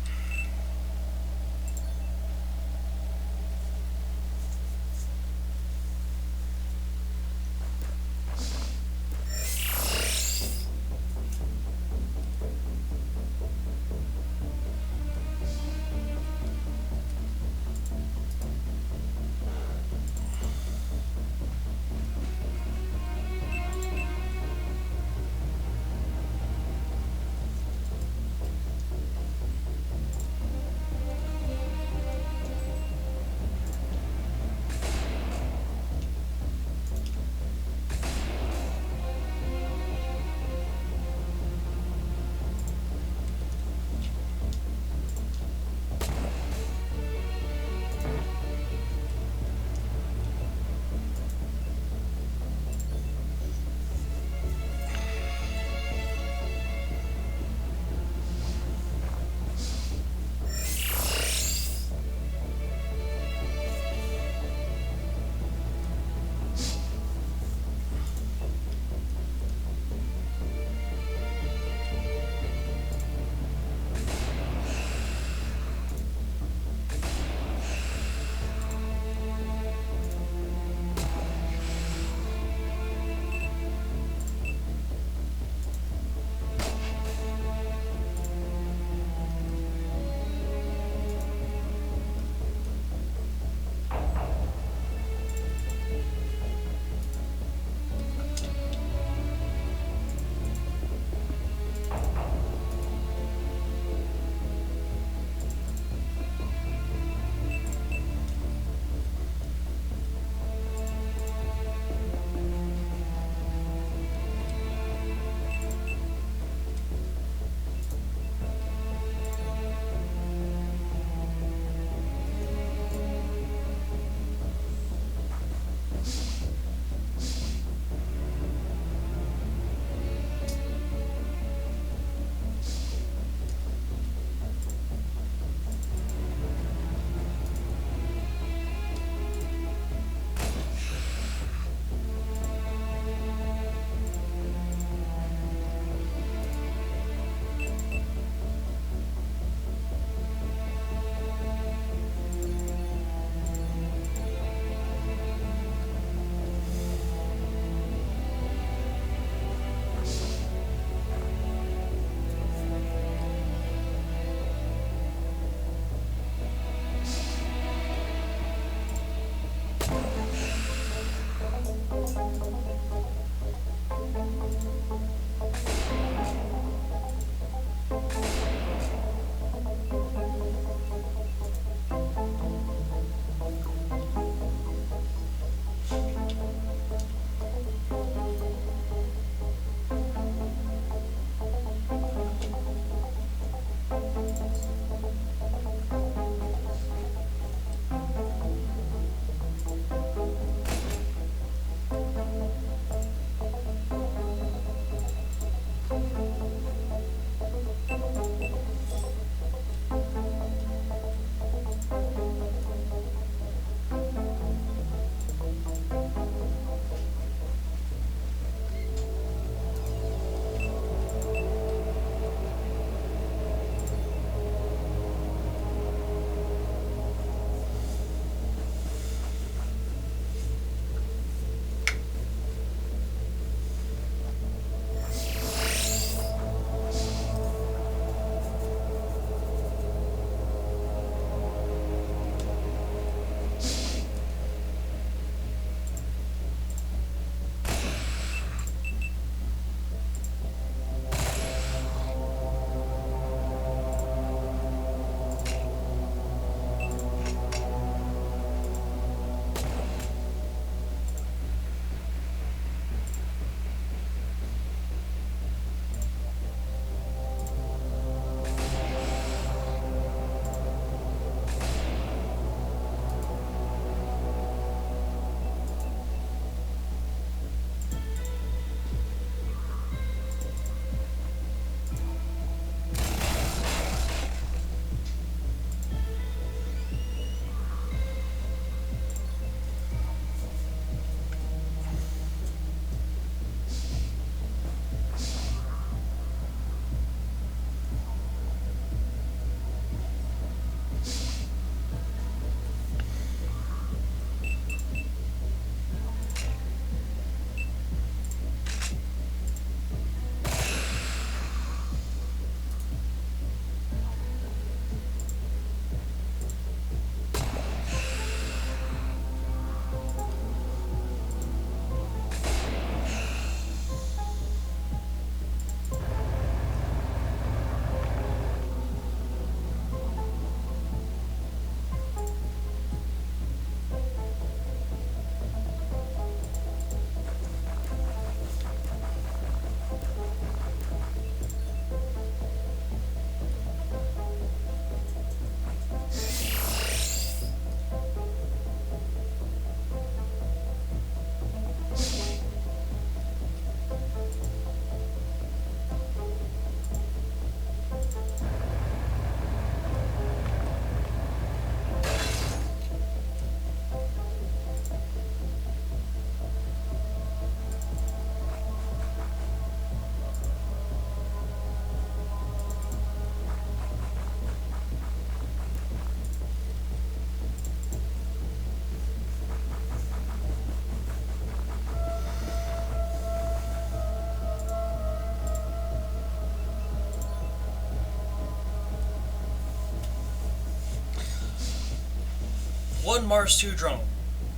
one Mars 2 drone.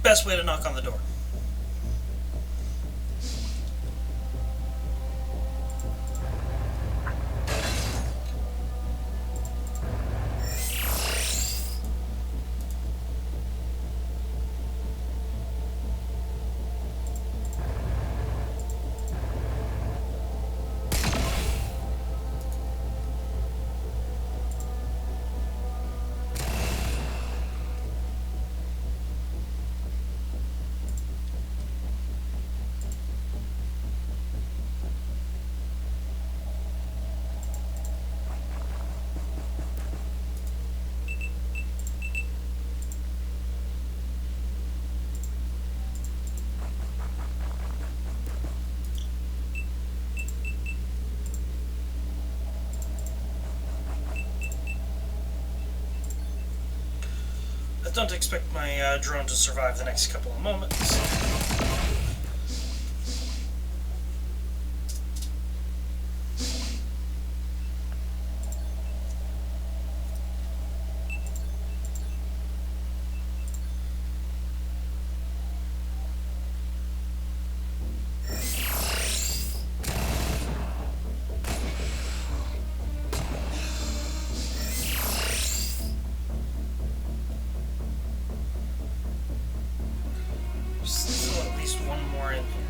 Best way to knock on the door. I don't expect my drone to survive the next couple of moments. Still at least one more in here.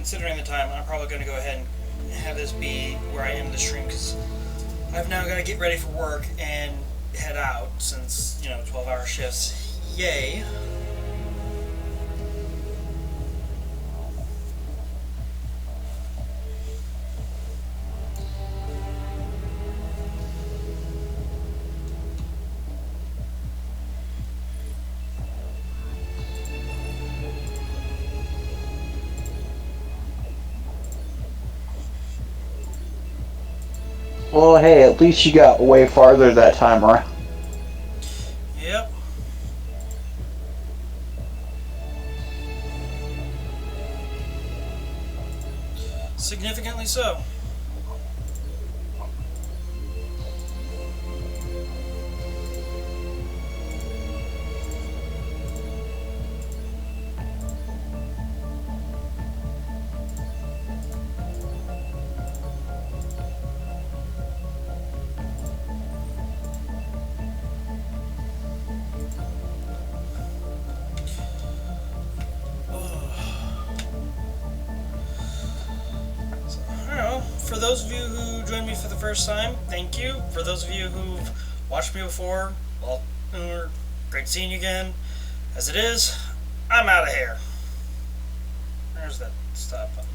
considering the time, I'm probably going to go ahead and have this be where I end the stream because I've now got to get ready for work and head out since, 12-hour shifts. Yay.
Well, hey, at least you got way farther that time around.
Yep. Significantly so. For those of you who joined me for the first time, thank you. For those of you who've watched me before, well, great seeing you again. As it is, I'm out of here. There's that stop button.